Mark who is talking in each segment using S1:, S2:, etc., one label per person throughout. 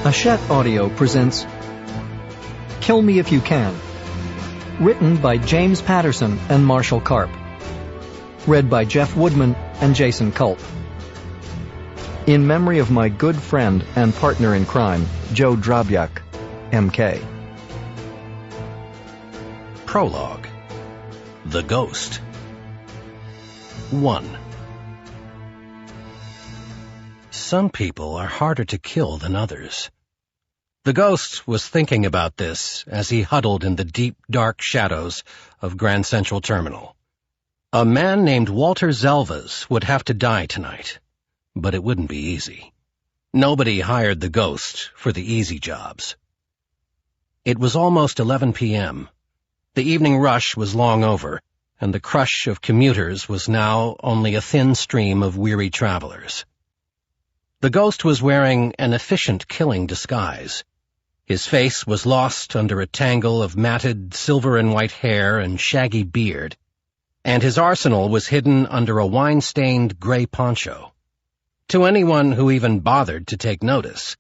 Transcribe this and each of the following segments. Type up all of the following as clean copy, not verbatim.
S1: Hachette Audio presents Kill Me If You Can, written by James Patterson and Marshall Karp, read by Jeff Woodman and Jason Culp. In memory of my good friend and partner in crime, Joe Drobyak, M.K.
S2: Prologue. The Ghost. 1. Some people are harder to kill than others. The Ghost was thinking about this as he huddled in the deep, dark shadows of Grand Central Terminal. A man named Walter Zelvas would have to die tonight, but it wouldn't be easy. Nobody hired the Ghost for the easy jobs. It was almost 11 p.m. The evening rush was long over, and the crush of commuters was now only a thin stream of weary travelers. The Ghost was wearing an efficient killing disguise. His face was lost under a tangle of matted silver and white hair and shaggy beard, and his arsenal was hidden under a wine-stained gray poncho. To anyone who even bothered to take notice,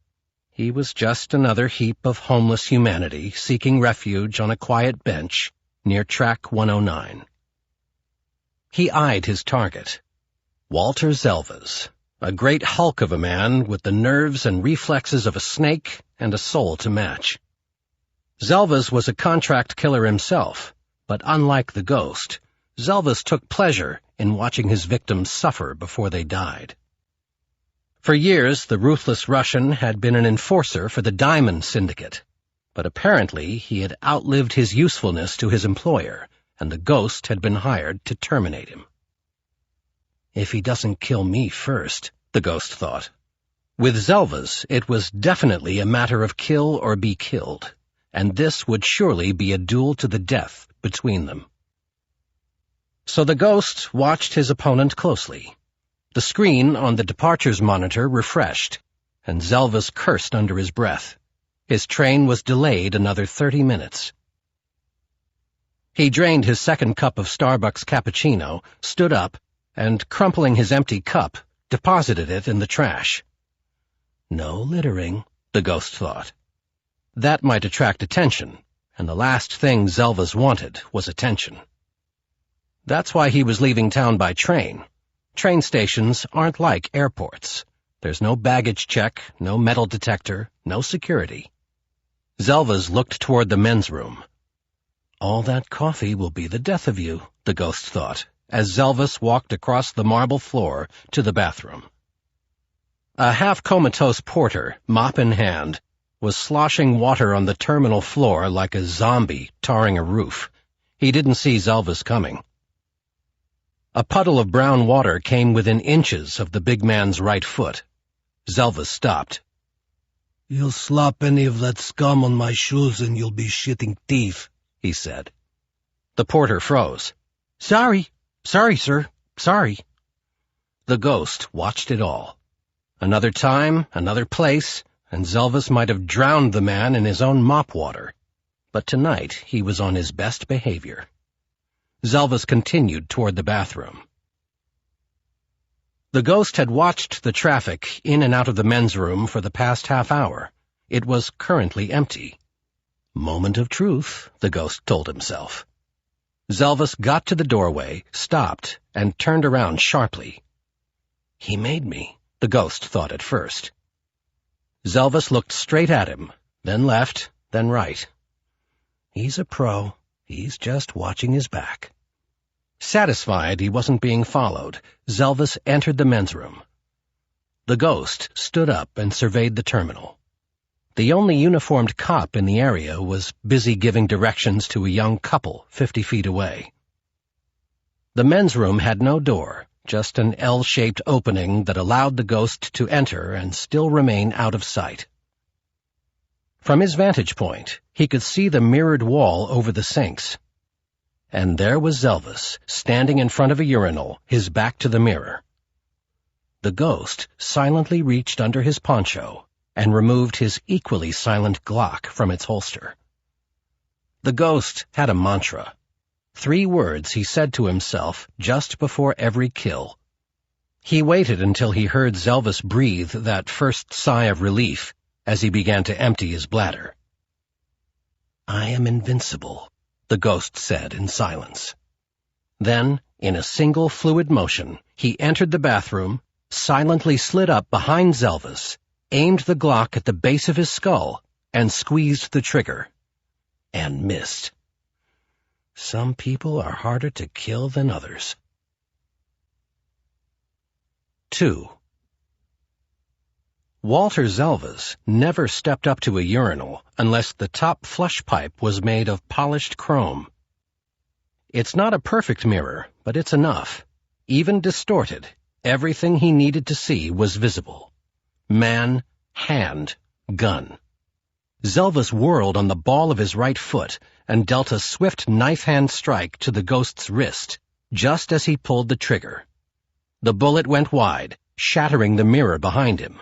S2: he was just another heap of homeless humanity seeking refuge on a quiet bench near Track 109. He eyed his target, Walter Zelvas, a great hulk of a man with the nerves and reflexes of a snake and a soul to match. Zelvas was a contract killer himself, but unlike the Ghost, Zelvas took pleasure in watching his victims suffer before they died. For years, the ruthless Russian had been an enforcer for the Diamond Syndicate, but apparently he had outlived his usefulness to his employer, and the Ghost had been hired to terminate him. If he doesn't kill me first, the Ghost thought. With Zelvas, it was definitely a matter of kill or be killed, and this would surely be a duel to the death between them. So the Ghost watched his opponent closely. The screen on the departures monitor refreshed, and Zelvas cursed under his breath. His train was delayed another 30 minutes. He drained his second cup of Starbucks cappuccino, stood up, and, crumpling his empty cup, deposited it in the trash. No littering, the Ghost thought. That might attract attention, and the last thing Zelvas wanted was attention. That's why he was leaving town by train. Train stations aren't like airports. There's no baggage check, no metal detector, no security. Zelvas looked toward the men's room. All that coffee will be the death of you, the Ghost thought, as Zelvas walked across the marble floor to the bathroom. A half-comatose porter, mop in hand, was sloshing water on the terminal floor like a zombie tarring a roof. He didn't see Zelvas coming. A puddle of brown water came within inches of the big man's right foot. Zelvas stopped. "You'll slop any of that scum on my shoes and you'll be shitting teeth," he said. The porter froze. Sorry, sir, sorry." The Ghost watched it all. Another time, another place, and Zelvas might have drowned the man in his own mop water. But tonight he was on his best behavior. Zelvas continued toward the bathroom. The Ghost had watched the traffic in and out of the men's room for the past half hour. It was currently empty. Moment of truth, the Ghost told himself. Zelvas got to the doorway, stopped, and turned around sharply. He made me, the Ghost thought at first. Zelvas looked straight at him, then left, then right. He's a pro. He's just watching his back. Satisfied he wasn't being followed, Zelvas entered the men's room. The Ghost stood up and surveyed the terminal. The only uniformed cop in the area was busy giving directions to a young couple 50 feet away. The men's room had no door, just an L-shaped opening that allowed the Ghost to enter and still remain out of sight. From his vantage point, he could see the mirrored wall over the sinks. And there was Zelvas, standing in front of a urinal, his back to the mirror. The Ghost silently reached under his poncho and removed his equally silent Glock from its holster. The Ghost had a mantra. 3 words he said to himself just before every kill. He waited until he heard Zelvas breathe that first sigh of relief, as he began to empty his bladder. "I am invincible," the ghost said in silence. Then, in a single fluid motion, he entered the bathroom, silently slid up behind Zelvis, aimed the Glock at the base of his skull, and squeezed the trigger. And missed. Some people are harder to kill than others. 2. Walter Zelvis never stepped up to a urinal unless the top flush pipe was made of polished chrome. It's not a perfect mirror, but it's enough. Even distorted, everything he needed to see was visible. Man, hand, gun. Zelvis whirled on the ball of his right foot and dealt a swift knife-hand strike to the ghost's wrist, just as he pulled the trigger. The bullet went wide, shattering the mirror behind him.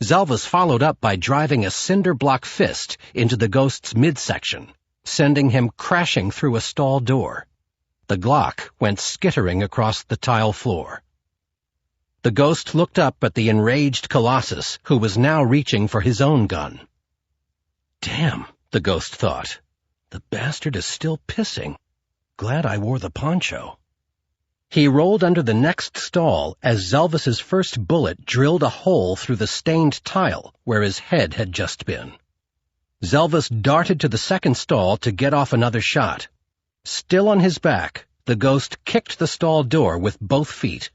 S2: Zelvis followed up by driving a cinder-block fist into the ghost's midsection, sending him crashing through a stall door. The Glock went skittering across the tile floor. The ghost looked up at the enraged Colossus, who was now reaching for his own gun. "Damn," the ghost thought. "The bastard is still pissing. Glad I wore the poncho." He rolled under the next stall as Zelvis's first bullet drilled a hole through the stained tile where his head had just been. Zelvis darted to the second stall to get off another shot. Still on his back, the ghost kicked the stall door with both feet.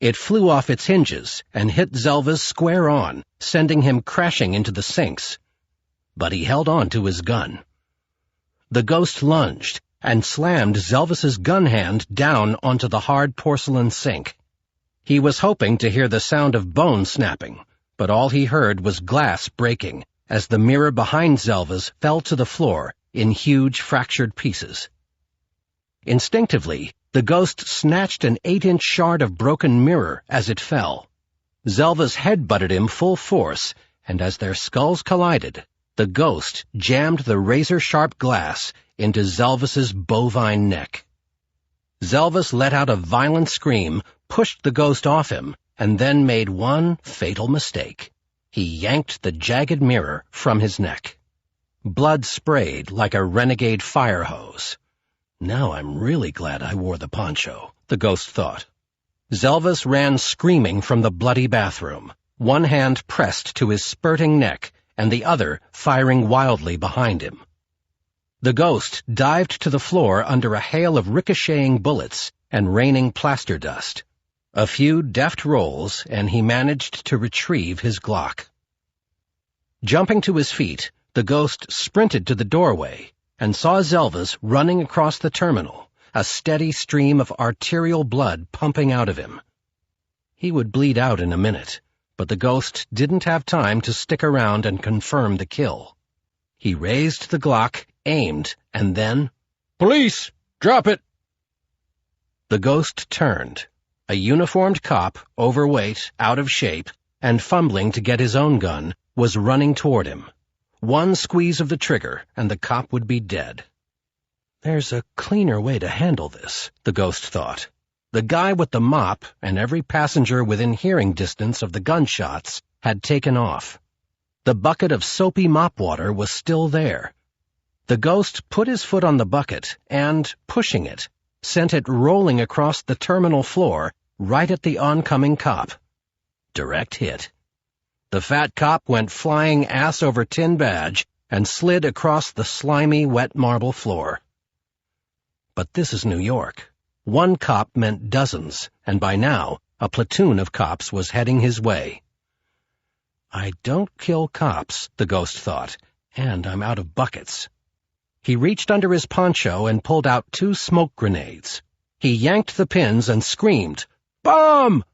S2: It flew off its hinges and hit Zelvis square on, sending him crashing into the sinks. But he held on to his gun. The ghost lunged and slammed Zelvis's gun hand down onto the hard porcelain sink. He was hoping to hear the sound of bone snapping, but all he heard was glass breaking as the mirror behind Zelvis fell to the floor in huge fractured pieces. Instinctively, the ghost snatched an 8-inch shard of broken mirror as it fell. Zelvis head-butted him full force, and as their skulls collided, the ghost jammed the razor-sharp glass into Zelvis's bovine neck. Zelvis let out a violent scream, pushed the ghost off him, and then made one fatal mistake. He yanked the jagged mirror from his neck. Blood sprayed like a renegade fire hose. "Now I'm really glad I wore the poncho," the ghost thought. Zelvis ran screaming from the bloody bathroom, one hand pressed to his spurting neck and the other firing wildly behind him. The ghost dived to the floor under a hail of ricocheting bullets and raining plaster dust. A few deft rolls, and he managed to retrieve his Glock. Jumping to his feet, the ghost sprinted to the doorway and saw Zelvis running across the terminal, a steady stream of arterial blood pumping out of him. He would bleed out in a minute, but the ghost didn't have time to stick around and confirm the kill. He raised the Glock, aimed, and then, "Police! Drop it!" The ghost turned. A uniformed cop, overweight, out of shape, and fumbling to get his own gun, was running toward him. One squeeze of the trigger, and the cop would be dead. There's a cleaner way to handle this, the ghost thought. The guy with the mop and every passenger within hearing distance of the gunshots had taken off. The bucket of soapy mop water was still there. The ghost put his foot on the bucket and, pushing it, sent it rolling across the terminal floor right at the oncoming cop. Direct hit. The fat cop went flying ass over tin badge and slid across the slimy, wet marble floor. But this is New York. One cop meant dozens, and by now, a platoon of cops was heading his way. I don't kill cops, the ghost thought, and I'm out of buckets. He reached under his poncho and pulled out 2 smoke grenades. He yanked the pins and screamed, "Bomb!"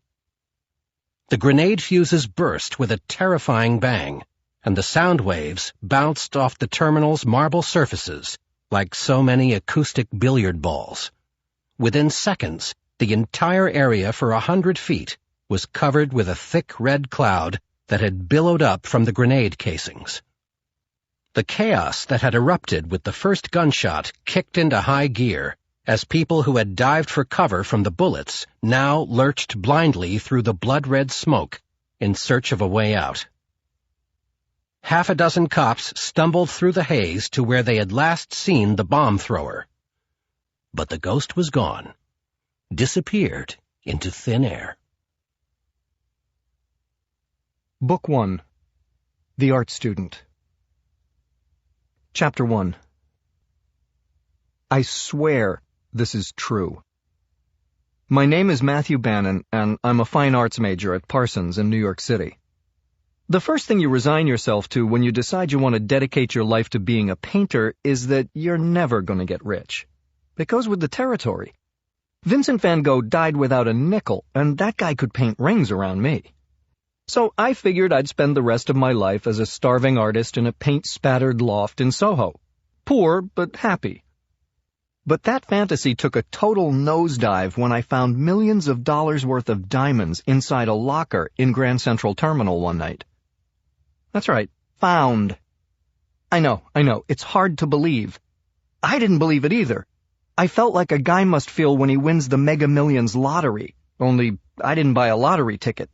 S2: The grenade fuses burst with a terrifying bang, and the sound waves bounced off the terminal's marble surfaces like so many acoustic billiard balls. Within seconds, the entire area for 100 feet was covered with a thick red cloud that had billowed up from the grenade casings. The chaos that had erupted with the first gunshot kicked into high gear as people who had dived for cover from the bullets now lurched blindly through the blood-red smoke in search of a way out. Half a dozen cops stumbled through the haze to where they had last seen the bomb thrower. But the ghost was gone, disappeared into thin air.
S1: Book 1. The Art Student. Chapter 1. I swear this is true. My name is Matthew Bannon, and I'm a fine arts major at Parsons in New York City. The first thing you resign yourself to when you decide you want to dedicate your life to being a painter is that you're never going to get rich. It goes with the territory. Vincent van Gogh died without a nickel, and that guy could paint rings around me. So I figured I'd spend the rest of my life as a starving artist in a paint-spattered loft in Soho. Poor, but happy. But that fantasy took a total nosedive when I found millions of dollars worth of diamonds inside a locker in Grand Central Terminal one night. That's right, found. I know, it's hard to believe. I didn't believe it either. I felt like a guy must feel when he wins the Mega Millions lottery, only I didn't buy a lottery ticket.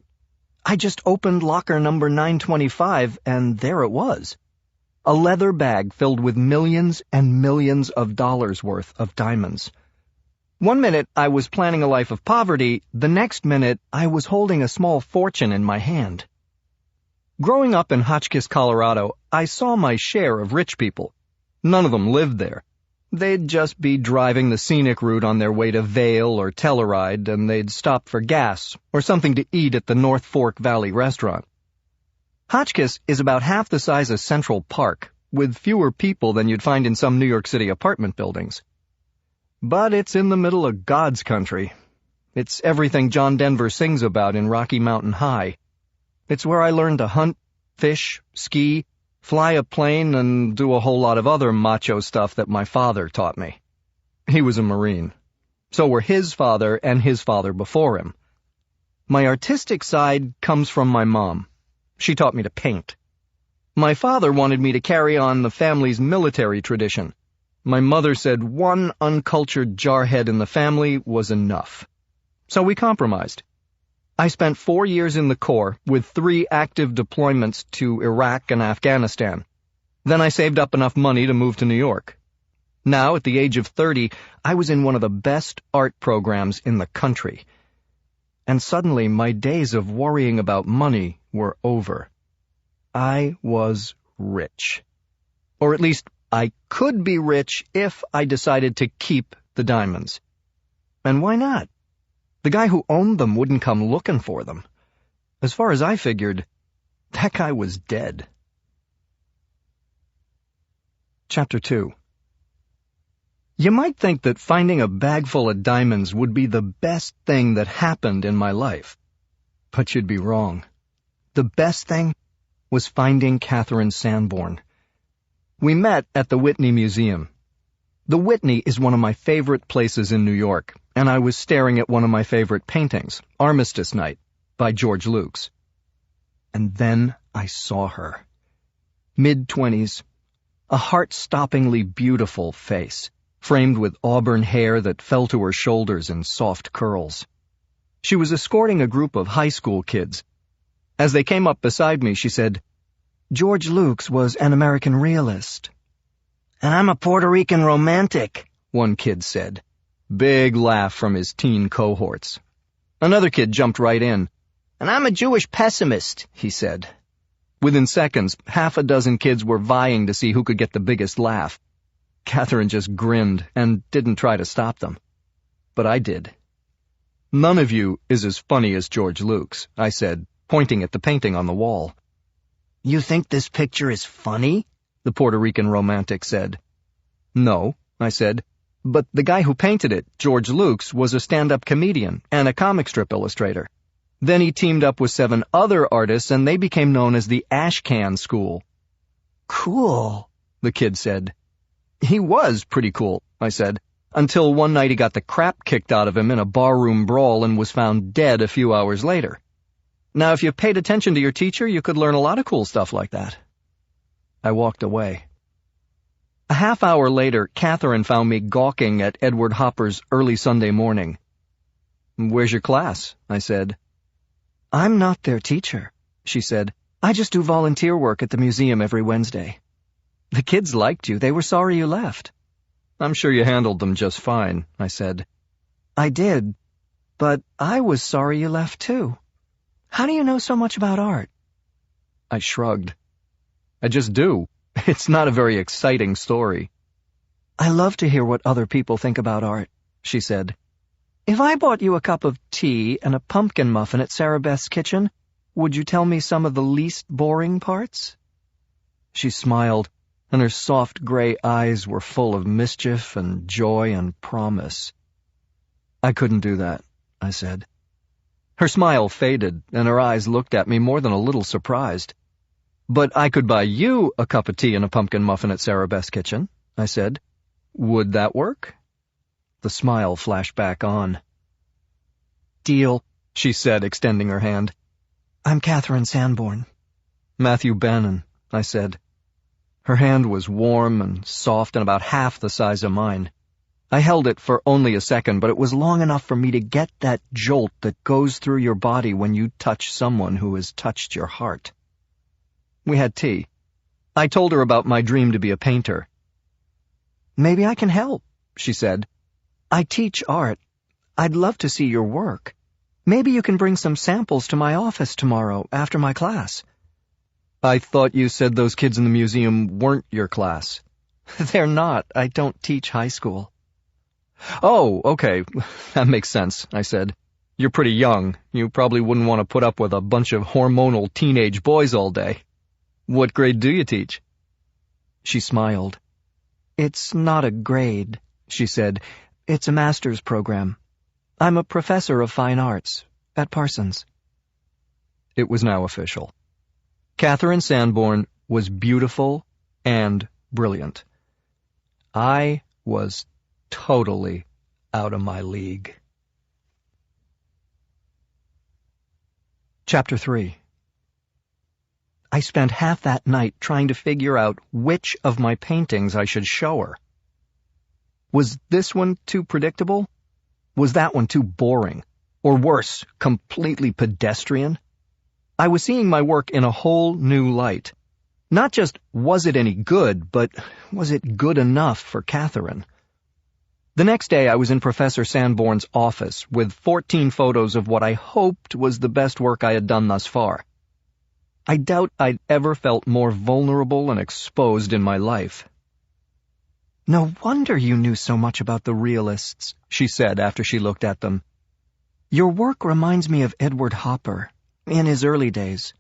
S1: I just opened locker number 925, and there it was. A leather bag filled with millions and millions of dollars worth of diamonds. One minute I was planning a life of poverty, the next minute I was holding a small fortune in my hand. Growing up in Hotchkiss, Colorado, I saw my share of rich people. None of them lived there. They'd just be driving the scenic route on their way to Vail or Telluride, and they'd stop for gas or something to eat at the North Fork Valley restaurant. Hotchkiss is about half the size of Central Park, with fewer people than you'd find in some New York City apartment buildings. But it's in the middle of God's country. It's everything John Denver sings about in Rocky Mountain High. It's where I learned to hunt, fish, ski, fly a plane, and do a whole lot of other macho stuff that my father taught me. He was a Marine. So were his father and his father before him. My artistic side comes from my mom. She taught me to paint. My father wanted me to carry on the family's military tradition. My mother said one uncultured jarhead in the family was enough. So we compromised. I spent 4 years in the Corps with 3 active deployments to Iraq and Afghanistan. Then I saved up enough money to move to New York. Now, at the age of 30, I was in one of the best art programs in the country. And suddenly my days of worrying about money were over. I was rich. Or at least I could be rich if I decided to keep the diamonds. And why not? The guy who owned them wouldn't come looking for them. As far as I figured, that guy was dead. Chapter 2. You might think that finding a bag full of diamonds would be the best thing that happened in my life. But you'd be wrong. The best thing was finding Catherine Sanborn. We met at the Whitney Museum. The Whitney is one of my favorite places in New York, and I was staring at one of my favorite paintings, Armistice Night, by George Lukes. And then I saw her. Mid-20s, a heart-stoppingly beautiful face, framed with auburn hair that fell to her shoulders in soft curls. She was escorting a group of high school kids. As they came up beside me, she said, "George Lukes was an American realist." "And I'm a Puerto Rican romantic," one kid said. Big laugh from his teen cohorts. Another kid jumped right in. "And I'm a Jewish pessimist," he said. Within seconds, half a dozen kids were vying to see who could get the biggest laugh. Catherine just grinned and didn't try to stop them. But I did. "None of you is as funny as George Lukes," I said, pointing at the painting on the wall. "You think this picture is funny?" the Puerto Rican romantic said. "No," I said, "but the guy who painted it, George Lukes, was a stand-up comedian and a comic strip illustrator. Then he teamed up with 7 other artists, and they became known as the Ashcan School." "Cool," the kid said. "He was pretty cool," I said, until one night he got the crap kicked out of him in a barroom brawl and was found dead a few hours later. Now, if you paid attention to your teacher, you could learn a lot of cool stuff like that. I walked away. A half hour later, Catherine found me gawking at Edward Hopper's Early Sunday Morning. "Where's your class?" I said. "I'm not their teacher," she said. I just do volunteer work at the museum every Wednesday. The kids liked you. They were sorry you left. I'm sure you handled them just fine, I said. I did, but I was sorry you left too. How do you know so much about art? I shrugged. I just do. It's not a very exciting story. I love to hear what other people think about art, she said. If I bought you a cup of tea and a pumpkin muffin at Sarah Beth's kitchen, would you tell me some of the least boring parts? She smiled, and her soft gray eyes were full of mischief and joy and promise. I couldn't do that, I said. Her smile faded, and her eyes looked at me more than a little surprised. But I could buy you a cup of tea and a pumpkin muffin at Sarah Beth's kitchen, I said. Would that work? The smile flashed back on. Deal, she said, extending her hand. I'm Catherine Sanborn. Matthew Bannon, I said. Her hand was warm and soft and about half the size of mine. I held it for only a second, but it was long enough for me to get that jolt that goes through your body when you touch someone who has touched your heart. We had tea. I told her about my dream to be a painter. Maybe I can help, she said. I teach art. I'd love to see your work. Maybe you can bring some samples to my office tomorrow after my class. I thought you said those kids in the museum weren't your class. They're not. I don't teach high school. Oh, okay. That makes sense, I said. You're pretty young. You probably wouldn't want to put up with a bunch of hormonal teenage boys all day. What grade do you teach? She smiled. It's not a grade, she said. It's a master's program. I'm a professor of fine arts at Parsons. It was now official. Catherine Sanborn was beautiful and brilliant. I was totally out of my league. Chapter 3. I spent half that night trying to figure out which of my paintings I should show her. Was this one too predictable? Was that one too boring? Or worse, completely pedestrian? I was seeing my work in a whole new light. Not just was it any good, but was it good enough for Catherine? The next day I was in Professor Sanborn's office with 14 photos of what I hoped was the best work I had done thus far. I doubt I'd ever felt more vulnerable and exposed in my life. No wonder you knew so much about the realists, she said after she looked at them. Your work reminds me of Edward Hopper, in his early days.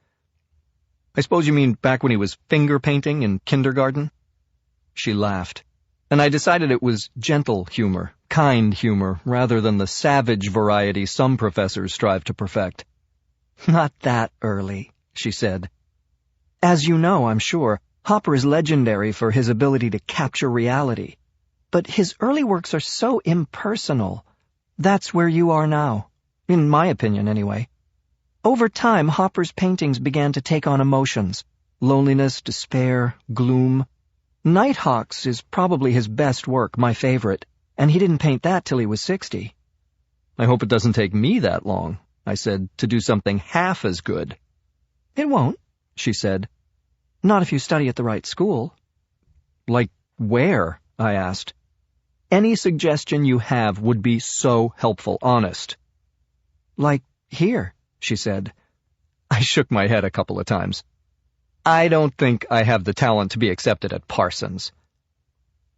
S1: I suppose you mean back when he was finger painting in kindergarten? She laughed, and I decided it was gentle humor, kind humor, rather than the savage variety some professors strive to perfect. Not that early, she said. As you know, I'm sure, Hopper is legendary for his ability to capture reality. But his early works are so impersonal. That's where you are now, in my opinion anyway. Over time, Hopper's paintings began to take on emotions. Loneliness, despair, gloom. Nighthawks is probably his best work, my favorite, and he didn't paint that till he was 60. I hope it doesn't take me that long, I said, to do something half as good. It won't, she said. Not if you study at the right school. Like where? I asked. Any suggestion you have would be so helpful, honest. Like here, she said. I shook my head a couple of times. I don't think I have the talent to be accepted at Parsons.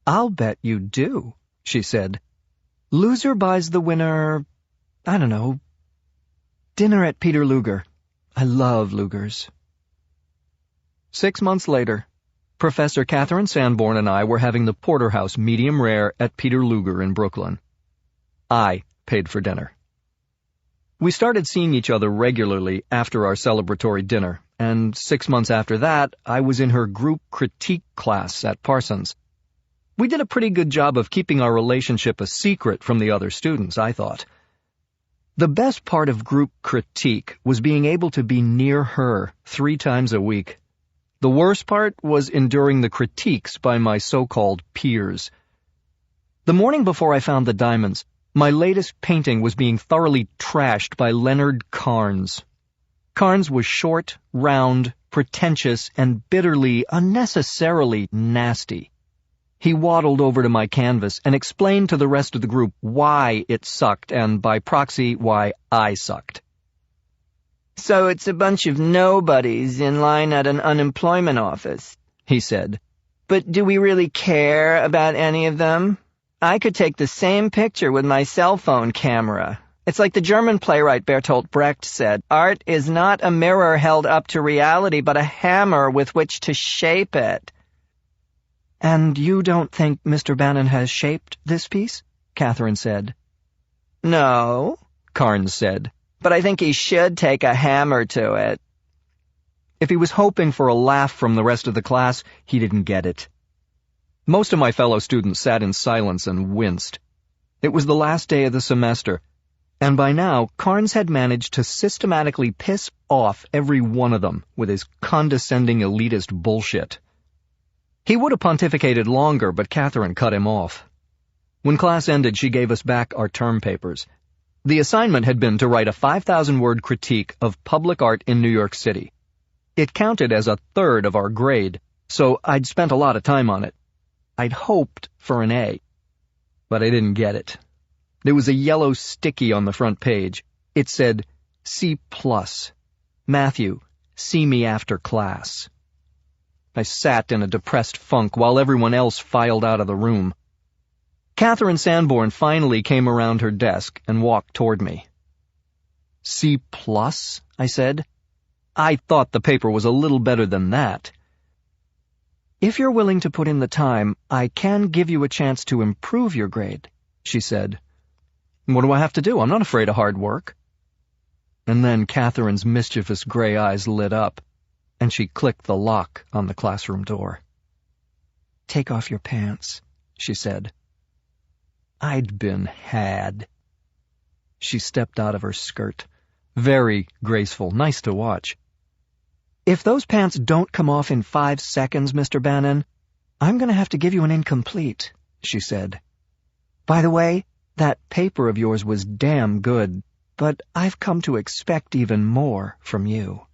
S1: I'll bet you do, she said. Loser buys the winner, I don't know, dinner at Peter Luger. I love Lugers. 6 months later, Professor Catherine Sanborn and I were having the porterhouse medium rare at Peter Luger in Brooklyn. I paid for dinner. We started seeing each other regularly after our celebratory dinner, and 6 months after that, I was in her group critique class at Parsons. We did a pretty good job of keeping our relationship a secret from the other students, I thought. The best part of group critique was being able to be near her 3 times a week. The worst part was enduring the critiques by my so-called peers. The morning before I found the diamonds, my latest painting was being thoroughly trashed by Leonard Carnes. Carnes was short, round, pretentious, and bitterly, unnecessarily nasty. He waddled over to my canvas and explained to the rest of the group why it sucked, and by proxy, why I sucked. "So it's a bunch of nobodies in line at an unemployment office," he said. "But do we really care about any of them? I could take the same picture with my cell phone camera. It's like the German playwright Bertolt Brecht said, art is not a mirror held up to reality, but a hammer with which to shape it." "And you don't think Mr. Bannon has shaped this piece?" Catherine said. "No," Carnes said, "but I think he should take a hammer to it." If he was hoping for a laugh from the rest of the class, he didn't get it. Most of my fellow students sat in silence and winced. It was the last day of the semester, and by now Carnes had managed to systematically piss off every one of them with his condescending elitist bullshit. He would have pontificated longer, but Catherine cut him off. When class ended, she gave us back our term papers. The assignment had been to write a 5,000-word critique of public art in New York City. It counted as a third of our grade, so I'd spent a lot of time on it. I'd hoped for an A, but I didn't get it. There was a yellow sticky on the front page. It said, C+. Matthew, see me after class. I sat in a depressed funk while everyone else filed out of the room. Catherine Sanborn finally came around her desk and walked toward me. C+, I said. I thought the paper was a little better than that. "If you're willing to put in the time, I can give you a chance to improve your grade," she said. "What do I have to do? I'm not afraid of hard work." And then Catherine's mischievous gray eyes lit up, and she clicked the lock on the classroom door. "Take off your pants," she said. I'd been had. She stepped out of her skirt. Very graceful, nice to watch. "If those pants don't come off in 5 seconds, Mr. Bannon, I'm going to have to give you an incomplete," she said. "By the way, that paper of yours was damn good, but I've come to expect even more from you."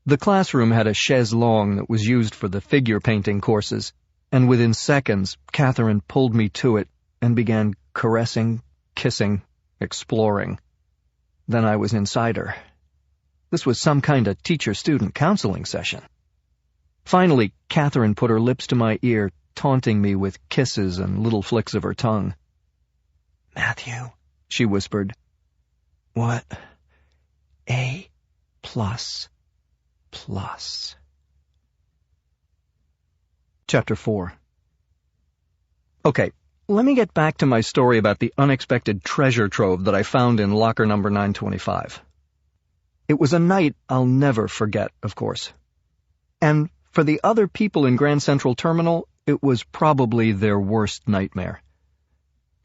S1: The classroom had a chaise longue that was used for the figure painting courses, and within seconds, Catherine pulled me to it and began caressing, kissing, exploring. Then I was inside her. This was some kind of teacher-student counseling session. Finally, Catherine put her lips to my ear, taunting me with kisses and little flicks of her tongue. "Matthew," she whispered. "What? A++. Chapter 4. Okay, let me get back to my story about the unexpected treasure trove that I found in locker number 925. It was a night I'll never forget, of course. And for the other people in Grand Central Terminal, it was probably their worst nightmare.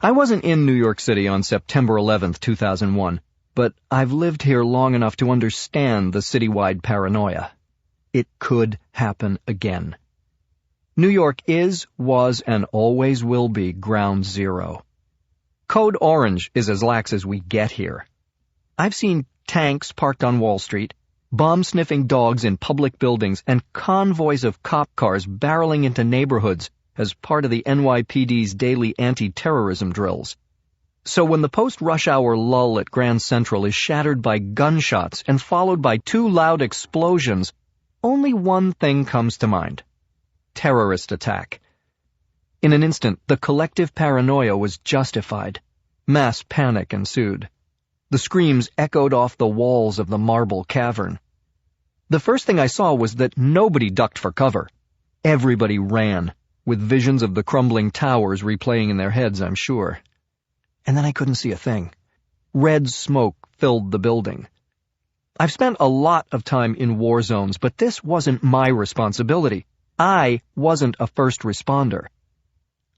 S1: I wasn't in New York City on September 11th, 2001, but I've lived here long enough to understand the citywide paranoia. It could happen again. New York is, was, and always will be ground zero. Code Orange is as lax as we get here. I've seen tanks parked on Wall Street, bomb-sniffing dogs in public buildings, and convoys of cop cars barreling into neighborhoods as part of the NYPD's daily anti-terrorism drills. So when the post-rush hour lull at Grand Central is shattered by gunshots and followed by 2 loud explosions, only one thing comes to mind. Terrorist attack. In an instant, the collective paranoia was justified. Mass panic ensued. The screams echoed off the walls of the marble cavern. The first thing I saw was that nobody ducked for cover. Everybody ran, with visions of the crumbling towers replaying in their heads, I'm sure. And then I couldn't see a thing. Red smoke filled the building. I've spent a lot of time in war zones, but this wasn't my responsibility. I wasn't a first responder.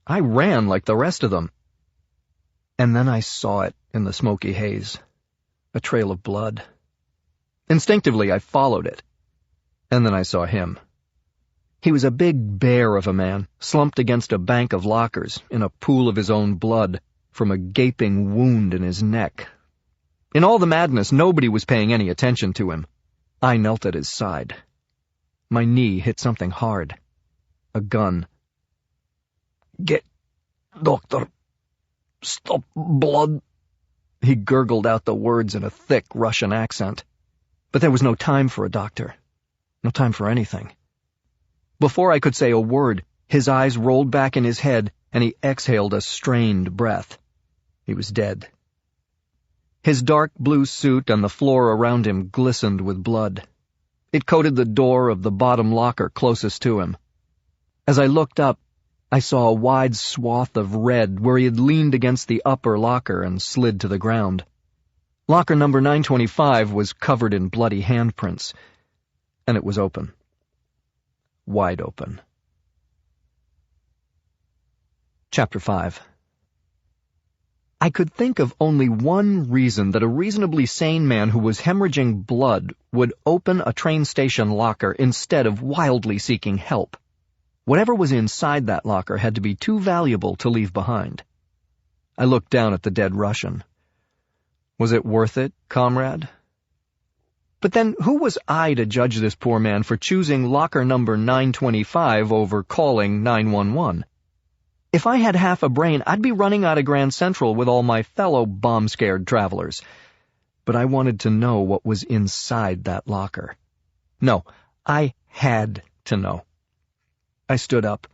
S1: I ran like the rest of them. And then I saw it in the smoky haze. A trail of blood. Instinctively, I followed it. And then I saw him. He was a big bear of a man, slumped against a bank of lockers, in a pool of his own blood, from a gaping wound in his neck. In all the madness, nobody was paying any attention to him. I knelt at his side. My knee hit something hard. A gun. "Get doctor. Stop blood." He gurgled out the words in a thick Russian accent. But there was no time for a doctor. No time for anything. Before I could say a word, his eyes rolled back in his head, and he exhaled a strained breath. He was dead. His dark blue suit and the floor around him glistened with blood. It coated the door of the bottom locker closest to him. As I looked up, I saw a wide swath of red where he had leaned against the upper locker and slid to the ground. Locker number 925 was covered in bloody handprints, and it was open. Wide open. Chapter 5. I could think of only one reason that a reasonably sane man who was hemorrhaging blood would open a train station locker instead of wildly seeking help. Whatever was inside that locker had to be too valuable to leave behind. I looked down at the dead Russian. Was it worth it, comrade? But then who was I to judge this poor man for choosing locker number 925 over calling 911? If I had half a brain, I'd be running out of Grand Central with all my fellow bomb-scared travelers. But I wanted to know what was inside that locker. No, I had to know. I stood up.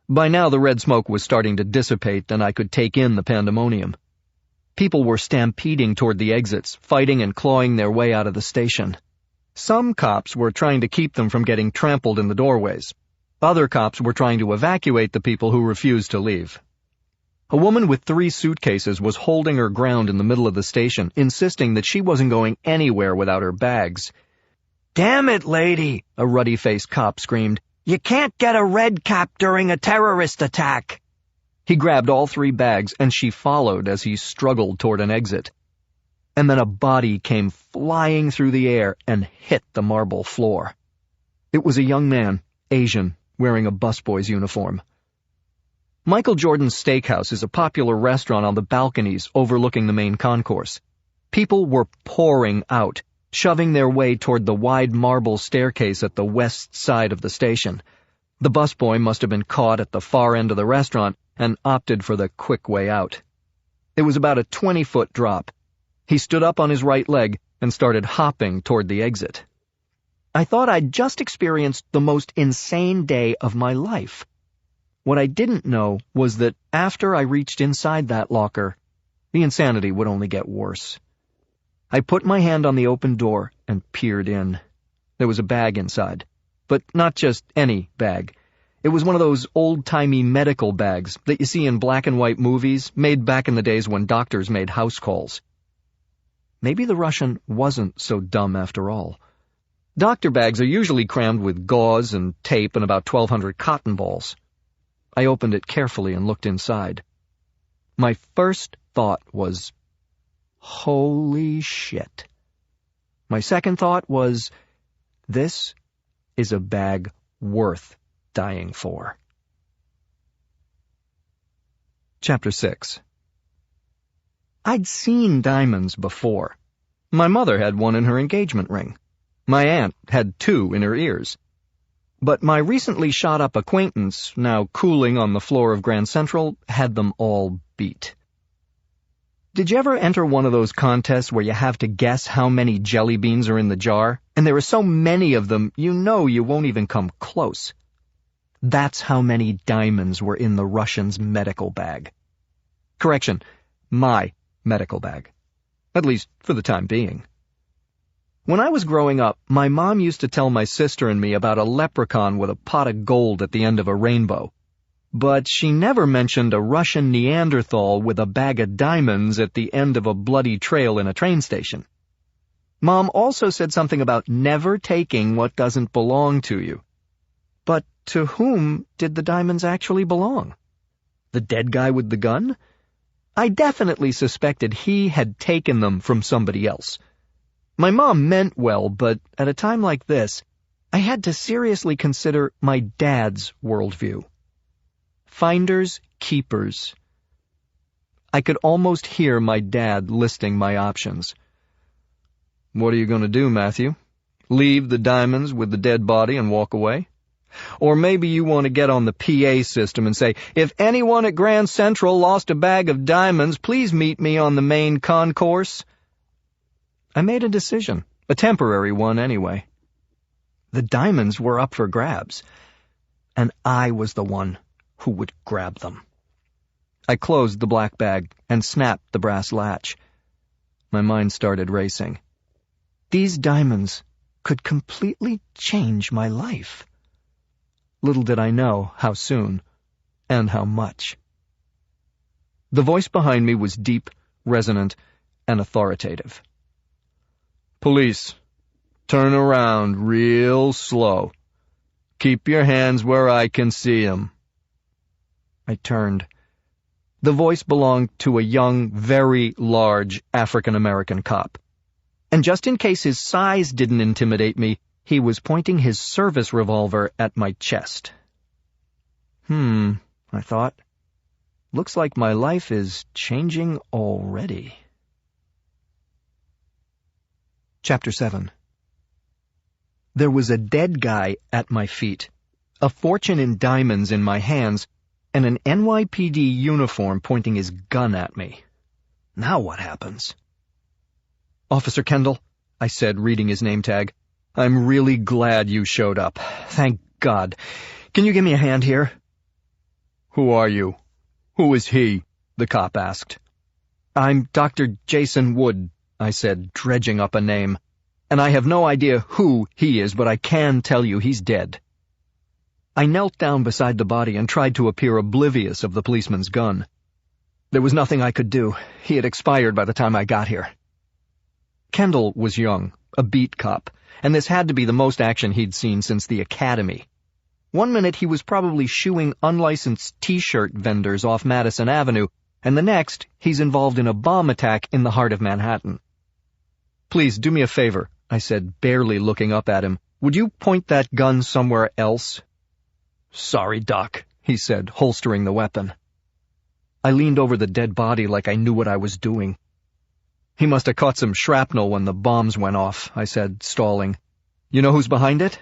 S1: By now the red smoke was starting to dissipate, and I could take in the pandemonium. People were stampeding toward the exits, fighting and clawing their way out of the station. Some cops were trying to keep them from getting trampled in the doorways. Other cops were trying to evacuate the people who refused to leave. A woman with 3 suitcases was holding her ground in the middle of the station, insisting that she wasn't going anywhere without her bags. "Damn it, lady," a ruddy-faced cop screamed. "You can't get a red cap during a terrorist attack." He grabbed all 3 bags, and she followed as he struggled toward an exit. And then a body came flying through the air and hit the marble floor. It was a young man, Asian, wearing a busboy's uniform. Michael Jordan's Steakhouse is a popular restaurant on the balconies overlooking the main concourse. People were pouring out, shoving their way toward the wide marble staircase at the west side of the station. The busboy must have been caught at the far end of the restaurant and opted for the quick way out. It was about a 20-foot drop. He stood up on his right leg and started hopping toward the exit. I thought I'd just experienced the most insane day of my life. What I didn't know was that after I reached inside that locker, the insanity would only get worse. I put my hand on the open door and peered in. There was a bag inside, but not just any bag. It was one of those old-timey medical bags that you see in black and white movies made back in the days when doctors made house calls. Maybe the Russian wasn't so dumb after all. Doctor bags are usually crammed with gauze and tape and about 1,200 cotton balls. I opened it carefully and looked inside. My first thought was, holy shit. My second thought was, this is a bag worth dying for. Chapter 6. I'd seen diamonds before. My mother had one in her engagement ring. My aunt had 2 in her ears. But my recently shot-up acquaintance, now cooling on the floor of Grand Central, had them all beat. Did you ever enter one of those contests where you have to guess how many jelly beans are in the jar, and there are so many of them you know you won't even come close? That's how many diamonds were in the Russian's medical bag. Correction, my medical bag. At least for the time being. When I was growing up, my mom used to tell my sister and me about a leprechaun with a pot of gold at the end of a rainbow. But she never mentioned a Russian Neanderthal with a bag of diamonds at the end of a bloody trail in a train station. Mom also said something about never taking what doesn't belong to you. But to whom did the diamonds actually belong? The dead guy with the gun? I definitely suspected he had taken them from somebody else. My mom meant well, but at a time like this, I had to seriously consider my dad's worldview. Finders, keepers. I could almost hear my dad listing my options. "What are you going to do, Matthew? Leave the diamonds with the dead body and walk away? Or maybe you want to get on the PA system and say, if anyone at Grand Central lost a bag of diamonds, please meet me on the main concourse. I made a decision, a temporary one anyway. The diamonds were up for grabs, and I was the one who would grab them. I closed the black bag and snapped the brass latch. My mind started racing. These diamonds could completely change my life. Little did I know how soon and how much. The voice behind me was deep, resonant, and authoritative. Police, turn around real slow. Keep your hands where I can see 'em. I turned. The voice belonged to a young, very large African-American cop. And just in case his size didn't intimidate me, he was pointing his service revolver at my chest. I thought. Looks like my life is changing already. Chapter 7. There was a dead guy at my feet, a fortune in diamonds in my hands, and an NYPD uniform pointing his gun at me. Now what happens? Officer Kendall, I said, reading his name tag. I'm really glad you showed up. Thank God. Can you give me a hand here? Who are you? Who is he? The cop asked. I'm Dr. Jason Wood, I said, dredging up a name. And I have no idea who he is, but I can tell you he's dead. I knelt down beside the body and tried to appear oblivious of the policeman's gun. There was nothing I could do. He had expired by the time I got here. Kendall was young, a beat cop, and this had to be the most action he'd seen since the academy. One minute he was probably shooing unlicensed T-shirt vendors off Madison Avenue, and the next he's involved in a bomb attack in the heart of Manhattan. Please, do me a favor, I said, barely looking up at him. Would you point that gun somewhere else? Sorry, Doc, he said, holstering the weapon. I leaned over the dead body like I knew what I was doing. He must have caught some shrapnel when the bombs went off, I said, stalling. You know who's behind it?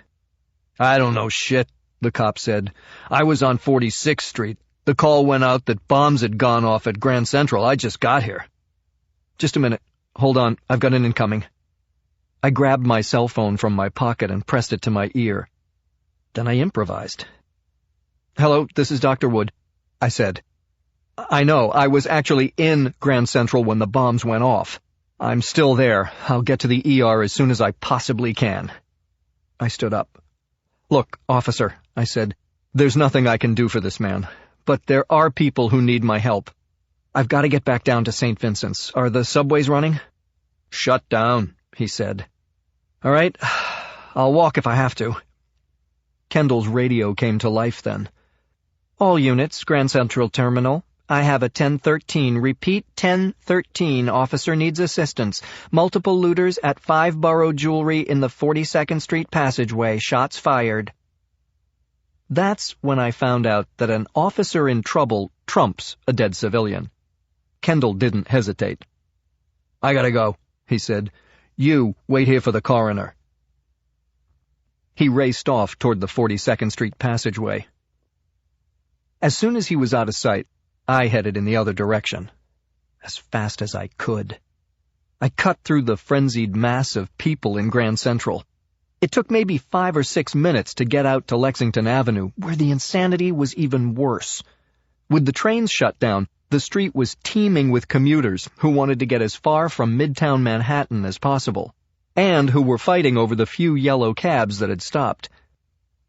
S1: I don't know shit, the cop said. I was on 46th Street. The call went out that bombs had gone off at Grand Central. I just got here. Just a minute. Hold on, I've got an incoming. I grabbed my cell phone from my pocket and pressed it to my ear. Then I improvised. Hello, this is Dr. Wood, I said. I know, I was actually in Grand Central when the bombs went off. I'm still there. I'll get to the ER as soon as I possibly can. I stood up. Look, officer, I said, there's nothing I can do for this man, but there are people who need my help. I've got to get back down to St. Vincent's. Are the subways running? Shut down, he said. All right, I'll walk if I have to. Kendall's radio came to life then. All units, Grand Central Terminal. I have a 1013. Repeat, 1013. Officer needs assistance. Multiple looters at 5 Borough Jewelry in the 42nd Street passageway. Shots fired. That's when I found out that an officer in trouble trumps a dead civilian. Kendall didn't hesitate. I gotta go, he said. You wait here for the coroner. He raced off toward the 42nd Street passageway. As soon as he was out of sight, I headed in the other direction, as fast as I could. I cut through the frenzied mass of people in Grand Central. It took maybe 5 or 6 minutes to get out to Lexington Avenue, where the insanity was even worse. With the trains shut down, the street was teeming with commuters who wanted to get as far from Midtown Manhattan as possible, and who were fighting over the few yellow cabs that had stopped.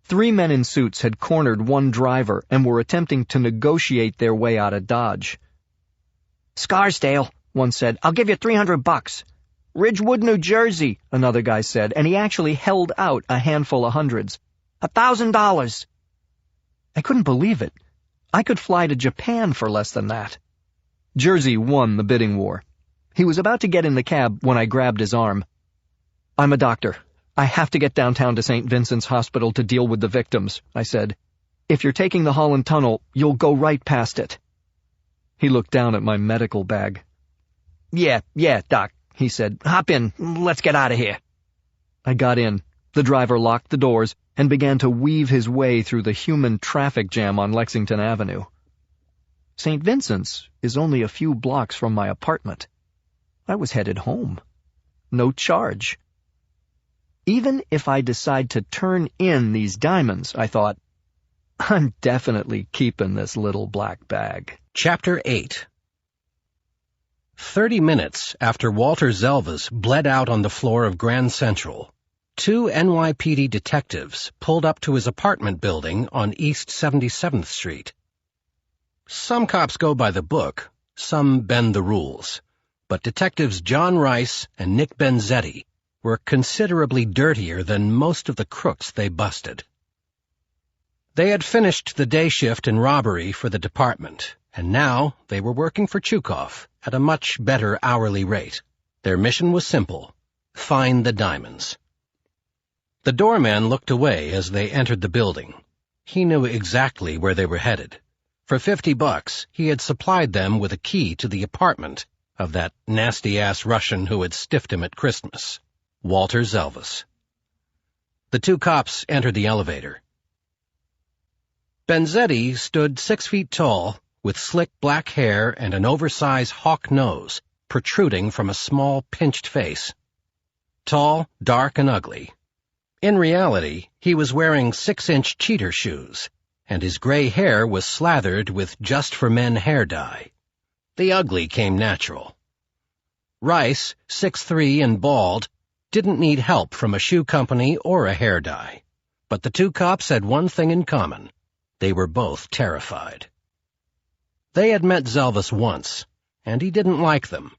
S1: 3 men in suits had cornered one driver and were attempting to negotiate their way out of Dodge. Scarsdale, one said, I'll give you $300. Ridgewood, New Jersey, another guy said, and he actually held out a handful of hundreds. $1,000. I couldn't believe it. I could fly to Japan for less than that. Jersey won the bidding war. He was about to get in the cab when I grabbed his arm. I'm a doctor. I have to get downtown to St. Vincent's Hospital to deal with the victims, I said. If you're taking the Holland Tunnel, you'll go right past it. He looked down at my medical bag. Yeah, Doc, he said. Hop in. Let's get out of here. I got in. The driver locked the doors and began to weave his way through the human traffic jam on Lexington Avenue. St. Vincent's is only a few blocks from my apartment. I was headed home. No charge. Even if I decide to turn in these diamonds, I thought, I'm definitely keeping this little black bag.
S2: Chapter 8. 30 minutes after Walter Zelvis bled out on the floor of Grand Central, 2 NYPD detectives pulled up to his apartment building on East 77th Street. Some cops go by the book, some bend the rules, but detectives John Rice and Nick Benzetti were considerably dirtier than most of the crooks they busted. They had finished the day shift in robbery for the department, and now they were working for Chukov at a much better hourly rate. Their mission was simple: find the diamonds. The doorman looked away as they entered the building. He knew exactly where they were headed. For $50, he had supplied them with a key to the apartment of that nasty-ass Russian who had stiffed him at Christmas, Walter Zelvis. The 2 cops entered the elevator. Benzetti stood 6 feet tall, with slick black hair and an oversized hawk nose protruding from a small, pinched face. Tall, dark, and ugly. In reality, he was wearing 6-inch cheater shoes, and his gray hair was slathered with just-for-men hair dye. The ugly came natural. Rice, 6'3" and bald, didn't need help from a shoe company or a hair dye. But the 2 cops had one thing in common. They were both terrified. They had met Zelvis once, and he didn't like them.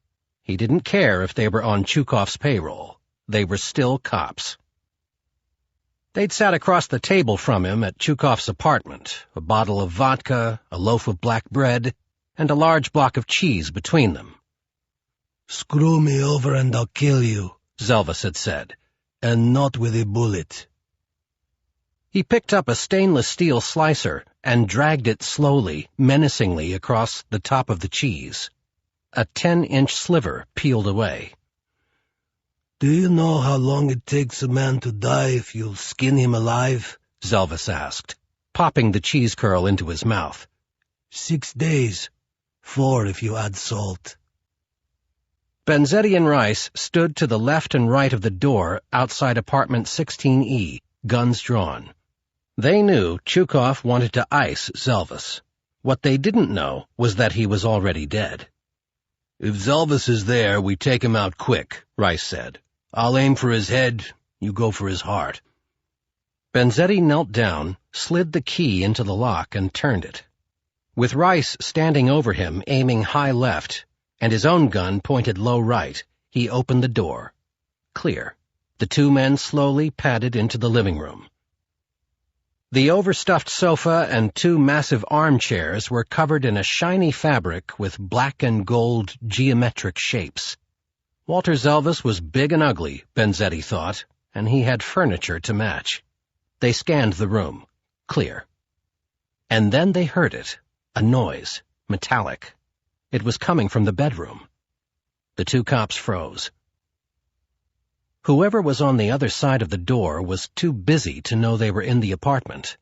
S2: He didn't care if they were on Chukov's payroll. They were still cops. They'd sat across the table from him at Chukov's apartment, a bottle of vodka, a loaf of black bread, and a large block of cheese between them.
S3: "Screw me over and I'll kill you,"
S2: Zelvis had said.
S3: "And not with a bullet."
S2: He picked up a stainless steel slicer and dragged it slowly, menacingly across the top of the cheese. A 10-inch sliver peeled away.
S3: "Do you know how long it takes a man to die if you skin him alive?"
S2: Zelvis asked, popping the cheese curl into his mouth.
S3: 6 days. 4 if you add salt.
S2: Benzetti and Rice stood to the left and right of the door outside apartment 16E, guns drawn. They knew Chukov wanted to ice Zelvis. What they didn't know was that he was already dead.
S3: "If Zelvis is there, we take him out quick," Rice said. "I'll aim for his head, you go for his heart."
S2: Benzetti knelt down, slid the key into the lock, and turned it. With Rice standing over him, aiming high left, and his own gun pointed low right, he opened the door. Clear. The 2 men slowly padded into the living room. The overstuffed sofa and 2 massive armchairs were covered in a shiny fabric with black and gold geometric shapes. Walter Zelvis was big and ugly, Benzetti thought, and he had furniture to match. They scanned the room. Clear. And then they heard it. A noise. Metallic. It was coming from the bedroom. The 2 cops froze. Whoever was on the other side of the door was too busy to know they were in the apartment.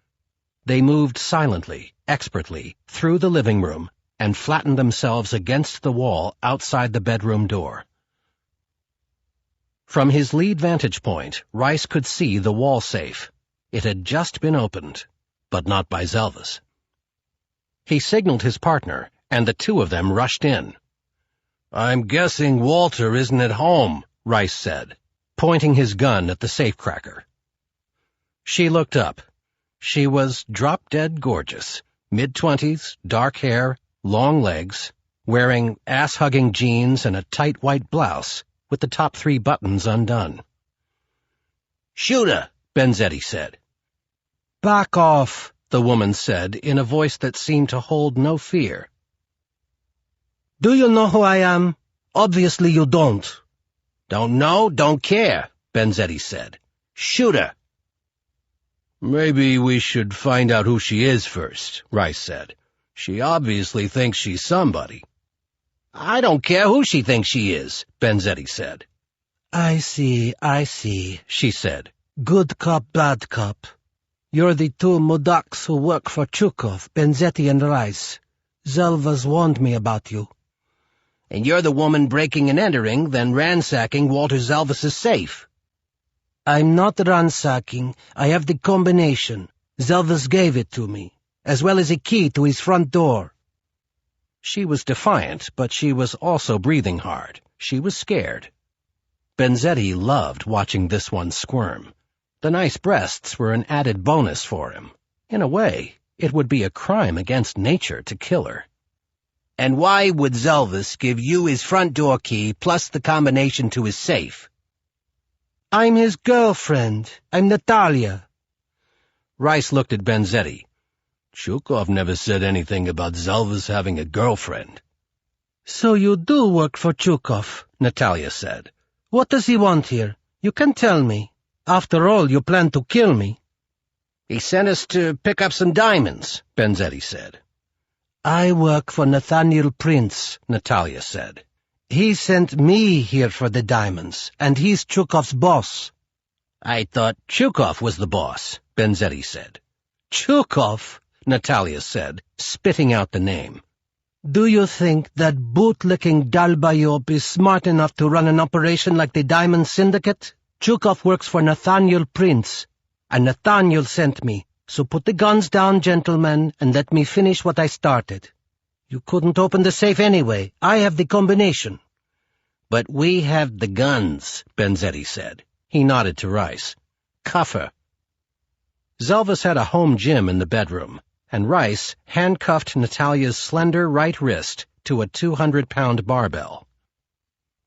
S2: They moved silently, expertly, through the living room and flattened themselves against the wall outside the bedroom door. From his lead vantage point, Rice could see the wall safe. It had just been opened, but not by Zelvis. He signaled his partner, and the 2 of them rushed in.
S3: "I'm guessing Walter isn't at home,"
S2: Rice said, pointing his gun at the safecracker. She looked up. She was drop-dead gorgeous, mid-20s, dark hair, long legs, wearing ass-hugging jeans and a tight white blouse with the top 3 buttons undone.
S3: "Shoot her,"
S2: Benzetti said.
S3: "Back off,"
S2: the woman said in a voice that seemed to hold no fear.
S3: "Do you know who I am? Obviously you don't."
S2: "Don't know, don't care," Benzetti said. "Shoot her."
S3: "Maybe we should find out who she is first," Rice said. "She obviously thinks she's somebody."
S2: "I don't care who she thinks she is," Benzetti said.
S4: I see, she said. Good cop, bad cop. You're the two mudaks who work for Chukov, Benzetti and Rice. Zelva's warned me about you.
S2: And you're the woman breaking and entering, then ransacking Walter Zelvis's safe.
S4: I'm not ransacking. I have the combination. Zelvis gave it to me, as well as a key to his front door.
S2: She was defiant, but she was also breathing hard. She was scared. Benzetti loved watching this one squirm. The nice breasts were an added bonus for him. In a way, it would be a crime against nature to kill her.
S3: And why would Zelvis give you his front door key plus the combination to his safe?
S4: I'm his girlfriend. I'm Natalia.
S2: Rice looked at Benzetti.
S3: Chukov never said anything about Zelvis having a girlfriend.
S4: So you do work for Chukov, Natalia said. What does he want here? You can tell me. After all, you plan to kill me.
S2: He sent us to pick up some diamonds, Benzetti said.
S4: I work for Nathaniel Prince, Natalia said. He sent me here for the diamonds, and he's Chukov's boss.
S2: I thought Chukov was the boss, Benzetti said.
S4: Chukov,
S2: Natalia said, spitting out the name.
S4: Do you think that bootlicking Dalbayop is smart enough to run an operation like the Diamond Syndicate? Chukov works for Nathaniel Prince, and Nathaniel sent me, so put the guns down, gentlemen, and let me finish what I started. You couldn't open the safe anyway. I have the combination.
S2: But we have the guns, Benzetti said. He nodded to Rice. Cuff her. Zelvis had a home gym in the bedroom, and Rice handcuffed Natalia's slender right wrist to a 200-pound barbell.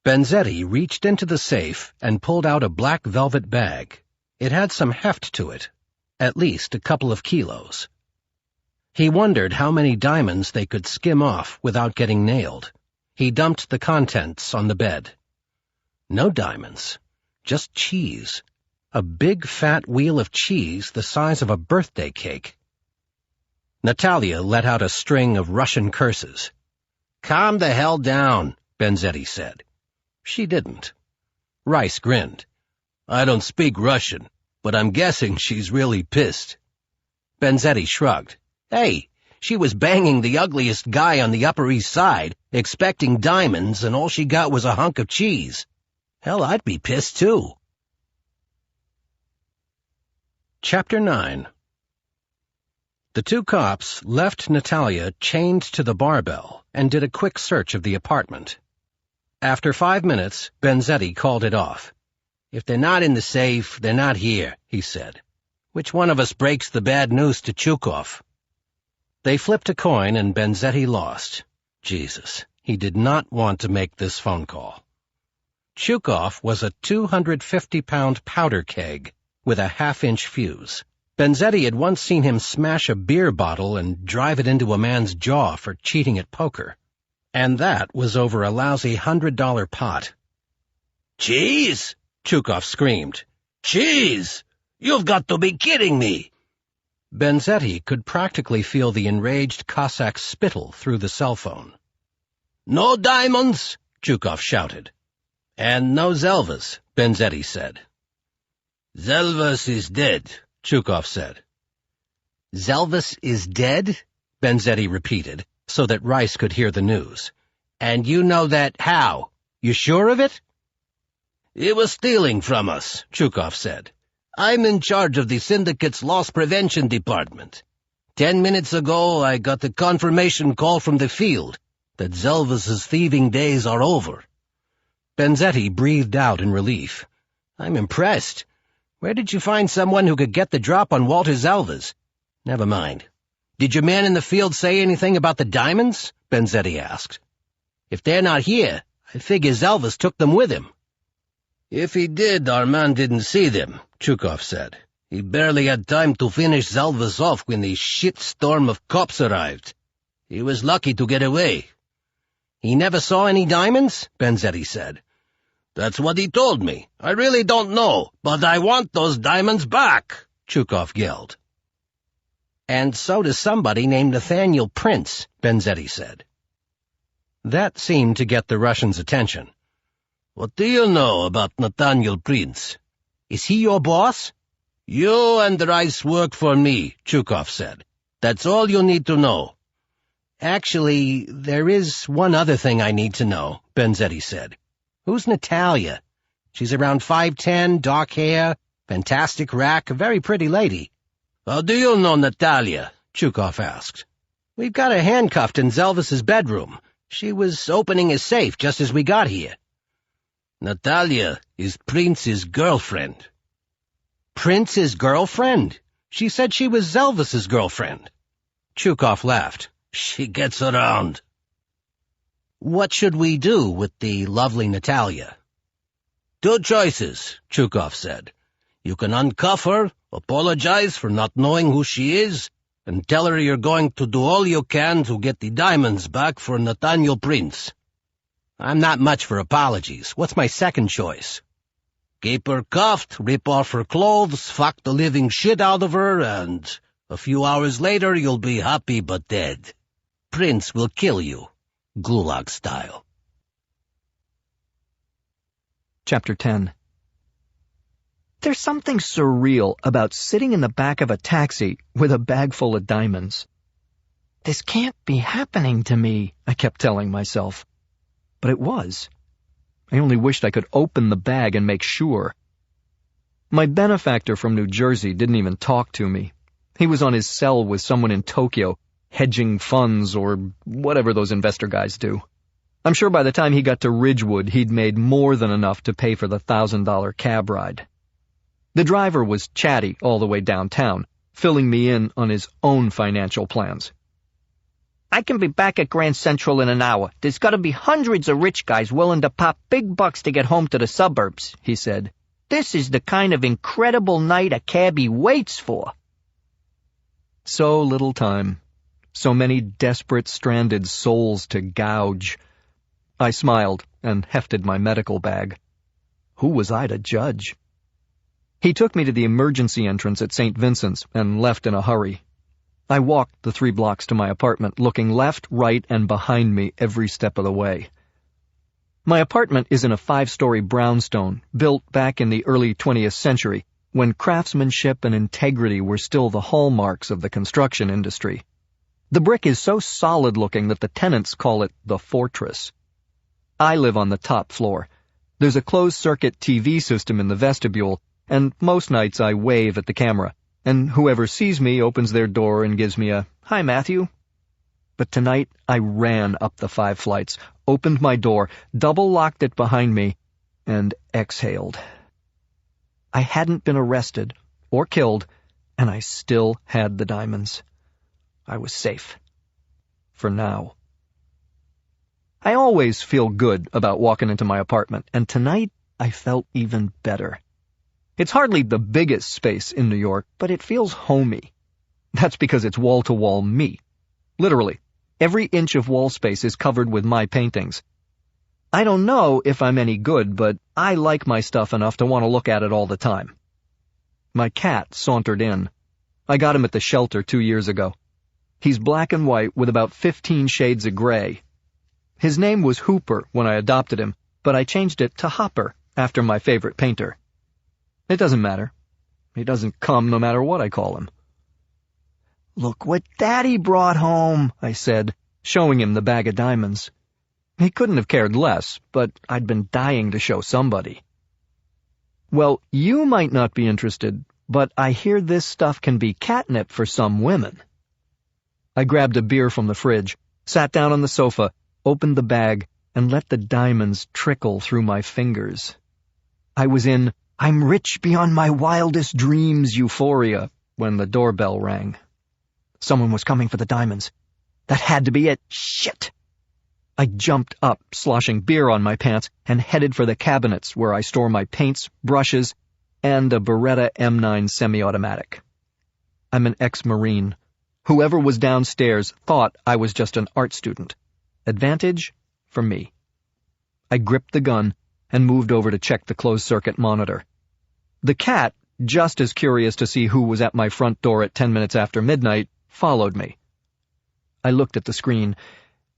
S2: Benzetti reached into the safe and pulled out a black velvet bag. It had some heft to it, at least a couple of kilos. He wondered how many diamonds they could skim off without getting nailed. He dumped the contents on the bed. No diamonds, just cheese. A big fat wheel of cheese the size of a birthday cake. Natalia let out a string of Russian curses.
S3: Calm the hell down,
S2: Benzetti said. She didn't. Rice grinned.
S3: I don't speak Russian, but I'm guessing she's really pissed.
S2: Benzetti shrugged.
S3: Hey, she was banging the ugliest guy on the Upper East Side, expecting diamonds, and all she got was a hunk of cheese. Hell, I'd be pissed too.
S2: Chapter 9. The two cops left Natalia chained to the barbell and did a quick search of the apartment. After 5 minutes, Benzetti called it off.
S3: If they're not in the safe, they're not here, he said. Which one of us breaks the bad news to Chukov?
S2: They flipped a coin and Benzetti lost. Jesus, he did not want to make this phone call. Chukov was a 250-pound powder keg with a half-inch fuse. Benzetti had once seen him smash a beer bottle and drive it into a man's jaw for cheating at poker. And that was over a lousy $100 pot.
S3: Cheese?
S2: Chukov screamed.
S3: Cheese? You've got to be kidding me!
S2: Benzetti could practically feel the enraged Cossack's spittle through the cell phone.
S3: No diamonds?
S2: Chukov shouted.
S3: And no Zelvis, Benzetti said.
S2: Zelvis is dead, Chukov said. Zelvis is dead? Benzetti repeated, so that Rice could hear the news.
S3: And you know that how? You sure of it?
S2: He was stealing from us, Chukov said.
S3: I'm in charge of the syndicate's loss prevention department. 10 minutes ago, I got the confirmation call from the field that Zelvis's thieving days are over.
S2: Benzetti breathed out in relief.
S3: I'm impressed. Where did you find someone who could get the drop on Walter Zelvis? Never mind. Did your man in the field say anything about the diamonds? Benzetti asked. If they're not here, I figure Zelvis took them with him. If he did, our man didn't see them, Chukov said. He barely had time to finish Zelvis off when the shitstorm of cops arrived. He was lucky to get away.
S2: He never saw any diamonds? Benzetti said.
S3: That's what he told me. I really don't know, but I want those diamonds back, Chukov yelled.
S2: And so does somebody named Nathaniel Prince, Benzetti said. That seemed to get the Russians' attention.
S3: What do you know about Nathaniel Prince? Is he your boss? You and Rice work for me, Chukov said. That's all you need to know.
S4: Actually, there is one other thing I need to know, Benzetti said. Who's Natalia? She's around 5'10", dark hair, fantastic rack, a very pretty lady.
S3: How do you know Natalia? Chukov asked.
S4: We've got her handcuffed in Zelvis's bedroom. She was opening his safe just as we got here.
S3: Natalia is Prince's girlfriend.
S4: Prince's girlfriend? She said she was Zelvis's girlfriend.
S2: Chukov laughed.
S3: She gets around.
S4: What should we do with the lovely Natalia?
S3: Two choices, Chukov said. You can uncuff her, apologize for not knowing who she is, and tell her you're going to do all you can to get the diamonds back for Nathaniel Prince.
S4: I'm not much for apologies. What's my second choice?
S3: Keep her cuffed, rip off her clothes, fuck the living shit out of her, and a few hours later you'll be happy but dead. Prince will kill you, Gulag style.
S1: Chapter 10. There's something surreal about sitting in the back of a taxi with a bag full of diamonds. This can't be happening to me, I kept telling myself. But it was. I only wished I could open the bag and make sure. My benefactor from New Jersey didn't even talk to me. He was on his cell with someone in Tokyo, hedging funds or whatever those investor guys do. I'm sure by the time he got to Ridgewood, he'd made more than enough to pay for the $1,000 cab ride. The driver was chatty all the way downtown, filling me in on his own financial plans. I can be back at Grand Central in an hour. There's got to be hundreds of rich guys willing to pop big bucks to get home to the suburbs, he said. This is the kind of incredible night a cabbie waits for. So little time. So many desperate, stranded souls to gouge. I smiled and hefted my medical bag. Who was I to judge? He took me to the emergency entrance at St. Vincent's and left in a hurry. I walked the 3 blocks to my apartment, looking left, right, and behind me every step of the way. My apartment is in a 5-story brownstone, built back in the early 20th century, when craftsmanship and integrity were still the hallmarks of the construction industry. The brick is so solid-looking that the tenants call it the fortress. I live on the top floor. There's a closed-circuit TV system in the vestibule, and most nights I wave at the camera, and whoever sees me opens their door and gives me a, "Hi, Matthew." But tonight I ran up the 5 flights, opened my door, double-locked it behind me, and exhaled. I hadn't been arrested or killed, and I still had the diamonds. I was safe. For now. I always feel good about walking into my apartment, and tonight I felt even better. It's hardly the biggest space in New York, but it feels homey. That's because it's wall-to-wall me. Literally, every inch of wall space is covered with my paintings. I don't know if I'm any good, but I like my stuff enough to want to look at it all the time. My cat sauntered in. I got him at the shelter 2 years ago. He's black and white with about 15 shades of gray. His name was Hooper when I adopted him, but I changed it to Hopper after my favorite painter. It doesn't matter. He doesn't come no matter what I call him. "Look what Daddy brought home," I said, showing him the bag of diamonds. He couldn't have cared less, but I'd been dying to show somebody. "Well, you might not be interested, but I hear this stuff can be catnip for some women." I grabbed a beer from the fridge, sat down on the sofa, opened the bag, and let the diamonds trickle through my fingers. I was in "I'm rich beyond my wildest dreams" euphoria when the doorbell rang. Someone was coming for the diamonds. That had to be it. Shit! I jumped up, sloshing beer on my pants, and headed for the cabinets where I store my paints, brushes, and a Beretta M9 semi-automatic. I'm an ex-Marine. Whoever was downstairs thought I was just an art student. Advantage for me. I gripped the gun and moved over to check the closed-circuit monitor. The cat, just as curious to see who was at my front door at 10 minutes after midnight, followed me. I looked at the screen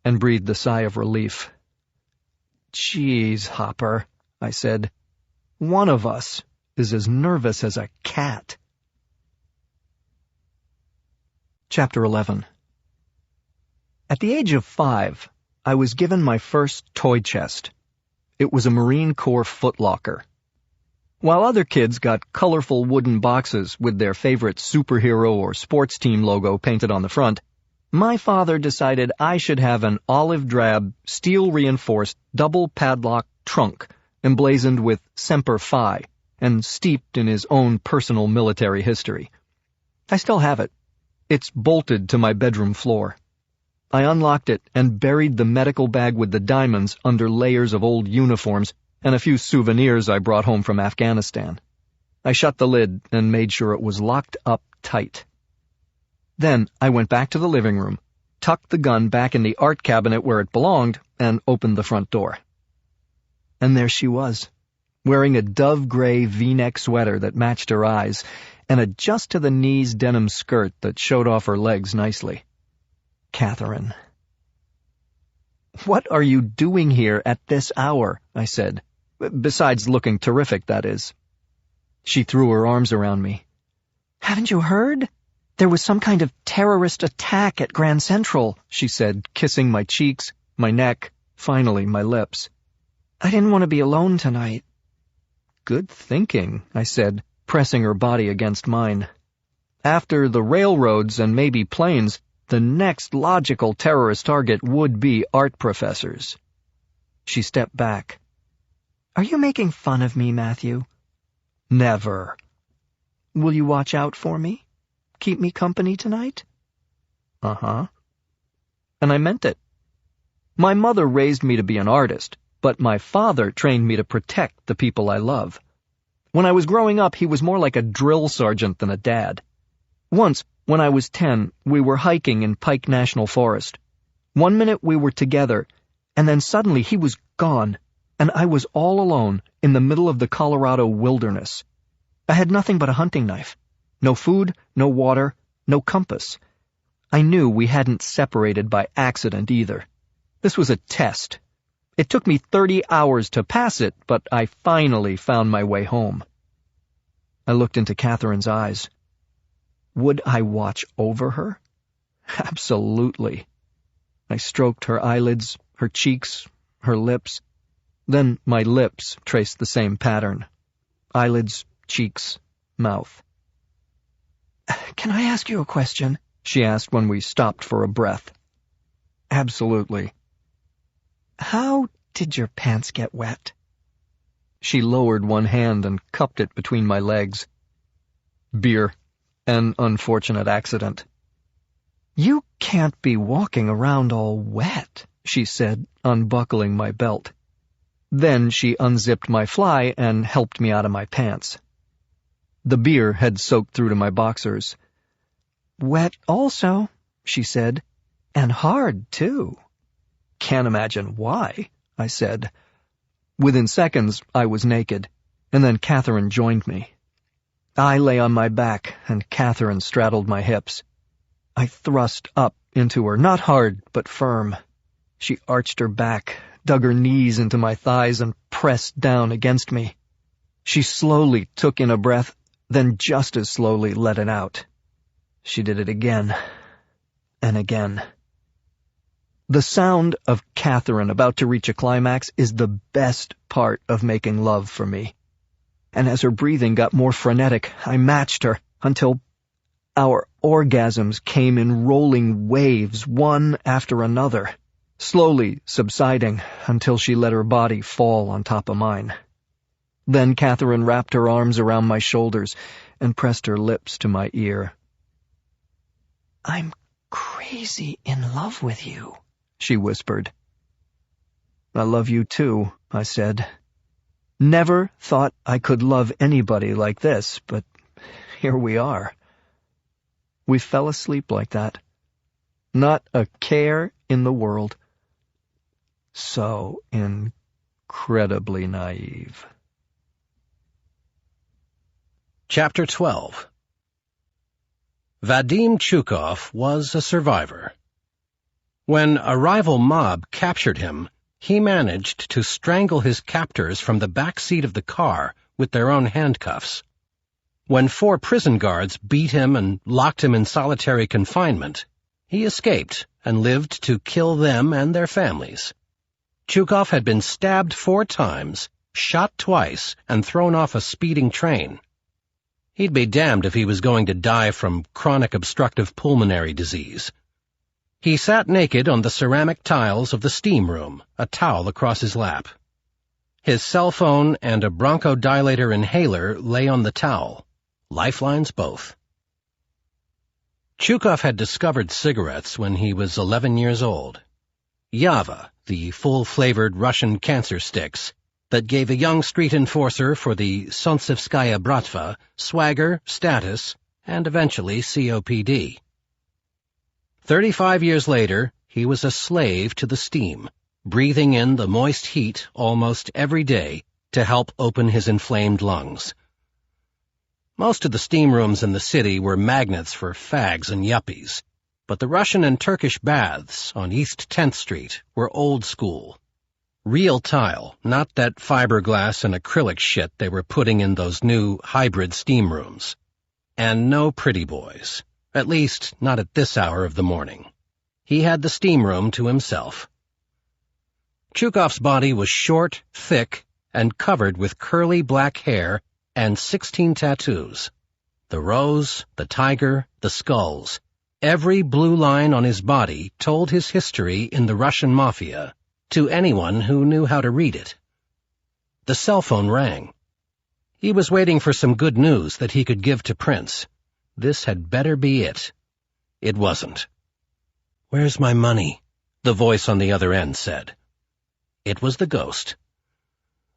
S1: and breathed a sigh of relief. "Geez, Hopper," I said. "One of us is as nervous as a cat." Chapter 11. At the age of 5, I was given my first toy chest. It was a Marine Corps footlocker. While other kids got colorful wooden boxes with their favorite superhero or sports team logo painted on the front, my father decided I should have an olive-drab, steel-reinforced, double-padlock trunk emblazoned with Semper Fi and steeped in his own personal military history. I still have it. It's bolted to my bedroom floor. I unlocked it and buried the medical bag with the diamonds under layers of old uniforms and a few souvenirs I brought home from Afghanistan. I shut the lid and made sure it was locked up tight. Then I went back to the living room, tucked the gun back in the art cabinet where it belonged, and opened the front door. And there she was, wearing a dove-gray V-neck sweater that matched her eyes, and a just-to-the-knees denim skirt that showed off her legs nicely. Catherine. "What are you doing here at this hour?" I said. "Besides looking terrific, that is." She threw her arms around me. "Haven't you heard? There was some kind of terrorist attack at Grand Central," she said, kissing my cheeks, my neck, finally my lips. "I didn't want to be alone tonight." "Good thinking," I said, pressing her body against mine. "After the railroads and maybe planes, the next logical terrorist target would be art professors." She stepped back. "Are you making fun of me, Matthew?" "Never." "Will you watch out for me? Keep me company tonight?" "Uh-huh." And I meant it. My mother raised me to be an artist, but my father trained me to protect the people I love. When I was growing up, he was more like a drill sergeant than a dad. Once, when I was 10, we were hiking in Pike National Forest. One minute we were together, and then suddenly he was gone, and I was all alone in the middle of the Colorado wilderness. I had nothing but a hunting knife. No food, no water, no compass. I knew we hadn't separated by accident either. This was a test. It took me 30 hours to pass it, but I finally found my way home. I looked into Catherine's eyes. Would I watch over her? Absolutely. I stroked her eyelids, her cheeks, her lips. Then my lips traced the same pattern. Eyelids, cheeks, mouth. "Can I ask you a question?" she asked when we stopped for a breath. "Absolutely." "How did your pants get wet?" She lowered one hand and cupped it between my legs. "Beer. An unfortunate accident." "You can't be walking around all wet," she said, unbuckling my belt. Then she unzipped my fly and helped me out of my pants. The beer had soaked through to my boxers. "Wet also," she said, "and hard, too." "Can't imagine why," I said. Within seconds, I was naked, and then Catherine joined me. I lay on my back, and Catherine straddled my hips. I thrust up into her, not hard, but firm. She arched her back, dug her knees into my thighs, and pressed down against me. She slowly took in a breath, then just as slowly let it out. She did it again, and again. The sound of Catherine about to reach a climax is the best part of making love for me. And as her breathing got more frenetic, I matched her until our orgasms came in rolling waves, one after another, slowly subsiding until she let her body fall on top of mine. Then Catherine wrapped her arms around my shoulders and pressed her lips to my ear. "I'm crazy in love with you," she whispered. "I love you too," I said. Never thought I could love anybody like this, but here we are. We fell asleep like that. Not a care in the world. So incredibly naive.
S2: Chapter 12. Vadim Chukov was a survivor. When a rival mob captured him, He managed to strangle his captors from the back seat of the car with their own handcuffs. When 4 prison guards beat him and locked him in solitary confinement, he escaped and lived to kill them and their families. Chukov had been stabbed 4 times, shot twice, and thrown off a speeding train. He'd be damned if he was going to die from chronic obstructive pulmonary disease. He sat naked on the ceramic tiles of the steam room, a towel across his lap. His cell phone and a bronchodilator inhaler lay on the towel, lifelines both. Chukov had discovered cigarettes when he was 11 years old. Yava, the full-flavored Russian cancer sticks, that gave a young street enforcer for the Solntsevskaya Bratva swagger, status, and eventually COPD. 35 years later, he was a slave to the steam, breathing in the moist heat almost every day to help open his inflamed lungs. Most of the steam rooms in the city were magnets for fags and yuppies, but the Russian and Turkish baths on East 10th Street were old school. Real tile, not that fiberglass and acrylic shit they were putting in those new hybrid steam rooms. And no pretty boys. At least, not at this hour of the morning. He had the steam room to himself. Chukov's body was short, thick, and covered with curly black hair and 16 tattoos. The rose, the tiger, the skulls. Every blue line on his body told his history in the Russian mafia, to anyone who knew how to read it. The cell phone rang. He was waiting for some good news that he could give to Prince. This had better be it. It wasn't. "Where's my money?" the voice on the other end said. It was the ghost.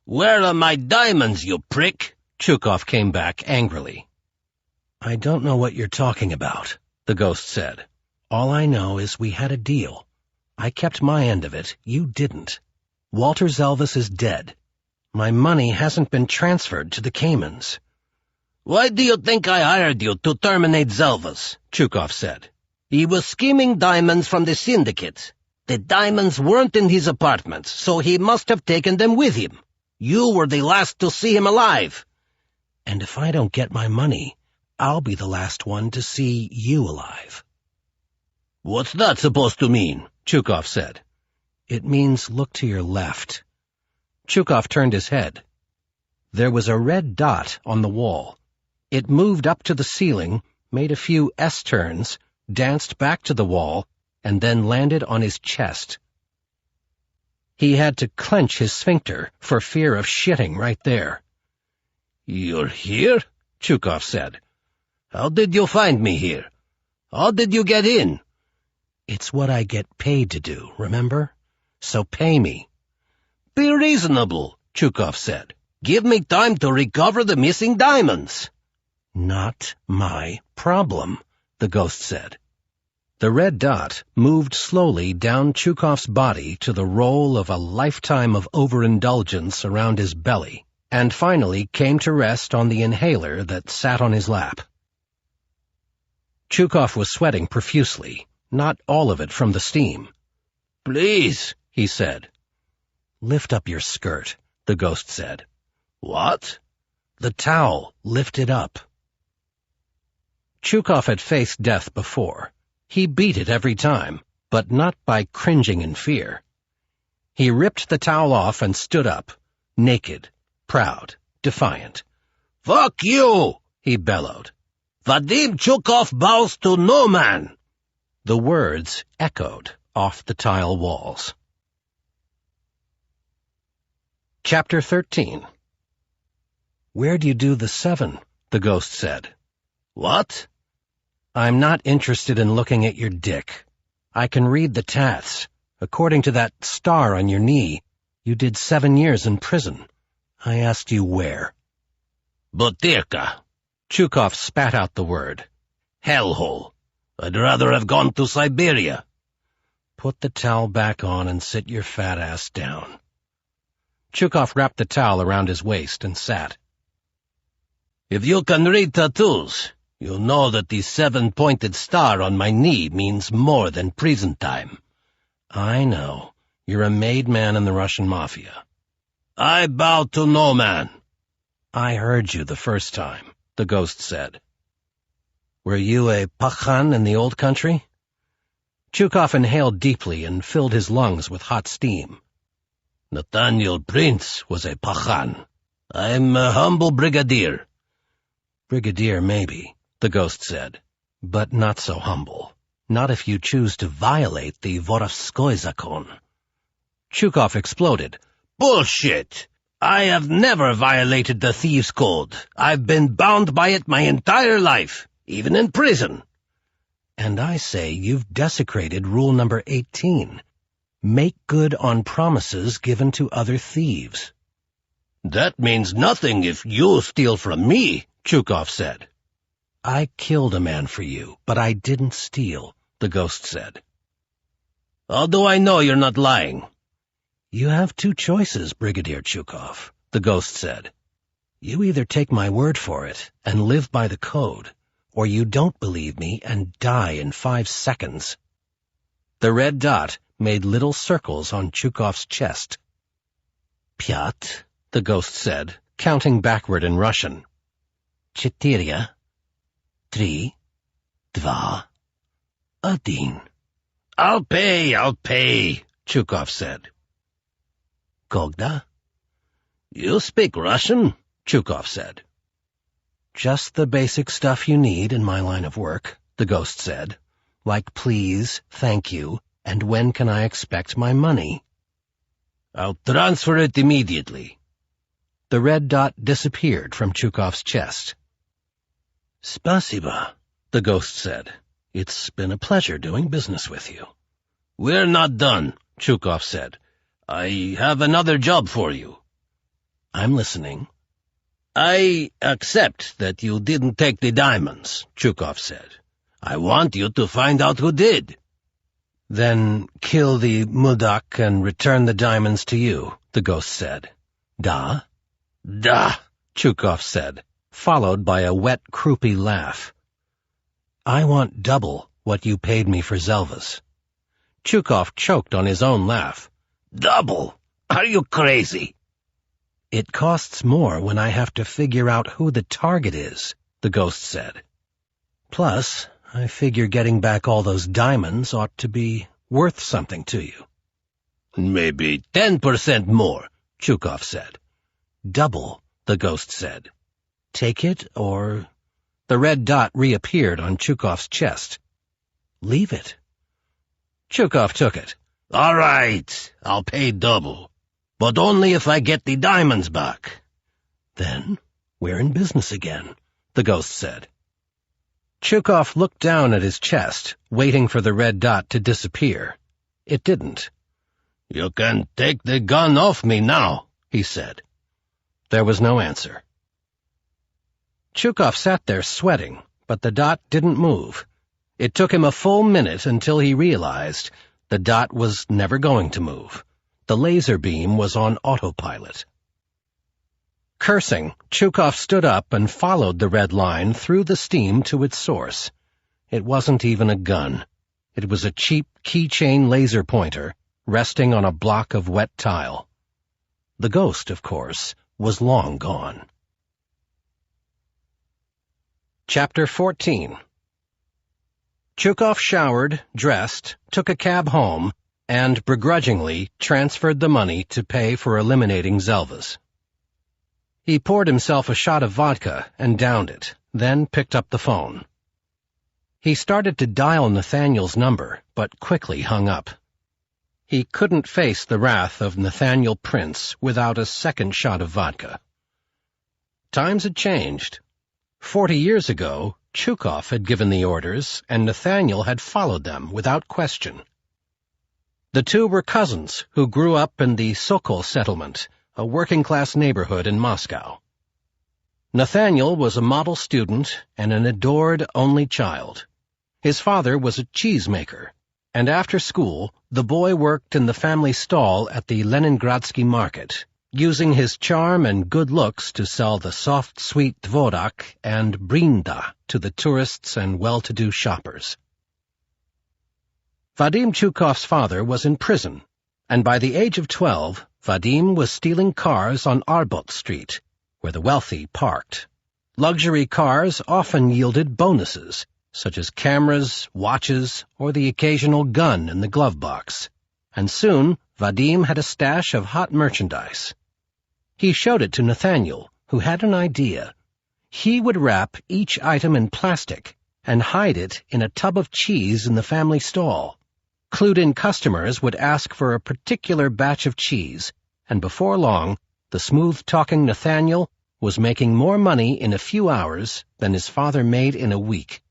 S3: "Where are my diamonds, you prick?"
S2: Chukov came back angrily. "I don't know what you're talking about," the ghost said. "All I know is we had a deal. I kept my end of it, you didn't. Walter Zelvis is dead. My money hasn't been transferred to the Caymans."
S3: "Why do you think I hired you to terminate Zelvis?"
S2: Chukov said.
S3: "He was scheming diamonds from the syndicate. The diamonds weren't in his apartment, so he must have taken them with him. You were the last to see him alive."
S2: "And if I don't get my money, I'll be the last one to see you alive."
S3: "What's that supposed to mean?"
S2: Chukov said. "It means look to your left." Chukov turned his head. There was a red dot on the wall. It moved up to the ceiling, made a few S-turns, danced back to the wall, and then landed on his chest. He had to clench his sphincter for fear of shitting right there.
S3: "You're here?"
S2: Chukov said.
S3: "How did you find me here? How did you get in?"
S2: "It's what I get paid to do, remember? So pay me."
S3: "Be reasonable," Chukov said. "Give me time to recover the missing diamonds."
S2: "Not my problem," the ghost said. The red dot moved slowly down Chukov's body to the roll of a lifetime of overindulgence around his belly, and finally came to rest on the inhaler that sat on his lap. Chukov was sweating profusely, not all of it from the steam.
S3: "Please," he said.
S2: "Lift up your skirt," the ghost said.
S3: "What?"
S2: "The towel. Lift it up." Chukov had faced death before. He beat it every time, but not by cringing in fear. He ripped the towel off and stood up, naked, proud, defiant.
S3: "Fuck you!"
S2: he bellowed.
S3: "Vadim Chukov bows to no man!"
S2: The words echoed off the tile walls. Chapter 13. "Where do you do the 7? The ghost said.
S3: "What?"
S2: "I'm not interested in looking at your dick. I can read the tats. According to that star on your knee, you did 7 years in prison. I asked you where."
S3: "Butyrka."
S2: Chukov spat out the word.
S3: "Hellhole. I'd rather have gone to Siberia."
S2: "Put the towel back on and sit your fat ass down." Chukov wrapped the towel around his waist and sat.
S3: "If you can read tattoos, you know that the 7-pointed star on my knee means more than prison time."
S2: "I know. You're a made man in the Russian mafia."
S3: "I bow to no man."
S2: "I heard you the first time," the ghost said. "Were you a pachan in the old country?" Chukov inhaled deeply and filled his lungs with hot steam.
S3: "Nathaniel Prince was a pachan. I'm a humble brigadier."
S2: "Brigadier, maybe," the ghost said, "but not so humble. Not if you choose to violate the Vorovskoy Zakon." Chukov exploded.
S3: "Bullshit! I have never violated the thieves' code. I've been bound by it my entire life, even in prison."
S2: "And I say you've desecrated rule number 18. Make good on promises given to other thieves."
S3: "That means nothing if you steal from me," Chukov said.
S2: "I killed a man for you, but I didn't steal," the ghost said.
S3: "How do I know you're not lying?"
S2: "You have two choices, Brigadier Chukov," the ghost said. "You either take my word for it and live by the code, or you don't believe me and die in 5 seconds." The red dot made little circles on Chukov's chest. "Pyat," the ghost said, counting backward in Russian. "Четыре, 3, 2, 1.
S3: I'll pay, Chukov said.
S2: "Когда?"
S3: "You speak Russian?" Chukov said.
S2: "Just the basic stuff you need in my line of work," the ghost said, "like please, thank you, and when can I expect my money?"
S3: "I'll transfer it immediately."
S2: The red dot disappeared from Chukov's chest. "Spasiba," the ghost said. "It's been a pleasure doing business with you."
S3: "We're not done," Chukov said. "I have another job for you."
S2: "I'm listening."
S3: "I accept that you didn't take the diamonds," Chukov said. "I want you to find out who did."
S2: "Then kill the mudak and return the diamonds to you," the ghost said. "Da?"
S3: "Da,"
S2: Chukov said, followed by a wet, croupy laugh. "I want double what you paid me for Zelvas." Chukov choked on his own laugh.
S3: "Double? Are you crazy?"
S2: "It costs more when I have to figure out who the target is," the ghost said. "Plus, I figure getting back all those diamonds ought to be worth something to you."
S3: "Maybe 10% more," Chukov said.
S2: "Double," the ghost said. "Take it, or—" The red dot reappeared on Chukov's chest. "Leave it." Chukov took it.
S3: "All right, I'll pay double, but only if I get the diamonds back."
S2: "Then we're in business again," the ghost said. Chukov looked down at his chest, waiting for the red dot to disappear. It didn't.
S3: "You can take the gun off me now," he said.
S2: There was no answer. Chukov sat there sweating, but the dot didn't move. It took him a full minute until he realized the dot was never going to move. The laser beam was on autopilot. Cursing, Chukov stood up and followed the red line through the steam to its source. It wasn't even a gun. It was a cheap keychain laser pointer resting on a block of wet tile. The ghost, of course, was long gone. Chapter 14. Chukov showered, dressed, took a cab home, and begrudgingly transferred the money to pay for eliminating Zelvas. He poured himself a shot of vodka and downed it, then picked up the phone. He started to dial Nathaniel's number, but quickly hung up. He couldn't face the wrath of Nathaniel Prince without a second shot of vodka. Times had changed. 40 years ago, Chukov had given the orders, and Nathaniel had followed them without question. The two were cousins who grew up in the Sokol settlement, a working-class neighborhood in Moscow. Nathaniel was a model student and an adored only child. His father was a cheesemaker, and after school, the boy worked in the family stall at the Leningradsky market, using his charm and good looks to sell the soft, sweet dvorak and brinda to the tourists and well-to-do shoppers. Vadim Chukov's father was in prison, and by the age of 12, Vadim was stealing cars on Arbut Street, where the wealthy parked. Luxury cars often yielded bonuses, such as cameras, watches, or the occasional gun in the glove box, and soon Vadim had a stash of hot merchandise. He showed it to Nathaniel, who had an idea. He would wrap each item in plastic and hide it in a tub of cheese in the family stall. Clued-in customers would ask for a particular batch of cheese, and before long, the smooth-talking Nathaniel was making more money in a few hours than his father made in a week.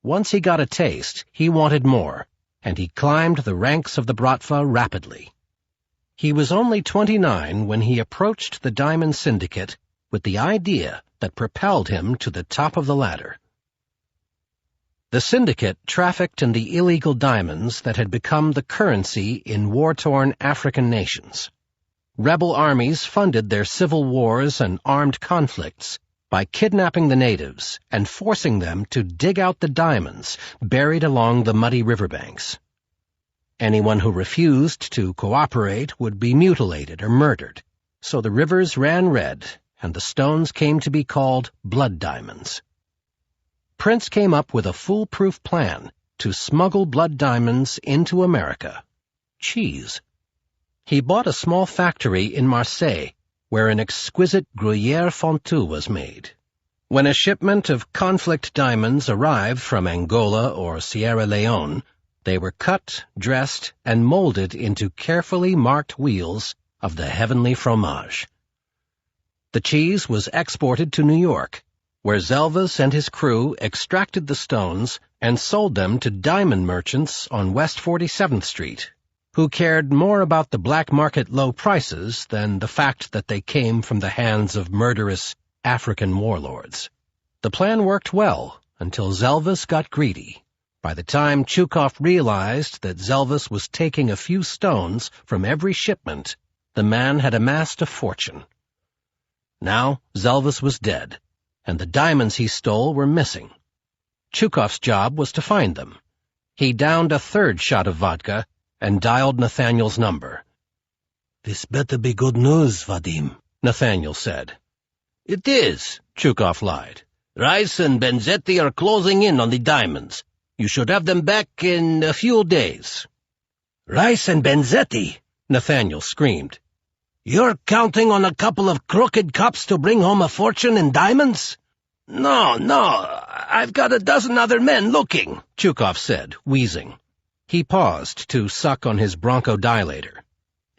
S2: Once he got a taste, he wanted more, and he climbed the ranks of the Bratva rapidly. He was only 29 when he approached the Diamond Syndicate with the idea that propelled him to the top of the ladder. The syndicate trafficked in the illegal diamonds that had become the currency in war-torn African nations. Rebel armies funded their civil wars and armed conflicts by kidnapping the natives and forcing them to dig out the diamonds buried along the muddy riverbanks. Anyone who refused to cooperate would be mutilated or murdered, so the rivers ran red and the stones came to be called blood diamonds. Prince came up with a foolproof plan to smuggle blood diamonds into America. Cheese. He bought a small factory in Marseille, where an exquisite Gruyère fondue was made. When a shipment of conflict diamonds arrived from Angola or Sierra Leone, they were cut, dressed, and molded into carefully marked wheels of the heavenly fromage. The cheese was exported to New York, where Zelvas and his crew extracted the stones and sold them to diamond merchants on West 47th Street, who cared more about the black market low prices than the fact that they came from the hands of murderous African warlords. The plan worked well until Zelvas got greedy. By the time Chukov realized that Zelvas was taking a few stones from every shipment, the man had amassed a fortune. Now Zelvas was dead, and the diamonds he stole were missing. Chukov's job was to find them. He downed a third shot of vodka and dialed Nathaniel's number.
S4: "This better be good news, Vadim,"
S2: Nathaniel said.
S3: "It is," Chukov lied. "Rice and Benzetti are closing in on the diamonds. You should have them back in a few days."
S4: "Rice and Benzetti?"
S2: Nathaniel screamed.
S4: "You're counting on a couple of crooked cops to bring home a fortune in diamonds?"
S3: No, I've got a dozen other men looking,"
S2: Chukov said, wheezing. He paused to suck on his bronchodilator.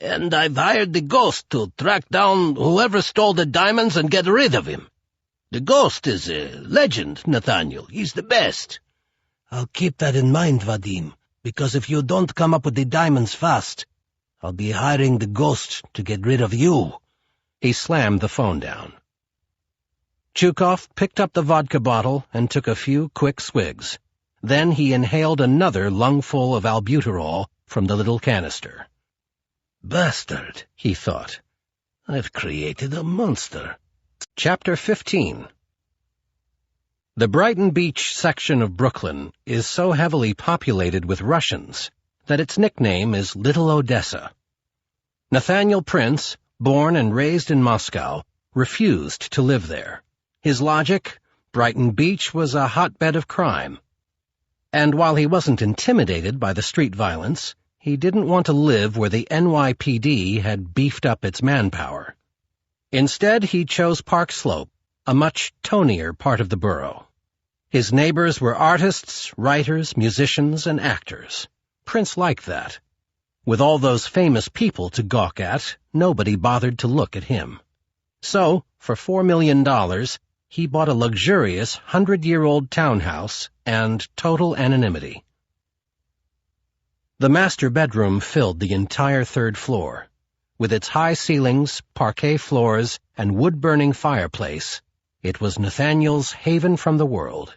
S3: "And I've hired the Ghost to track down whoever stole the diamonds and get rid of him. The Ghost is a legend, Nathaniel. He's the best."
S4: "I'll keep that in mind, Vadim, because if you don't come up with the diamonds fast, I'll be hiring the Ghost to get rid of you."
S2: He slammed the phone down. Chukov picked up the vodka bottle and took a few quick swigs. Then he inhaled another lungful of albuterol from the little canister.
S4: "Bastard," he thought. "I've created a monster."
S2: Chapter 15. The Brighton Beach section of Brooklyn is so heavily populated with Russians that its nickname is Little Odessa. Nathaniel Prince, born and raised in Moscow, refused to live there. His logic: Brighton Beach was a hotbed of crime. And while he wasn't intimidated by the street violence, he didn't want to live where the NYPD had beefed up its manpower. Instead, he chose Park Slope, a much tonier part of the borough. His neighbors were artists, writers, musicians, and actors. Prince liked that. With all those famous people to gawk at, nobody bothered to look at him. So, for $4 million, he bought a luxurious 100-year-old townhouse and total anonymity. The master bedroom filled the entire third floor. With its high ceilings, parquet floors, and wood-burning fireplace, it was Nathaniel's haven from the world.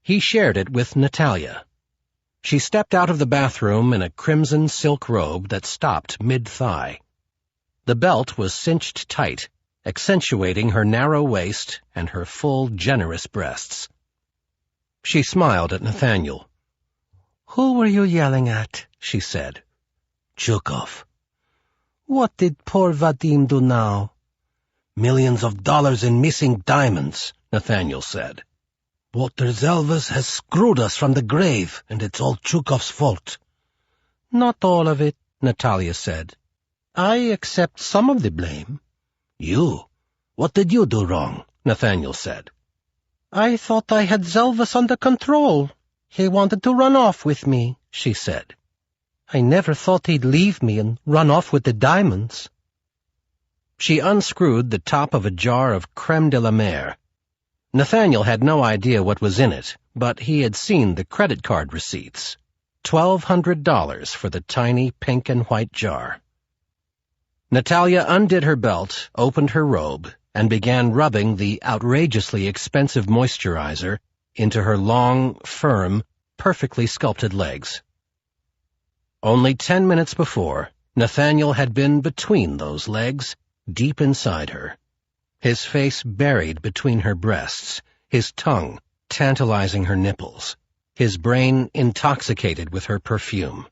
S2: He shared it with Natalia. She stepped out of the bathroom in a crimson silk robe that stopped mid-thigh. The belt was cinched tight, accentuating her narrow waist and her full, generous breasts. She smiled at Nathaniel.
S4: "Who were you yelling at?" she said. Chukov. What did poor Vadim do now?
S3: Millions of dollars in missing diamonds, Nathaniel said.
S4: Walter Zelvas has screwed us from the grave, and it's all Chukov's fault.
S2: Not all of it, Natalia said. I accept some of the blame.
S3: You? What did you do wrong? Nathaniel said.
S2: I thought I had Zelvas under control. He wanted to run off with me, she said. I never thought he'd leave me and run off with the diamonds. She unscrewed the top of a jar of creme de la mer. Nathaniel had no idea what was in it, but he had seen the credit card receipts. $1,200 for the tiny pink and white jar. Natalia undid her belt, opened her robe, and began rubbing the outrageously expensive moisturizer into her long, firm, perfectly sculpted legs. Only 10 minutes before, Nathaniel had been between those legs, deep inside her. His face buried between her breasts, his tongue tantalizing her nipples, his brain intoxicated with her perfume.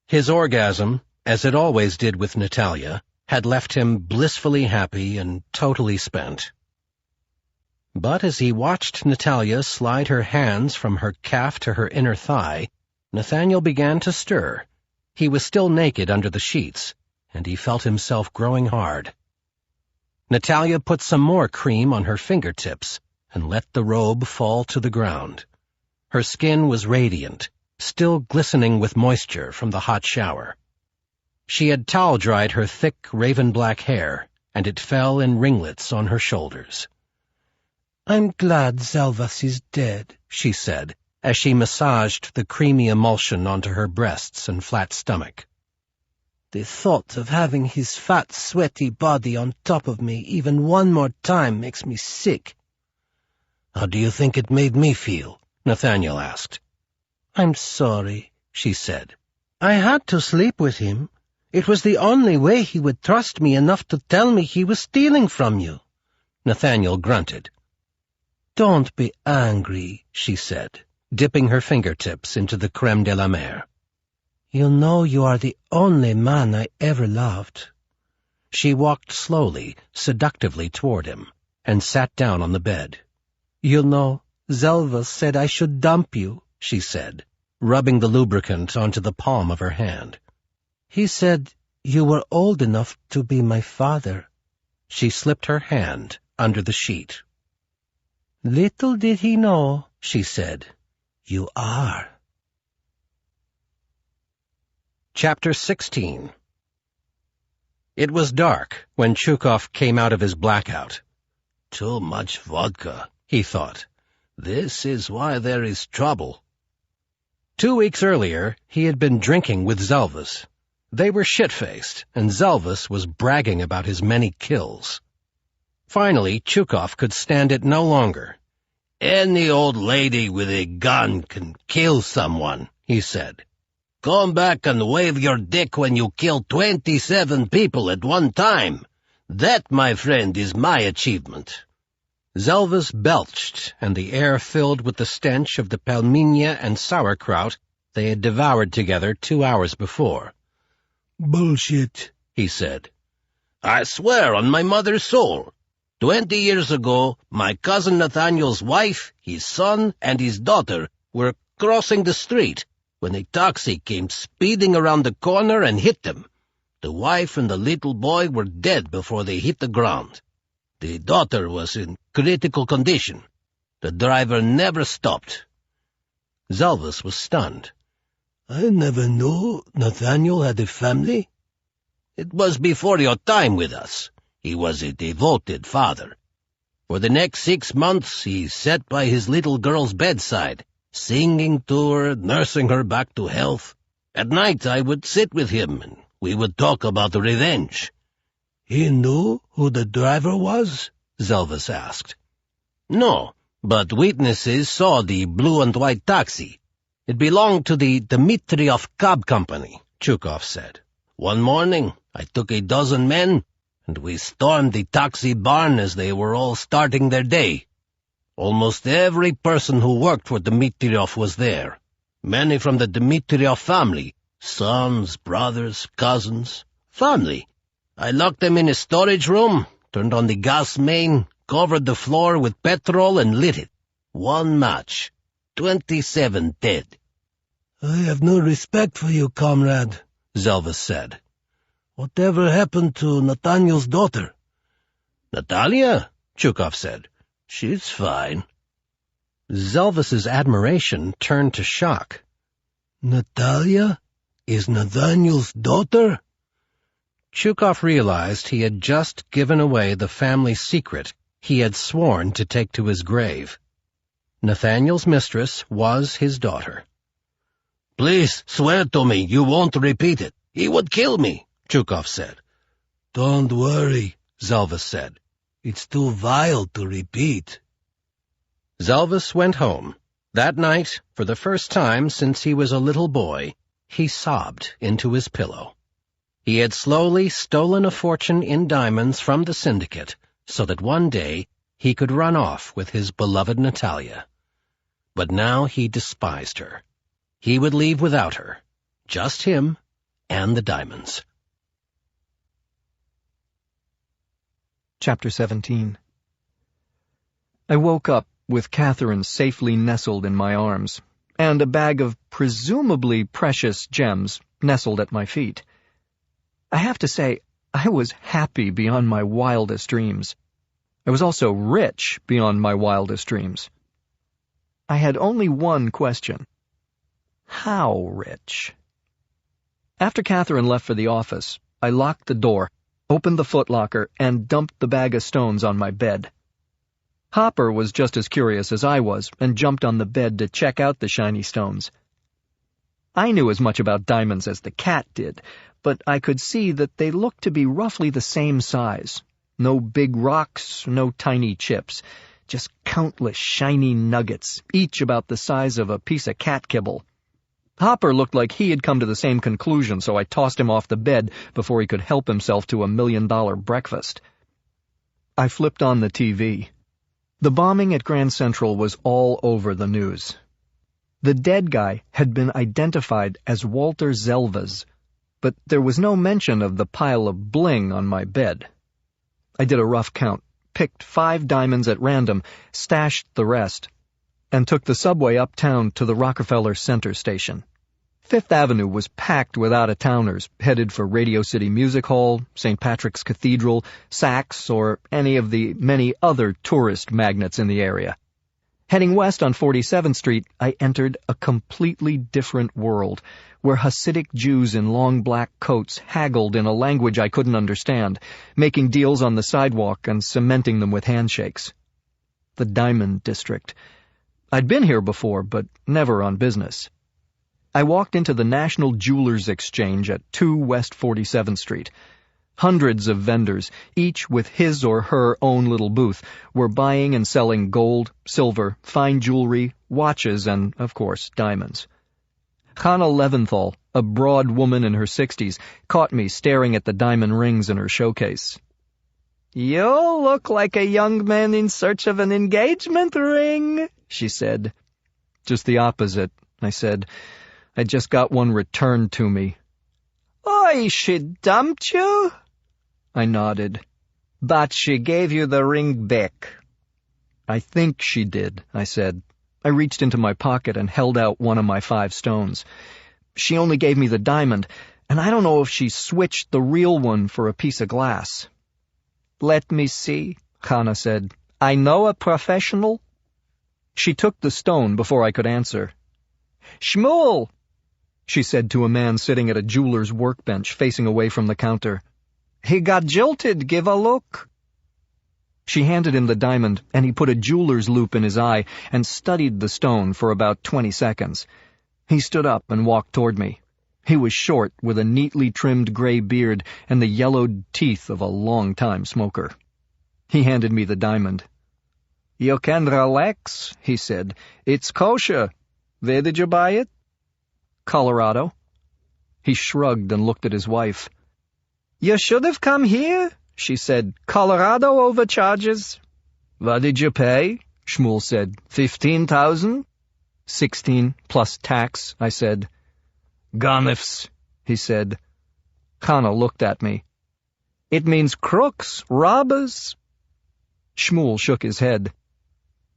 S2: His orgasm, as it always did with Natalia, had left him blissfully happy and totally spent. But as he watched Natalia slide her hands from her calf to her inner thigh, Nathaniel began to stir. He was still naked under the sheets, and he felt himself growing hard. Natalia put some more cream on her fingertips and let the robe fall to the ground. Her skin was radiant, still glistening with moisture from the hot shower. She had towel-dried her thick raven-black hair, and it fell in ringlets on her shoulders.
S4: I'm glad Zelvas is dead,
S2: she said, as she massaged the creamy emulsion onto her breasts and flat stomach.
S4: The thought of having his fat, sweaty body on top of me even one more time makes me sick.
S3: How do you think it made me feel? Nathaniel asked.
S4: I'm sorry,
S2: she said.
S4: I had to sleep with him. It was the only way he would trust me enough to tell me he was stealing from you.
S2: Nathaniel grunted.
S4: Don't be angry,
S2: she said, dipping her fingertips into the creme de la mer.
S4: You know you are the only man I ever loved.
S2: She walked slowly, seductively toward him, and sat down on the bed.
S4: You know, Zelvas said I should dump you,
S2: she said, rubbing the lubricant onto the palm of her hand.
S4: He said you were old enough to be my father.
S2: She slipped her hand under the sheet.
S4: Little did he know,
S2: she said,
S4: you are.
S2: Chapter 16. It was dark when Chukov came out of his blackout.
S3: Too much vodka,
S2: he thought.
S3: This is why there is trouble.
S2: 2 weeks earlier, he had been drinking with Zelvas. They were shit-faced, and Zelvas was bragging about his many kills. Finally, Chukov could stand it no longer.
S3: Any old lady with a gun can kill someone, he said. Come back and wave your dick when you kill 27 people at one time. That, my friend, is my achievement.
S2: Zelvas belched, and the air filled with the stench of the pelmenia and sauerkraut they had devoured together 2 hours before.
S4: Bullshit,
S2: he said.
S3: I swear on my mother's soul. 20 years ago, my cousin Nathaniel's wife, his son, and his daughter were crossing the street when a taxi came speeding around the corner and hit them. The wife and the little boy were dead before they hit the ground. The daughter was in critical condition. The driver never stopped.
S2: Zelvas was stunned.
S4: I never knew Nathaniel had a family.
S3: It was before your time with us. He was a devoted father. For the next 6 months he sat by his little girl's bedside, singing to her, nursing her back to health. At night I would sit with him, and we would talk about revenge.
S4: He knew who the driver was?
S3: Zelvas asked. No, but witnesses saw the blue and white taxi. It belonged to the Dmitriev Cab Company, Chukov said. One morning I took 12 men, and we stormed the taxi barn as they were all starting their day. Almost every person who worked for Dmitriev was there. Many from the Dmitriev family, Sons, brothers, cousins, family. I locked them in a storage room, turned on the gas main, covered the floor with petrol and lit it. One match. 27 dead.
S4: I have no respect for you, comrade,
S3: Zelvis said.
S4: Whatever happened to Nathaniel's daughter?
S3: Natalia? Chukov said. She's fine.
S2: Zelvis's admiration turned to shock.
S4: Natalia is Nathaniel's daughter?
S2: Chukov realized he had just given away the family secret he had sworn to take to his grave. Nathaniel's mistress was his daughter.
S3: Please swear to me you won't repeat it. He would kill me, Chukov said.
S4: Don't worry,
S3: Zelvis said.
S4: It's too vile to repeat.
S2: Zelvis went home. That night, for the first time since he was a little boy, he sobbed into his pillow. He had slowly stolen a fortune in diamonds from the syndicate so that one day he could run off with his beloved Natalia. But now he despised her. He would leave without her, just him and the diamonds.
S1: Chapter 17. I woke up with Catherine safely nestled in my arms, and a bag of presumably precious gems nestled at my feet. I have to say, I was happy beyond my wildest dreams. I was also rich beyond my wildest dreams. I had only one question. How rich? After Catherine left for the office, I locked the door, opened the footlocker, and dumped the bag of stones on my bed. Hopper was just as curious as I was and jumped on the bed to check out the shiny stones. I knew as much about diamonds as the cat did, but I could see that they looked to be roughly the same size. No big rocks, no tiny chips, just countless shiny nuggets, each about the size of a piece of cat kibble. Hopper looked like he had come to the same conclusion, so I tossed him off the bed before he could help himself to $1 million breakfast. I flipped on the TV. The bombing at Grand Central was all over the news. The dead guy had been identified as Walter Zelvis, but there was no mention of the pile of bling on my bed. I did a rough count, picked 5 diamonds at random, stashed the rest, and took the subway uptown to the Rockefeller Center station. Fifth Avenue was packed with out-of-towners headed for Radio City Music Hall, St. Patrick's Cathedral, Saks, or any of the many other tourist magnets in the area. Heading west on 47th Street, I entered a completely different world, where Hasidic Jews in long black coats haggled in a language I couldn't understand, making deals on the sidewalk and cementing them with handshakes. The Diamond District. I'd been here before, but never on business. I walked into the National Jewelers Exchange at 2 West 47th Street. Hundreds of vendors, each with his or her own little booth, were buying and selling gold, silver, fine jewelry, watches, and, of course, diamonds. Hannah Leventhal, a broad woman in her 60s, caught me staring at the diamond rings in her showcase. "You look like a young man in search of an engagement ring," she said. "Just the opposite," I said. "I just got one returned to me." "Oh, she dumped you?" I nodded. "But she gave you the ring back." "I think she did," I said. I reached into my pocket and held out one of my 5 stones. "She only gave me the diamond, and I don't know if she switched the real one for a piece of glass." "Let me see," Hannah said. "I know a professional." She took the stone before I could answer. "Shmuel," she said to a man sitting at a jeweler's workbench facing away from the counter. "He got jilted, give a look." She handed him the diamond, and he put a jeweler's loop in his eye and studied the stone for about 20 seconds. He stood up and walked toward me. He was short, with a neatly trimmed gray beard and the yellowed teeth of a long-time smoker. He handed me the diamond. "You can relax," he said. "It's kosher. Where did you buy it?" "Colorado." He shrugged and looked at his wife. "You should have come here," she said. "Colorado overcharges." "What did you pay?" Shmuel said. 15,000? 16 plus tax, I said. "Ganifs," he said. Chana looked at me. "It means crooks, robbers." Shmuel shook his head.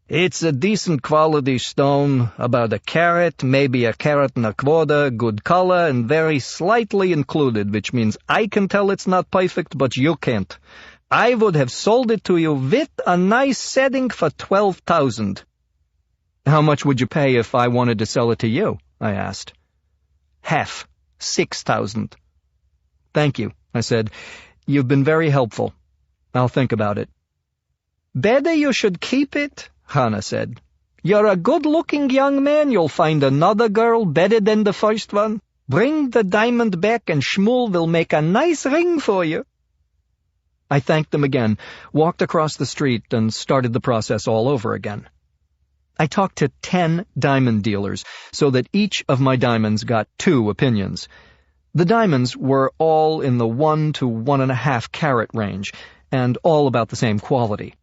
S1: "It's a decent quality stone, about a carat, maybe a carat and a quarter, good color, and very slightly included, which means I can tell it's not perfect, but you can't. I would have sold it to you with a nice setting for 12,000. "How much would you pay if I wanted to sell it to you?" I asked. "Half, 6,000. "Thank you," I said. "You've been very helpful. I'll think about it." "Better you should keep it," Chana said. "You're a good-looking young man. You'll find another girl better than the first one. Bring the diamond back and Shmuel will make a nice ring for you." I thanked them again, walked across the street, and started the process all over again. I talked to 10 diamond dealers, so that each of my diamonds got 2 opinions. The diamonds were all in the 1 to 1.5 carat range, and all about the same quality.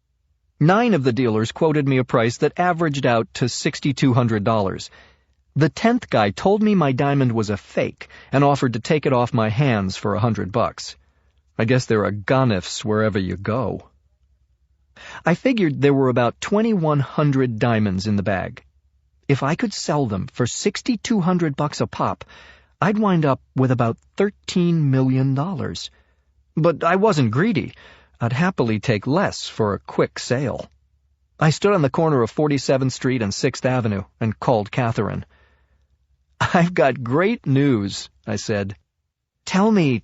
S1: 9 of the dealers quoted me a price that averaged out to $6,200. The 10th guy told me my diamond was a fake and offered to take it off my hands for $100. I guess there are ganifs wherever you go. I figured there were about 2,100 diamonds in the bag. If I could sell them for $6,200 a pop, I'd wind up with about $13 million. But I wasn't greedy. I'd happily take less for a quick sale. I stood on the corner of 47th Street and 6th Avenue and called Catherine. "I've got great news," I said. Tell me.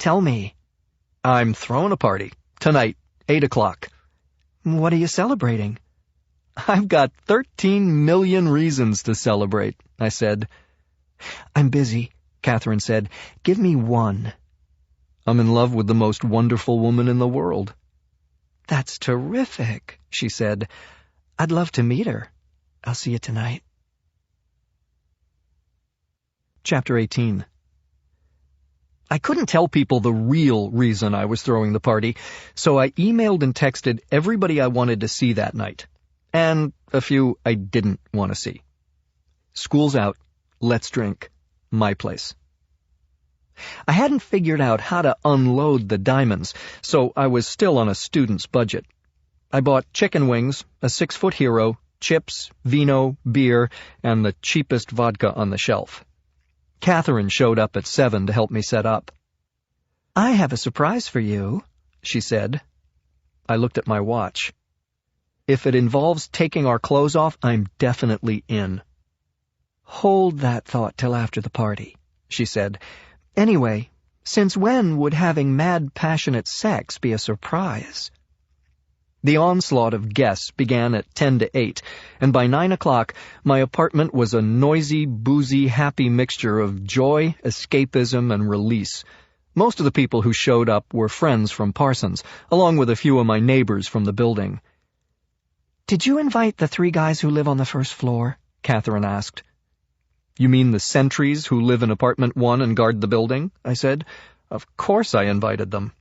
S1: "I'm throwing a party. Tonight, 8 o'clock. "What are you celebrating?" "I've got 13 million reasons to celebrate," I said. "I'm busy," Catherine said. "Give me one." "I'm in love with the most wonderful woman in the world." "That's terrific," she said. "I'd love to meet her. I'll see you tonight." Chapter 18. I couldn't tell people the real reason I was throwing the party, so I emailed and texted everybody I wanted to see that night, and a few I didn't want to see. School's out. Let's drink. My place. I hadn't figured out how to unload the diamonds, so I was still on a student's budget. I bought chicken wings, a 6-foot hero, chips, vino, beer, and the cheapest vodka on the shelf. Catherine showed up at 7 to help me set up. "I have a surprise for you," she said. I looked at my watch. "If it involves taking our clothes off, I'm definitely in." "Hold that thought till after the party," she said. "Anyway, since when would having mad, passionate sex be a surprise?" The onslaught of guests began at 10 to 8, and by 9 o'clock my apartment was a noisy, boozy, happy mixture of joy, escapism, and release. Most of the people who showed up were friends from Parsons, along with a few of my neighbors from the building. "Did you invite the 3 guys who live on the first floor?" Catherine asked. "You mean the sentries who live in apartment 1 and guard the building?" I said. "Of course I invited them."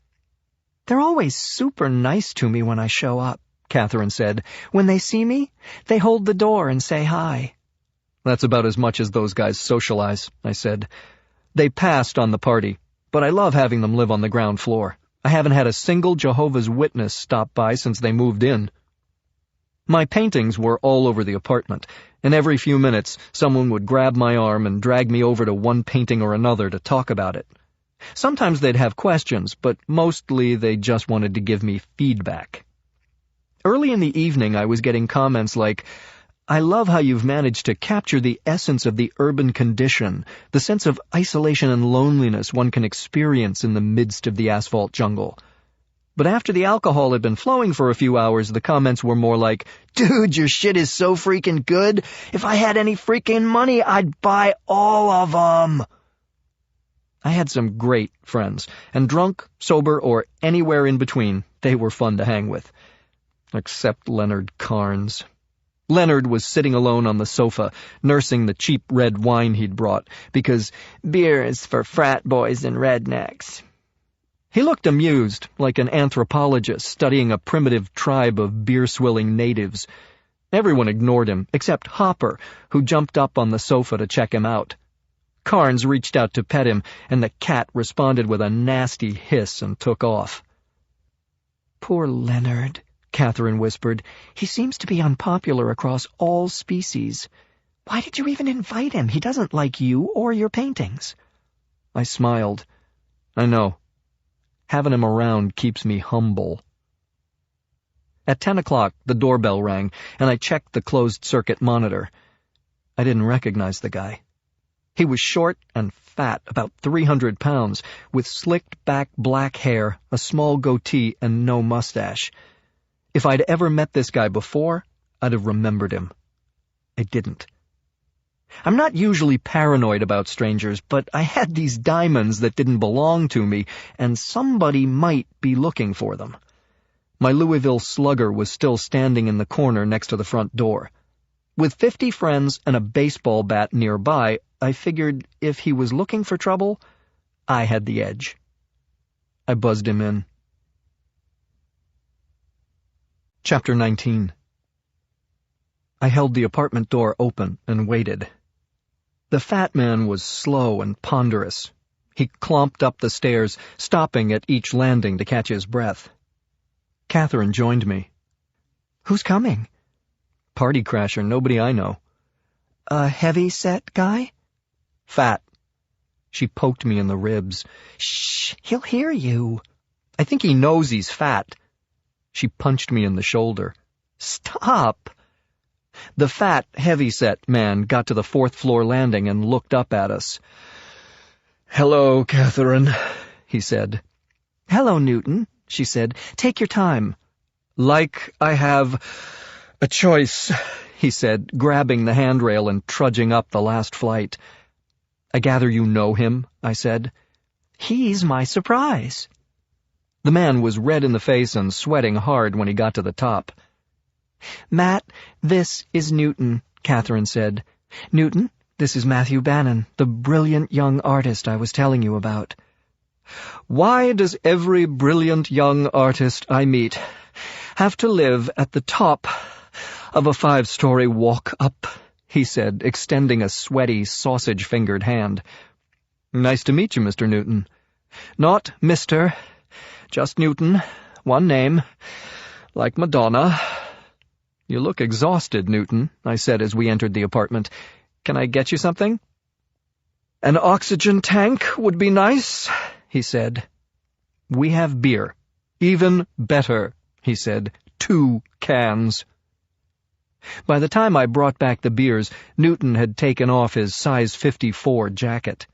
S1: "They're always super nice to me when I show up," Catherine said. "When they see me, they hold the door and say hi." "That's about as much as those guys socialize," I said. "They passed on the party, but I love having them live on the ground floor. I haven't had a single Jehovah's Witness stop by since they moved in." My paintings were all over the apartment, and every few minutes someone would grab my arm and drag me over to one painting or another to talk about it. Sometimes they'd have questions, but mostly they just wanted to give me feedback. Early in the evening I was getting comments like, "I love how you've managed to capture the essence of the urban condition, the sense of isolation and loneliness one can experience in the midst of the asphalt jungle." But after the alcohol had been flowing for a few hours, the comments were more like, "Dude, your shit is so freaking good. If I had any freaking money, I'd buy all of them." I had some great friends, and drunk, sober, or anywhere in between, they were fun to hang with. Except Leonard Carnes. Leonard was sitting alone on the sofa, nursing the cheap red wine he'd brought, because beer is for frat boys and rednecks. He looked amused, like an anthropologist studying a primitive tribe of beer-swilling natives. Everyone ignored him, except Hopper, who jumped up on the sofa to check him out. Carnes reached out to pet him, and the cat responded with a nasty hiss and took off. "Poor Leonard," Catherine whispered. "He seems to be unpopular across all species. Why did you even invite him? He doesn't like you or your paintings." I smiled. "I know. Having him around keeps me humble." At 10 o'clock, the doorbell rang, and I checked the closed-circuit monitor. I didn't recognize the guy. He was short and fat, about 300 pounds, with slicked-back black hair, a small goatee, and no mustache. If I'd ever met this guy before, I'd have remembered him. I didn't. I'm not usually paranoid about strangers, but I had these diamonds that didn't belong to me, and somebody might be looking for them. My Louisville Slugger was still standing in the corner next to the front door. With 50 friends and a baseball bat nearby, I figured if he was looking for trouble, I had the edge. I buzzed him in. Chapter 19. I held the apartment door open and waited. The fat man was slow and ponderous. He clomped up the stairs, stopping at each landing to catch his breath. Catherine joined me. "Who's coming?" "Party crasher, nobody I know." "A heavy-set guy?" "Fat." She poked me in the ribs. "Shh, he'll hear you." "I think he knows he's fat." She punched me in the shoulder. "Stop." The fat, heavy-set man got to the fourth-floor landing and looked up at us. "Hello, Catherine," he said. "Hello, Newton," she said. "Take your time." "Like I have a choice," he said, grabbing the handrail and trudging up the last flight. "I gather you know him," I said. "He's my surprise." The man was red in the face and sweating hard when he got to the top. "Matt, this is Newton," Catherine said. "Newton, this is Matthew Bannon, the brilliant young artist I was telling you about." "Why does every brilliant young artist I meet have to live at the top of a 5-story walk-up?" he said, extending a sweaty, sausage-fingered hand. "Nice to meet you, Mr. Newton." "Not Mr., just Newton, one name, like Madonna." "You look exhausted, Newton," I said as we entered the apartment. "Can I get you something?" "An oxygen tank would be nice," he said. "We have beer. Even better," he said. 2 cans. By the time I brought back the beers, Newton had taken off his size 54 jacket.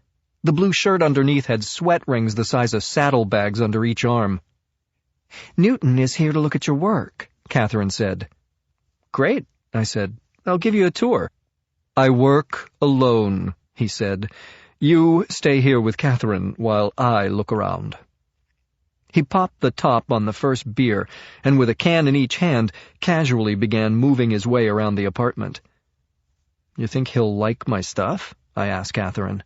S1: The blue shirt underneath had sweat rings the size of saddlebags under each arm. "Newton is here to look at your work," Catherine said. "Great," I said. "I'll give you a tour." "I work alone," he said. "You stay here with Catherine while I look around." He popped the top on the first beer, and with a can in each hand, casually began moving his way around the apartment. "You think he'll like my stuff?" I asked Catherine.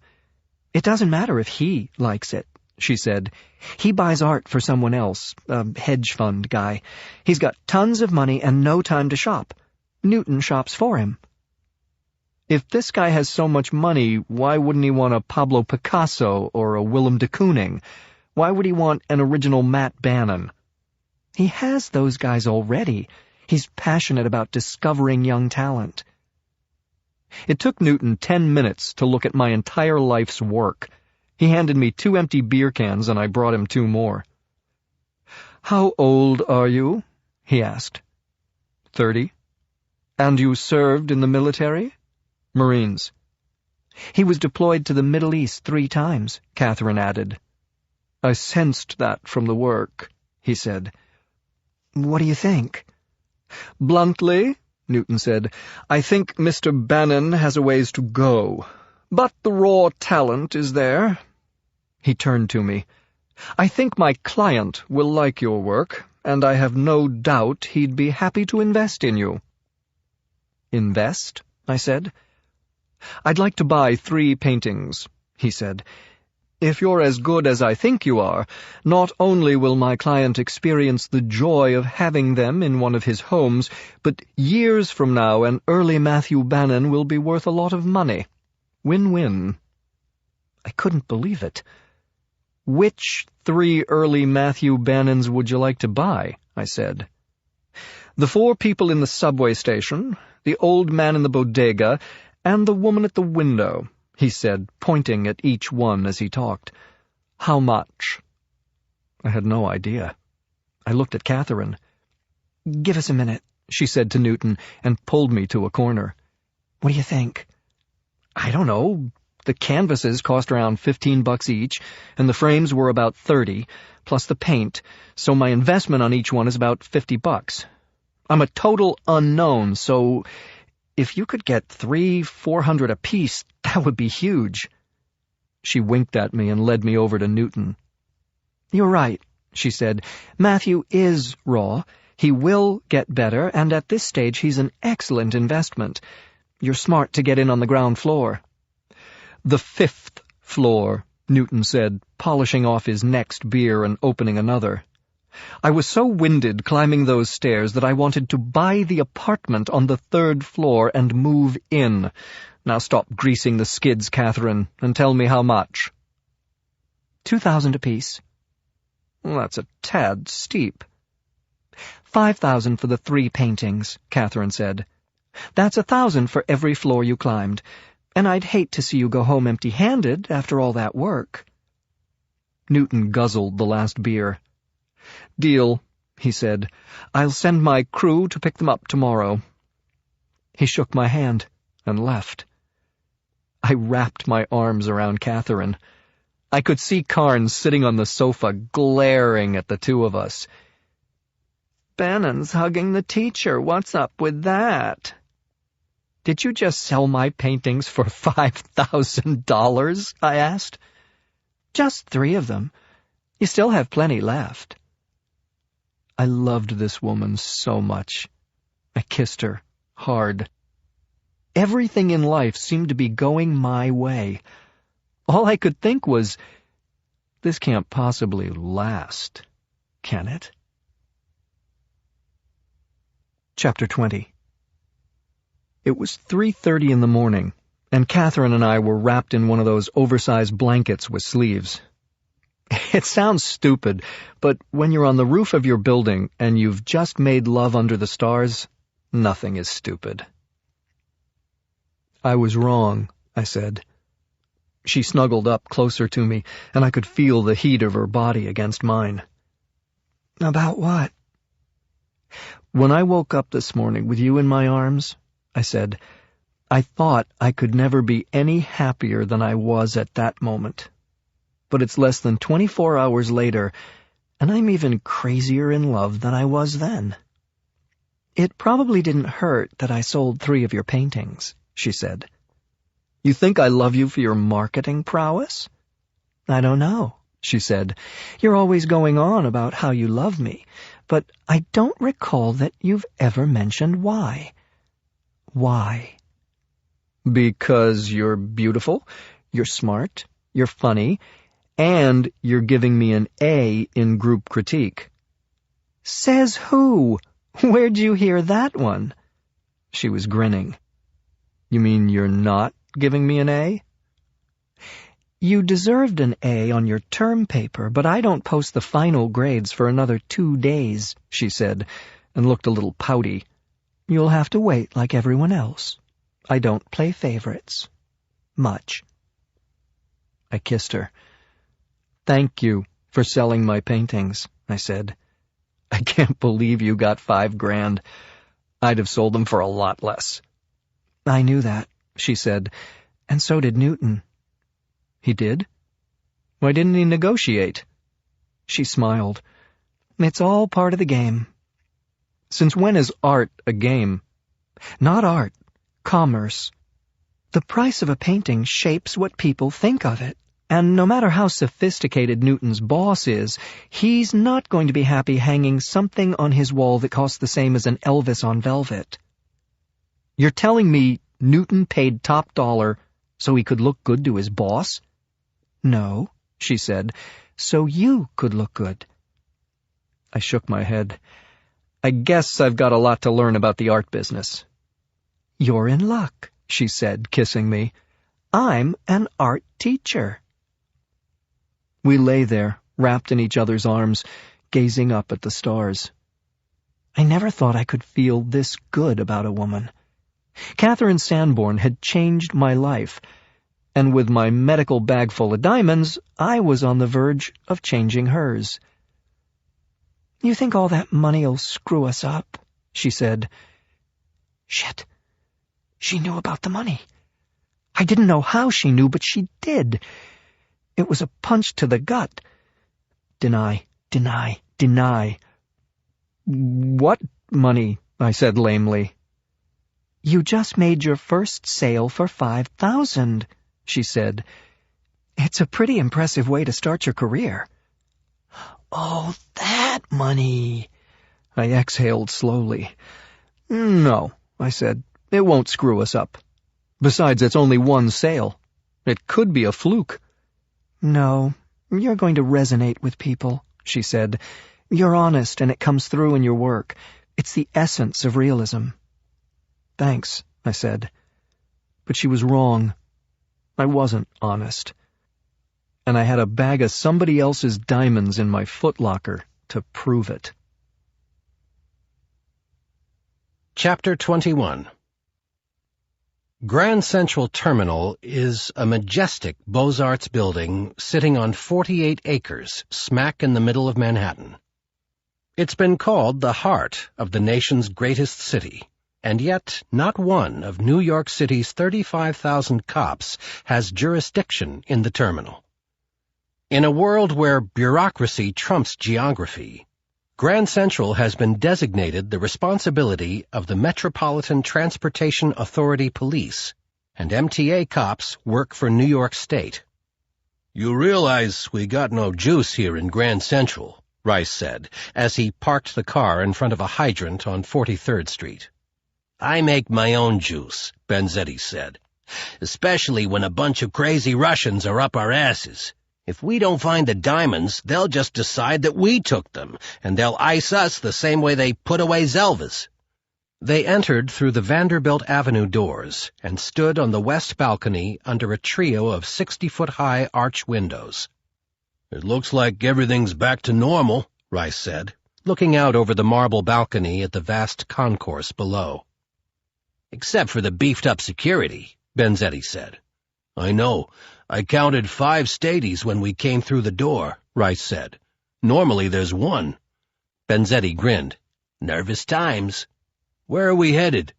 S1: "It doesn't matter if he likes it," she said. "He buys art for someone else, a hedge fund guy. He's got tons of money and no time to shop. Newton shops for him." "If this guy has so much money, why wouldn't he want a Pablo Picasso or a Willem de Kooning? Why would he want an original Matt Bannon?" "He has those guys already. He's passionate about discovering young talent." It took Newton 10 minutes to look at my entire life's work. He handed me 2 empty beer cans, and I brought him 2 more. "How old are you?" he asked. 30. "And you served in the military?" "Marines." "He was deployed to the Middle East 3 times, Catherine added. "I sensed that from the work," he said. "What do you think?" "Bluntly," Newton said, "I think Mr. Bannon has a ways to go. But the raw talent is there." He turned to me. "I think my client will like your work, and I have no doubt he'd be happy to invest in you." "Invest?" I said. "I'd like to buy 3 paintings," he said. "If you're as good as I think you are, not only will my client experience the joy of having them in one of his homes, but years from now an early Matthew Bannon will be worth a lot of money. Win-win." I couldn't believe it. "Which 3 early Matthew Bannons would you like to buy?" I said. "The 4 people in the subway station, the old man in the bodega, and the woman at the window," he said, pointing at each one as he talked. "How much?" I had no idea. I looked at Catherine. "Give us a minute," she said to Newton, and pulled me to a corner. "What do you think?" "I don't know. The canvases cost around $15 each, and the frames were about $30, plus the paint, so my investment on each one is about $50. I'm a total unknown, so if you could get $300-400 apiece, that would be huge." She winked at me and led me over to Newton. "You're right," she said. "Matthew is raw. He will get better, and at this stage he's an excellent investment. You're smart to get in on the ground floor." "The 5th floor," Newton said, polishing off his next beer and opening another. "I was so winded climbing those stairs that I wanted to buy the apartment on the 3rd floor and move in. Now stop greasing the skids, Catherine, and tell me how much." $2,000 apiece." "Well, that's a tad steep." $5,000 for the 3 paintings," Catherine said. "That's $1,000 for every floor you climbed, and I'd hate to see you go home empty-handed after all that work." Newton guzzled the last beer. "Deal," he said. "I'll send my crew to pick them up tomorrow." He shook my hand and left. I wrapped my arms around Catherine. I could see Carnes sitting on the sofa, glaring at the two of us. "Bannon's hugging the teacher. What's up with that?" "Did you just sell my paintings for $5,000? I asked. "Just 3 of them. You still have plenty left." I loved this woman so much. I kissed her, hard. Everything in life seemed to be going my way. All I could think was, this can't possibly last, can it? Chapter 20. It was 3:30 in the morning, and Catherine and I were wrapped in one of those oversized blankets with sleeves. It sounds stupid, but when you're on the roof of your building and you've just made love under the stars, nothing is stupid. "I was wrong," I said. She snuggled up closer to me, and I could feel the heat of her body against mine. "About what?" "When I woke up this morning with you in my arms," I said, "I thought I could never be any happier than I was at that moment. But it's less than 24 hours later, and I'm even crazier in love than I was then." "It probably didn't hurt that I sold 3 of your paintings," she said. "You think I love you for your marketing prowess?" "I don't know," she said. "You're always going on about how you love me, but I don't recall that you've ever mentioned why." "Why?" "Because you're beautiful, you're smart, you're funny, and you're giving me an A in group critique." "Says who? Where'd you hear that one?" She was grinning. "You mean you're not giving me an A?" "You deserved an A on your term paper, but I don't post the final grades for another 2 days," she said, and looked a little pouty. "You'll have to wait like everyone else. I don't play favorites. Much." I kissed her. "Thank you for selling my paintings," I said. "I can't believe you got $5,000. I'd have sold them for a lot less." "I knew that," she said, "and so did Newton." "He did? Why didn't he negotiate?" She smiled. "It's all part of the game." "Since when is art a game?" "Not art. Commerce. The price of a painting shapes what people think of it, and no matter how sophisticated Newton's boss is, he's not going to be happy hanging something on his wall that costs the same as an Elvis on velvet." "You're telling me Newton paid top dollar so he could look good to his boss?" "No," she said, "so you could look good." I shook my head. "I guess I've got a lot to learn about the art business." "You're in luck," she said, kissing me. "I'm an art teacher." We lay there, wrapped in each other's arms, gazing up at the stars. I never thought I could feel this good about a woman. Catherine Sanborn had changed my life, and with my medical bag full of diamonds, I was on the verge of changing hers. "You think all that money'll screw us up?" she said. Shit. She knew about the money. I didn't know how she knew, but she did. It was a punch to the gut. Deny, deny, deny. "What money?" I said lamely. "You just made your first sale for $5,000, she said. "It's a pretty impressive way to start your career." "Oh, that money." I exhaled slowly. "No," I said. "It won't screw us up. Besides, it's only one sale. It could be a fluke." "No, you're going to resonate with people," she said. "You're honest, and it comes through in your work. It's the essence of realism." "Thanks," I said. But she was wrong. I wasn't honest. And I had a bag of somebody else's diamonds in my footlocker to prove it.
S2: Chapter 21. Grand Central Terminal is a majestic Beaux-Arts building sitting on 48 acres, smack in the middle of Manhattan. It's been called the heart of the nation's greatest city, and yet not one of New York City's 35,000 cops has jurisdiction in the terminal. In a world where bureaucracy trumps geography, Grand Central has been designated the responsibility of the Metropolitan Transportation Authority Police, and MTA cops work for New York State. "You realize we got no juice here in Grand Central," Rice said, as he parked the car in front of a hydrant on 43rd Street. "I make my own juice," Benzetti said, "especially when a bunch of crazy Russians are up our asses. If we don't find the diamonds, they'll just decide that we took them, and they'll ice us the same way they put away Zelvas." They entered through the Vanderbilt Avenue doors and stood on the west balcony under a trio of 60-foot-high arch windows. "It looks like everything's back to normal," Rice said, looking out over the marble balcony at the vast concourse below. "Except for the beefed-up security," Benzetti said. "I know. I counted 5 stadies when we came through the door," Rice said. "Normally there's 1. Benzetti grinned. "Nervous times." "Where are we headed?"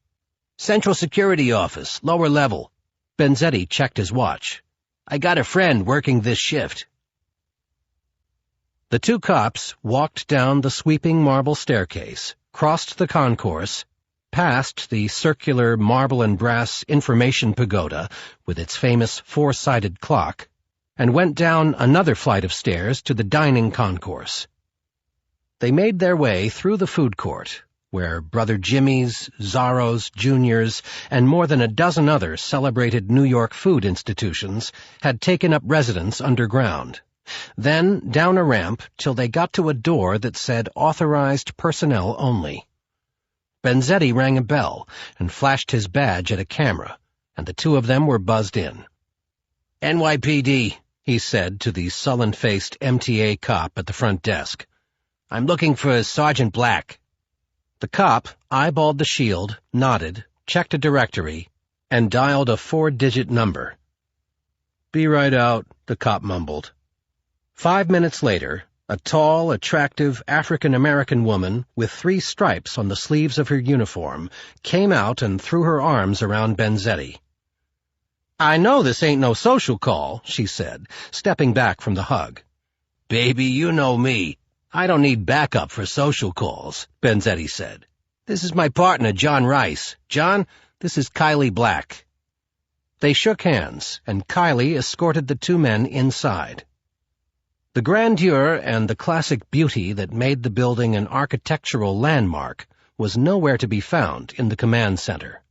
S2: "Central Security Office, lower level." Benzetti checked his watch. "I got a friend working this shift." The 2 cops walked down the sweeping marble staircase, crossed the concourse, past the circular marble and brass information pagoda with its famous 4-sided clock, and went down another flight of stairs to the dining concourse. They made their way through the food court, where Brother Jimmy's, Zorro's, Junior's, and more than a dozen other celebrated New York food institutions had taken up residence underground. Then down a ramp till they got to a door that said authorized personnel only. Benzetti rang a bell and flashed his badge at a camera, and the 2 of them were buzzed in. "NYPD," he said to the sullen-faced MTA cop at the front desk. "I'm looking for Sergeant Black." The cop eyeballed the shield, nodded, checked a directory, and dialed a 4-digit number. "Be right out," the cop mumbled. 5 minutes later, a tall, attractive African-American woman with 3 stripes on the sleeves of her uniform came out and threw her arms around Benzetti. "I know this ain't no social call," she said, stepping back from the hug. "Baby, you know me. I don't need backup for social calls," Benzetti said. "This is my partner, John Rice. John, this is Kylie Black." They shook hands, and Kylie escorted the 2 men inside. The grandeur and the classic beauty that made the building an architectural landmark was nowhere to be found in the command center.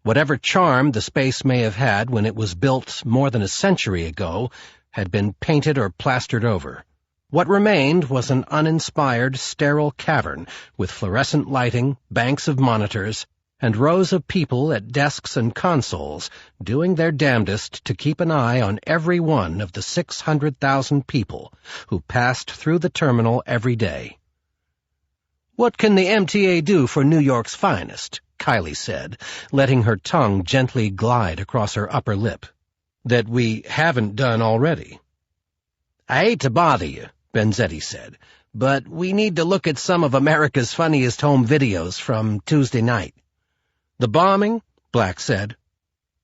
S2: Whatever charm the space may have had when it was built more than a century ago had been painted or plastered over. What remained was an uninspired, sterile cavern with fluorescent lighting, banks of monitors, and rows of people at desks and consoles doing their damnedest to keep an eye on every one of the 600,000 people who passed through the terminal every day. "What can the MTA do for New York's finest?" Kylie said, letting her tongue gently glide across her upper lip. "That we haven't done already." "I hate to bother you," Benzetti said, "but we need to look at some of America's funniest home videos from Tuesday night." "The bombing?" Black said.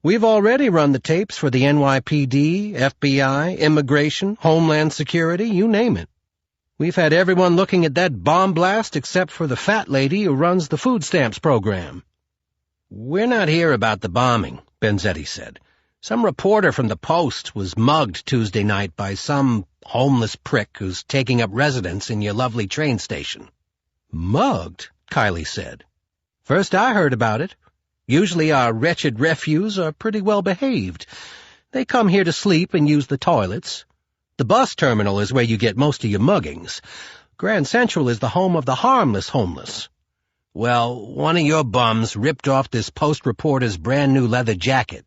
S2: "We've already run the tapes for the NYPD, FBI, Immigration, Homeland Security, you name it. We've had everyone looking at that bomb blast except for the fat lady who runs the food stamps program." "We're not here about the bombing," Benzetti said. "Some reporter from the Post was mugged Tuesday night by some homeless prick who's taking up residence in your lovely train station." "Mugged?" Kylie said. "First I heard about it. Usually our wretched refuse are pretty well behaved. They come here to sleep and use the toilets. The bus terminal is where you get most of your muggings. Grand Central is the home of the harmless homeless. Well, one of your bums ripped off this Post reporter's brand-new leather jacket.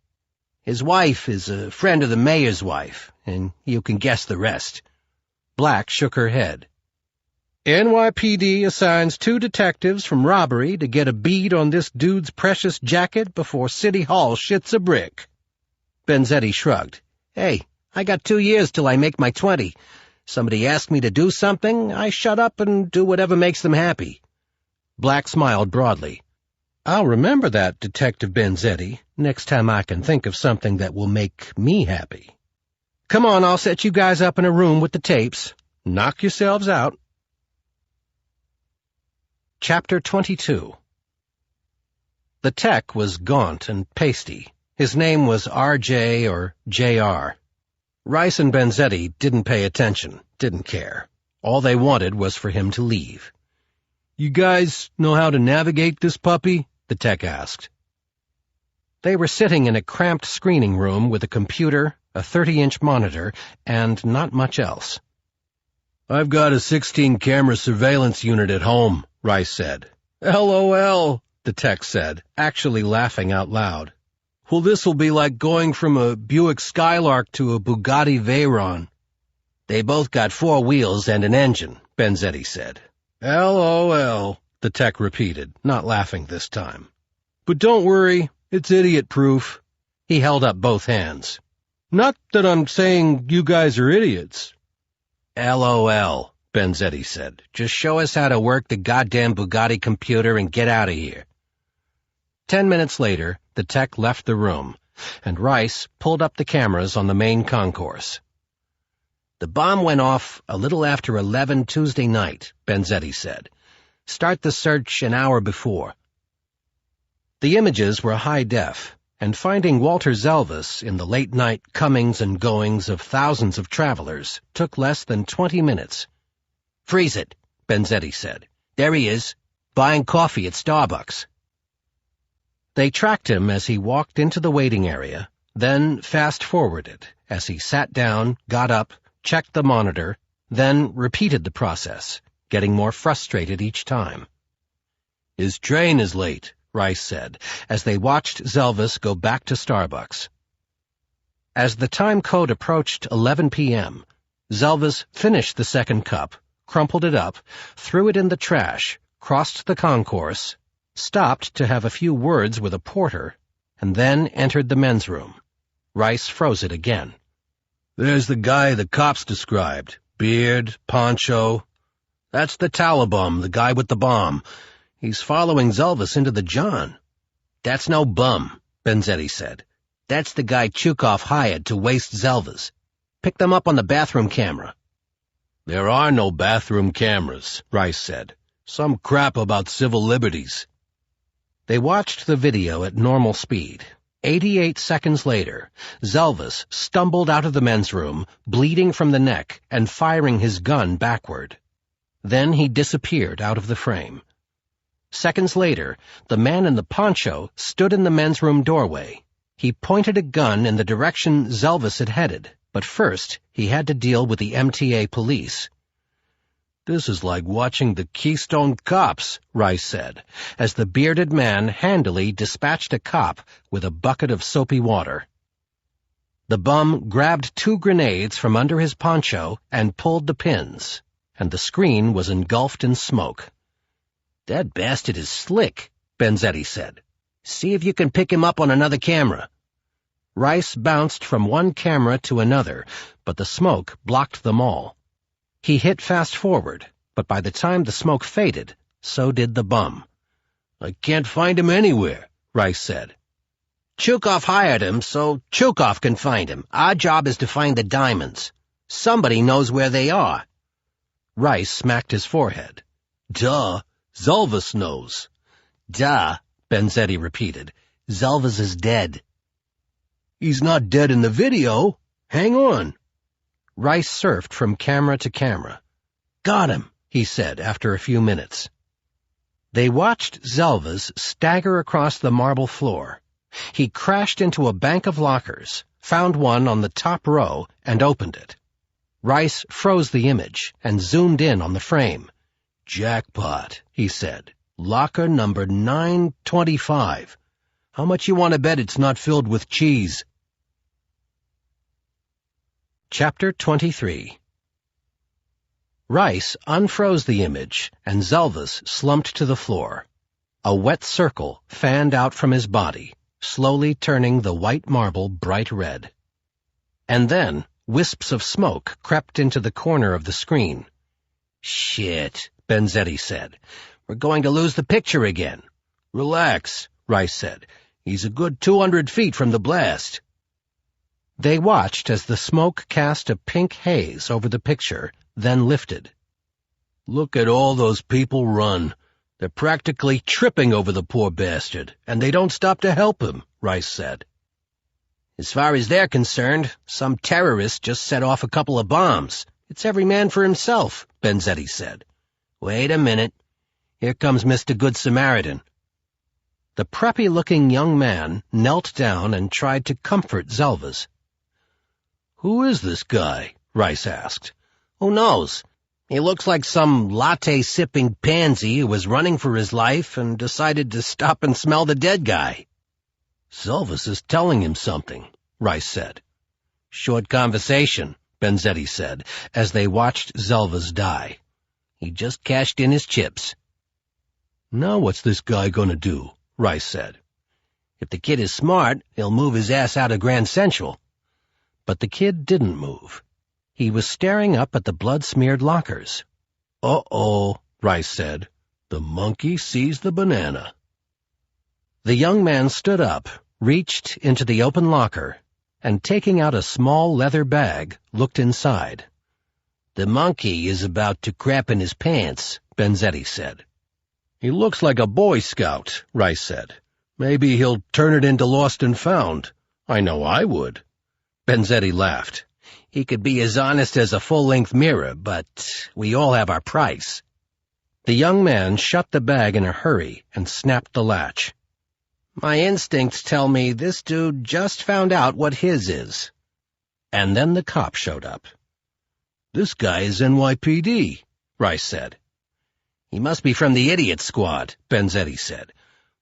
S2: His wife is a friend of the mayor's wife, and you can guess the rest." Black shook her head. "NYPD assigns 2 detectives from robbery to get a bead on this dude's precious jacket before City Hall shits a brick." Benzetti shrugged. "Hey, I got 2 years till I make my 20. Somebody asks me to do something, I shut up and do whatever makes them happy." Black smiled broadly. "I'll remember that, Detective Benzetti, next time I can think of something that will make me happy. Come on, I'll set you guys up in a room with the tapes. Knock yourselves out." Chapter 22. The tech was gaunt and pasty. His name was R.J. or J.R. Rice and Benzetti didn't pay attention, didn't care. All they wanted was for him to leave. "You guys know how to navigate this puppy?" the tech asked. They were sitting in a cramped screening room with a computer, a 30-inch monitor, and not much else. "I've got a 16-camera surveillance unit at home," Rice said. "LOL," the tech said, actually laughing out loud. "Well, this'll be like going from a Buick Skylark to a Bugatti Veyron." "They both got 4 wheels and an engine," Benzetti said. "LOL," the tech repeated, not laughing this time. "But don't worry, it's idiot-proof." He held up both hands. "Not that I'm saying you guys are idiots." "LOL," Benzetti said. "Just show us how to work the goddamn Bugatti computer and get out of here." 10 minutes later, the tech left the room, and Rice pulled up the cameras on the main concourse. "The bomb went off a little after 11 Tuesday night," Benzetti said. "Start the search an hour before." The images were high-def, and finding Walter Zelvis in the late-night comings and goings of thousands of travelers took less than 20 minutes. "Freeze it," Benzetti said. "There he is, buying coffee at Starbucks." They tracked him as he walked into the waiting area, then fast-forwarded as he sat down, got up, checked the monitor, then repeated the process, getting more frustrated each time. "His train is late," Rice said, as they watched Zelvis go back to Starbucks. As the time code approached 11 p.m., Zelvis finished the second cup, crumpled it up, threw it in the trash, crossed the concourse, stopped to have a few words with a porter, and then entered the men's room. Rice froze it again. "There's the guy the cops described. Beard, poncho. That's the Talibum, the guy with the bomb. He's following Zelvis into the John." "That's no bum," Benzetti said. "That's the guy Chukov hired to waste Zelvis. Pick them up on the bathroom camera." "There are no bathroom cameras," Rice said. "Some crap about civil liberties." They watched the video at normal speed. 88 seconds later, Zelvis stumbled out of the men's room, bleeding from the neck and firing his gun backward. Then he disappeared out of the frame. Seconds later, the man in the poncho stood in the men's room doorway. He pointed a gun in the direction Zelvis had headed, but first he had to deal with the MTA police.
S3: "This is like watching the Keystone Cops," Rice said, as the bearded man handily dispatched a cop with a bucket of soapy water. The bum grabbed 2 grenades from under his poncho and pulled the pins, and the screen was engulfed in smoke. "That bastard is slick," Benzetti said. "See if you can pick him up on another camera." Rice bounced from one camera to another, but the smoke blocked them all. He hit fast forward, but by the time the smoke faded, so did the bum. "I can't find him anywhere," Rice said. "Chukov hired him, so Chukov can find him. Our job is to find the diamonds. Somebody knows where they are." Rice smacked his forehead. "Duh, Zalvis knows." "Duh," Benzetti repeated. "Zalvis is dead." "He's not dead in the video. Hang on." Rice surfed from camera to camera. "Got him," he said after a few minutes. They watched Zalvis stagger across the marble floor. He crashed into a bank of lockers, found one on the top row, and opened it. Rice froze the image and zoomed in on the frame. "Jackpot," he said. "Locker number 925. How much you want to bet it's not filled with cheese?" Chapter 23. Rice unfroze the image, and Zalvis slumped to the floor. A wet circle fanned out from his body, slowly turning the white marble bright red. And then wisps of smoke crept into the corner of the screen. "Shit," Benzetti said. "We're going to lose the picture again." "Relax," Rice said. "He's a good 200 feet from the blast." They watched as the smoke cast a pink haze over the picture, then lifted. "Look at all those people run. They're practically tripping over the poor bastard, and they don't stop to help him," Rice said. "As far as they're concerned, some terrorist just set off a couple of bombs. It's every man for himself," Benzetti said. "Wait a minute. Here comes Mr. Good Samaritan." The preppy-looking young man knelt down and tried to comfort Zalvis. "Who is this guy?" Rice asked. "Who knows? He looks like some latte-sipping pansy who was running for his life and decided to stop and smell the dead guy." "Zalvis is telling him something," Rice said. "Short conversation," Benzetti said, as they watched Zalvis die. "He just cashed in his chips." "Now what's this guy gonna do?" Rice said. "If the kid is smart, he'll move his ass out of Grand Central." But the kid didn't move. He was staring up at the blood-smeared lockers. "Uh-oh," Rice said. "The monkey sees the banana." The young man stood up, reached into the open locker, and taking out a small leather bag, looked inside. "The monkey is about to crap in his pants," Benzetti said. "He looks like a Boy Scout," Rice said. "Maybe he'll turn it into Lost and Found. I know I would." Benzetti laughed. "He could be as honest as a full-length mirror, but we all have our price." The young man shut the bag in a hurry and snapped the latch. "My instincts tell me this dude just found out what his is." And then the cop showed up. "This guy is NYPD," Rice said. "He must be from the idiot squad," Benzetti said.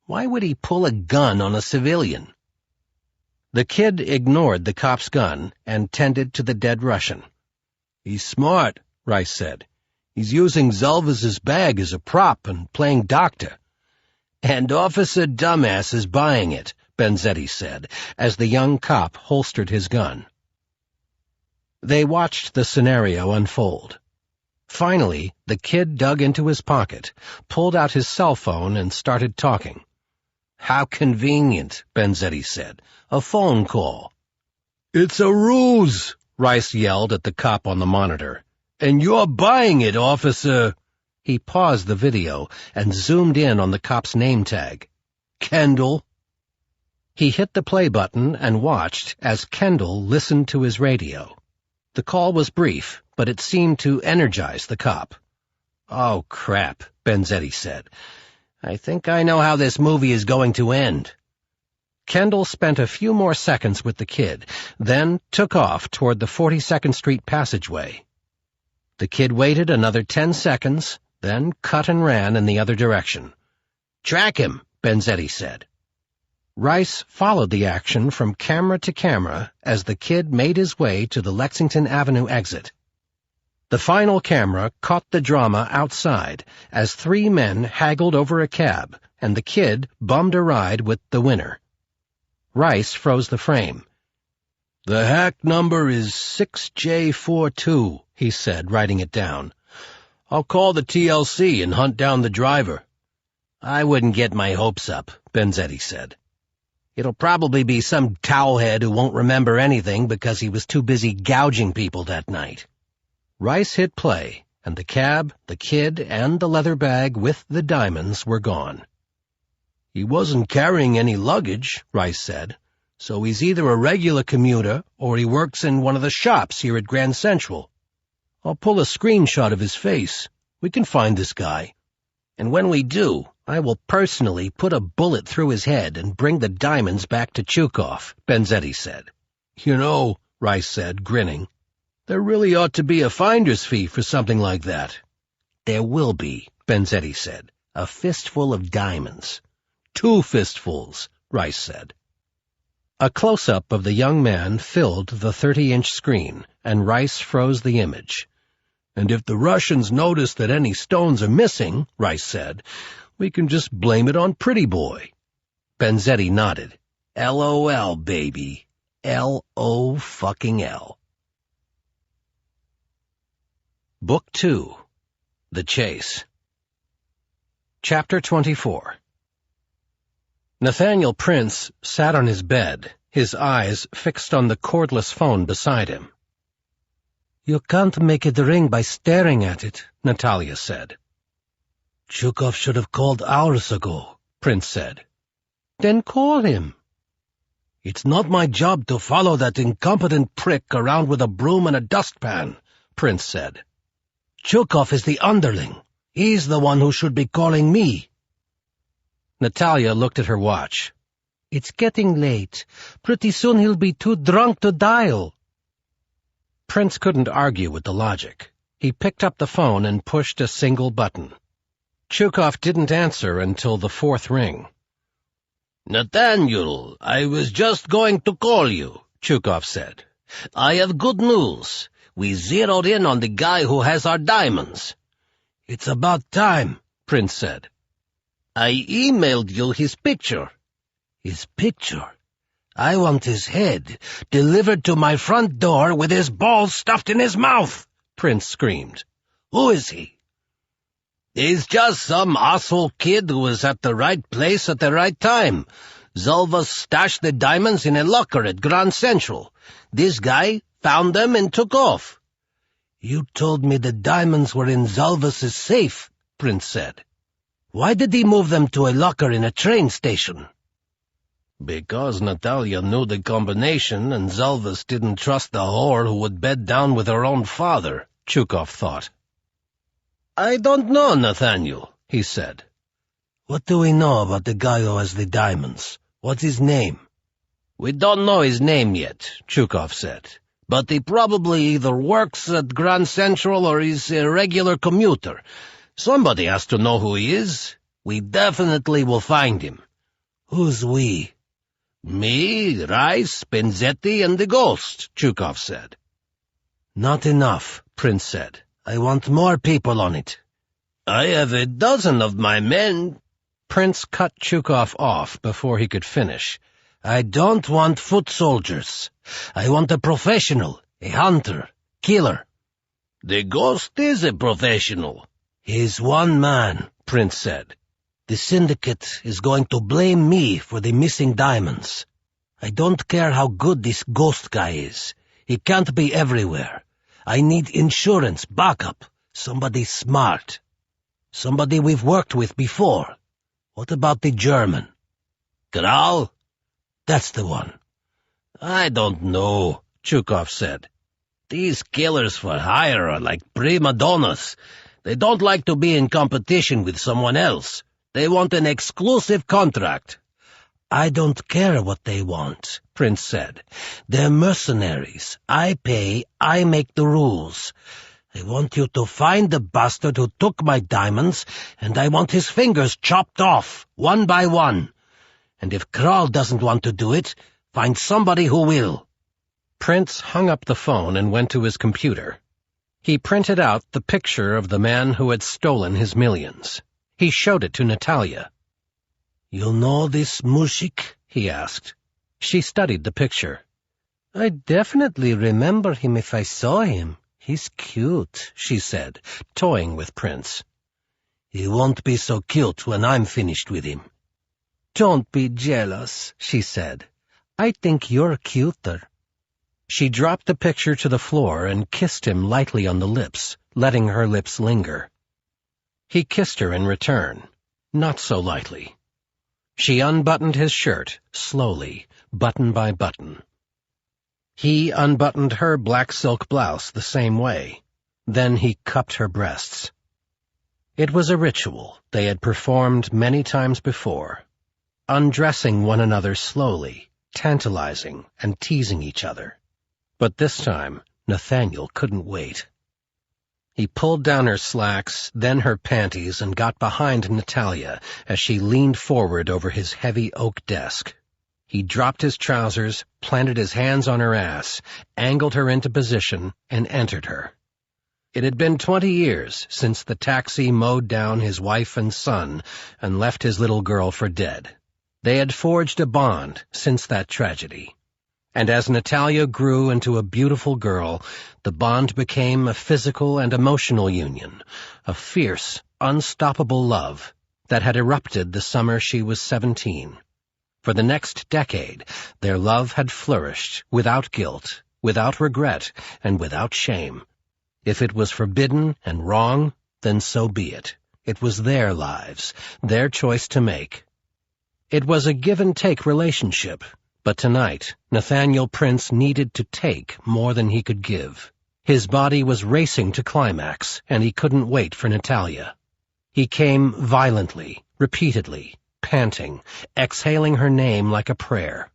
S3: "Why would he pull a gun on a civilian?" The kid ignored the cop's gun and tended to the dead Russian. "He's smart," Rice said. "He's using Zalvis's bag as a prop and playing doctor." "And Officer Dumbass is buying it," Benzetti said, as the young cop holstered his gun. They watched the scenario unfold. Finally, the kid dug into his pocket, pulled out his cell phone, and started talking. "How convenient," Benzetti said. "A phone call." "It's a ruse," Rice yelled at the cop on the monitor. "And you're buying it, officer." He paused the video and zoomed in on the cop's name tag. "Kendall." He hit the play button and watched as Kendall listened to his radio. The call was brief, but it seemed to energize the cop. "Oh, crap," Benzetti said. "I think I know how this movie is going to end." Kendall spent a few more seconds with the kid, then took off toward the 42nd Street passageway.
S2: The kid waited another 10 seconds, then cut and ran in the other direction. "Track him," Benzetti said. Rice followed the action from camera to camera as the kid made his way to the Lexington Avenue exit. The final camera caught the drama outside as 3 men haggled over a cab, and the kid bummed a ride with the winner. Rice froze the frame. "The hack number is 6J42, he said, writing it down. "I'll call the TLC and hunt down the driver." "I wouldn't get my hopes up," Benzetti said. "It'll probably be some towelhead who won't remember anything because he was too busy gouging people that night." Rice hit play, and the cab, the kid, and the leather bag with the diamonds were gone. "He wasn't carrying any luggage," Rice said, "so he's either a regular commuter or he works in one of the shops here at Grand Central. I'll pull a screenshot of his face. We can find this guy. And when we do, I will personally put a bullet through his head and bring the diamonds back to Chukov," Benzetti said. "You know," Rice said, grinning, "there really ought to be a finder's fee for something like that." "There will be," Benzetti said. "A fistful of diamonds." "2 fistfuls," Rice said. A close-up of the young man filled the 30-inch screen, and Rice froze the image. "And if the Russians notice that any stones are missing," Rice said, "we can just blame it on Pretty Boy." Benzetti nodded. "LOL, baby. L-O-fucking-L." Book 2. The Chase. Chapter 24. Nathaniel Prince sat on his bed, his eyes fixed on the cordless phone beside him.
S4: "You can't make it ring by staring at it," Natalia said.
S3: "Chukov should have called hours ago," Prince said.
S4: "Then call him."
S3: "It's not my job to follow that incompetent prick around with a broom and a dustpan," Prince said. "Chukov is the underling. He's the one who should be calling me."
S2: Natalia looked at her watch.
S4: "It's getting late. Pretty soon he'll be too drunk to dial."
S2: Prince couldn't argue with the logic. He picked up the phone and pushed a single button. Chukov didn't answer until the 4th ring.
S3: "Nathaniel, I was just going to call you," Chukov said. "I have good news. We zeroed in on the guy who has our diamonds." "It's about time," Prince said. "I emailed you his picture." "His picture? I want his head, delivered to my front door with his balls stuffed in his mouth," Prince screamed. "Who is he?" "He's just some asshole kid who was at the right place at the right time. Zalvas stashed the diamonds in a locker at Grand Central. This guy found them and took off." "You told me the diamonds were in Zalvas' safe," Prince said. "Why did he move them to a locker in a train station?" "Because Natalia knew the combination and Zalvas didn't trust the whore who would bed down with her own father," Chukov thought. "I don't know, Nathaniel," he said. "What do we know about the guy who has the diamonds? What's his name?" "We don't know his name yet," Chukov said. "But he probably either works at Grand Central or is a regular commuter. Somebody has to know who he is. We definitely will find him." "Who's we?" "Me, Rice, Benzetti, and the Ghost," Chukov said. "Not enough," Prince said. "I want more people on it." "I have a dozen of my men."
S2: Prince cut Chukov off before he could finish.
S3: "I don't want foot soldiers. I want a professional, a hunter, killer." "The Ghost is a professional." "He's one man," Prince said. "The syndicate is going to blame me for the missing diamonds. I don't care how good this Ghost guy is. He can't be everywhere. I need insurance, backup, somebody smart. Somebody we've worked with before. What about the German?" "Carew?" "That's the one." "I don't know," Chukov said. "These killers for hire are like prima donnas. They don't like to be in competition with someone else. They want an exclusive contract." "I don't care what they want," Prince said. "They're mercenaries. I pay, I make the rules.
S4: I want you to find the bastard who took my diamonds, and I want his fingers chopped off, one by one. And if Kral doesn't want to do it, find somebody who will."
S2: Prince hung up the phone and went to his computer. He printed out the picture of the man who had stolen his millions. He showed it to Natalia.
S4: "You know this mushik?"
S2: he asked. She studied the picture.
S4: "I definitely remember him if I saw him. He's cute," she said,
S2: toying with Prince.
S4: "He won't be so cute when I'm finished with him." "Don't be jealous," she said. "I think you're cuter."
S2: She dropped the picture to the floor and kissed him lightly on the lips, letting her lips linger. He kissed her in return, not so lightly. She unbuttoned his shirt, slowly, button by button. He unbuttoned her black silk blouse the same way. Then he cupped her breasts. It was a ritual they had performed many times before, undressing one another slowly, tantalizing and teasing each other. But this time, Nathaniel couldn't wait. He pulled down her slacks, then her panties, and got behind Natalia as she leaned forward over his heavy oak desk. He dropped his trousers, planted his hands on her ass, angled her into position, and entered her. It had been 20 years since the taxi mowed down his wife and son and left his little girl for dead. They had forged a bond since that tragedy. And as Natalia grew into a beautiful girl, the bond became a physical and emotional union, a fierce, unstoppable love that had erupted the summer she was 17. For the next decade, their love had flourished without guilt, without regret, and without shame. If it was forbidden and wrong, then so be it. It was their lives, their choice to make. It was a give-and-take relationship, but tonight Nathaniel Prince needed to take more than he could give. His body was racing to climax, and he couldn't wait for Natalia. He came violently, repeatedly, panting, exhaling her name like a prayer.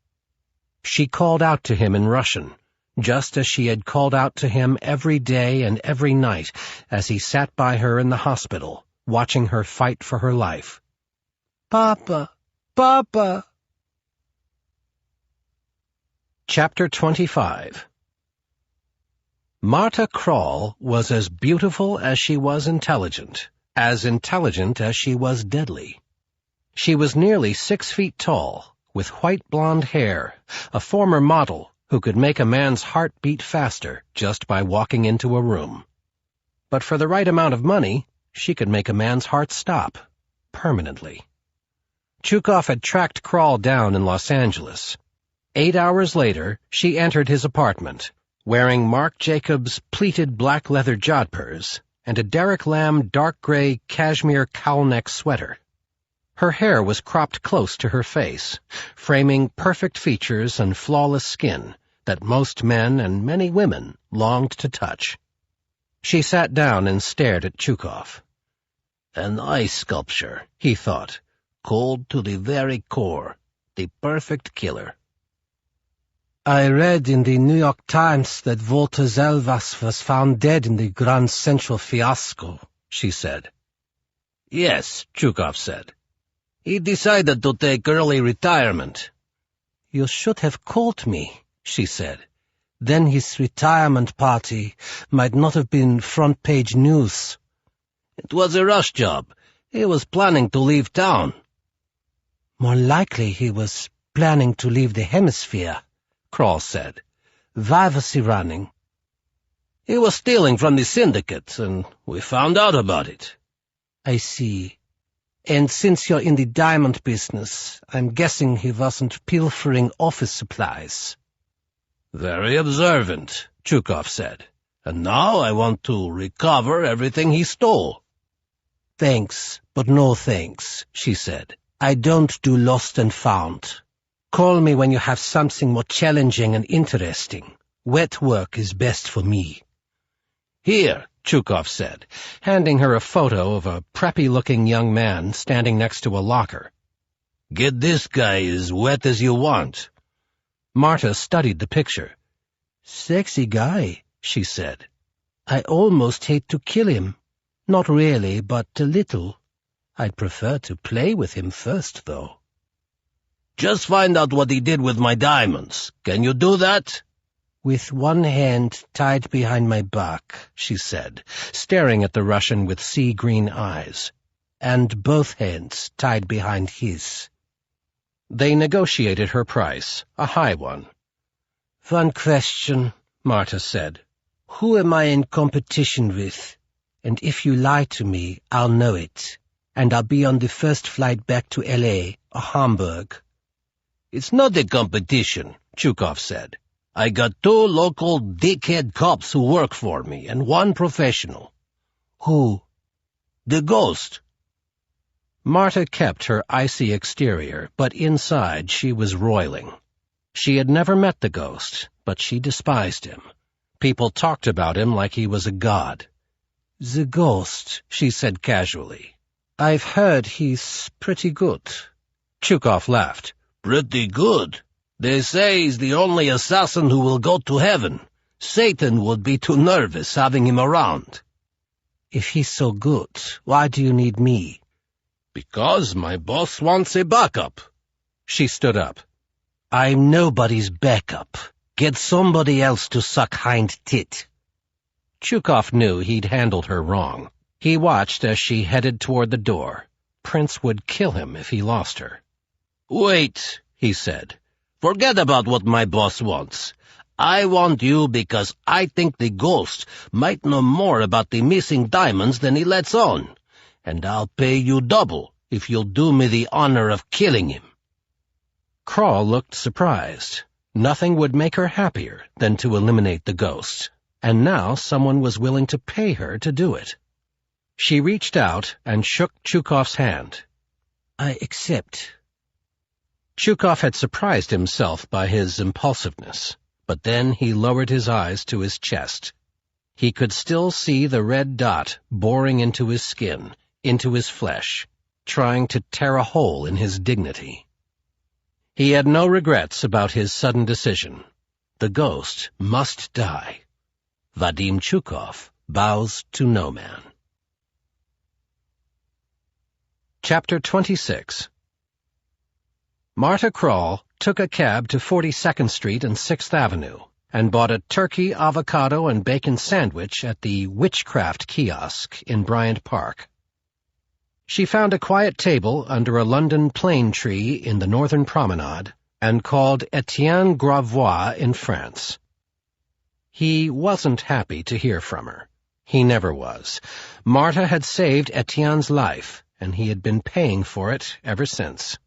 S2: She called out to him in Russian, just as she had called out to him every day and every night as he sat by her in the hospital, watching her fight for her life.
S4: "Papa! Papa!"
S2: Chapter 25. Marta Krall was as beautiful as she was intelligent as she was deadly. She was nearly 6 feet tall, with white blonde hair, a former model who could make a man's heart beat faster just by walking into a room. But for the right amount of money, she could make a man's heart stop, permanently. Chukov had tracked Krall down in Los Angeles. 8 hours later, she entered his apartment, wearing Marc Jacobs' pleated black leather jodhpurs and a Derek Lam dark gray cashmere cowl-neck sweater. Her hair was cropped close to her face, framing perfect features and flawless skin that most men and many women longed to touch. She sat down and stared at Chukov.
S3: "An ice sculpture," he thought, "cold to the very core, the perfect killer."
S4: "I read in the New York Times that Walter Zelvas was found dead in the Grand Central fiasco," she said.
S3: "Yes," Chukov said. "He decided to take early retirement."
S4: "You should have called me," she said. "Then his retirement party might not have been front-page news."
S3: "It was a rush job. He was planning to leave town."
S4: "More likely he was planning to leave the hemisphere," Krall said. "Why was he running?"
S3: "He was stealing from the syndicate, and we found out about it."
S4: "I see. And since you're in the diamond business, I'm guessing he wasn't pilfering office supplies."
S3: "Very observant," Chukov said. "And now I want to recover everything he stole."
S4: "Thanks, but no thanks," she said. "I don't do lost and found. Call me when you have something more challenging and interesting. Wet work is best for me."
S3: "Here,"
S2: Chukov said, handing her a photo of a preppy-looking young man standing next to a locker.
S3: "Get this guy as wet as you want."
S2: Marta studied the picture.
S4: "Sexy guy," she said. I almost hate to kill him. Not really, but a little. I'd prefer to play with him first, though.
S3: Just find out what he did with my diamonds. Can you do that?
S4: With one hand tied behind my back, she said, staring at the Russian with sea-green eyes, and both hands tied behind his.
S2: They negotiated her price, a high one.
S4: One question, Marta said. Who am I in competition with? And if you lie to me, I'll know it, and I'll be on the first flight back to L.A. or Hamburg.
S3: It's not a competition, Chukov said. I got 2 local dickhead cops who work for me, and 1 professional.
S4: Who?
S3: The ghost.
S2: Marta kept her icy exterior, but inside she was roiling. She had never met the ghost, but she despised him. People talked about him like he was a god.
S4: The ghost, she said casually. I've heard he's pretty good.
S2: Chukov laughed.
S3: Pretty good? They say he's the only assassin who will go to heaven. Satan would be too nervous having him around.
S4: If he's so good, why do you need me?
S3: Because my boss wants a backup.
S2: She stood up.
S4: I'm nobody's backup. Get somebody else to suck hind tit.
S2: Chukov knew he'd handled her wrong. He watched as she headed toward the door. Prince would kill him if he lost her.
S3: Wait, he said. Forget about what my boss wants. I want you because I think the ghost might know more about the missing diamonds than he lets on, and I'll pay you double if you'll do me the honor of killing him.
S2: Crawl looked surprised. Nothing would make her happier than to eliminate the ghost, and now someone was willing to pay her to do it. She reached out and shook Chukov's hand.
S4: I accept.
S2: Chukov had surprised himself by his impulsiveness, but then he lowered his eyes to his chest. He could still see the red dot boring into his skin, into his flesh, trying to tear a hole in his dignity. He had no regrets about his sudden decision. The ghost must die. Vadim Chukov bows to no man. Chapter 26. Marta Krall took a cab to 42nd Street and 6th Avenue and bought a turkey, avocado, and bacon sandwich at the Witchcraft kiosk in Bryant Park. She found a quiet table under a London plane tree in the northern promenade and called Etienne Gravois in France. He wasn't happy to hear from her. He never was. Marta had saved Etienne's life, and he had been paying for it ever since.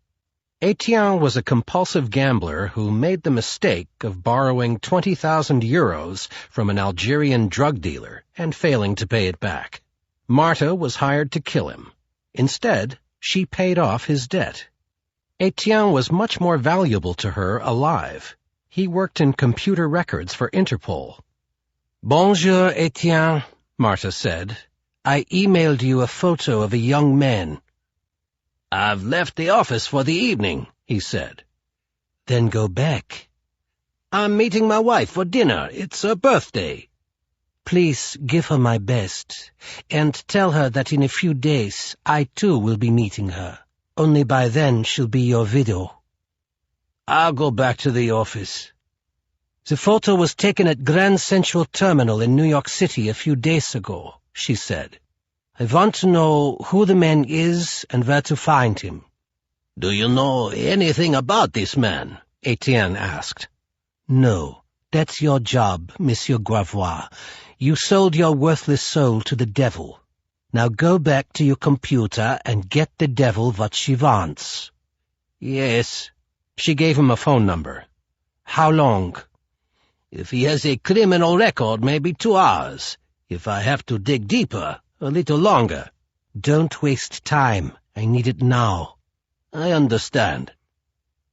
S2: Etienne was a compulsive gambler who made the mistake of borrowing 20,000 euros from an Algerian drug dealer and failing to pay it back. Marta was hired to kill him. Instead, she paid off his debt. Etienne was much more valuable to her alive. He worked in computer records for Interpol.
S4: Bonjour, Etienne, Marta said. I emailed you a photo of a young man.
S3: I've left the office for the evening, he said.
S4: Then go back.
S3: I'm meeting my wife for dinner. It's her birthday.
S4: Please give her my best, and tell her that in a few days I too will be meeting her. Only by then she'll be your widow.
S3: I'll go back to the office.
S4: The photo was taken at Grand Central Terminal in New York City a few days ago, she said. I want to know who the man is and where to find him.
S3: Do you know anything about this man?
S2: Etienne asked.
S4: No, that's your job, Monsieur Gravois. You sold your worthless soul to the devil. Now go back to your computer and get the devil what she wants.
S3: Yes.
S2: She gave him a phone number.
S4: How long?
S3: If he has a criminal record, maybe 2 hours. If I have to dig deeper, a little longer.
S4: Don't waste time. I need it now.
S3: I understand.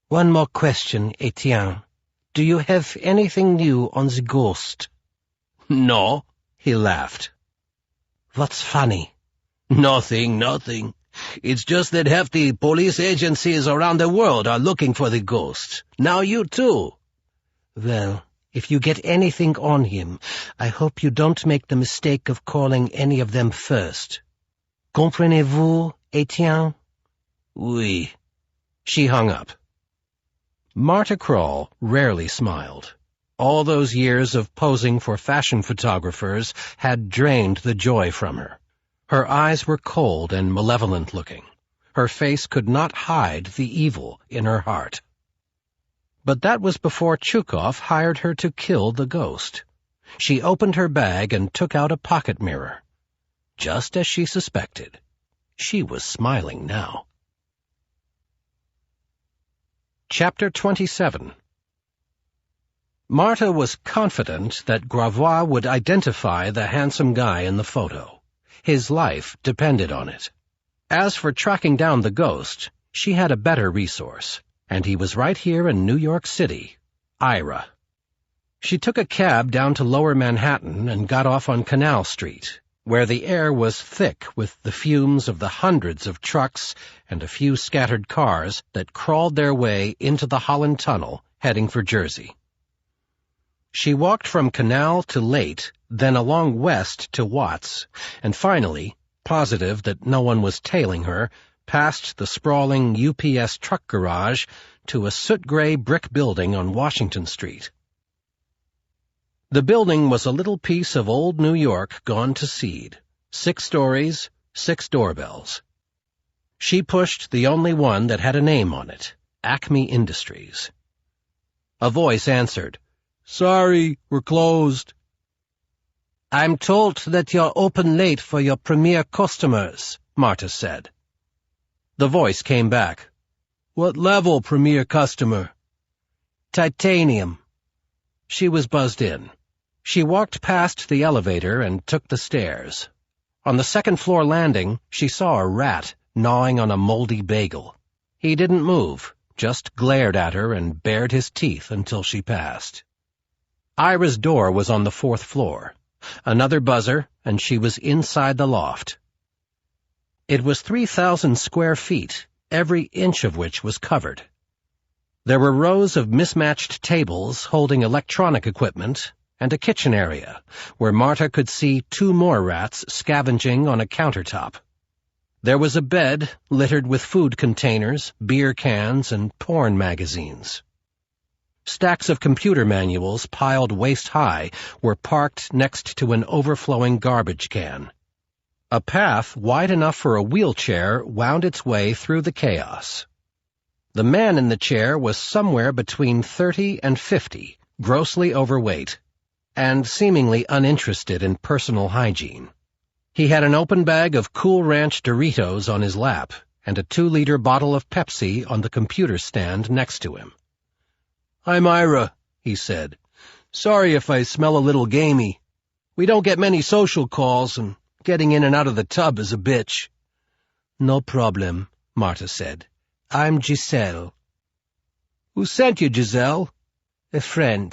S4: One more question, Etienne. Do you have anything new on the ghost?
S3: No,
S2: he laughed.
S4: What's funny?
S3: Nothing. It's just that half the police agencies around the world are looking for the ghost. Now you too.
S4: Well, If you get anything on him, I hope you don't make the mistake of calling any of them first. Comprenez-vous, Etienne?
S3: Oui.
S2: She hung up. Marta Krall rarely smiled. All those years of posing for fashion photographers had drained the joy from her. Her eyes were cold and malevolent-looking. Her face could not hide the evil in her heart. But that was before Chukov hired her to kill the ghost. She opened her bag and took out a pocket mirror. Just as she suspected, she was smiling now. Chapter 27. Marta was confident that Gravois would identify the handsome guy in the photo. His life depended on it. As for tracking down the ghost, she had a better resource, and he was right here in New York City, Ira. She took a cab down to Lower Manhattan and got off on Canal Street, where the air was thick with the fumes of the hundreds of trucks and a few scattered cars that crawled their way into the Holland Tunnel, heading for Jersey. She walked from Canal to Late, then along west to Watts, and finally, positive that no one was tailing her, past the sprawling UPS truck garage to a soot-gray brick building on Washington Street. The building was a little piece of old New York gone to seed. 6 stories, 6 doorbells. She pushed the only one that had a name on it, Acme Industries. A voice answered, "Sorry, we're closed."
S4: "I'm told that you're open late for your premier customers," Marta said.
S2: The voice came back.
S3: "What level premier customer?"
S4: "Titanium."
S2: She was buzzed in. She walked past the elevator and took the stairs. On the second-floor landing, she saw a rat gnawing on a moldy bagel. He didn't move, just glared at her and bared his teeth until she passed. Ira's door was on the 4th floor. Another buzzer, and she was inside the loft. It was 3,000 square feet, every inch of which was covered. There were rows of mismatched tables holding electronic equipment, and a kitchen area, where Marta could see 2 more rats scavenging on a countertop. There was a bed littered with food containers, beer cans, and porn magazines. Stacks of computer manuals piled waist-high were parked next to an overflowing garbage can. A path wide enough for a wheelchair wound its way through the chaos. The man in the chair was somewhere between 30 and 50, grossly overweight, and seemingly uninterested in personal hygiene. He had an open bag of Cool Ranch Doritos on his lap and a 2-liter bottle of Pepsi on the computer stand next to him.
S3: "I'm Ira," he said. "Sorry if I smell a little gamey. We don't get many social calls, and getting in and out of the tub is a bitch."
S4: "No problem," Marta said. "I'm Giselle."
S3: "Who sent you, Giselle?"
S4: "A friend."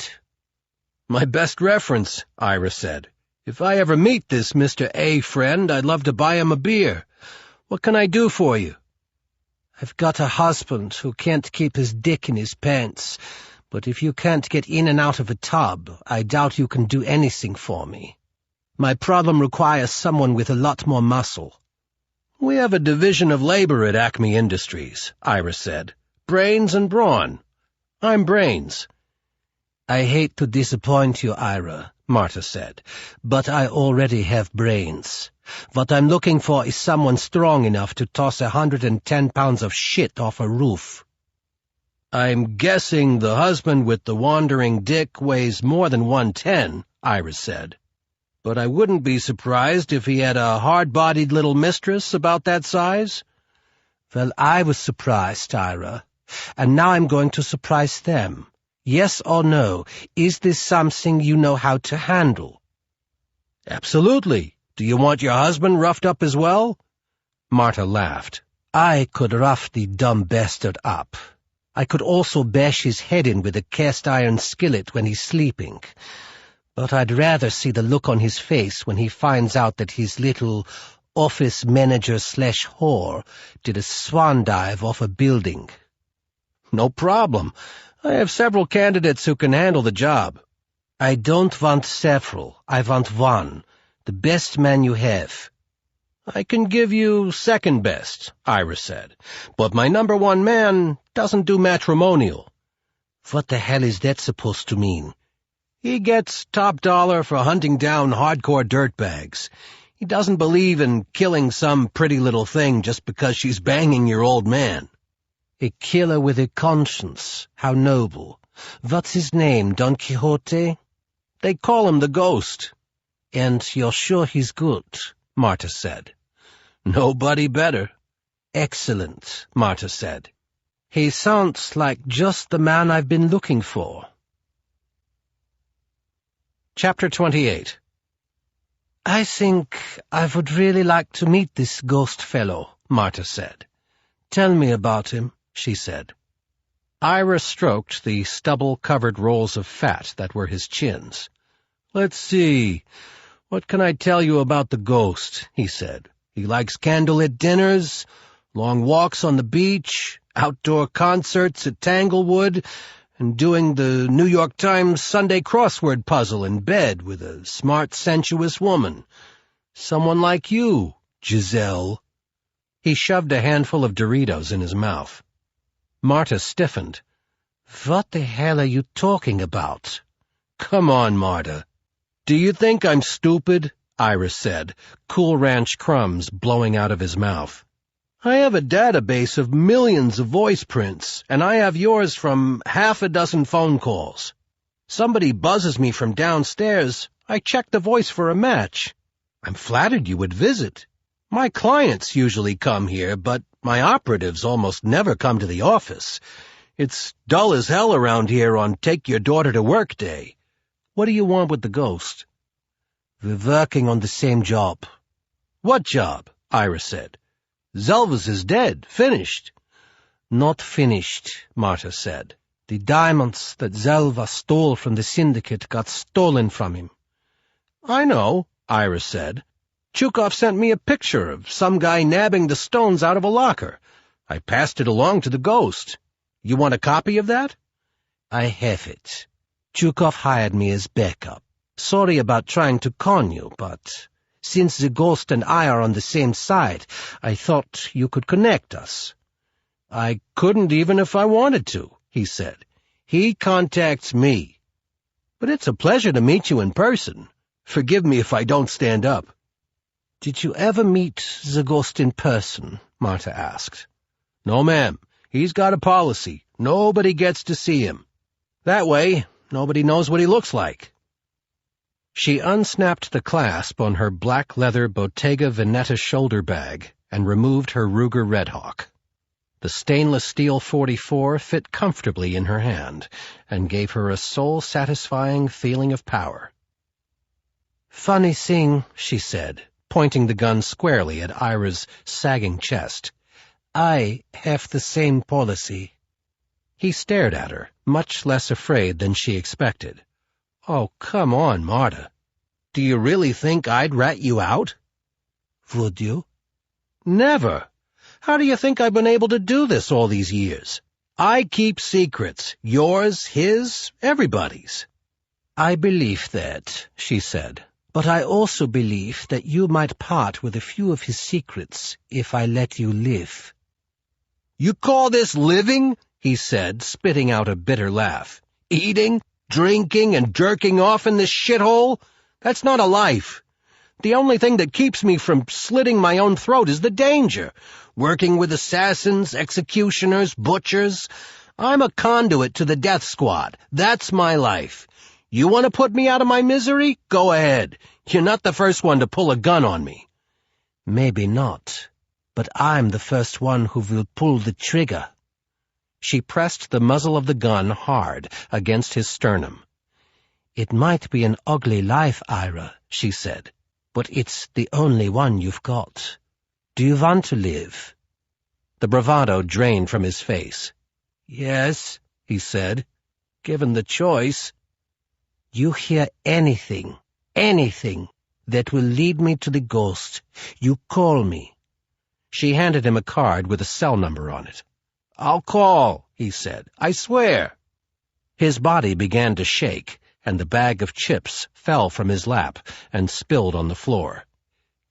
S3: "My best reference," Ira said. "If I ever meet this Mr. A friend, I'd love to buy him a beer. What can I do for you?"
S4: "I've got a husband who can't keep his dick in his pants, but if you can't get in and out of a tub, I doubt you can do anything for me. My problem requires someone with a lot more muscle."
S3: "We have a division of labor at Acme Industries," Ira said. "Brains and brawn. I'm brains."
S4: "I hate to disappoint you, Ira," Marta said, "but I already have brains. What I'm looking for is someone strong enough to toss 110 pounds of shit off a roof."
S3: "I'm guessing the husband with the wandering dick weighs more than 110, Ira said. "But I wouldn't be surprised if he had a hard-bodied little mistress about that size."
S4: "Well, I was surprised, Ira, and now I'm going to surprise them. Yes or no, is this something you know how to handle?"
S3: "Absolutely. Do you want your husband roughed up as well?"
S2: Marta laughed.
S4: "I could rough the dumb bastard up. I could also bash his head in with a cast-iron skillet when he's sleeping. But I'd rather see the look on his face when he finds out that his little office manager/whore did a swan dive off a building."
S3: "No problem. I have several candidates who can handle the job.
S4: I don't want several. I want one. The best man you have.
S3: I can give you second best, Iris said, but my number one man doesn't do matrimonial.
S4: What the hell is that supposed to mean?
S3: He gets top dollar for hunting down hardcore dirtbags. He doesn't believe in killing some pretty little thing just because she's banging your old man.
S4: A killer with a conscience. How noble. What's his name, Don Quixote?
S3: They call him the Ghost.
S4: And you're sure he's good? Marta said.
S3: Nobody better.
S4: Excellent, Marta said. He sounds like just the man I've been looking for.
S2: Chapter 28.
S4: I think I would really like to meet this ghost fellow, Marta said. Tell me about him, she said.
S2: Iris stroked the stubble-covered rolls of fat that were his chins.
S3: Let's see. What can I tell you about the Ghost? He said. He likes candlelit dinners, long walks on the beach, outdoor concerts at Tanglewood, and doing the New York Times Sunday crossword puzzle in bed with a smart, sensuous woman. Someone like you, Giselle.
S2: He shoved a handful of Doritos in his mouth. Marta stiffened.
S4: What the hell are you talking about?
S3: Come on, Marta. Do you think I'm stupid? Iris said, Cool Ranch crumbs blowing out of his mouth. I have a database of millions of voice prints, and I have yours from half a dozen phone calls. Somebody buzzes me from downstairs, I check the voice for a match. I'm flattered you would visit. My clients usually come here, but my operatives almost never come to the office. It's dull as hell around here on take-your-daughter-to-work day. What do you want with the Ghost?
S4: We're working on the same job.
S3: What job? Iris said. Zelva's is dead, finished.
S4: Not finished, Marta said. The diamonds that Zelva stole from the syndicate got stolen from him.
S3: I know, Iris said. Chukov sent me a picture of some guy nabbing the stones out of a locker. I passed it along to the Ghost. You want a copy of that?
S4: I have it. Chukov hired me as backup. Sorry about trying to con you, but since the Ghost and I are on the same side, I thought you could connect us.
S3: I couldn't even if I wanted to, he said. He contacts me. But it's a pleasure to meet you in person. Forgive me if I don't stand up.
S4: Did you ever meet the Ghost in person? Marta asked.
S3: No, ma'am. He's got a policy. Nobody gets to see him. That way, nobody knows what he looks like.
S2: She unsnapped the clasp on her black leather Bottega Veneta shoulder bag and removed her Ruger Redhawk. The stainless steel .44 fit comfortably in her hand and gave her a soul-satisfying feeling of power.
S4: Funny thing, she said,
S2: pointing the gun squarely at Ira's sagging chest.
S4: I have the same policy.
S2: He stared at her, much less afraid than she expected.
S3: Oh, come on, Marta. Do you really think I'd rat you out?
S4: Would you?
S3: Never. How do you think I've been able to do this all these years? I keep secrets. Yours, his, everybody's.
S4: I believe that, she said. But I also believe that you might part with a few of his secrets if I let you live.
S3: You call this living? He said, spitting out a bitter laugh. Eating, drinking, and jerking off in this shithole? That's not a life. The only thing that keeps me from slitting my own throat is the danger. Working with assassins, executioners, butchers. I'm a conduit to the death squad. That's my life. You want to put me out of my misery? Go ahead. You're not the first one to pull a gun on me.
S4: Maybe not, but I'm the first one who will pull the trigger.
S2: She pressed the muzzle of the gun hard against his sternum.
S4: It might be an ugly life, Ira, she said, but it's the only one you've got. Do you want to live?
S2: The bravado drained from his face.
S3: Yes, he said, given the choice.
S4: You hear anything that will lead me to the Ghost, you call me.
S2: She handed him a card with a cell number on it.
S3: I'll call, he said. I swear.
S2: His body began to shake, and the bag of chips fell from his lap and spilled on the floor.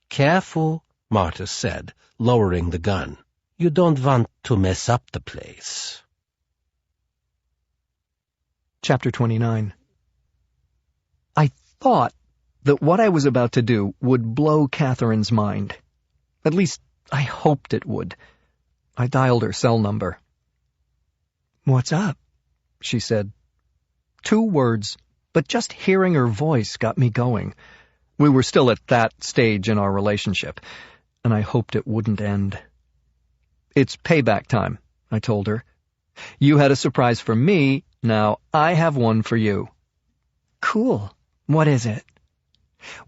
S4: "Careful,"
S2: Marta said, lowering the gun.
S4: "You don't want to mess up the place."
S1: Chapter 29. I thought that what I was about to do would blow Catherine's mind. At least, I hoped it would. I dialed her cell number. "What's up?" she said. 2 words, but just hearing her voice got me going. We were still at that stage in our relationship, and I hoped it wouldn't end. "It's payback time," I told her. "You had a surprise for me, now I have one for you." "Cool. What is it?"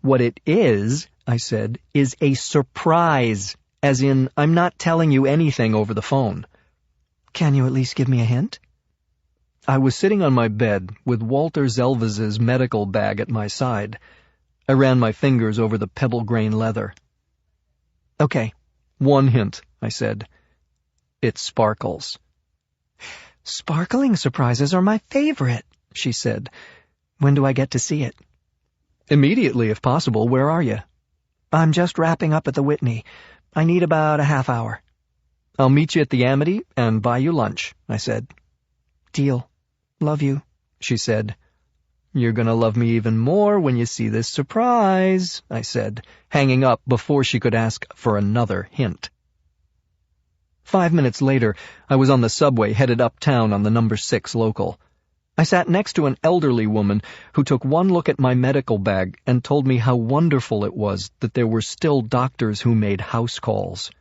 S1: "What it is," I said, "is a surprise, as in I'm not telling you anything over the phone." "Can you at least give me a hint?" I was sitting on my bed with Walter Zelvaz's medical bag at my side. I ran my fingers over the pebble-grain leather. "Okay, 1 hint," I said. "It sparkles." "Sparkling surprises are my favorite," she said. "When do I get to see it?" "Immediately, if possible. Where are you?" "I'm just wrapping up at the Whitney. I need about a half hour." "I'll meet you at the Amity and buy you lunch," I said. "Deal. Love you," she said. "You're gonna love me even more when you see this surprise," I said, hanging up before she could ask for another hint. 5 minutes later, I was on the subway headed uptown on the number 6 local. I sat next to an elderly woman who took one look at my medical bag and told me how wonderful it was that there were still doctors who made house calls.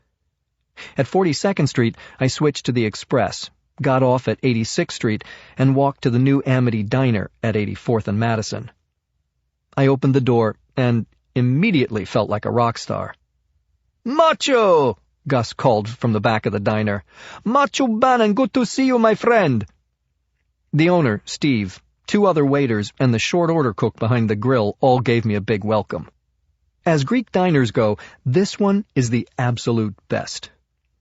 S1: At 42nd Street, I switched to the Express, got off at 86th Street, and walked to the new Amity Diner at 84th and Madison. I opened the door and immediately felt like a rock star. "Macho!" Gus called from the back of the diner. "Macho Bannon, good to see you, my friend." The owner, Steve, 2 other waiters, and the short-order cook behind the grill all gave me a big welcome. As Greek diners go, this one is the absolute best.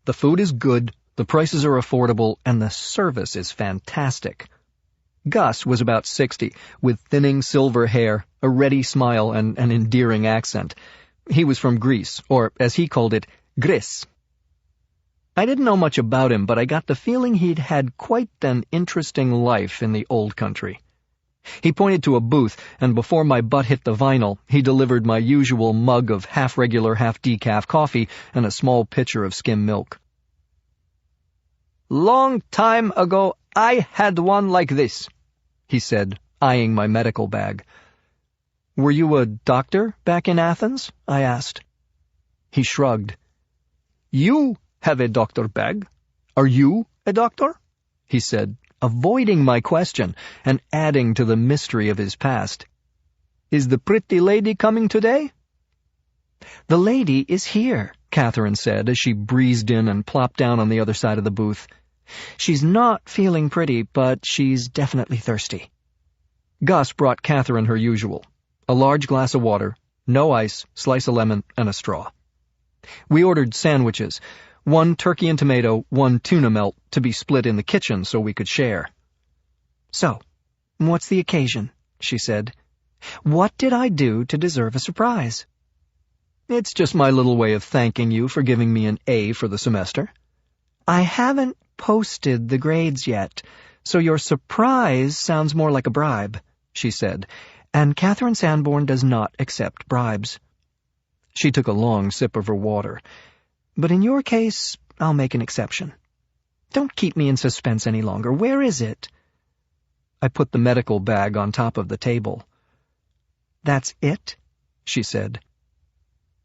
S1: The food is good, the prices are affordable, and the service is fantastic. Gus was about 60, with thinning silver hair, a ready smile, and an endearing accent. He was from Greece, or, as he called it, Gris. I didn't know much about him, but I got the feeling he'd had quite an interesting life in the old country. He pointed to a booth, and before my butt hit the vinyl, he delivered my usual mug of half-regular, half-decaf coffee and a small pitcher of skim milk. "Long time ago, I had one like this," he said, eyeing my medical bag. "Were you a doctor back in Athens?" I asked. He shrugged. "You have a doctor bag. Are you a doctor?" he said, avoiding my question and adding to the mystery of his past. "Is the pretty lady coming today?" "The lady is here," Catherine said as she breezed in and plopped down on the other side of the booth. "She's not feeling pretty, but she's definitely thirsty." Gus brought Catherine her usual, a large glass of water, no ice, slice of lemon, and a straw. We ordered sandwiches, 1 turkey and tomato, 1 tuna melt, to be split in the kitchen so we could share. "So, what's the occasion?" she said. "What did I do to deserve a surprise?" "It's just my little way of thanking you for giving me an A for the semester." "I haven't posted the grades yet, so your surprise sounds more like a bribe," she said, "and Catherine Sanborn does not accept bribes." She took a long sip of her water. "But in your case, I'll make an exception. Don't keep me in suspense any longer. Where is it?" I put the medical bag on top of the table. "That's it?" she said.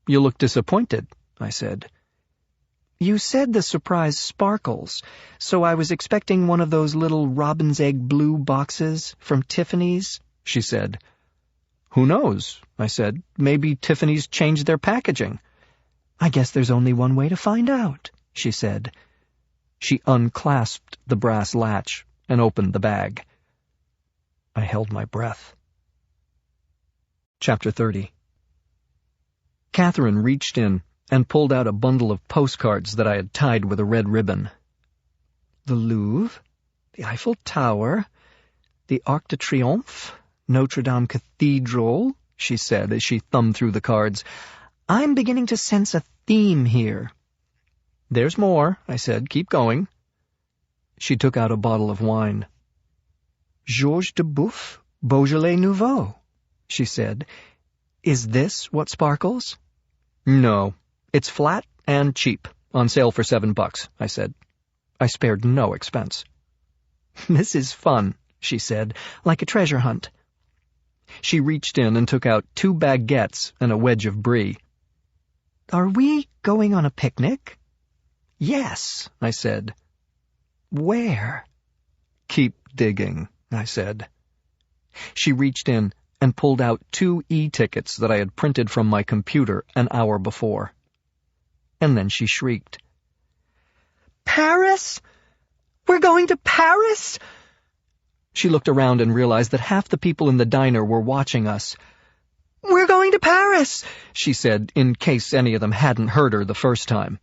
S1: "You look disappointed," I said. "You said the surprise sparkles, so I was expecting one of those little robin's egg blue boxes from Tiffany's," she said. "Who knows?" I said. "Maybe Tiffany's changed their packaging." "I guess there's only one way to find out," she said. She unclasped the brass latch and opened the bag. I held my breath. Chapter 30. Catherine reached in and pulled out a bundle of postcards that I had tied with a red ribbon. The Louvre, the Eiffel Tower, the Arc de Triomphe, Notre Dame Cathedral, she said as she thumbed through the cards. I'm beginning to sense a theme here. There's more, I said. Keep going. She took out a bottle of wine. Georges de Bouffe, Beaujolais Nouveau, she said. Is this what sparkles? No, it's flat and cheap, on sale for $7, I said. I spared no expense. This is fun, she said, like a treasure hunt. She reached in and took out 2 baguettes and a wedge of brie. Are we going on a picnic? Yes, I said. Where? Keep digging, I said. She reached in and pulled out 2 e-tickets that I had printed from my computer an hour before. And then she shrieked. Paris? We're going to Paris? She looked around and realized that half the people in the diner were watching us. We're going to Paris, she said, in case any of them hadn't heard her the first time.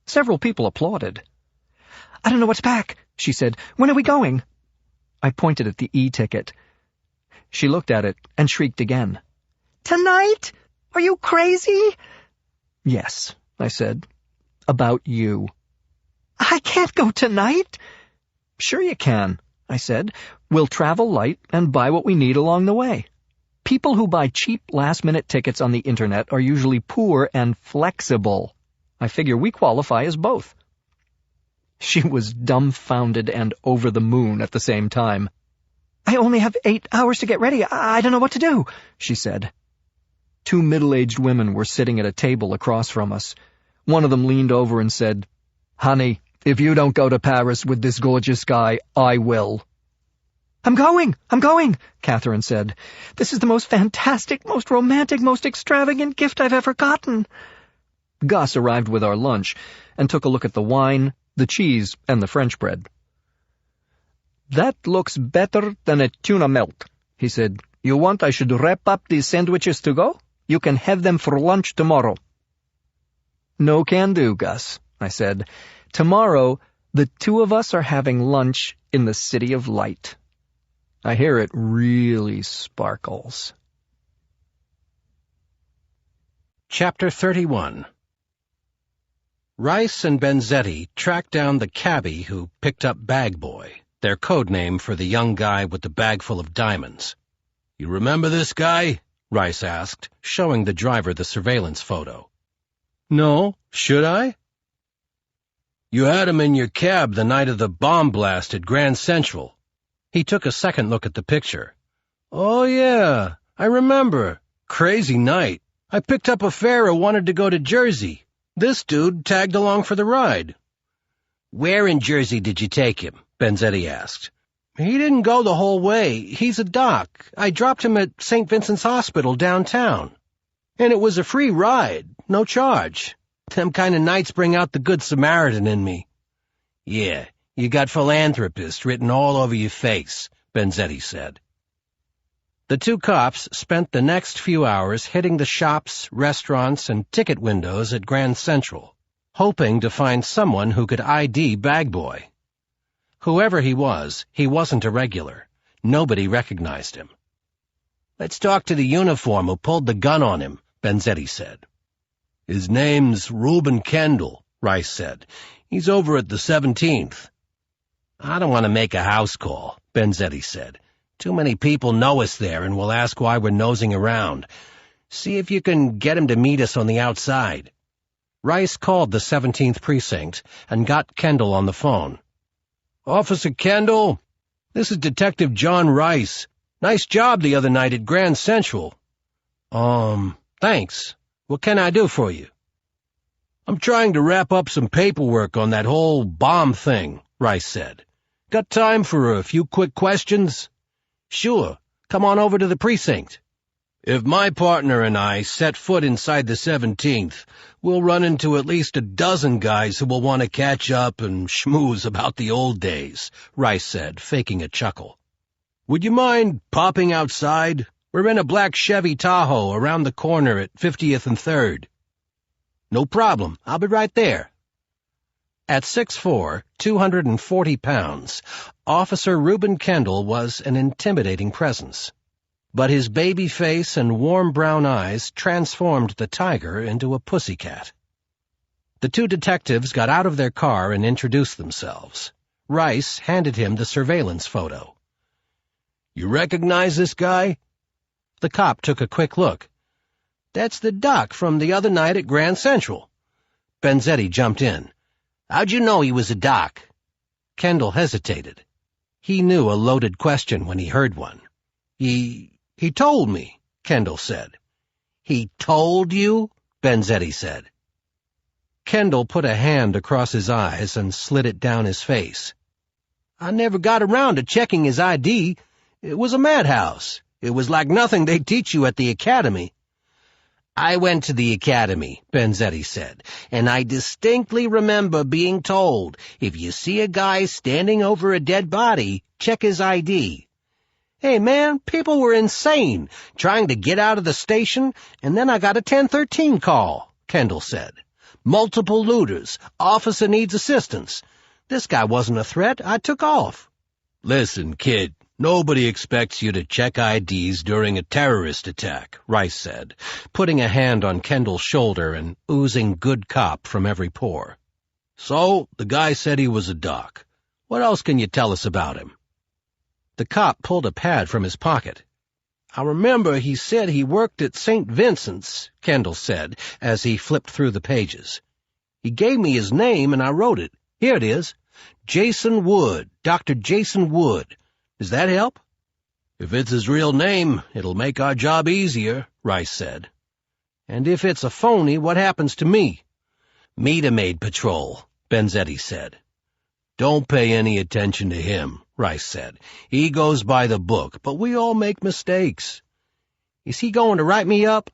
S1: Several people applauded. I don't know what's back, she said. When are we going? I pointed at the e-ticket. She looked at it and shrieked again. Tonight? Are you crazy? Yes, I said. About you. I can't go tonight. Sure you can, I said. We'll travel light and buy what we need along the way. People who buy cheap last-minute tickets on the internet are usually poor and flexible. I figure we qualify as both. She was dumbfounded and over the moon at the same time. I only have 8 hours to get ready. I don't know what to do, she said. 2 middle-aged women were sitting at a table across from us. One of them leaned over and said, Honey, if you don't go to Paris with this gorgeous guy, I will. I'm going, Catherine said. This is the most fantastic, most romantic, most extravagant gift I've ever gotten. Gus arrived with our lunch and took a look at the wine, the cheese, and the French bread. That looks better than a tuna melt, he said. You want I should wrap up these sandwiches to go? You can have them for lunch tomorrow. No can do, Gus, I said. Tomorrow, the 2 of us are having lunch in the City of Light. I hear it really sparkles.
S2: Chapter 31. Rice and Benzetti tracked down the cabbie who picked up Bag Boy, their code name for the young guy with the bag full of diamonds. You remember this guy? Rice asked, showing the driver the surveillance photo. No, should I? You had him in your cab the night of the bomb blast at Grand Central. He took a second look at the picture. Oh, yeah, I remember. Crazy night. I picked up a fare who wanted to go to Jersey. This dude tagged along for the ride. Where in Jersey did you take him? Benzetti asked. He didn't go the whole way. He's a doc. I dropped him at St. Vincent's Hospital downtown. And it was a free ride, no charge. Them kind of nights bring out the Good Samaritan in me. Yeah, you got philanthropist written all over your face, Benzetti said. The 2 cops spent the next few hours hitting the shops, restaurants, and ticket windows at Grand Central, hoping to find someone who could ID Bag Boy. Whoever he was, he wasn't a regular. Nobody recognized him. Let's talk to the uniform who pulled the gun on him, Benzetti said. His name's Reuben Kendall, Rice said. He's over at the 17th. I don't want to make a house call, Benzetti said. Too many people know us there and will ask why we're nosing around. See if you can get him to meet us on the outside. Rice called the 17th precinct and got Kendall on the phone. Officer Kendall, this is Detective John Rice. Nice job the other night at Grand Central. Thanks. What can I do for you? I'm trying to wrap up some paperwork on that whole bomb thing, Rice said. Got time for a few quick questions? Sure. Come on over to the precinct. If my partner and I set foot inside the 17th, we'll run into at least a dozen guys who will want to catch up and schmooze about the old days, Rice said, faking a chuckle. Would you mind popping outside? We're in a black Chevy Tahoe around the corner at 50th and 3rd. No problem. I'll be right there. At 6'4", 240 pounds, Officer Reuben Kendall was an intimidating presence. But his baby face and warm brown eyes transformed the tiger into a pussycat. The two detectives got out of their car and introduced themselves. Rice handed him the surveillance photo. "You recognize this guy?" The cop took a quick look. "That's the doc from the other night at Grand Central." Benzetti jumped in. "How'd you know he was a doc?" Kendall hesitated. He knew a loaded question when he heard one. He told me," Kendall said. "He told you?" Benzetti said. Kendall put a hand across his eyes and slid it down his face. "I never got around to checking his ID. It was a madhouse. It was like nothing they teach you at the academy." "I went to the academy," Benzetti said, "and I distinctly remember being told, if you see a guy standing over a dead body, check his ID. Hey, man, people were insane, trying to get out of the station, and then I got a 1013 call," Kendall said. "Multiple looters. Officer needs assistance. This guy wasn't a threat. I took off." "Listen, kid, nobody expects you to check IDs during a terrorist attack," Rice said, putting a hand on Kendall's shoulder and oozing good cop from every pore. "So, the guy said he was a doc. What else can you tell us about him?" The cop pulled a pad from his pocket. "I remember he said he worked at St. Vincent's," Kendall said, as he flipped through the pages. "He gave me his name and I wrote it. Here it is. Jason Wood, Dr. Jason Wood. Does that help?" "If it's his real name, it'll make our job easier," Rice said. "And if it's a phony, what happens to me?" "Meter maid patrol," Benzetti said. "Don't pay any attention to him," Rice said. "He goes by the book, but we all make mistakes." "Is he going to write me up?"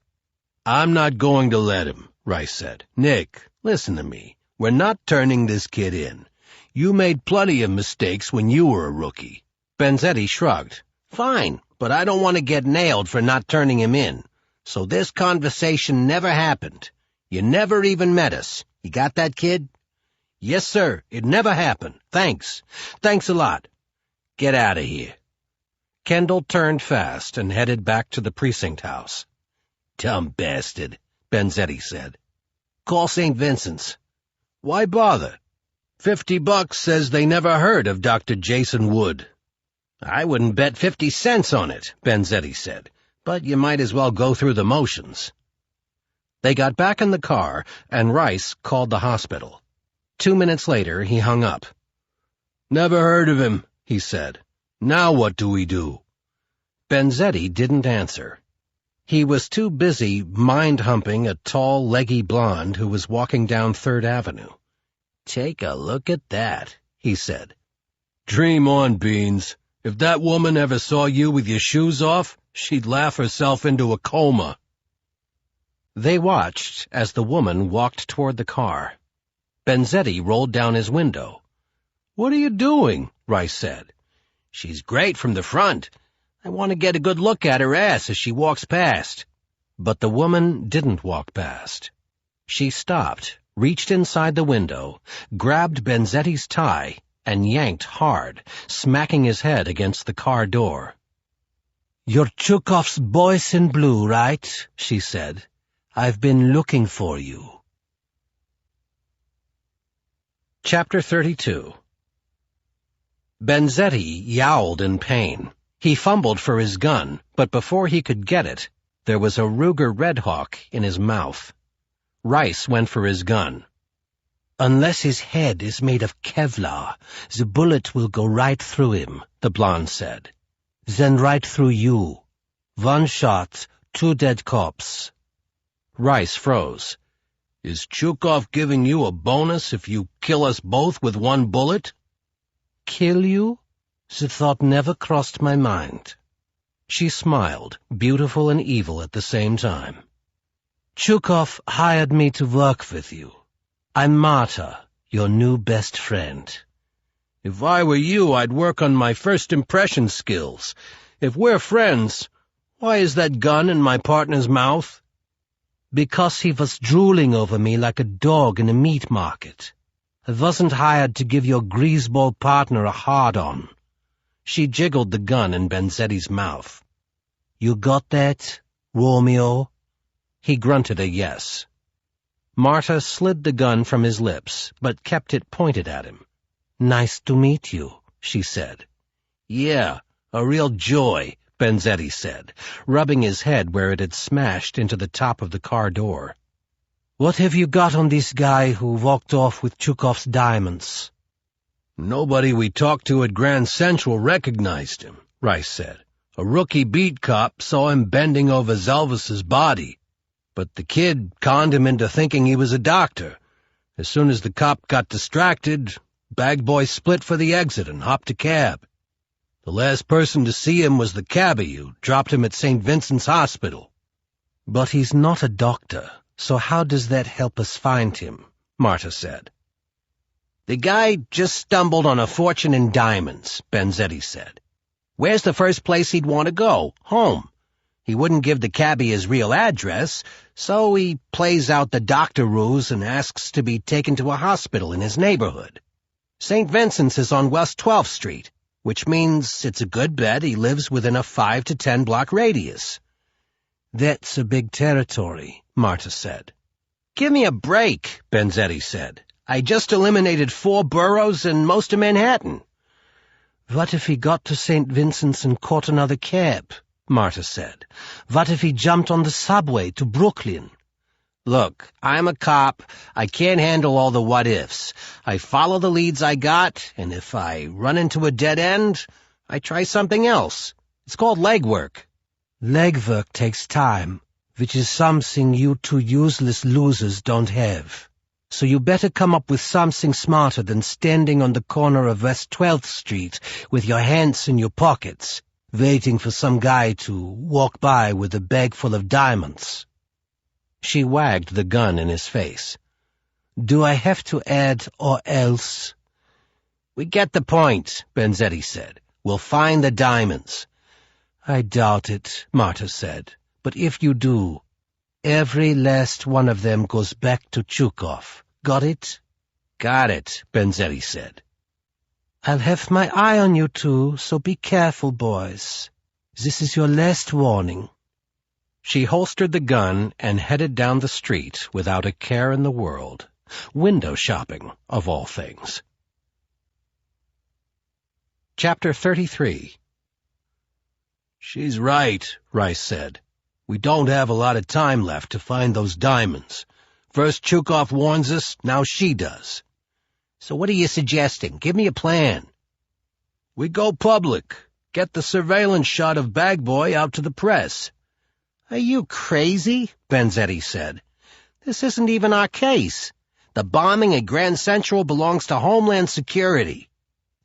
S2: "I'm not going to let him," Rice said. "Nick, listen to me. We're not turning this kid in. You made plenty of mistakes when you were a rookie." Benzetti shrugged. "Fine, but I don't want to get nailed for not turning him in. So this conversation never happened. You never even met us. You got that, kid?" "Yes, sir. It never happened. Thanks. Thanks a lot. Get out of here." Kendall turned fast and headed back to the precinct house. "Dumb bastard," Benzetti said. "Call St. Vincent's." "Why bother? $50 says they never heard of Dr. Jason Wood." "I wouldn't bet 50 cents on it," Benzetti said, "but you might as well go through the motions." They got back in the car, and Rice called the hospital. 2 minutes later, he hung up. "Never heard of him," he said. "Now what do we do?" Benzetti didn't answer. He was too busy mind-humping a tall, leggy blonde who was walking down 3rd Avenue. "Take a look at that," he said. "Dream on, Beans. If that woman ever saw you with your shoes off, she'd laugh herself into a coma." They watched as the woman walked toward the car. Benzetti rolled down his window. "What are you doing?" Rice said. "She's great from the front. I want to get a good look at her ass as she walks past." But the woman didn't walk past. She stopped, reached inside the window, grabbed Benzetti's tie, and yanked hard, smacking his head against the car door. "You're Chukhov's boys in blue, right?" she said. "I've been looking for you." Chapter 32. Benzetti yowled in pain. He fumbled for his gun, but before he could get it, there was a Ruger Red Hawk in his mouth. Rice went for his gun. "Unless his head is made of Kevlar, the bullet will go right through him," the blonde said. "Then right through you. 1 shot, 2 dead cops." Rice froze. "Is Chukhov giving you a bonus if you kill us both with 1 bullet?" "Kill you? The thought never crossed my mind." She smiled, beautiful and evil at the same time. "Chukhov hired me to work with you. I'm Marta, your new best friend." "If I were you, I'd work on my first impression skills. If we're friends, why is that gun in my partner's mouth?" "Because he was drooling over me like a dog in a meat market. I wasn't hired to give your greaseball partner a hard-on." She jiggled the gun in Benzetti's mouth.
S4: You got that, Romeo?"
S2: He grunted a yes. Marta slid the gun from his lips, but kept it pointed at him.
S4: "Nice to meet you," she said.
S2: "Yeah, a real joy," Benzetti said, rubbing his head where it had smashed into the top of the car door.
S4: "What have you got on this guy who walked off with Chukov's diamonds?"
S3: "Nobody we talked to at Grand Central recognized him," Rice said. "A rookie beat cop saw him bending over Zelvis's body, but the kid conned him into thinking he was a doctor. As soon as the cop got distracted, Bag Boy split for the exit and hopped a cab. The last person to see him was the cabbie who dropped him at St. Vincent's Hospital."
S4: "But he's not a doctor, so how does that help us find him?" Marta said.
S2: "The guy just stumbled on a fortune in diamonds," Benzetti said. "Where's the first place he'd want to go? Home. He wouldn't give the cabbie his real address, so he plays out the doctor ruse and asks to be taken to a hospital in his neighborhood. St. Vincent's is on West 12th Street, which means it's a good bet he lives within a 5 to 10 block radius."
S4: "That's a big territory," Marta said.
S2: "Give me a break," Benzetti said. "I just eliminated 4 boroughs and most of Manhattan."
S4: "What if he got to St. Vincent's and caught another cab?" Marta said. "What if he jumped on the subway to Brooklyn?"
S2: "Look, I'm a cop. I can't handle all the what-ifs. I follow the leads I got, and if I run into a dead end, I try something else. It's called legwork."
S4: "Legwork takes time, which is something you two useless losers don't have. So you better come up with something smarter than standing on the corner of West 12th Street with your hands in your pockets, waiting for some guy to walk by with a bag full of diamonds."
S2: She wagged the gun in his face.
S4: "Do I have to add or else?"
S2: "We get the point," Benzetti said. "We'll find the diamonds."
S4: "I doubt it," Marta said. "But if you do, every last one of them goes back to Chukov. Got it?"
S2: "Got it," Benzetti said.
S4: "I'll have my eye on you two, so be careful, boys. This is your last warning."
S2: She holstered the gun and headed down the street without a care in the world. Window shopping, of all things. Chapter 33.
S3: "She's right," Rice said. "We don't have a lot of time left to find those diamonds. First Chukov warns us, now she does."
S2: "So what are you suggesting? Give me a plan."
S3: "We go public. Get the surveillance shot of Bag Boy out to the press."
S2: "Are you crazy?" Benzetti said. "This isn't even our case. The bombing at Grand Central belongs to Homeland Security.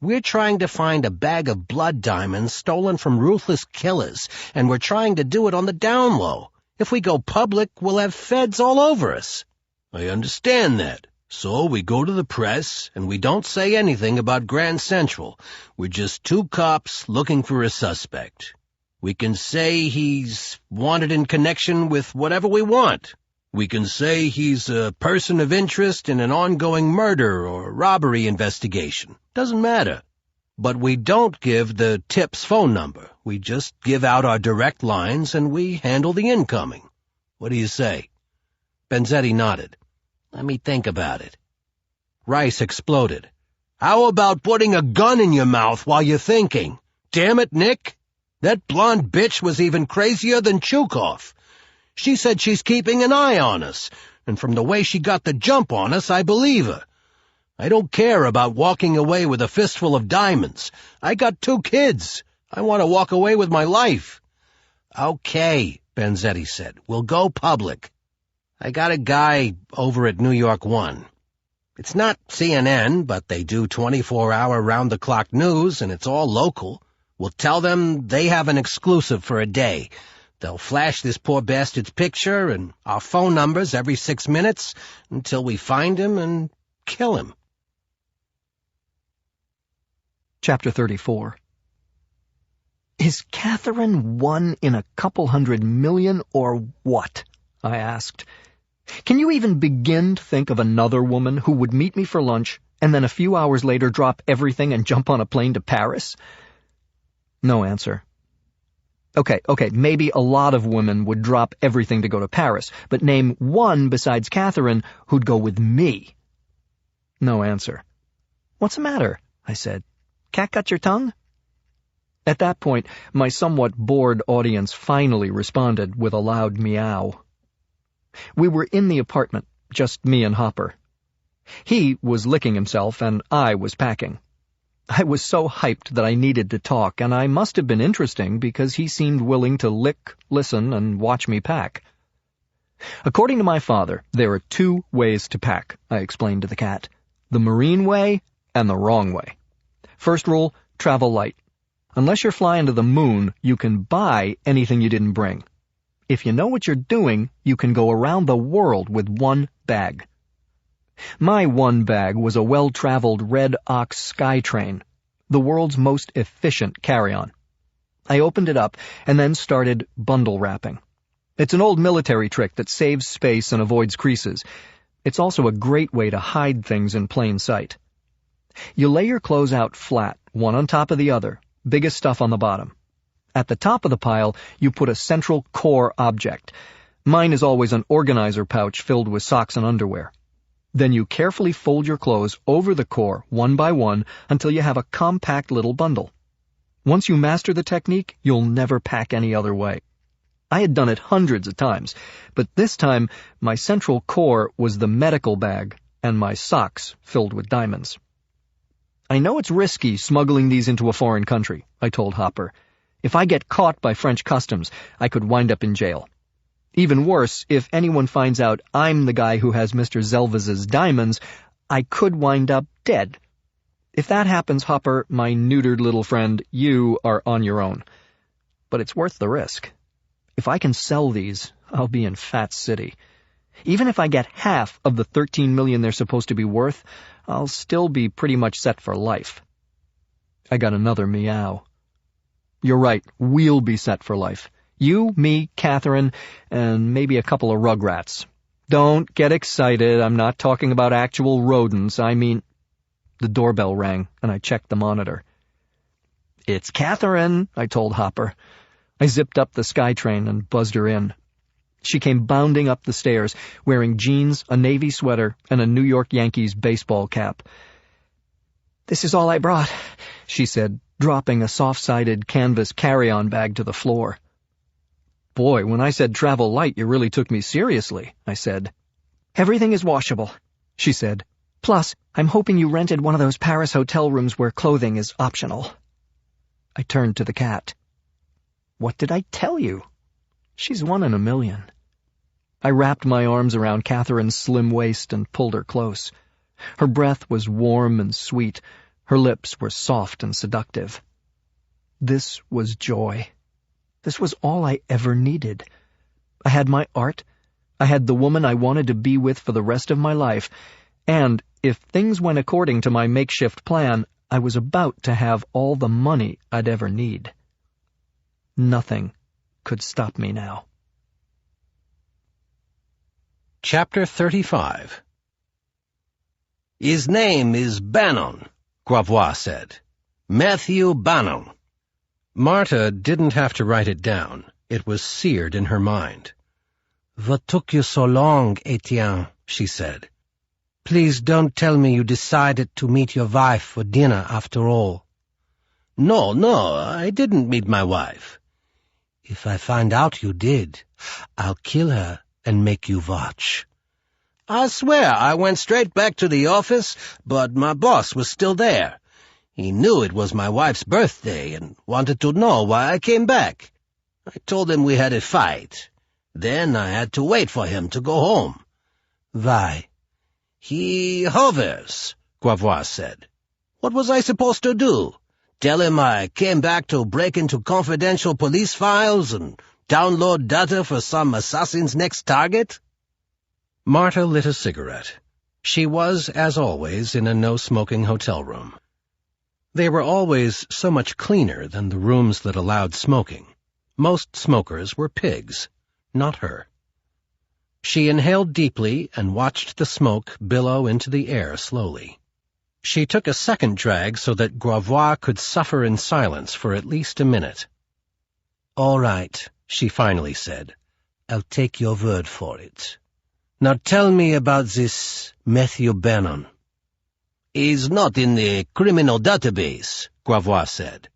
S2: We're trying to find a bag of blood diamonds stolen from ruthless killers, and we're trying to do it on the down low. If we go public, we'll have feds all over us."
S3: "I understand that. So we go to the press, and we don't say anything about Grand Central. We're just 2 cops looking for a suspect. We can say he's wanted in connection with whatever we want. We can say he's a person of interest in an ongoing murder or robbery investigation. Doesn't matter. But we don't give the tip's phone number. We just give out our direct lines, and we handle the incoming. What do you say?"
S2: Benzetti nodded. "Let me think about it."
S3: Rice exploded. "How about putting a gun in your mouth while you're thinking? Damn it, Nick! That blonde bitch was even crazier than Chukov. She said she's keeping an eye on us, and from the way she got the jump on us, I believe her. I don't care about walking away with a fistful of diamonds. I got 2 kids. I want to walk away with my life."
S2: "Okay," Benzetti said. "We'll go public. I got a guy over at New York 1. It's not CNN, but they do 24-hour round-the-clock news, and it's all local. We'll tell them they have an exclusive for a day. They'll flash this poor bastard's picture and our phone numbers every 6 minutes until we find him and kill him."
S1: Chapter 34. "Is Catherine 1 in a couple 100 million or what?" I asked. "Can you even begin to think of another woman who would meet me for lunch and then a few hours later drop everything and jump on a plane to Paris?" No answer. Okay, maybe a lot of women would drop everything to go to Paris, but name one besides Catherine who'd go with me. No answer. What's the matter? I said. Cat got your tongue? At that point, my somewhat bored audience finally responded with a loud meow. We were in the apartment, just me and Hopper. He was licking himself, and I was packing. I was so hyped that I needed to talk, and I must have been interesting because he seemed willing to lick, listen, and watch me pack. According to my father, there are 2 ways to pack, I explained to the cat. The marine way and the wrong way. First rule, travel light. Unless you're flying to the moon, you can buy anything you didn't bring. If you know what you're doing, you can go around the world with 1 bag. My 1 bag was a well-traveled Red Ox Skytrain, the world's most efficient carry-on. I opened it up and then started bundle wrapping. It's an old military trick that saves space and avoids creases. It's also a great way to hide things in plain sight. You lay your clothes out flat, one on top of the other, biggest stuff on the bottom. At the top of the pile, you put a central core object. Mine is always an organizer pouch filled with socks and underwear. Then you carefully fold your clothes over the core, one by one, until you have a compact little bundle. Once you master the technique, you'll never pack any other way. I had done it hundreds of times, but this time my central core was the medical bag and my socks filled with diamonds. I know it's risky smuggling these into a foreign country, I told Hopper. If I get caught by French customs, I could wind up in jail. Even worse, if anyone finds out I'm the guy who has Mr. Zelvaz's diamonds, I could wind up dead. If that happens, Hopper, my neutered little friend, you are on your own. But it's worth the risk. If I can sell these, I'll be in Fat City. Even if I get half of the $13 million they're supposed to be worth, I'll still be pretty much set for life. I got another meow. You're right, we'll be set for life. You, me, Catherine, and maybe a couple of rugrats. Don't get excited, I'm not talking about actual rodents, I mean... The doorbell rang, and I checked the monitor. It's Catherine, I told Hopper. I zipped up the Skytrain and buzzed her in. She came bounding up the stairs, wearing jeans, a navy sweater, and a New York Yankees baseball cap. This is all I brought, she said, dropping a soft-sided canvas carry-on bag to the floor. Boy, when I said travel light, you really took me seriously, I said. Everything is washable, she said. Plus, I'm hoping you rented one of those Paris hotel rooms where clothing is optional. I turned to the cat. What did I tell you? She's 1 in a million. I wrapped my arms around Catherine's slim waist and pulled her close. Her breath was warm and sweet. Her lips were soft and seductive. This was joy. This was all I ever needed. I had my art. I had the woman I wanted to be with for the rest of my life. And if things went according to my makeshift plan, I was about to have all the money I'd ever need. Nothing could stop me now.
S2: Chapter 35.
S3: His name is Bannon, Gravois said. Matthew Bannon.
S2: Marta didn't have to write it down. It was seared in her mind.
S4: What took you so long, Etienne? She said. Please don't tell me you decided to meet your wife for dinner after all.
S3: No, I didn't meet my wife.
S4: If I find out you did, I'll kill her and make you watch.
S3: I swear I went straight back to the office, but my boss was still there. He knew it was my wife's birthday and wanted to know why I came back. I told him we had a fight. Then I had to wait for him to go home.
S4: Why?
S3: He hovers, Gravois said. What was I supposed to do? Tell him I came back to break into confidential police files and download data for some assassin's next target?
S2: Marta lit a cigarette. She was, as always, in a no-smoking hotel room. They were always so much cleaner than the rooms that allowed smoking. Most smokers were pigs, not her. She inhaled deeply and watched the smoke billow into the air slowly. She took a second drag so that Gravois could suffer in silence for at least a minute.
S4: All right, she finally said. I'll take your word for it. Now tell me about this Matthew Bannon.
S3: He's not in the criminal database, Gravois said.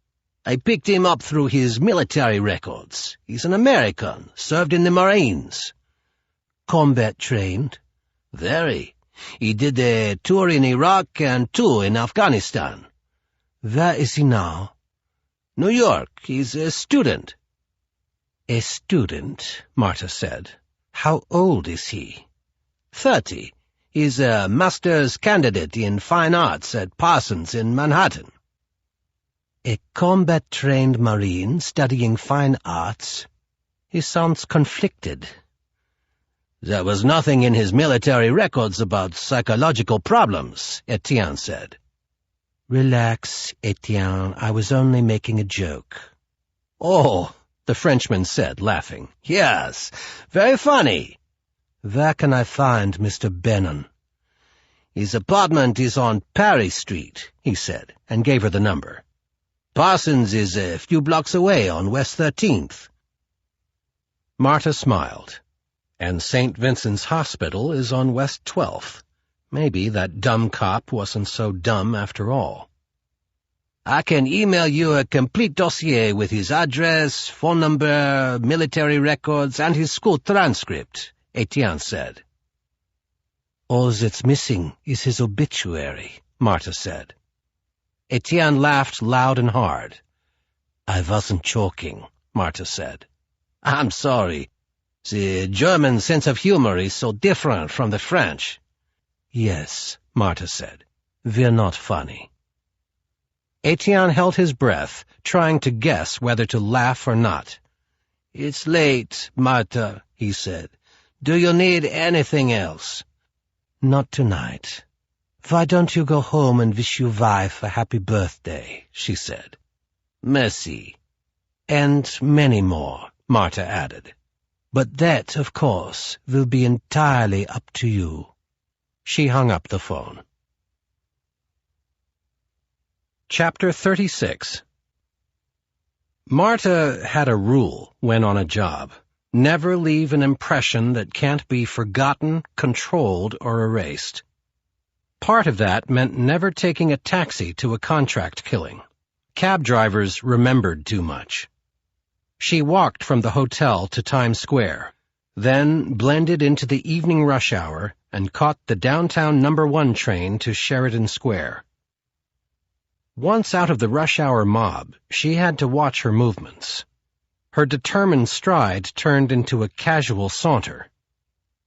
S3: I picked him up through his military records. He's an American, served in the Marines.
S4: Combat trained?
S3: Very. He did a tour in Iraq and 2 in Afghanistan.
S4: Where is he now?
S3: New York. He's a student.
S4: A student, Martha said. How old is he?
S3: 30. He's a master's candidate in fine arts at Parsons in Manhattan.
S4: A combat-trained Marine studying fine arts? He sounds conflicted.
S3: There was nothing in his military records about psychological problems, Etienne said.
S4: Relax, Etienne. I was only making a joke.
S3: Oh, the Frenchman said, laughing. Yes, very funny.
S4: Where can I find Mr. Bannon?
S3: His apartment is on Paris Street, he said, and gave her the number. Parsons is a few blocks away on West 13th.
S2: Martha smiled. And St. Vincent's Hospital is on West 12th. Maybe that dumb cop wasn't so dumb after all.
S3: I can email you a complete dossier with his address, phone number, military records, and his school transcript, Etienne said.
S4: All that's missing is his obituary, Martha said.
S2: Etienne laughed loud and hard.
S4: I wasn't joking, Martha said.
S3: I'm sorry. The German sense of humor is so different from the French.
S4: Yes, Martha said. We're not funny.
S2: Etienne held his breath, trying to guess whether to laugh or not.
S3: It's late, Martha, he said. Do you need anything else?
S4: Not tonight. Why don't you go home and wish your wife a happy birthday, she said.
S3: Merci.
S4: And many more, Martha added. But that, of course, will be entirely up to you.
S2: She hung up the phone. Chapter 36. Martha had a rule when on a job. Never leave an impression that can't be forgotten, controlled, or erased. Part of that meant never taking a taxi to a contract killing. Cab drivers remembered too much. She walked from the hotel to Times Square, then blended into the evening rush hour and caught the downtown No. 1 train to Sheridan Square. Once out of the rush hour mob, she had to watch her movements. Her determined stride turned into a casual saunter.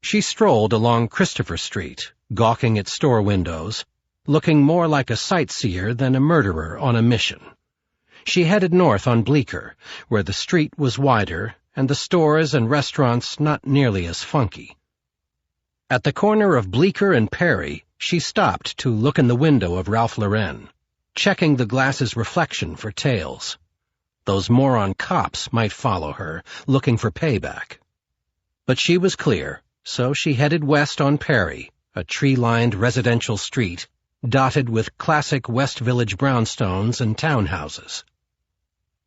S2: She strolled along Christopher Street, gawking at store windows, looking more like a sightseer than a murderer on a mission. She headed north on Bleecker, where the street was wider and the stores and restaurants not nearly as funky. At the corner of Bleecker and Perry, she stopped to look in the window of Ralph Lauren, checking the glass's reflection for tails. Those moron cops might follow her, looking for payback. But she was clear, so she headed west on Perry, a tree-lined residential street, dotted with classic West Village brownstones and townhouses.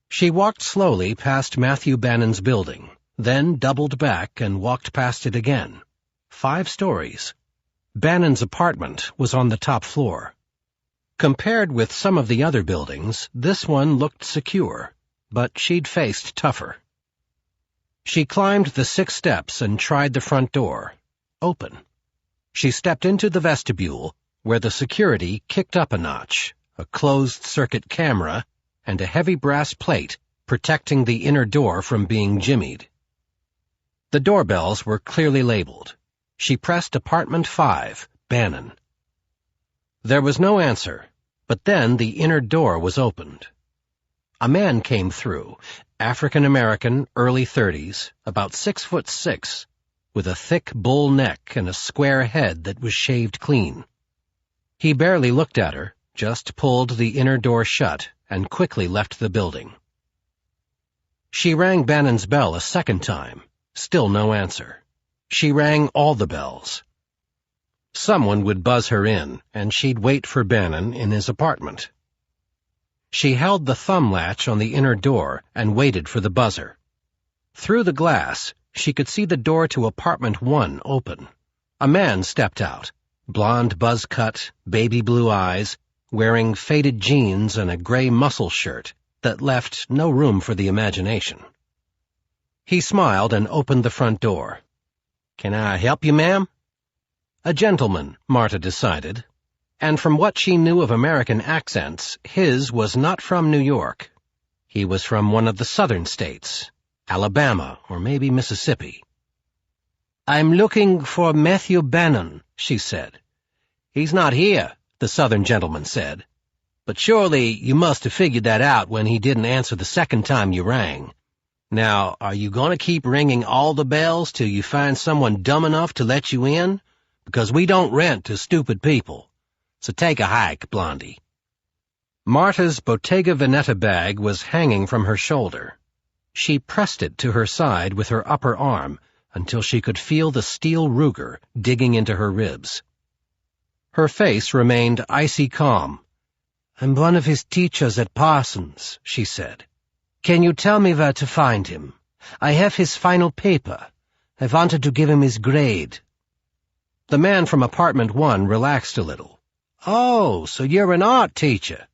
S2: She walked slowly past Matthew Bannon's building, then doubled back and walked past it again. 5 stories. Bannon's apartment was on the top floor. Compared with some of the other buildings, this one looked secure, but she'd faced tougher. She climbed the 6 steps and tried the front door. Open. She stepped into the vestibule, where the security kicked up a notch, a closed-circuit camera, and a heavy brass plate protecting the inner door from being jimmied. The doorbells were clearly labeled. She pressed Apartment 5, Bannon. There was no answer, but then the inner door was opened. A man came through, African-American, early 30s, about 6'6", with a thick bull neck and a square head that was shaved clean. He barely looked at her, just pulled the inner door shut, and quickly left the building. She rang Bannon's bell a second time. Still no answer. She rang all the bells. Someone would buzz her in, and she'd wait for Bannon in his apartment. She held the thumb latch on the inner door and waited for the buzzer. Through the glass, she could see the door to apartment 1 open. A man stepped out, blonde buzz cut, baby blue eyes, wearing faded jeans and a gray muscle shirt that left no room for the imagination. He smiled and opened the front door. "Can I help you, ma'am?" A gentleman, Marta decided, and from what she knew of American accents, his was not from New York. He was from one of the southern states, Alabama or maybe Mississippi. "I'm looking for Matthew Bannon," she said. "He's not here," the southern gentleman said. "But surely you must have figured that out when he didn't answer the second time you rang. Now, are you going to keep ringing all the bells till you find someone dumb enough to let you in? Because we don't rent to stupid people. So take a hike, Blondie." Marta's Bottega Veneta bag was hanging from her shoulder. She pressed it to her side with her upper arm until she could feel the steel Ruger digging into her ribs. Her face remained icy calm. "I'm one of his teachers at Parsons," she said. "Can you tell me where to find him? I have his final paper. I wanted to give him his grade." The man from apartment 1 relaxed a little. "Oh, so you're an art teacher."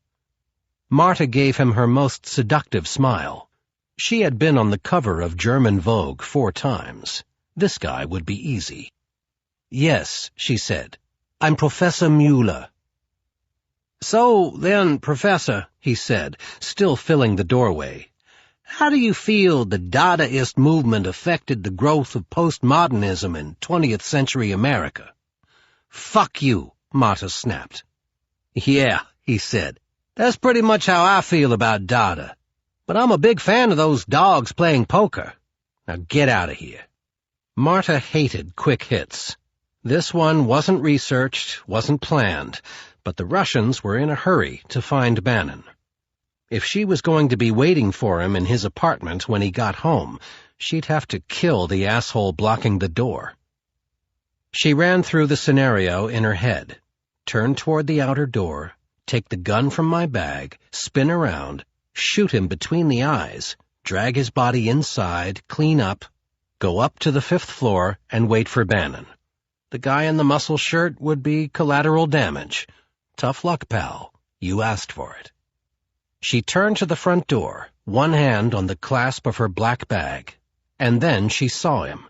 S2: Marta gave him her most seductive smile. She had been on the cover of German Vogue 4 times. This guy would be easy. "Yes," she said. "I'm Professor Mueller." "So then, Professor," he said, still filling the doorway, "how do you feel the Dadaist movement affected the growth of postmodernism in 20th century America?" "Fuck you," Marta snapped. "Yeah," he said, "that's pretty much how I feel about Dada. But I'm a big fan of those dogs playing poker. Now get out of here." Marta hated quick hits. This one wasn't researched, wasn't planned, but the Russians were in a hurry to find Bannon. If she was going to be waiting for him in his apartment when he got home, she'd have to kill the asshole blocking the door. She ran through the scenario in her head, turn toward the outer door, take the gun from my bag, spin around, shoot him between the eyes, drag his body inside, clean up, go up to the 5th floor, and wait for Bannon. The guy in the muscle shirt would be collateral damage. Tough luck, pal. You asked for it. She turned to the front door, one hand on the clasp of her black bag, and then she saw him.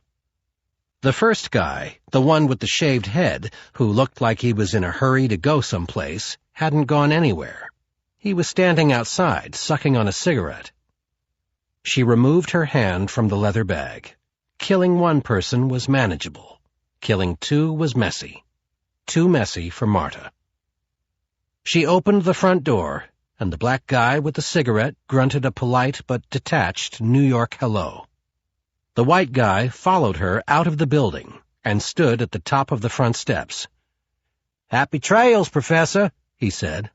S2: The first guy, the one with the shaved head, who looked like he was in a hurry to go someplace, hadn't gone anywhere. He was standing outside, sucking on a cigarette. She removed her hand from the leather bag. Killing one person was manageable. Killing 2 was messy. Too messy for Marta. She opened the front door, and the black guy with the cigarette grunted a polite but detached New York hello. The white guy followed her out of the building and stood at the top of the front steps. "Happy trails, Professor," he said.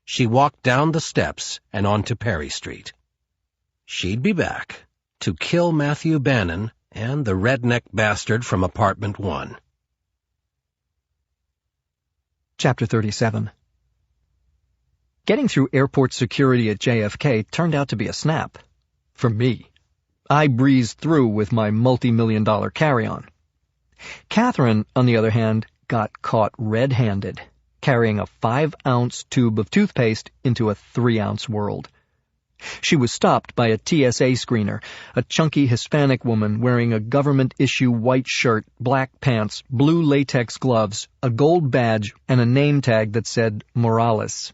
S2: She walked down the steps and onto Perry Street. She'd be back to kill Matthew Bannon and the redneck bastard from apartment 1.
S1: Chapter 37. Getting through airport security at JFK turned out to be a snap. For me. I breezed through with my multi-million-dollar carry-on. Catherine, on the other hand, got caught red-handed, carrying a 5-ounce tube of toothpaste into a 3-ounce world. She was stopped by a TSA screener, a chunky Hispanic woman wearing a government-issue white shirt, black pants, blue latex gloves, a gold badge, and a name tag that said Morales.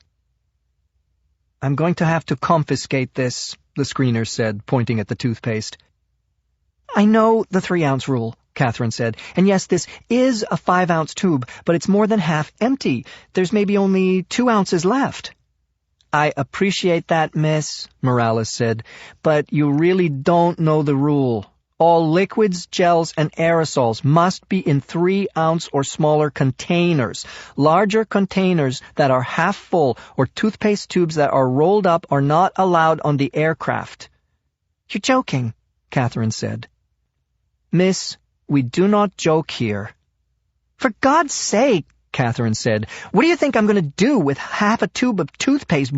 S1: "I'm going to have to confiscate this," the screener said, pointing at the toothpaste. "I know the 3-ounce rule," Catherine said, "and yes, this is a 5-ounce tube, but it's more than half empty. There's maybe only 2 ounces left." "I appreciate that, miss," Morales said, "but you really don't know the rule. All liquids, gels, and aerosols must be in 3-ounce or smaller containers. Larger containers that are half full or toothpaste tubes that are rolled up are not allowed on the aircraft." "You're joking," Catherine said. "Miss, we do not joke here." "For God's sake," Catherine said, "what do you think I'm going to do with half a tube of toothpaste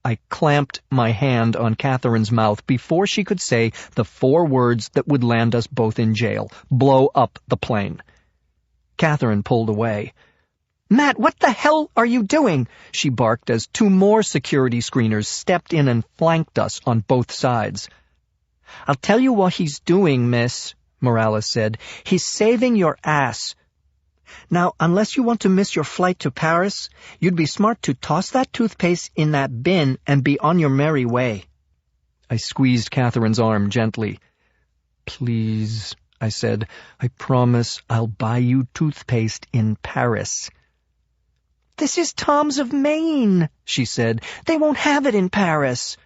S1: I clamped my hand on Catherine's mouth before she could say the 4 words that would land us both in jail. Blow up the plane. Catherine pulled away. "Matt, what the hell are you doing?" she barked as 2 more security screeners stepped in and flanked us on both sides. "I'll tell you what he's doing, miss," Morales said. "He's saving your ass. Now, unless you want to miss your flight to Paris, you'd be smart to toss that toothpaste in that bin and be on your merry way." I squeezed Catherine's arm gently. "Please," I said, "I promise I'll buy you toothpaste in Paris." "This is Tom's of Maine," she said. "They won't have it in Paris."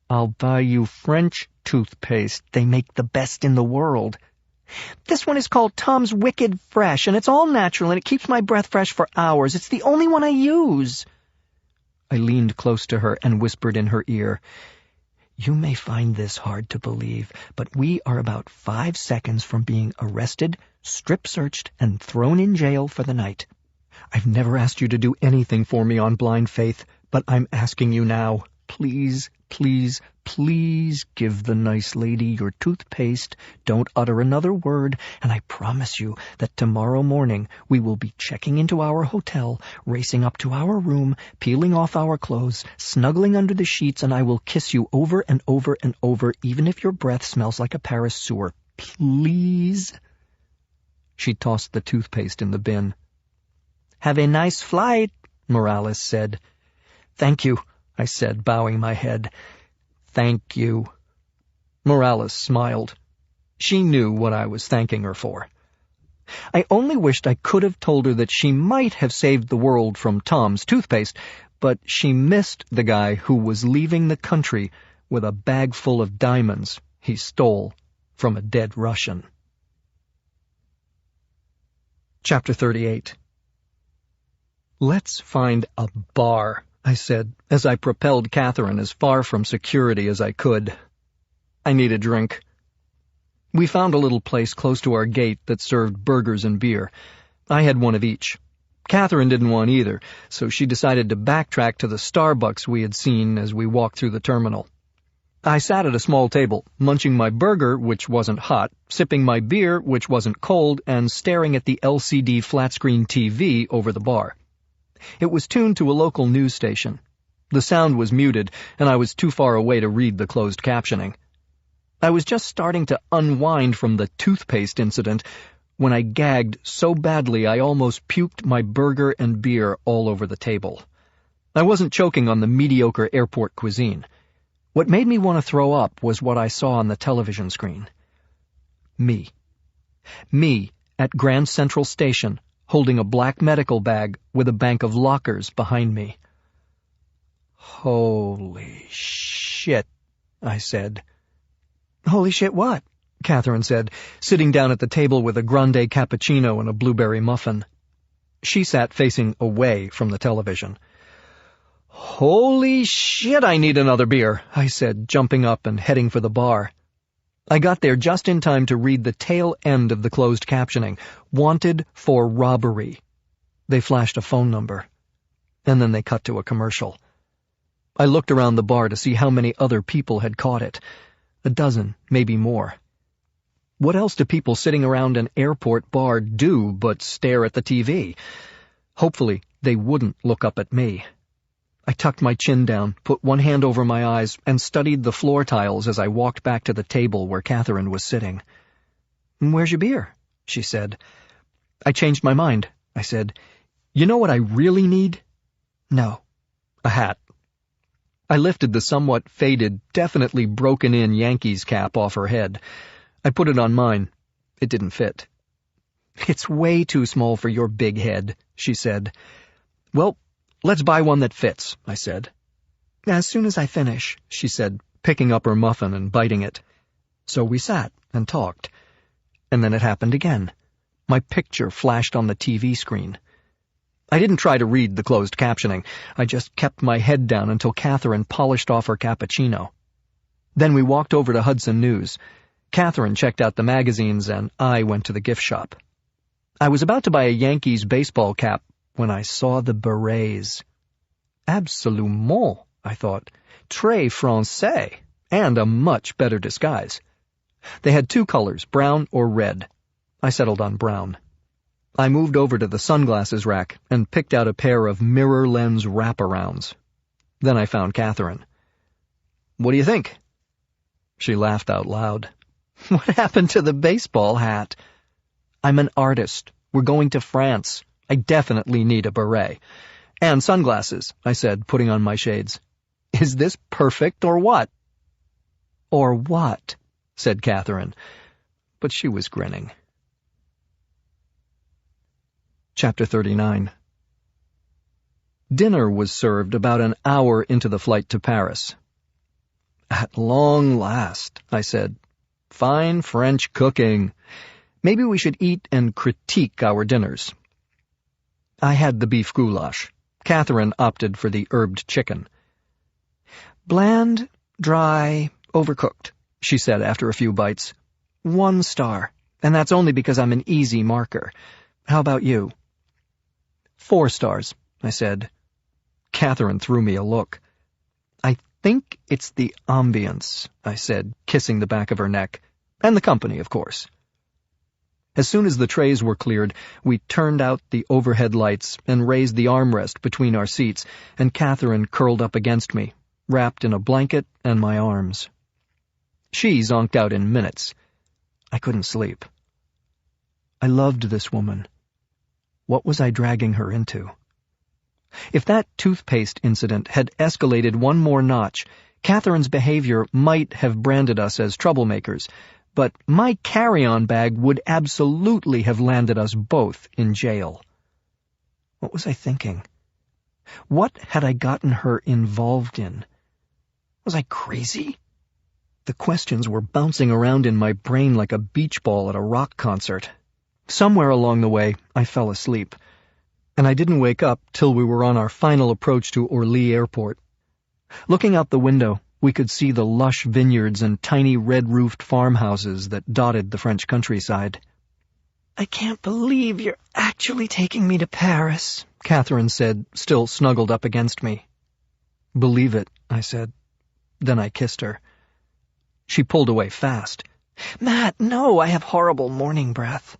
S1: "I'll buy you French toothpaste. They make the best in the world." "This one is called Tom's Wicked Fresh, and it's all natural, and it keeps my breath fresh for hours. It's the only one I use." I leaned close to her and whispered in her ear, "You may find this hard to believe, but we are about 5 seconds from being arrested, strip-searched, and thrown in jail for the night. I've never asked you to do anything for me on blind faith, but I'm asking you now. Please, please, please give the nice lady your toothpaste. Don't utter another word, and I promise you that tomorrow morning we will be checking into our hotel, racing up to our room, peeling off our clothes, snuggling under the sheets, and I will kiss you over and over and over, even if your breath smells like a Paris sewer. Please." She tossed the toothpaste in the bin. "Have a nice flight," Morales said. "Thank you," I said, bowing my head. "Thank you." Morales smiled. She knew what I was thanking her for. I only wished I could have told her that she might have saved the world from Tom's toothpaste, but she missed the guy who was leaving the country with a bag full of diamonds he stole from a dead Russian. Chapter 38. "Let's find a bar," I said, as I propelled Catherine as far from security as I could. I need a drink. We found a little place close to our gate that served burgers and beer. I had one of each. Catherine didn't want either, so she decided to backtrack to the Starbucks we had seen as we walked through the terminal. I sat at a small table, munching my burger, which wasn't hot, sipping my beer, which wasn't cold, and staring at the LCD flat-screen TV over the bar. It was tuned to a local news station. The sound was muted, and I was too far away to read the closed captioning. I was just starting to unwind from the toothpaste incident when I gagged so badly I almost puked my burger and beer all over the table. I wasn't choking on the mediocre airport cuisine. What made me want to throw up was what I saw on the television screen. Me. Me at Grand Central Station, holding a black medical bag with a bank of lockers behind me. "Holy shit," I said. "Holy shit what?" Catherine said, sitting down at the table with a grande cappuccino and a blueberry muffin. She sat facing away from the television. "Holy shit, I need another beer," I said, jumping up and heading for the bar. I got there just in time to read the tail end of the closed captioning, "Wanted for robbery." They flashed a phone number, and then they cut to a commercial. I looked around the bar to see how many other people had caught it. 12, maybe more. What else do people sitting around an airport bar do but stare at the TV? Hopefully, they wouldn't look up at me. I tucked my chin down, put one hand over my eyes, and studied the floor tiles as I walked back to the table where Catherine was sitting. "Where's your beer?" she said. "I changed my mind," I said. "You know what I really need?" "No." "A hat." I lifted the somewhat faded, definitely broken-in Yankees cap off her head. I put it on mine. It didn't fit. "It's way too small for your big head," she said. "Well, let's buy one that fits," I said. "As soon as I finish," she said, picking up her muffin and biting it. So we sat and talked. And then it happened again. My picture flashed on the TV screen. I didn't try to read the closed captioning. I just kept my head down until Catherine polished off her cappuccino. Then we walked over to Hudson News. Catherine checked out the magazines, and I went to the gift shop. I was about to buy a Yankees baseball cap when I saw the berets. "Absolument," I thought. Très français, and a much better disguise. They had 2 colors, brown or red. I settled on brown. I moved over to the sunglasses rack and picked out a pair of mirror lens wraparounds. Then I found Catherine. "What do you think?" She laughed out loud. "What happened to the baseball hat?" "I'm an artist. We're going to France. I definitely need a beret. And sunglasses," I said, putting on my shades. "Is this perfect or what?" "Or what?" said Catherine, but she was grinning. Chapter 39. Dinner was served about an hour into the flight to Paris. "At long last," I said. "Fine French cooking. Maybe we should eat and critique our dinners." I had the beef goulash. Catherine opted for the herbed chicken. "Bland, dry, overcooked," she said after a few bites. "1 star, and that's only because I'm an easy marker. How about you?" 4 stars, I said. Catherine threw me a look. "I think it's the ambience," I said, kissing the back of her neck. "And the company, of course." As soon as the trays were cleared, we turned out the overhead lights and raised the armrest between our seats, and Catherine curled up against me, wrapped in a blanket and my arms. She zonked out in minutes. I couldn't sleep. I loved this woman. What was I dragging her into? If that toothpaste incident had escalated 1 more notch, Catherine's behavior might have branded us as troublemakers, but my carry-on bag would absolutely have landed us both in jail. What was I thinking? What had I gotten her involved in? Was I crazy? The questions were bouncing around in my brain like a beach ball at a rock concert. Somewhere along the way, I fell asleep, and I didn't wake up till we were on our final approach to Orly Airport. Looking out the window, we could see the lush vineyards and tiny red-roofed farmhouses that dotted the French countryside. "I can't believe you're actually taking me to Paris," Catherine said, still snuggled up against me. "Believe it," I said. Then I kissed her. She pulled away fast. "Matt, no, I have horrible morning breath."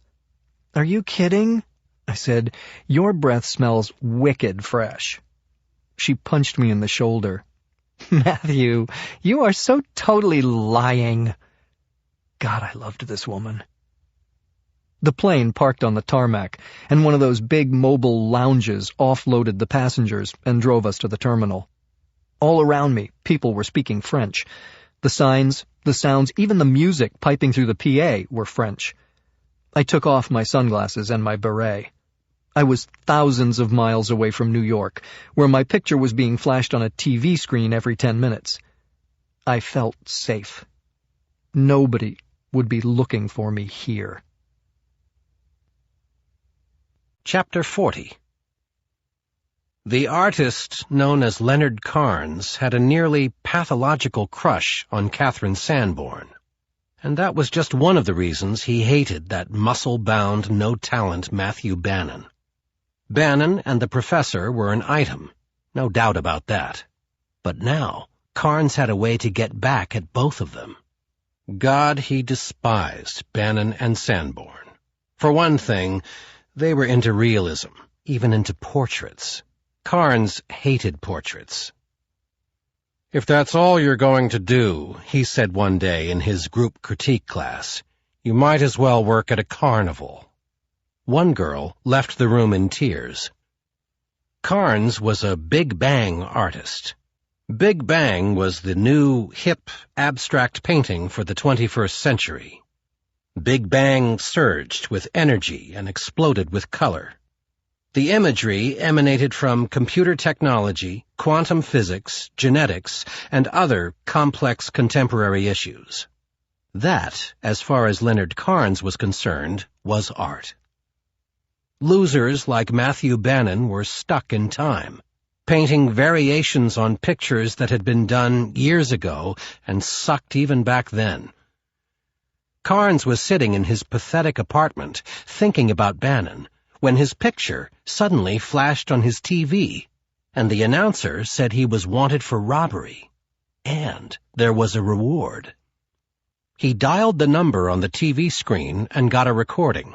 S1: "Are you kidding?" I said. "Your breath smells wicked fresh." She punched me in the shoulder. "Matthew, you are so totally lying." God, I loved this woman. The plane parked on the tarmac, and one of those big mobile lounges offloaded the passengers and drove us to the terminal. All around me, people were speaking French. The signs, the sounds, even the music piping through the PA were French. I took off my sunglasses and my beret. I was thousands of miles away from New York, where my picture was being flashed on a TV screen every 10 minutes. I felt safe. Nobody would be looking for me here.
S2: Chapter 40. The artist known as Leonard Carnes had a nearly pathological crush on Catherine Sanborn, and that was just one of the reasons he hated that muscle-bound, no-talent Matthew Bannon. Bannon and the professor were an item, no doubt about that. But now, Carnes had a way to get back at both of them. God, he despised Bannon and Sanborn. For one thing, they were into realism, even into portraits. Carnes hated portraits. "If that's all you're going to do," he said one day in his group critique class, "you might as well work at a carnival." One girl left the room in tears. Carnes was a Big Bang artist. Big Bang was the new, hip, abstract painting for the 21st century. Big Bang surged with energy and exploded with color. The imagery emanated from computer technology, quantum physics, genetics, and other complex contemporary issues. That, as far as Leonard Carnes was concerned, was art. Losers like Matthew Bannon were stuck in time, painting variations on pictures that had been done years ago and sucked even back then. Carnes was sitting in his pathetic apartment, thinking about Bannon, when his picture suddenly flashed on his TV,
S3: and the announcer said he was wanted for robbery, and there was a reward. He dialed the number on the TV screen and got a recording.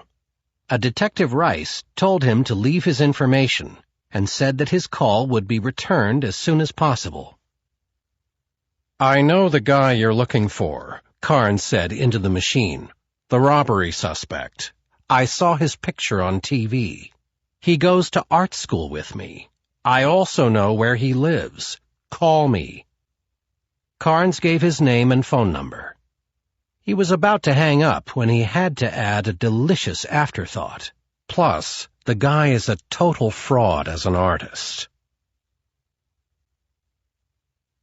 S3: A Detective Rice told him to leave his information and said that his call would be returned as soon as possible.
S2: "I know the guy you're looking for," Carnes said into the machine. "The robbery suspect. I saw his picture on TV. He goes to art school with me. I also know where he lives. Call me." Carnes gave his name and phone number. He was about to hang up when he had to add a delicious afterthought. Plus, the guy is a total fraud as an artist.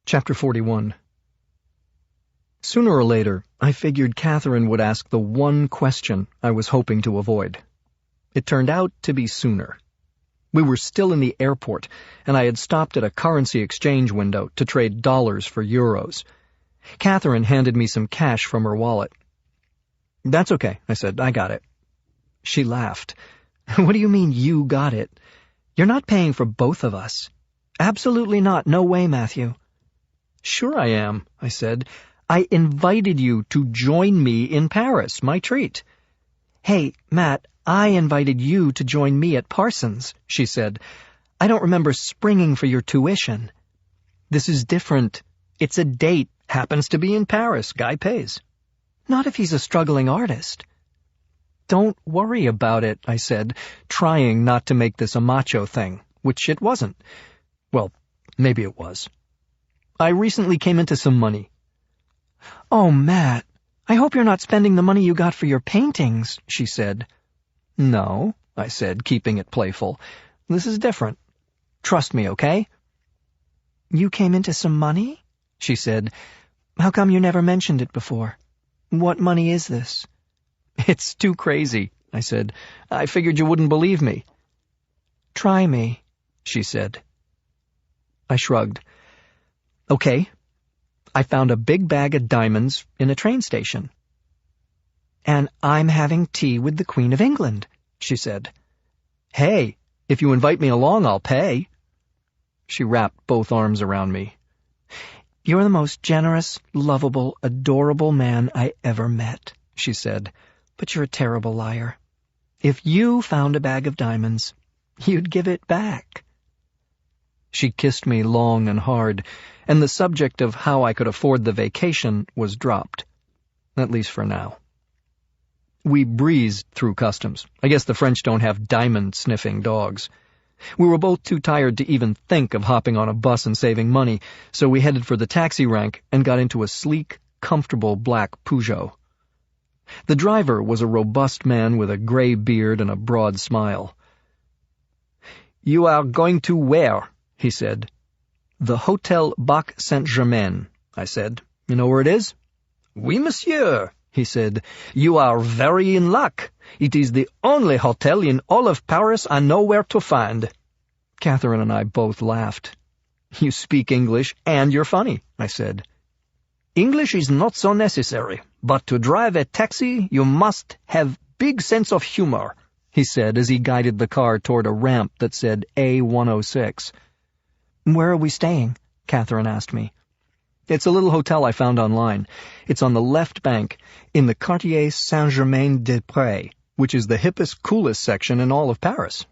S1: Chapter 41. Sooner or later, I figured Catherine would ask the one question I was hoping to avoid. It turned out to be sooner. We were still in the airport, and I had stopped at a currency exchange window to trade dollars for euros. Catherine handed me some cash from her wallet. "That's okay," I said. "I got it." She laughed. "What do you mean you got it? You're not paying for both of us." "Absolutely not. No way, Matthew." "Sure I am," I said. "I invited you to join me in Paris, my treat." "Hey, Matt, I invited you to join me at Parsons," she said. "I don't remember springing for your tuition." "This is different. It's a date. Happens to be in Paris. Guy pays." "Not if he's a struggling artist." "Don't worry about it," I said, trying not to make this a macho thing, which it wasn't. Well, maybe it was. "I recently came into some money." "Oh, Matt, I hope you're not spending the money you got for your paintings," she said. "No," I said, keeping it playful. "This is different. Trust me, okay?" "You came into some money?" she said. "How come you never mentioned it before? What money is this?" "It's too crazy," I said. "I figured you wouldn't believe me." "Try me," she said. I shrugged. "Okay. I found a big bag of diamonds in a train station." "And I'm having tea with the Queen of England," she said. "Hey, if you invite me along, I'll pay." She wrapped both arms around me. "You're the most generous, lovable, adorable man I ever met," she said. "But you're a terrible liar. If you found a bag of diamonds, you'd give it back." She kissed me long and hard, and the subject of how I could afford the vacation was dropped. At least for now. We breezed through customs. I guess the French don't have diamond-sniffing dogs. We were both too tired to even think of hopping on a bus and saving money, so we headed for the taxi rank and got into a sleek, comfortable black Peugeot. The driver was a robust man with a gray beard and a broad smile. "You are going to where?" he said. "The Hotel Bac Saint-Germain," I said. "You know where it is?" "Oui, monsieur," he said. "You are very in luck. It is the only hotel in all of Paris I know where to find." Catherine and I both laughed. "You speak English, and you're funny," I said. "English is not so necessary, but to drive a taxi you must have big sense of humor," he said as he guided the car toward a ramp that said A106. "Where are we staying?" Catherine asked me. "It's a little hotel I found online. It's on the left bank, in the Quartier Saint-Germain-des-Prés, which is the hippest, coolest section in all of Paris."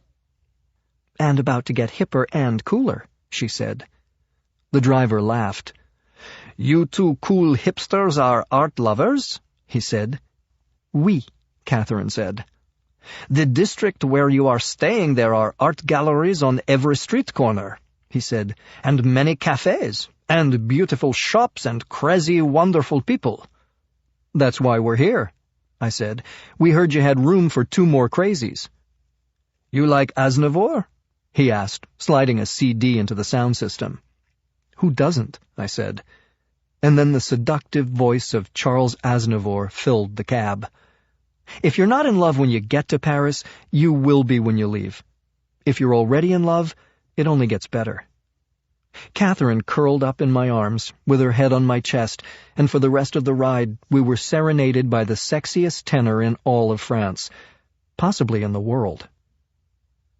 S1: "And about to get hipper and cooler," she said. The driver laughed. "You two cool hipsters are art lovers?" he said. "Oui," Catherine said. "The district where you are staying, there are art galleries on every street corner," he said, "and many cafes, and beautiful shops and crazy, wonderful people." "That's why we're here," I said. "We heard you had room for 2 more crazies." "You like Aznavour?" he asked, sliding a CD into the sound system. "Who doesn't?" I said. And then the seductive voice of Charles Aznavour filled the cab. "If you're not in love when you get to Paris, you will be when you leave. If you're already in love, it only gets better." Catherine curled up in my arms, with her head on my chest, and for the rest of the ride we were serenaded by the sexiest tenor in all of France, possibly in the world.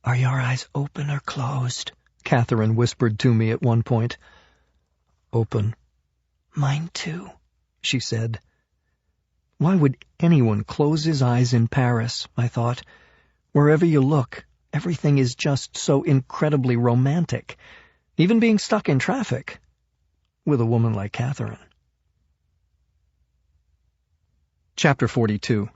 S1: "Are your eyes open or closed?" Catherine whispered to me at one point. "Open." "Mine too," she said. Why would anyone close his eyes in Paris, I thought. Wherever you look, everything is just so incredibly romantic, even being stuck in traffic, with a woman like Catherine. Chapter 42.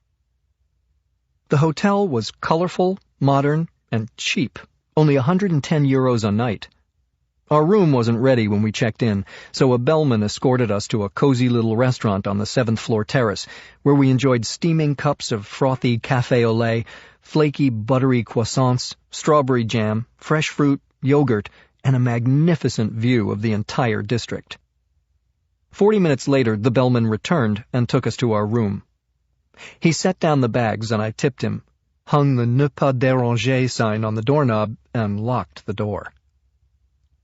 S1: The hotel was colorful, modern, and cheap, only €110 a night. Our room wasn't ready when we checked in, so a bellman escorted us to a cozy little restaurant on the 7th-floor terrace, where we enjoyed steaming cups of frothy café au lait, flaky buttery croissants, strawberry jam, fresh fruit, yogurt, and a magnificent view of the entire district. 40 minutes later, the bellman returned and took us to our room. He set down the bags and I tipped him, hung the Ne pas déranger sign on the doorknob, and locked the door.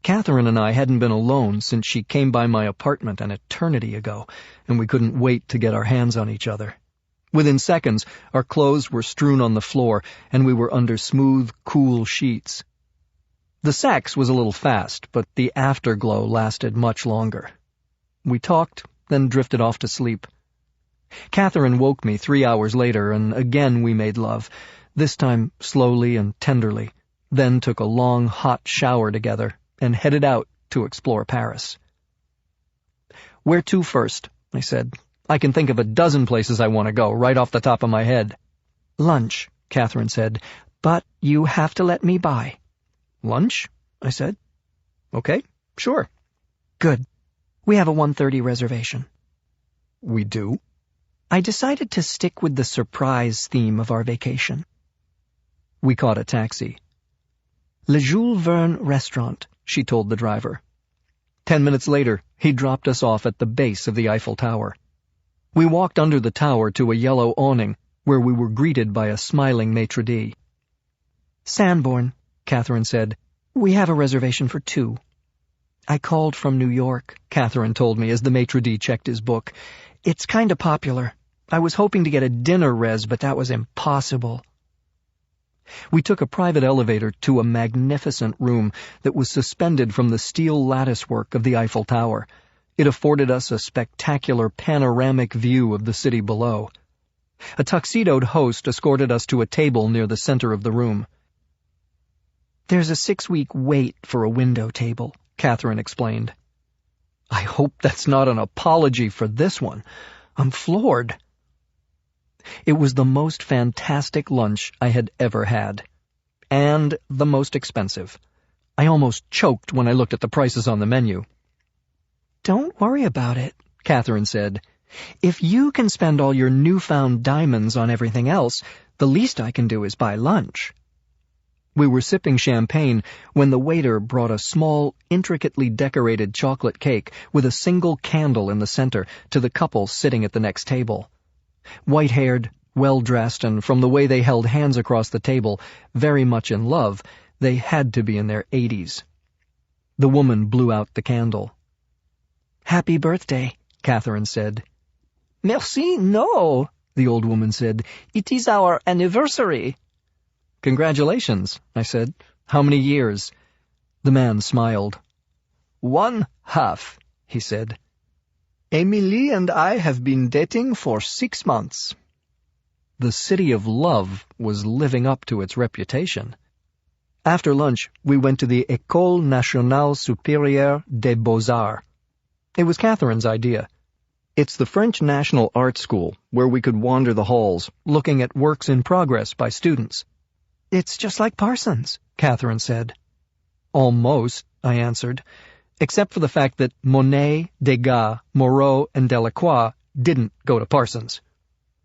S1: Catherine and I hadn't been alone since she came by my apartment an eternity ago, and we couldn't wait to get our hands on each other. Within seconds, our clothes were strewn on the floor, and we were under smooth, cool sheets. The sex was a little fast, but the afterglow lasted much longer. We talked, then drifted off to sleep. Catherine woke me 3 hours later, and again we made love, this time slowly and tenderly, then took a long, hot shower together and headed out to explore Paris. "Where to first?" I said. "I can think of a dozen places I want to go, right off the top of my head." "Lunch," Catherine said, "but you have to let me buy." "Lunch?" I said. "Okay, sure." "Good. We have a 1:30 reservation." "We do?" I decided to stick with the surprise theme of our vacation. We caught a taxi. "Le Jules Verne restaurant," she told the driver. 10 minutes later, he dropped us off at the base of the Eiffel Tower. We walked under the tower to a yellow awning, where we were greeted by a smiling maitre d'. "Sanborn," Catherine said. "We have a reservation for 2. "I called from New York," Catherine told me as the maitre d' checked his book. "It's kinda popular. I was hoping to get a dinner res, but that was impossible." We took a private elevator to a magnificent room that was suspended from the steel latticework of the Eiffel Tower. It afforded us a spectacular panoramic view of the city below. A tuxedoed host escorted us to a table near the center of the room. "There's a 6-week wait for a window table," Catherine explained. I hope that's not an apology for this one. I'm floored. It was the most fantastic lunch I had ever had. And the most expensive. I almost choked when I looked at the prices on the menu. "Don't worry about it," Catherine said. "If you can spend all your newfound diamonds on everything else, the least I can do is buy lunch." We were sipping champagne when the waiter brought a small, intricately decorated chocolate cake with a single candle in the center to the couple sitting at the next table. White-haired, well-dressed, and from the way they held hands across the table, very much in love, they had to be in their 80s. The woman blew out the candle. "Happy birthday," Catherine said.
S5: "Merci, no," the old woman said. "It is our anniversary."
S1: "Congratulations," I said. "How many years?" The man smiled.
S5: 1/2, he said. "Emily and I have been dating for 6 months.
S1: The city of love was living up to its reputation. After lunch, we went to the École Nationale Supérieure des Beaux-Arts. It was Catherine's idea. It's the French National Art School, where we could wander the halls, looking at works in progress by students.
S5: "It's just like Parsons," Catherine said.
S1: "Almost," I answered, except for the fact that Monet, Degas, Moreau, and Delacroix didn't go to Parsons.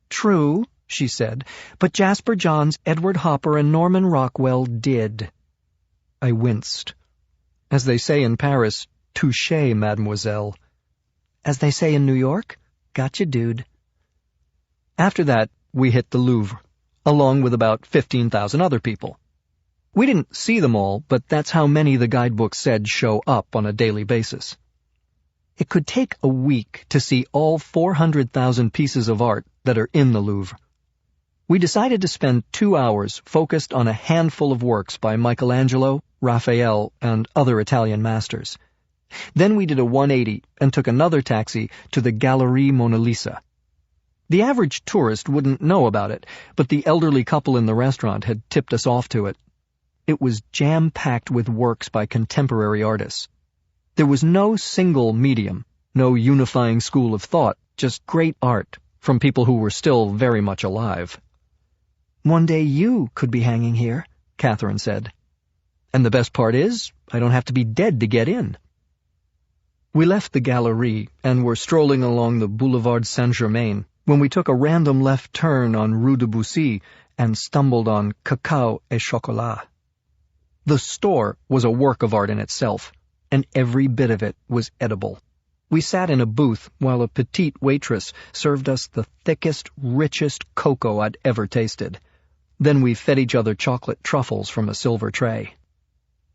S5: "True," she said, "but Jasper Johns, Edward Hopper, and Norman Rockwell did."
S1: I winced. As they say in Paris, touché, mademoiselle.
S5: As they say in New York, gotcha, dude.
S1: After that, we hit the Louvre, along with about 15,000 other people. We didn't see them all, but that's how many the guidebook said show up on a daily basis. It could take a week to see all 400,000 pieces of art that are in the Louvre. We decided to spend 2 hours focused on a handful of works by Michelangelo, Raphael, and other Italian masters. Then we did a 180 and took another taxi to the Gallerie Mona Lisa. The average tourist wouldn't know about it, but the elderly couple in the restaurant had tipped us off to it. It was jam-packed with works by contemporary artists. There was no single medium, no unifying school of thought, just great art from people who were still very much alive. "One day you could be hanging here," Catherine said. "And the best part is, I don't have to be dead to get in." We left the Galerie and were strolling along the Boulevard Saint-Germain when we took a random left turn on Rue de Bussy and stumbled on Cacao et Chocolat. The store was a work of art in itself, and every bit of it was edible. We sat in a booth while a petite waitress served us the thickest, richest cocoa I'd ever tasted. Then we fed each other chocolate truffles from a silver tray.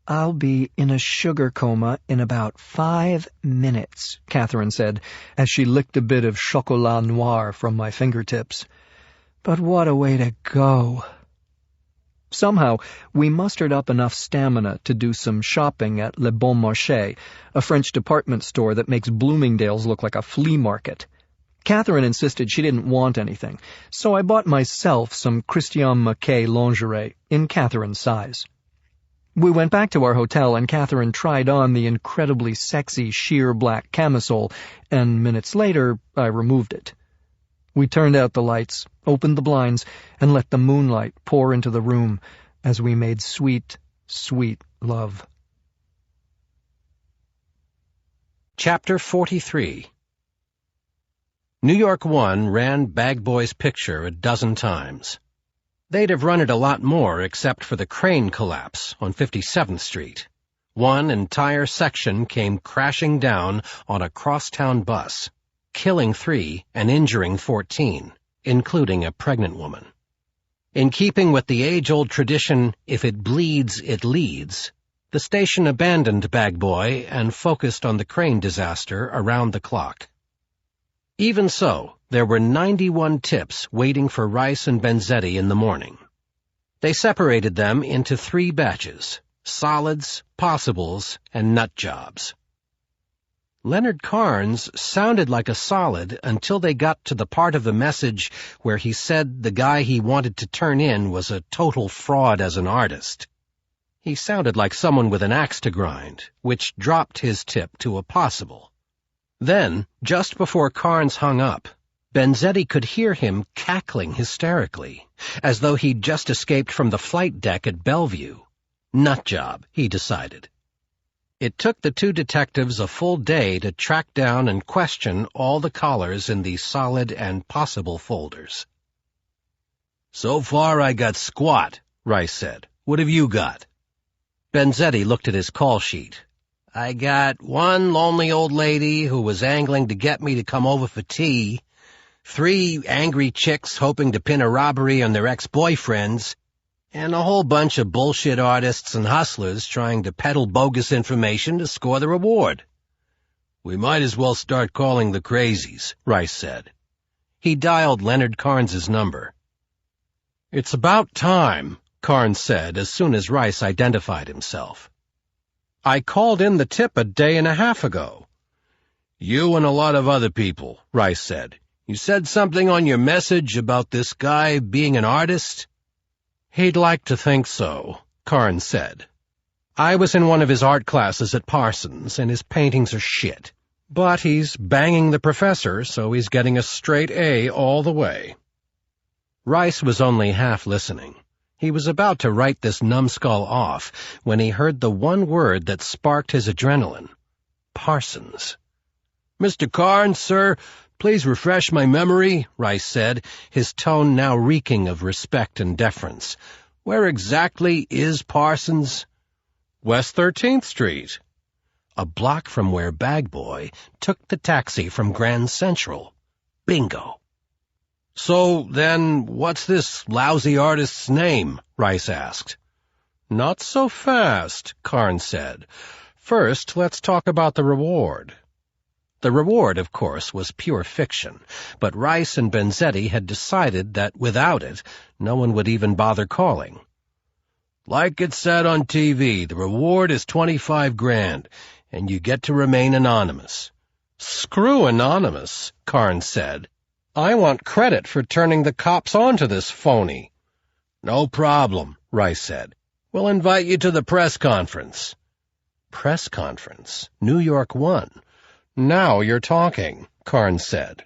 S1: "I'll be in a sugar coma in about 5 minutes, Catherine said, as she licked a bit of chocolat noir from my fingertips. "But what a way to go." Somehow, we mustered up enough stamina to do some shopping at Le Bon Marché, a French department store that makes Bloomingdale's look like a flea market. Catherine insisted she didn't want anything, so I bought myself some Christian Maquet lingerie in Catherine's size. We went back to our hotel and Catherine tried on the incredibly sexy sheer black camisole, and minutes later I removed it. We turned out the lights, opened the blinds, and let the moonlight pour into the room as we made sweet, sweet love.
S2: Chapter 43. New York One ran Bagboy's picture a dozen times. They'd have run it a lot more except for the crane collapse on 57th Street. One entire section came crashing down on a crosstown bus, killing 3 and injuring 14, including a pregnant woman. In keeping with the age-old tradition, if it bleeds, it leads, the station abandoned Bagboy and focused on the crane disaster around the clock. Even so, there were 91 tips waiting for Rice and Benzetti in the morning. They separated them into 3 batches: solids, possibles, and nut jobs. Leonard Carnes sounded like a solid until they got to the part of the message where he said the guy he wanted to turn in was a total fraud as an artist. He sounded like someone with an axe to grind, which dropped his tip to a possible. Then, just before Carnes hung up, Benzetti could hear him cackling hysterically, as though he'd just escaped from the flight deck at Bellevue. Nut job, he decided. It took the 2 detectives a full day to track down and question all the callers in the solid and possible folders. "So far I got squat," Rice said. "What have you got?" Benzetti looked at his call sheet. "I got 1 lonely old lady who was angling to get me to come over for tea, 3 angry chicks hoping to pin a robbery on their ex-boyfriends, and a whole bunch of bullshit artists and hustlers trying to peddle bogus information to score the reward." "We might as well start calling the crazies," Rice said. He dialed Leonard Carnes's number. "It's about time," Carnes said as soon as Rice identified himself. "I called in the tip a day and a half ago." "You and a lot of other people," Rice said. "You said something on your message about this guy being an artist?" "He'd like to think so," Carnes said. "I was in one of his art classes at Parsons, and his paintings are shit. But he's banging the professor, so he's getting a straight A all the way." Rice was only half listening. He was about to write this numbskull off when he heard the one word that sparked his adrenaline. Parsons. "Mr. Carnes, sir, please refresh my memory," Rice said, his tone now reeking of respect and deference. "Where exactly is Parsons?" "West 13th Street. A block from where Bagboy took the taxi from Grand Central. Bingo. "So, then, what's this lousy artist's name?" Rice asked. "Not so fast," Carnes said. "First, let's talk about the reward." The reward, of course, was pure fiction, but Rice and Benzetti had decided that without it, no one would even bother calling.
S3: Like it said on TV, the reward is 25 grand, and you get to remain anonymous.
S2: Screw anonymous, Carnes said. I want credit for turning the cops onto this phony.
S3: No problem, Rice said. We'll invite you to the press conference.
S2: Press conference? New York 1. Now you're talking, Carnes said.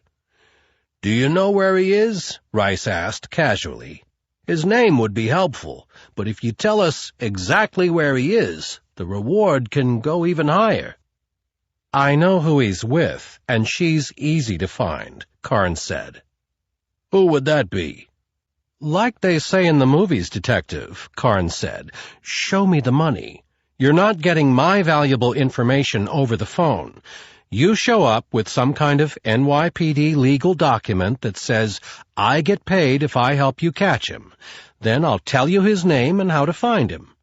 S3: Do you know where he is? Rice asked casually. His name would be helpful, but if you tell us exactly where he is, the reward can go even higher.
S2: I know who he's with, and she's easy to find, Carnes said.
S3: Who would that be?
S2: Like they say in the movies, Detective, Carnes said, show me the money. You're not getting my valuable information over the phone. You show up with some kind of NYPD legal document that says, I get paid if I help you catch him. Then I'll tell you his name and how to find him.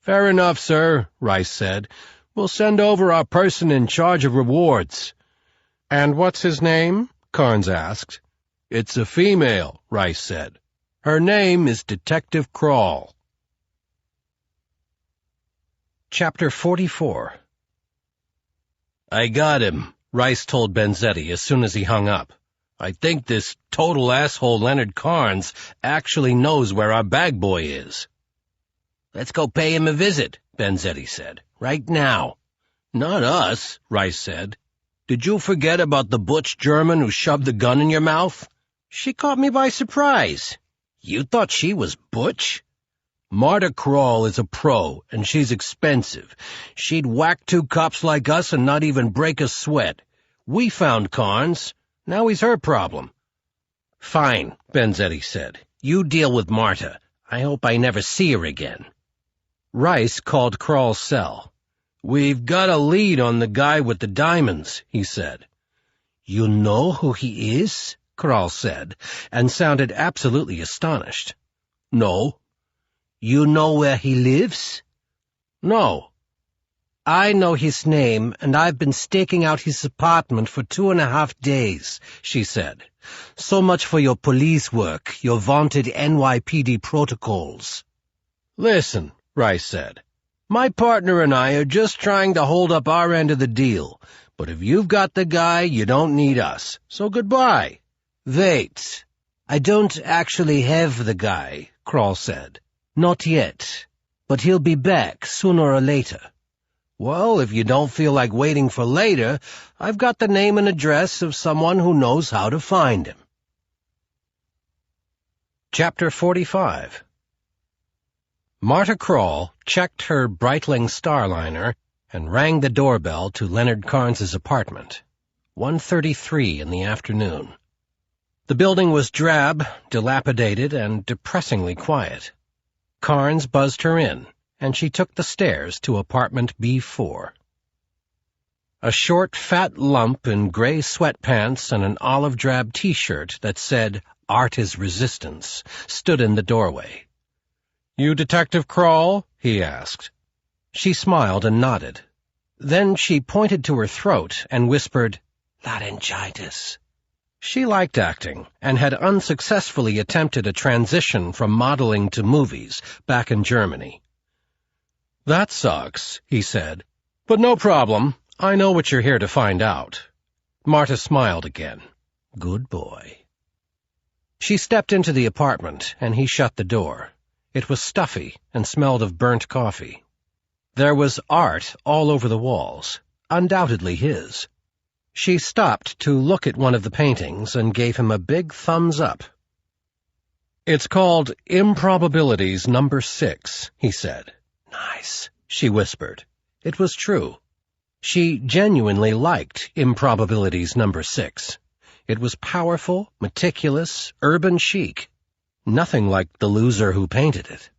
S3: Fair enough, sir, Rice said. We'll send over our person in charge of rewards.
S2: And what's his name? Carnes asked.
S3: It's a female, Rice said. Her name is Detective Crawl.
S2: Chapter 44.
S3: I got him, Rice told Benzetti as soon as he hung up. I think this total asshole Leonard Carnes actually knows where our bag boy is. Let's go pay him a visit, Benzetti said. Right now. Not us, Rice said. Did you forget about the butch German who shoved the gun in your mouth? She caught me by surprise. You thought she was butch? Marta Krall is a pro, and she's expensive. She'd whack 2 cops like us and not even break a sweat. We found Carnes. Now he's her problem. Fine, Benzetti said. You deal with Marta. I hope I never see her again. Rice called Krall's cell. We've got a lead on the guy with the diamonds, he said. You know who he is? Krall said, and sounded absolutely astonished. No. You know where he lives? No. I know his name, and I've been staking out his apartment for 2.5 days, she said. So much for your police work, your vaunted NYPD protocols. Listen, Rice said. My partner and I are just trying to hold up our end of the deal, but if you've got the guy, you don't need us. So goodbye. Wait. I don't actually have the guy, Krall said. Not yet, but he'll be back sooner or later. Well, if you don't feel like waiting for later, I've got the name and address of someone who knows how to find him.
S2: Chapter 45. Marta Krall checked her Breitling Starliner and rang the doorbell to Leonard Carnes's apartment. 1:33 in the afternoon. The building was drab, dilapidated, and depressingly quiet. Carnes buzzed her in, and she took the stairs to apartment B4. A short, fat lump in gray sweatpants and an olive-drab T-shirt that said, Art is Resistance, stood in the doorway. You Detective Krall? He asked. She smiled and nodded. Then she pointed to her throat and whispered, Laryngitis. She liked acting, and had unsuccessfully attempted a transition from modeling to movies back in Germany. That sucks, he said. But no problem. I know what you're here to find out. Marta smiled again. Good boy. She stepped into the apartment, and he shut the door. It was stuffy and smelled of burnt coffee. There was art all over the walls, undoubtedly his. She stopped to look at one of the paintings and gave him a big thumbs up. It's called Improbabilities No. 6, he said. Nice, she whispered. It was true. She genuinely liked Improbabilities No. 6. It was powerful, meticulous, urban chic. Nothing like the loser who painted it.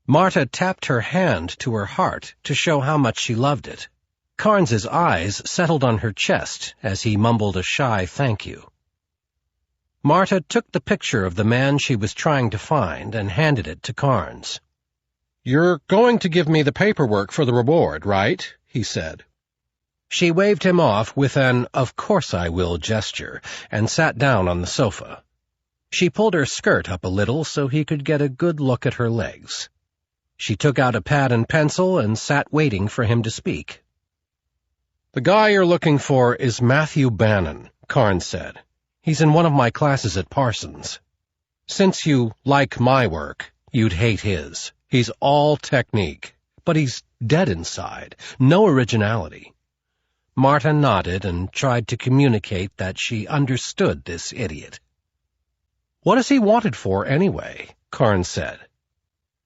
S2: Marta tapped her hand to her heart to show how much she loved it. Carnes's eyes settled on her chest as he mumbled a shy thank you. Marta took the picture of the man she was trying to find and handed it to Carnes. You're going to give me the paperwork for the reward, right? He said. She waved him off with an of course I will gesture and sat down on the sofa. She pulled her skirt up a little so he could get a good look at her legs. She took out a pad and pencil and sat waiting for him to speak. "The guy you're looking for is Matthew Bannon," Carnes said. "He's in one of my classes at Parsons. Since you like my work, you'd hate his. He's all technique, but he's dead inside, no originality." Marta nodded and tried to communicate that she understood this idiot. "What is he wanted for, anyway?" Carnes said.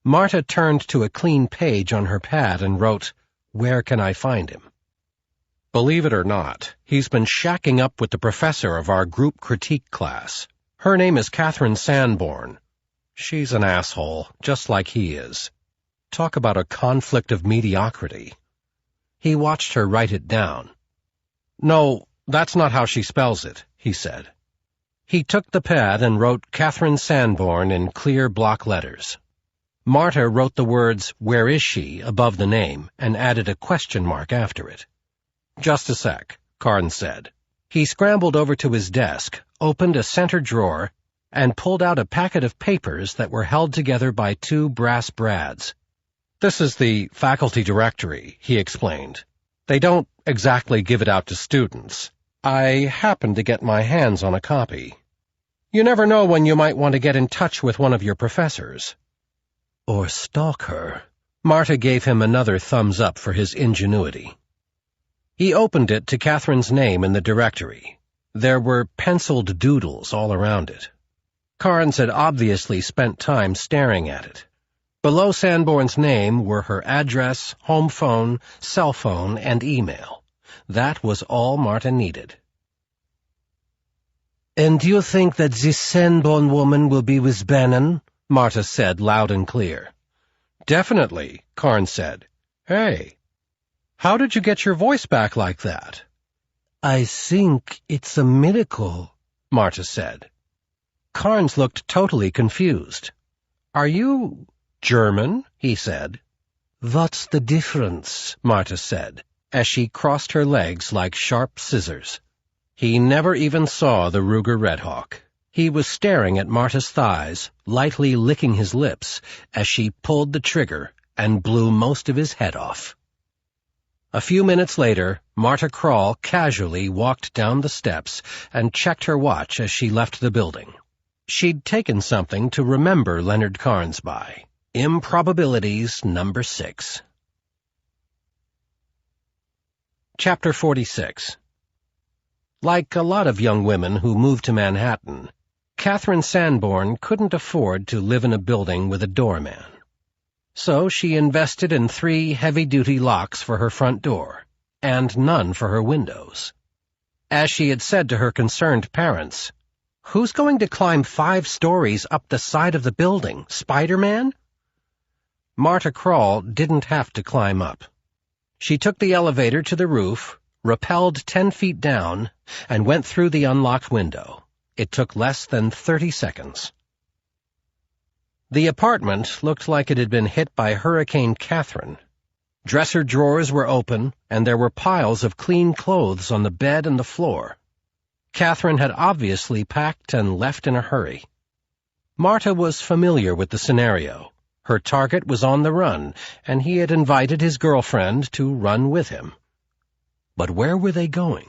S2: Marta turned to a clean page on her pad and wrote, "Where can I find him?" "Believe it or not, he's been shacking up with the professor of our group critique class. Her name is Catherine Sanborn. She's an asshole, just like he is. Talk about a conflict of mediocrity." He watched her write it down. "No, that's not how she spells it," he said. He took the pad and wrote Catherine Sanborn in clear block letters. Marta wrote the words, "Where is she?" above the name and added a question mark after it. "Just a sec," Carnes said. He scrambled over to his desk, opened a center drawer, and pulled out a packet of papers that were held together by two brass brads. "This is the faculty directory," he explained. "They don't exactly give it out to students. I happened to get my hands on a copy. You never know when you might want to get in touch with one of your professors." "Or stalk her." Marta gave him another thumbs up for his ingenuity. He opened it to Catherine's name in the directory. There were penciled doodles all around it. Carnes had obviously spent time staring at it. Below Sanborn's name were her address, home phone, cell phone, and email. That was all Marta needed.
S4: "And you think that this Sanborn woman will be with Bannon?"
S2: Marta said loud and clear. "Definitely," Carnes said. "Hey, how did you get your voice back like that?"
S4: "I think it's a miracle,"
S2: Marta said. Carnes looked totally confused. "Are you German?" he said.
S4: "What's the difference?"
S2: Marta said, as she crossed her legs like sharp scissors. He never even saw the Ruger Red Hawk. He was staring at Marta's thighs, lightly licking his lips, as she pulled the trigger and blew most of his head off. A few minutes later, Marta Krall casually walked down the steps and checked her watch as she left the building. She'd taken something to remember Leonard Carnes by. Improbabilities number 6. Chapter 46. Like a lot of young women who moved to Manhattan, Catherine Sanborn couldn't afford to live in a building with a doorman. So she invested in 3 heavy-duty locks for her front door, and none for her windows. As she had said to her concerned parents, "Who's going to climb 5 stories up the side of the building, Spider-Man?" Marta Krall didn't have to climb up. She took the elevator to the roof, rappelled 10 feet down, and went through the unlocked window. It took less than 30 seconds. The apartment looked like it had been hit by Hurricane Catherine. Dresser drawers were open, and there were piles of clean clothes on the bed and the floor. Catherine had obviously packed and left in a hurry. Marta was familiar with the scenario. Her target was on the run, and he had invited his girlfriend to run with him. But where were they going?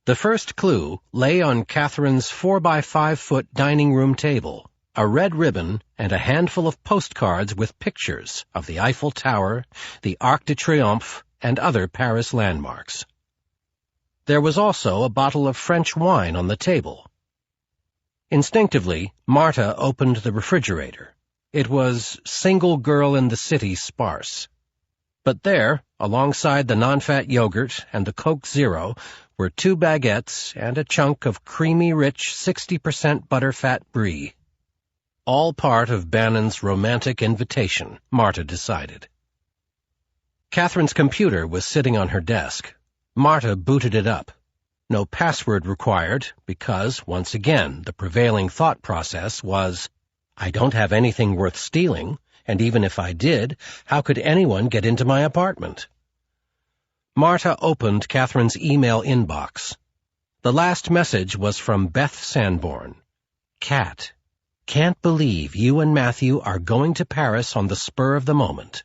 S2: The first clue lay on Catherine's 4-by-5-foot dining room table, a red ribbon, and a handful of postcards with pictures of the Eiffel Tower, the Arc de Triomphe, and other Paris landmarks. There was also a bottle of French wine on the table. Instinctively, Marta opened the refrigerator. It was single girl in the city sparse. But there, alongside the non-fat yogurt and the Coke Zero, were 2 baguettes and a chunk of creamy, rich 60% butterfat brie. All part of Bannon's romantic invitation, Marta decided. Catherine's computer was sitting on her desk. Marta booted it up. No password required, because, once again, the prevailing thought process was, I don't have anything worth stealing, and even if I did, how could anyone get into my apartment? Marta opened Catherine's email inbox. The last message was from Beth Sanborn. Cat. Can't believe you and Matthew are going to Paris on the spur of the moment.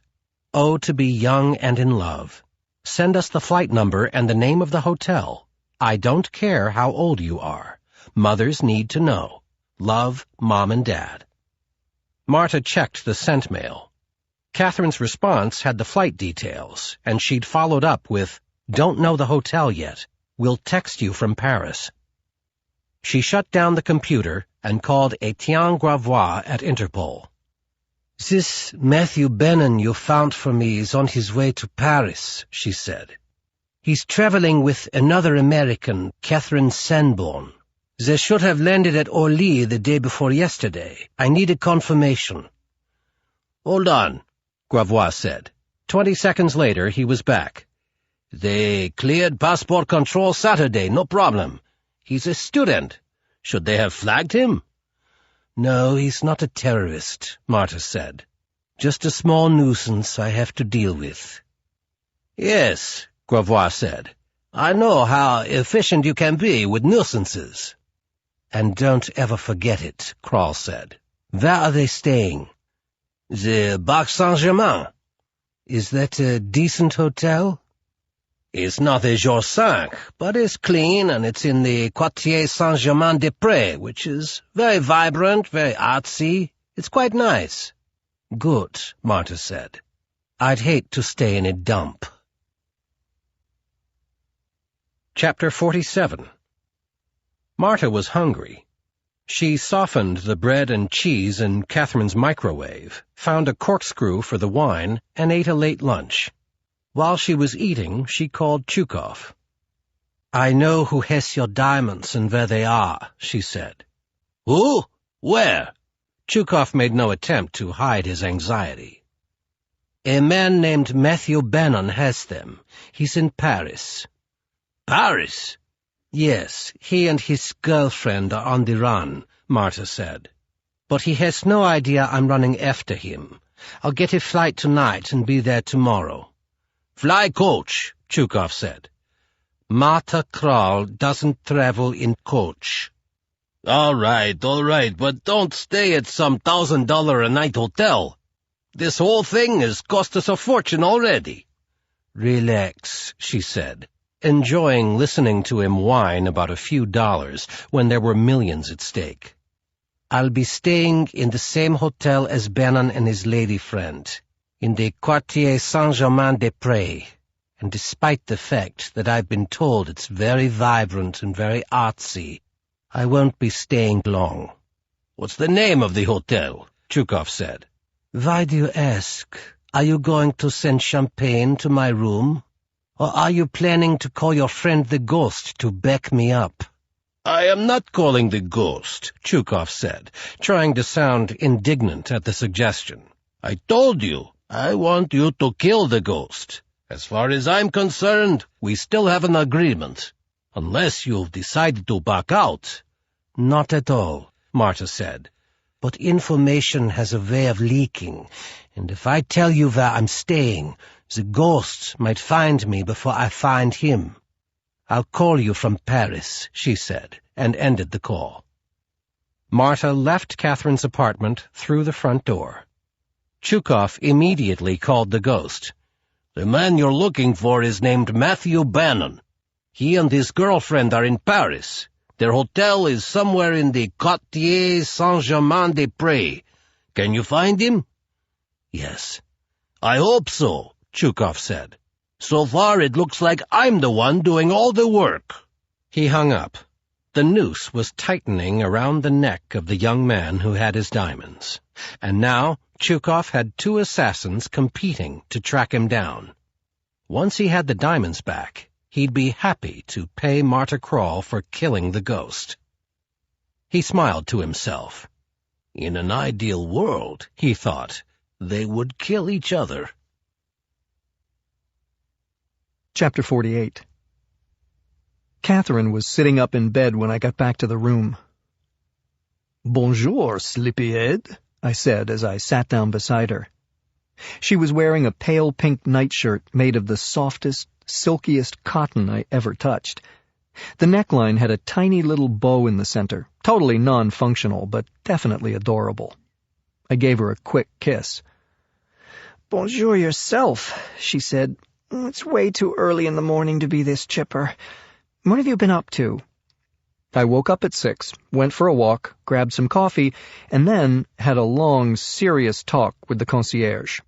S2: Oh, to be young and in love. Send us the flight number and the name of the hotel. I don't care how old you are. Mothers need to know. Love, Mom and Dad. Marta checked the sent mail. Catherine's response had the flight details, and she'd followed up with, "Don't know the hotel yet. We'll text you from Paris." She shut down the computer and called Etienne Gravois at Interpol.
S4: "This Matthew Bennon you found for me is on his way to Paris," she said. "He's traveling with another American, Catherine Sanborn. They should have landed at Orly the day before yesterday. I need a confirmation."
S2: "Hold on," Gravois said. 20 seconds later, he was back. "They cleared passport control Saturday, no problem. He's a student. Should they have flagged him?"
S4: "No, he's not a terrorist," Marta said. "Just a small nuisance I have to deal with."
S2: "Yes," Gravois said. "I know how efficient you can be with nuisances."
S4: "And don't ever forget it," Kroll said. "Where are they staying?"
S2: "The Parc Saint-Germain."
S4: "Is that a decent hotel?"
S2: "It's not a Jour 5, but it's clean, and it's in the Quartier Saint-Germain-des-Prés, which is very vibrant, very artsy. It's quite nice."
S4: "Good," Marta said. "I'd hate to stay in a dump."
S2: Chapter 47. Marta was hungry. She softened the bread and cheese in Catherine's microwave, found a corkscrew for the wine, and ate a late lunch. While she was eating, she called Chukov.
S4: "I know who has your diamonds and where they are," she said.
S2: "Who? Where?"
S4: Chukov made no attempt to hide his anxiety. "A man named Matthew Bennon has them. He's in Paris."
S2: "Paris?"
S4: "Yes, he and his girlfriend are on the run," Marta said. "But he has no idea I'm running after him. I'll get a flight tonight and be there tomorrow."
S2: "Fly coach," Chukov said.
S4: "Marta Kroll doesn't travel in coach."
S2: All right, but don't stay at some $1,000-a-night hotel. This whole thing has cost us a fortune already."
S4: "Relax," she said, enjoying listening to him whine about a few dollars when there were millions at stake. "I'll be staying in the same hotel as Bennon and his lady friend, in the Quartier Saint-Germain-des-Prés, and despite the fact that I've been told it's very vibrant and very artsy, I won't be staying long."
S2: "What's the name of the hotel?" Chukov said.
S4: "Why do you ask? Are you going to send champagne to my room? Or are you planning to call your friend the Ghost to back me up?"
S2: "I am not calling the Ghost," Chukov said, trying to sound indignant at the suggestion. "I told you, I want you to kill the Ghost. As far as I'm concerned, we still have an agreement. Unless you've decided to back out."
S4: "Not at all," Marta said. "But information has a way of leaking, and if I tell you where I'm staying, the Ghost might find me before I find him. I'll call you from Paris," she said, and ended the call.
S2: Marta left Catherine's apartment through the front door. Chukov immediately called the Ghost.
S3: The man you're looking for is named Matthew Bennon. He and his girlfriend are in Paris. Their hotel is somewhere in the Quartier Saint-Germain-des-Prés. Can you find him?
S4: Yes.
S3: I hope so, Chukov said. So far it looks like I'm the one doing all the work.
S2: He hung up. The noose was tightening around the neck of the young man who had his diamonds. And now Chukov had two assassins competing to track him down. Once he had the diamonds back, he'd be happy to pay Marta Kroll for killing the ghost. He smiled to himself.
S3: In an ideal world, he thought, they would kill each other.
S1: Chapter 48. Catherine was sitting up in bed when I got back to the room. "Bonjour, sleepyhead," I said as I sat down beside her. She was wearing a pale pink nightshirt made of the softest, silkiest cotton I ever touched, The neckline had a tiny little bow in the center, totally non-functional, but definitely adorable. I gave her a quick kiss.
S5: "Bonjour yourself," she said. "It's way too early in the morning to be this chipper. What have you been up to?"
S1: I woke up at 6, went for a walk, grabbed some coffee, and then had a long, serious talk with the concierge.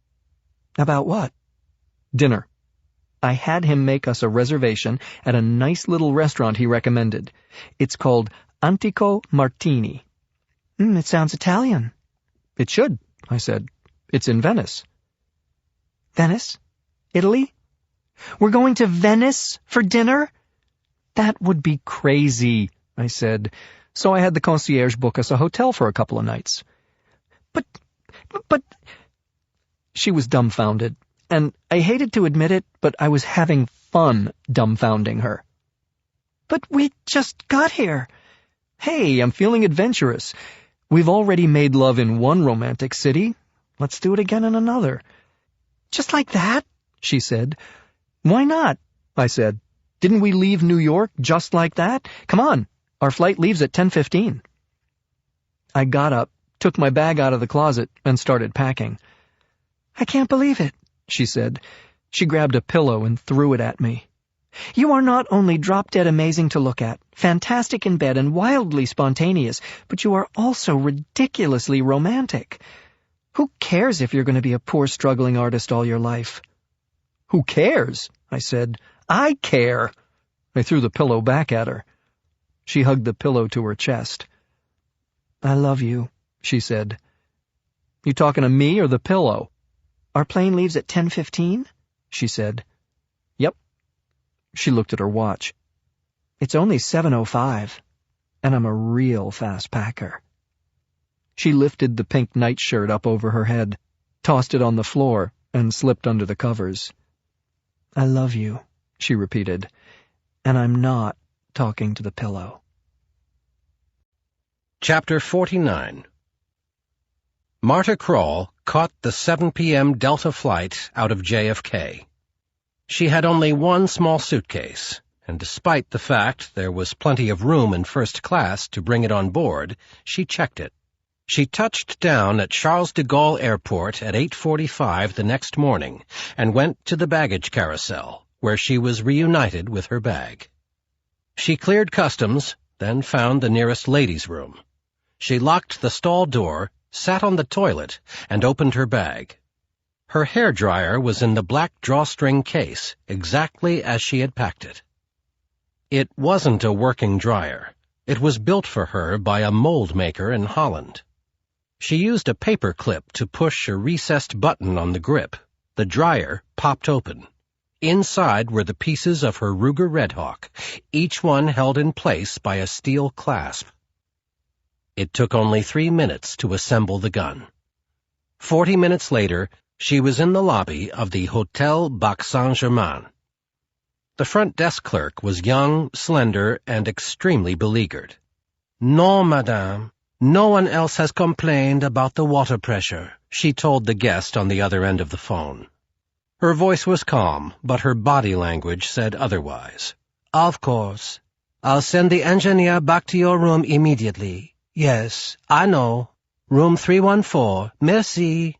S5: "About what?"
S1: Dinner. I had him make us a reservation at a nice little restaurant he recommended. It's called Antico Martini.
S5: It sounds Italian."
S1: It should, I said. It's in Venice.
S5: "Venice? Italy? We're going to Venice for dinner?"
S1: That would be crazy, I said. So I had the concierge book us a hotel for a couple of nights.
S5: But...
S1: She was dumbfounded, and I hated to admit it, but I was having fun dumbfounding her.
S5: "But we just got here."
S1: Hey, I'm feeling adventurous. We've already made love in one romantic city. Let's do it again in another.
S5: "Just like that?"
S1: she said. Why not? I said. Didn't we leave New York just like that? Come on, our flight leaves at 10:15. I got up, took my bag out of the closet, and started packing.
S5: "I can't believe it,"
S1: she said. She grabbed a pillow and threw it at me.
S5: "You are not only drop-dead amazing to look at, fantastic in bed, and wildly spontaneous, but you are also ridiculously romantic. Who cares if you're going to be a poor struggling artist all your life?"
S1: Who cares? I said. I care. I threw the pillow back at her. She hugged the pillow to her chest.
S5: "I love you,"
S1: she said. You talking to me or the pillow?
S5: "Our plane leaves at 10:15?
S1: She said. Yep. She looked at her watch.
S5: "It's only 7:05, and I'm a real fast packer."
S1: She lifted the pink nightshirt up over her head, tossed it on the floor, and slipped under the covers.
S5: "I love you,"
S1: she repeated,
S5: "and I'm not talking to the pillow."
S2: Chapter 49. Marta Krall caught the 7 p.m. Delta flight out of JFK. She had only one small suitcase, and despite the fact there was plenty of room in first class to bring it on board, she checked it. She touched down at Charles de Gaulle Airport at 8:45 the next morning and went to the baggage carousel, where she was reunited with her bag. She cleared customs, then found the nearest ladies' room. She locked the stall door, sat on the toilet, and opened her bag. Her hairdryer was in the black drawstring case, exactly as she had packed it. It wasn't a working dryer. It was built for her by a mold maker in Holland. She used a paper clip to push a recessed button on the grip. The dryer popped open. Inside were the pieces of her Ruger Redhawk, each one held in place by a steel clasp. It took only 3 minutes to assemble the gun. 40 minutes later, she was in the lobby of the Hotel Bac Saint-Germain. The front desk clerk was young, slender, and extremely beleaguered. "Non, madame. No one else has complained about the water pressure," she told the guest on the other end of the phone. Her voice was calm, but her body language said otherwise. "Of course. I'll send the engineer back to your room immediately. Yes, I know. Room 314. Merci."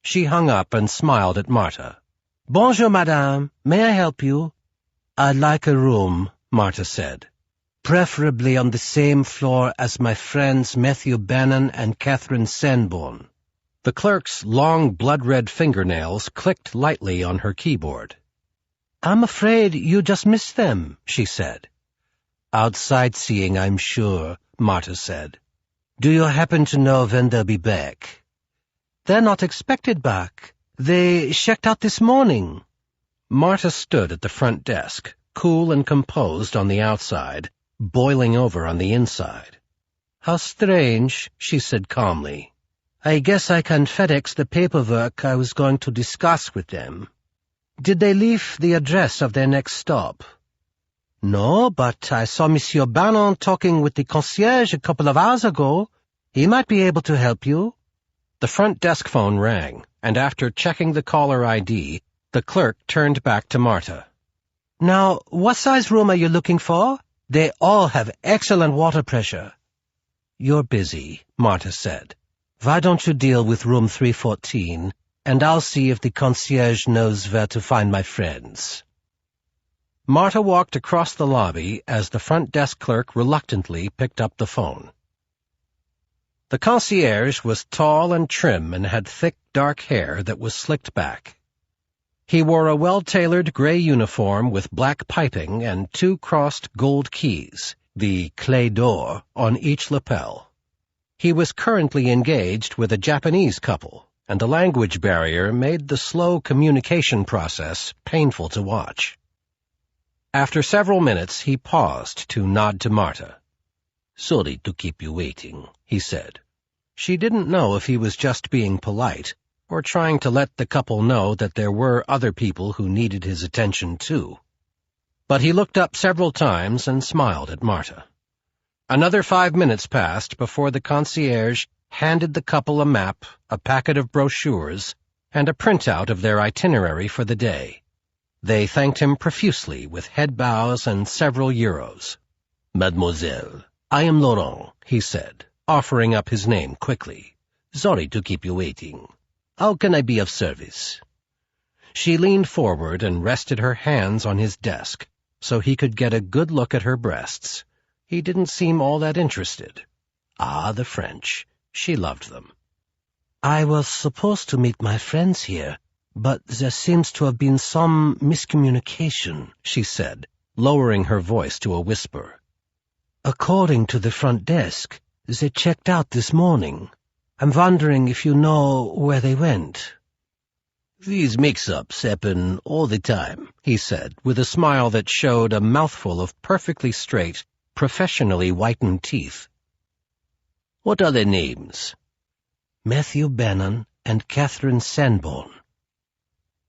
S2: She hung up and smiled at Marta. "Bonjour, madame. May I help you?" "I'd like a room," Marta said. "Preferably on the same floor as my friends Matthew Bannon and Catherine Sanborn." The clerk's long blood-red fingernails clicked lightly on her keyboard. "I'm afraid you just missed them," she said. "Out sightseeing, I'm sure," Marta said. "Do you happen to know when they'll be back?" "They're not expected back. They checked out this morning." Marta stood at the front desk, cool and composed on the outside, boiling over on the inside. "How strange," she said calmly. "I guess I can FedEx the paperwork I was going to discuss with them. Did they leave the address of their next stop?" "No, but I saw Monsieur Bannon talking with the concierge a couple of hours ago. He might be able to help you." The front desk phone rang, and after checking the caller ID, the clerk turned back to Marta.
S4: Now, what size room are you looking for? They all have excellent water pressure. You're busy, Marta said. Why don't you deal with room 314, and I'll see if the concierge knows where to find my friends. Marta walked across the lobby as the front desk clerk reluctantly picked up the phone. The concierge was tall and trim and had thick, dark hair that was slicked back. He wore a well-tailored gray uniform with black piping and 2 crossed gold keys, the clé d'or, on each lapel. He was currently engaged with a Japanese couple, and the language barrier made the slow communication process painful to watch. After several minutes, he paused to nod to Marta. "Sorry to keep you waiting," he said. She didn't know if he was just being polite, or trying to let the couple know that there were other people who needed his attention too. But he looked up several times and smiled at Marta. Another 5 minutes passed before the concierge handed the couple a map, a packet of brochures, and a printout of their itinerary for the day. They thanked him profusely with head bows and several euros. "Mademoiselle, I am Laurent," he said, offering up his name quickly. "Sorry to keep you waiting. How can I be of service?" She leaned forward and rested her hands on his desk so he could get a good look at her breasts. He didn't seem all that interested. Ah, the French. She loved them. "I was supposed to meet my friends here, but there seems to have been some miscommunication," she said, lowering her voice to a whisper. "According to the front desk, they checked out this morning. I'm wondering if you know where they went."
S3: "These mix-ups happen all the time," he said, with a smile that showed a mouthful of perfectly straight, professionally whitened teeth. "What are their names?"
S4: "Matthew Bannon and Catherine Sanborn."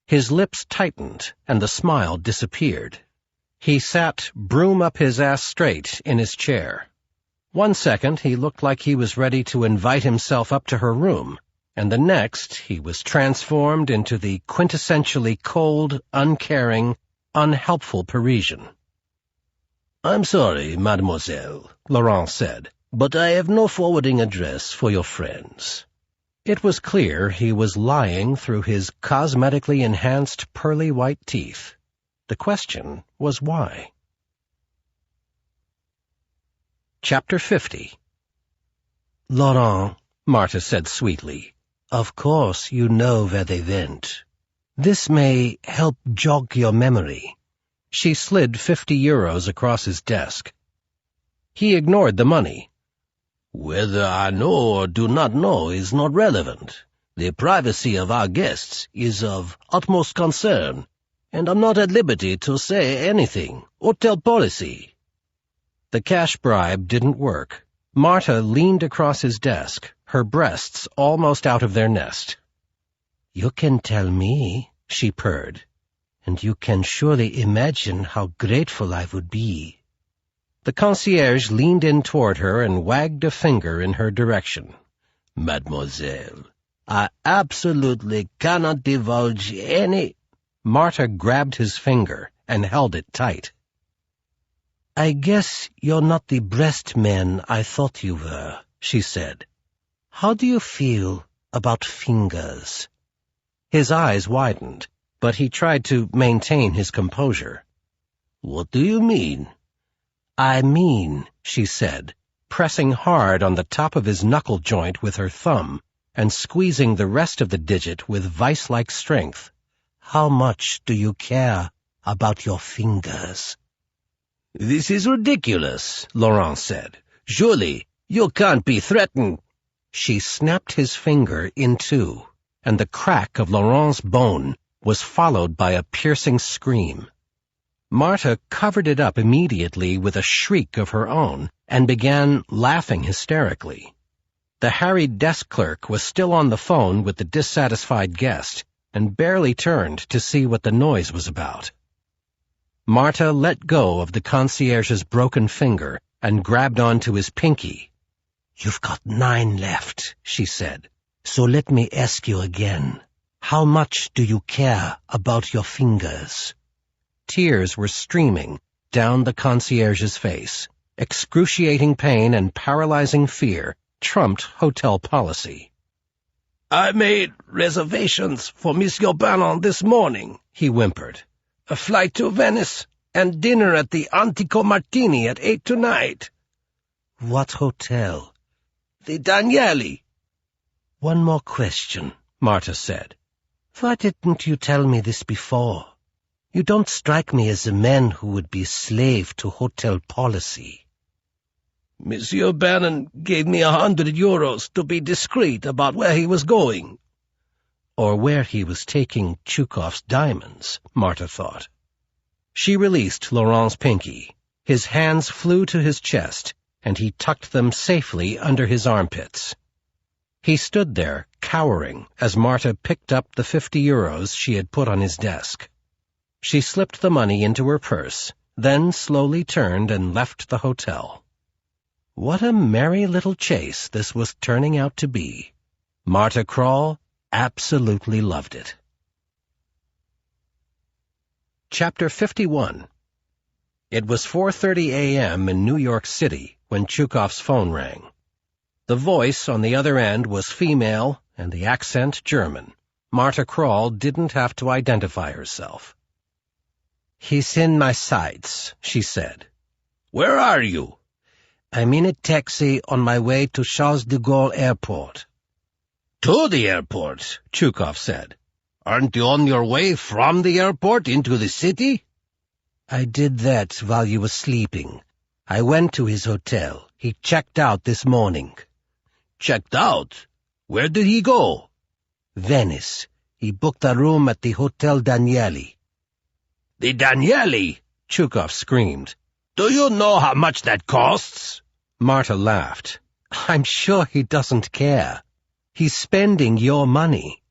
S2: His lips tightened, and the smile disappeared. He sat, broom up his ass straight, in his chair. 1 second he looked like he was ready to invite himself up to her room, and the next he was transformed into the quintessentially cold, uncaring, unhelpful Parisian.
S3: "I'm sorry, mademoiselle," Laurent said, "but I have no forwarding address for your friends."
S2: It was clear he was lying through his cosmetically enhanced pearly white teeth. The question was why. Chapter 50.
S4: "Laurent,"
S2: Marta said sweetly,
S4: "of course you know where they went. This may help jog your memory."
S2: She slid 50 euros across his desk. He ignored the money.
S3: "Whether I know or do not know is not relevant. The privacy of our guests is of utmost concern, and I'm not at liberty to say anything or tell policy."
S2: The cash bribe didn't work. Marta leaned across his desk, her breasts almost out of their nest.
S4: "You can tell me," she purred, "and you can surely imagine how grateful I would be."
S2: The concierge leaned in toward her and wagged a finger in her direction.
S3: "Mademoiselle, I absolutely cannot divulge any—"
S2: Marta grabbed his finger and held it tight.
S4: "I guess you're not the breast man I thought you were," she said. "How do you feel about fingers?"
S2: His eyes widened, but he tried to maintain his composure.
S3: "What do you mean?"
S4: "I mean,"
S2: she said, pressing hard on the top of his knuckle joint with her thumb and squeezing the rest of the digit with vice-like strength,
S4: "how much do you care about your fingers?"
S3: "This is ridiculous," Laurent said. "Surely you can't be threatened."
S2: She snapped his finger in two, and the crack of Laurent's bone was followed by a piercing scream. Marta covered it up immediately with a shriek of her own and began laughing hysterically. The harried desk clerk was still on the phone with the dissatisfied guest and barely turned to see what the noise was about. Marta let go of the concierge's broken finger and grabbed onto his pinky.
S4: "You've got 9 left," she said. "So let me ask you again. How much do you care about your fingers?"
S2: Tears were streaming down the concierge's face. Excruciating pain and paralyzing fear trumped hotel policy.
S3: "I made reservations for Monsieur Bannon this morning," he whimpered. "A flight to Venice and dinner at the Antico Martini at 8 tonight."
S4: What hotel?
S3: "The Danieli."
S4: One more question,
S2: Marta said.
S4: Why didn't you tell me this before? You don't strike me as a man who would be a slave to hotel policy.
S3: Monsieur Bannon gave me 100 euros to be discreet about where he was going.
S2: Or where he was taking Chukhov's diamonds, Marta thought. She released Laurent's pinky. His hands flew to his chest, and he tucked them safely under his armpits. He stood there, cowering, as Marta picked up the 50 euros she had put on his desk. She slipped the money into her purse, then slowly turned and left the hotel. What a merry little chase this was turning out to be. Marta Krall absolutely loved it. Chapter 51. It was 4:30 a.m. in New York City when Chukhov's phone rang. The voice on the other end was female and the accent German. Marta Krall didn't have to identify herself.
S4: "He's in my sights," she said.
S3: "Where are you?"
S4: "I'm in a taxi on my way to Charles de Gaulle Airport."
S3: "To the airport," Chukhov said. "Aren't you on your way from the airport into the city?"
S4: "I did that while you were sleeping. I went to his hotel. He checked out this morning."
S3: "Checked out? Where did he go?"
S4: "Venice. He booked a room at the Hotel Danieli."
S3: "The Danieli?"
S2: Chukhov screamed.
S3: "Do you know how much that costs?"
S2: Marta laughed.
S4: "I'm sure he doesn't care. He's spending your money."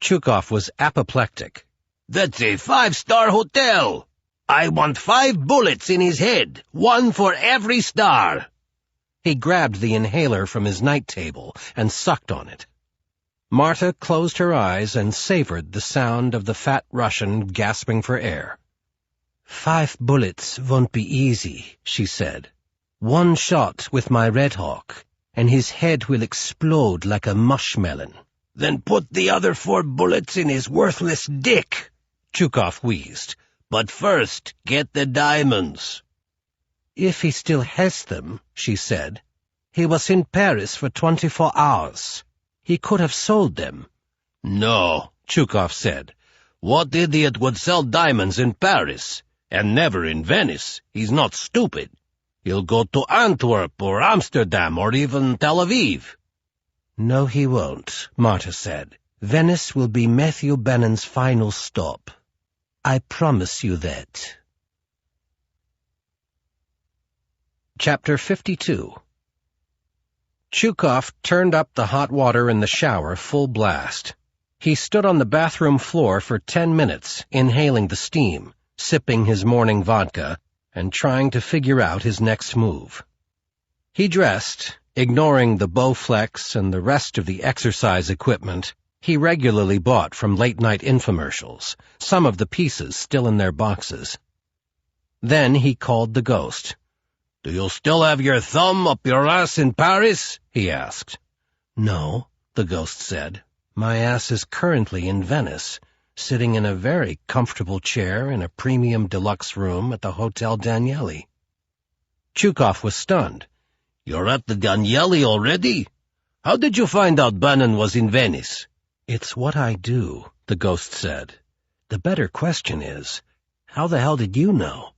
S2: Chukhov was apoplectic.
S3: "That's a 5-star hotel. I want 5 bullets in his head, 1 for every star."
S2: He grabbed the inhaler from his night table and sucked on it. Marta closed her eyes and savored the sound of the fat Russian gasping for air.
S4: 5 bullets won't be easy, she said. 1 shot with my Red Hawk, and his head will explode like a mushmelon.
S3: "Then put the other 4 bullets in his worthless dick,"
S2: Chukhov wheezed.
S3: "But first, get the diamonds."
S4: "If he still has them," she said. "He was in Paris for 24 hours. He could have sold them."
S3: "No," Chukhov said. "What idiot would sell diamonds in Paris? And never in Venice. He's not stupid. He'll go to Antwerp or Amsterdam or even Tel Aviv."
S4: "No, he won't," Marta said. "Venice will be Matthew Bannon's final stop. I promise you that."
S2: Chapter 52. Chukhov turned up the hot water in the shower full blast. He stood on the bathroom floor for 10 minutes, inhaling the steam, sipping his morning vodka, and trying to figure out his next move. He dressed, ignoring the Bowflex and the rest of the exercise equipment he regularly bought from late-night infomercials, some of the pieces still in their boxes. Then he called the ghost.
S3: "Do you still have your thumb up your ass in Paris?" he asked.
S4: "No," the ghost said. "My ass is currently in Venice, sitting in a very comfortable chair in a premium deluxe room at the Hotel Danieli."
S2: Chukhov was stunned.
S3: "You're at the Danieli already? How did you find out Bannon was in Venice?"
S4: "It's what I do," the ghost said. "The better question is, how the hell did you know?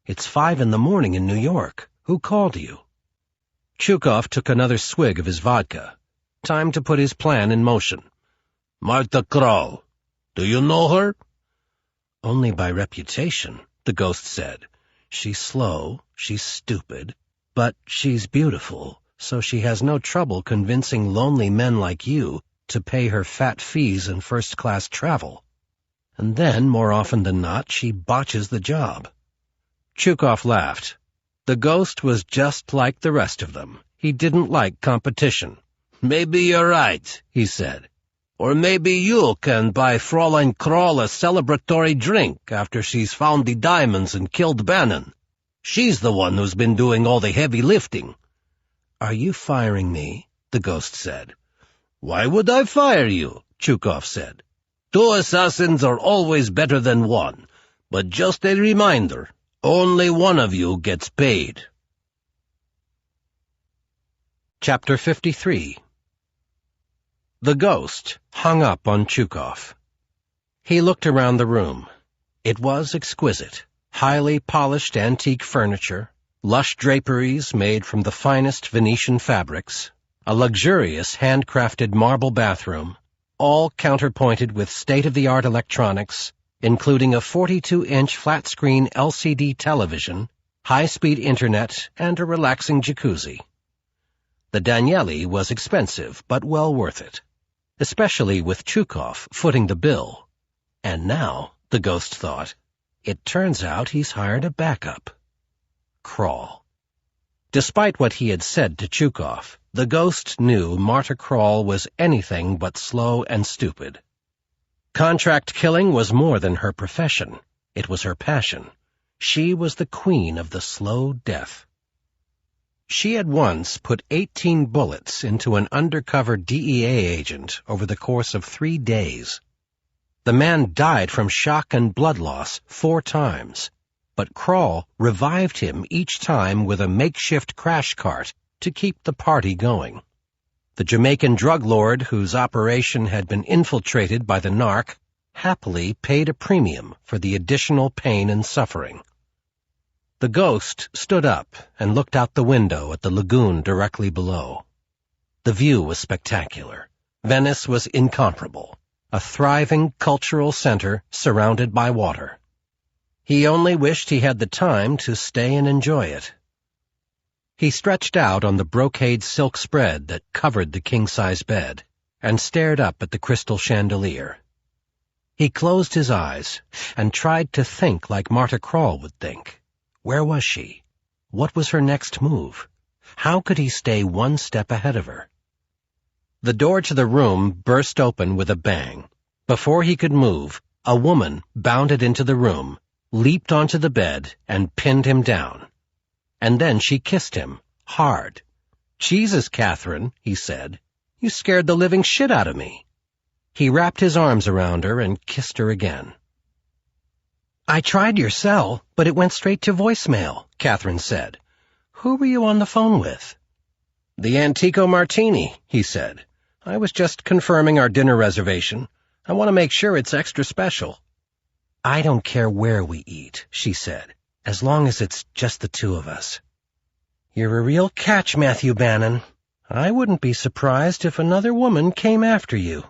S4: It's 5 in the morning in New York. Who called you?"
S2: Chukhov took another swig of his vodka. Time to put his plan in motion.
S3: "Marta Krall. Do you know her?"
S4: "Only by reputation," the ghost said. "She's slow, she's stupid, but she's beautiful, so she has no trouble convincing lonely men like you to pay her fat fees and first-class travel. And then, more often than not, she botches the job."
S2: Chukhov laughed. The ghost was just like the rest of them. He didn't like competition.
S3: "Maybe you're right," he said. Or maybe you can buy Fräulein Kroll a celebratory drink after she's found the diamonds and killed Bannon. She's the one who's been doing all the heavy lifting."
S2: "Are you firing me?" the ghost said.
S3: "Why would I fire you?" Chukov said. "Two assassins are always better than one, but just a reminder, only one of you gets paid."
S2: Chapter 53. The ghost hung up on Chukov. He looked around the room. It was exquisite. Highly polished antique furniture, lush draperies made from the finest Venetian fabrics, a luxurious handcrafted marble bathroom, all counterpointed with state-of-the-art electronics, including a 42-inch flat-screen LCD television, high-speed internet, and a relaxing jacuzzi. The Danieli was expensive, but well worth it, especially with Chukov footing the bill. And now, the ghost thought, it turns out he's hired a backup. Kroll. Despite what he had said to Chukov, the ghost knew Marta Kroll was anything but slow and stupid. Contract killing was more than her profession. It was her passion. She was the queen of the slow death. She had once put 18 bullets into an undercover DEA agent over the course of 3 days. The man died from shock and blood loss 4 times, but Kroll revived him each time with a makeshift crash cart to keep the party going. The Jamaican drug lord whose operation had been infiltrated by the narc happily paid a premium for the additional pain and suffering. The ghost stood up and looked out the window at the lagoon directly below. The view was spectacular. Venice was incomparable, a thriving cultural center surrounded by water. He only wished he had the time to stay and enjoy it. He stretched out on the brocade silk spread that covered the king-size bed and stared up at the crystal chandelier. He closed his eyes and tried to think like Marta Kroll would think. Where was she? What was her next move? How could he stay one step ahead of her? The door to the room burst open with a bang. Before he could move, a woman bounded into the room, leaped onto the bed, and pinned him down. And then she kissed him, hard. "Jesus, Catherine," he said, "you scared the living shit out of me." He wrapped his arms around her and kissed her again. "I tried your cell, but it went straight to voicemail," Catherine said. "Who were you on the phone with?" "The Antico Martini," he said. "I was just confirming our dinner reservation. I want to make sure it's extra special." "I don't care where we eat," she said, "as long as it's just the two of us." "You're a real catch, Matthew Bannon. I wouldn't be surprised if another woman came after you."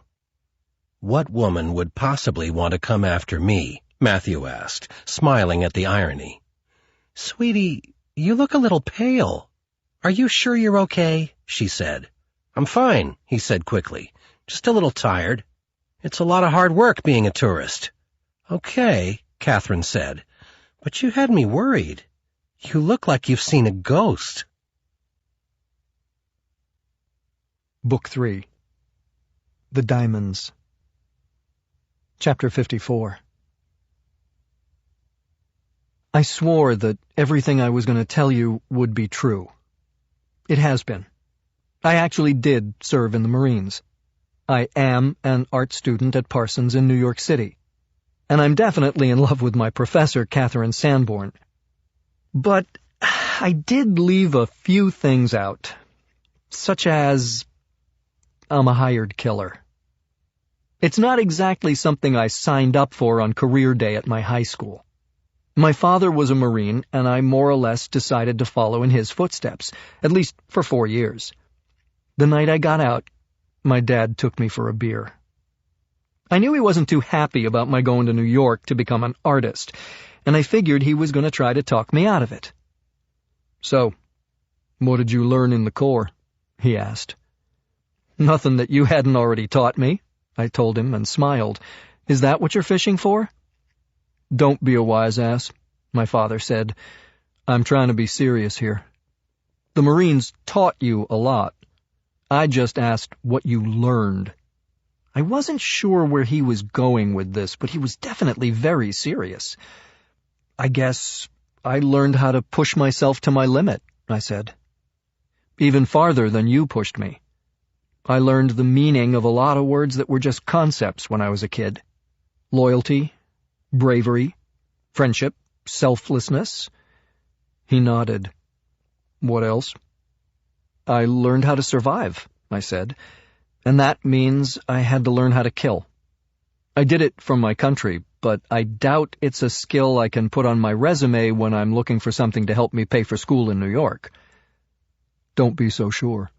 S2: "What woman would possibly want to come after me?" Matthew asked, smiling at the irony. "Sweetie, you look a little pale. Are you sure you're okay?" she said. "I'm fine," he said quickly. "Just a little tired. It's a lot of hard work being a tourist." "Okay," Catherine said, "but you had me worried. You look like you've seen a ghost."
S1: Book 3. The Diamonds. Chapter 54. I swore that everything I was going to tell you would be true. It has been. I actually did serve in the Marines. I am an art student at Parsons in New York City, and I'm definitely in love with my professor, Catherine Sanborn. But I did leave a few things out, such as I'm a hired killer. It's not exactly something I signed up for on career day at my high school. My father was a Marine, and I more or less decided to follow in his footsteps, at least for 4 years. The night I got out, my dad took me for a beer. I knew he wasn't too happy about my going to New York to become an artist, and I figured he was going to try to talk me out of it. "So, what did you learn in the Corps?" he asked. "Nothing that you hadn't already taught me," I told him and smiled. "Is that what you're fishing for?" "Don't be a wise ass," my father said. "I'm trying to be serious here. The Marines taught you a lot. I just asked what you learned. I wasn't sure where he was going with this, but he was definitely very serious. I guess I learned how to push myself to my limit, I said. Even farther than you pushed me. I learned the meaning of a lot of words that were just concepts when I was a kid. Loyalty, bravery, friendship, selflessness. He nodded. What else? I learned how to survive, I said, and that means I had to learn how to kill. I did it from my country, but I doubt it's a skill I can put on my resume when I'm looking for something to help me pay for school in New York. Don't be so sure.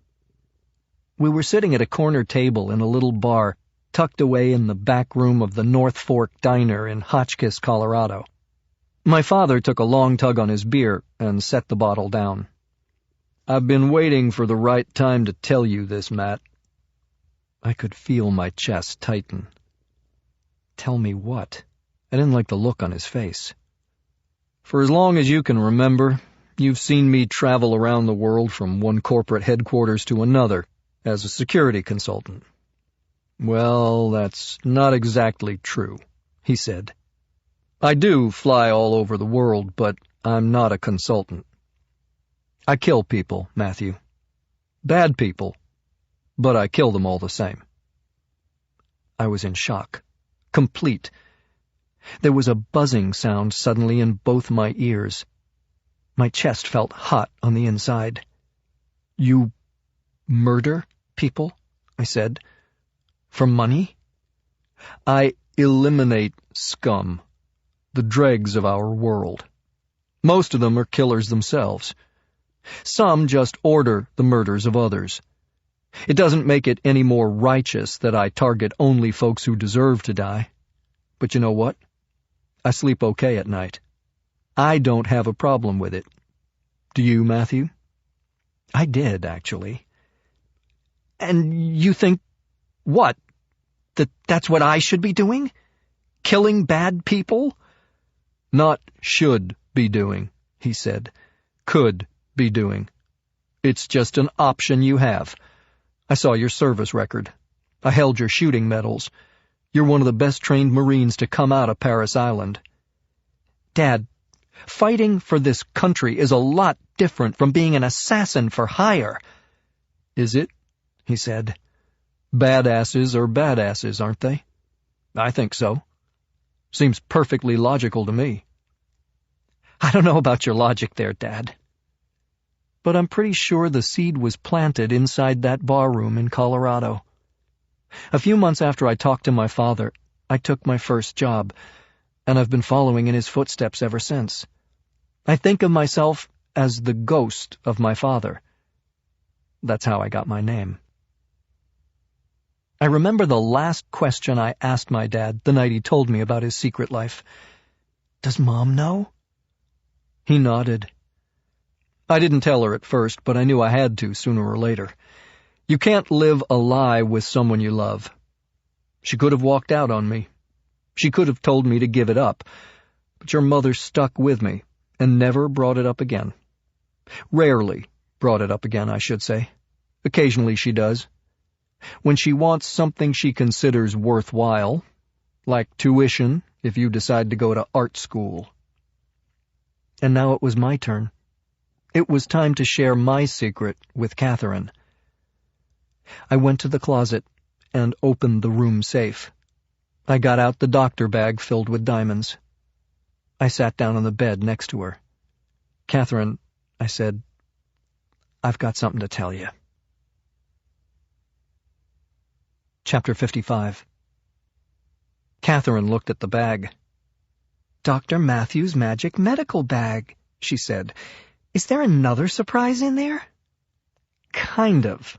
S1: We were sitting at a corner table in a little bar tucked away in the back room of the North Fork Diner in Hotchkiss, Colorado. My father took a long tug on his beer and set the bottle down. I've been waiting for the right time to tell you this, Matt. I could feel my chest tighten. Tell me what? I didn't like the look on his face. For as long as you can remember, you've seen me travel around the world from one corporate headquarters to another as a security consultant. Well, that's not exactly true, he said. I do fly all over the world, but I'm not a consultant. I kill people, Matthew. Bad people, but I kill them all the same. I was in shock. Complete. There was a buzzing sound suddenly in both my ears. My chest felt hot on the inside. You murder people? I said. For money? I eliminate scum, the dregs of our world. Most of them are killers themselves. Some just order the murders of others. It doesn't make it any more righteous that I target only folks who deserve to die. But you know what? I sleep okay at night. I don't have a problem with it. Do you, Matthew? I did, actually. And you think, what? That's what I should be doing? Killing bad people? Not should be doing, he said. Could be doing. It's just an option you have. I saw your service record. I held your shooting medals. You're one of the best trained Marines to come out of Paris Island. Dad, fighting for this country is a lot different from being an assassin for hire. Is it? He said. Badasses are badasses, aren't they? I think so. Seems perfectly logical to me. I don't know about your logic there, Dad. But I'm pretty sure the seed was planted inside that barroom in Colorado. A few months after I talked to my father, I took my first job, and I've been following in his footsteps ever since. I think of myself as the ghost of my father. That's how I got my name. I remember the last question I asked my dad the night he told me about his secret life. Does Mom know? He nodded. I didn't tell her at first, but I knew I had to sooner or later. You can't live a lie with someone you love. She could have walked out on me. She could have told me to give it up, but your mother stuck with me and never brought it up again. Rarely brought it up again, I should say. Occasionally she does. When she wants something she considers worthwhile, like tuition if you decide to go to art school. And now it was my turn. It was time to share my secret with Catherine. I went to the closet and opened the room safe. I got out the doctor bag filled with diamonds. I sat down on the bed next to her. Catherine, I said, I've got something to tell you. Chapter 55. Catherine looked at the bag. Dr. Matthew's magic medical bag, she said. Is there another surprise in there? Kind of.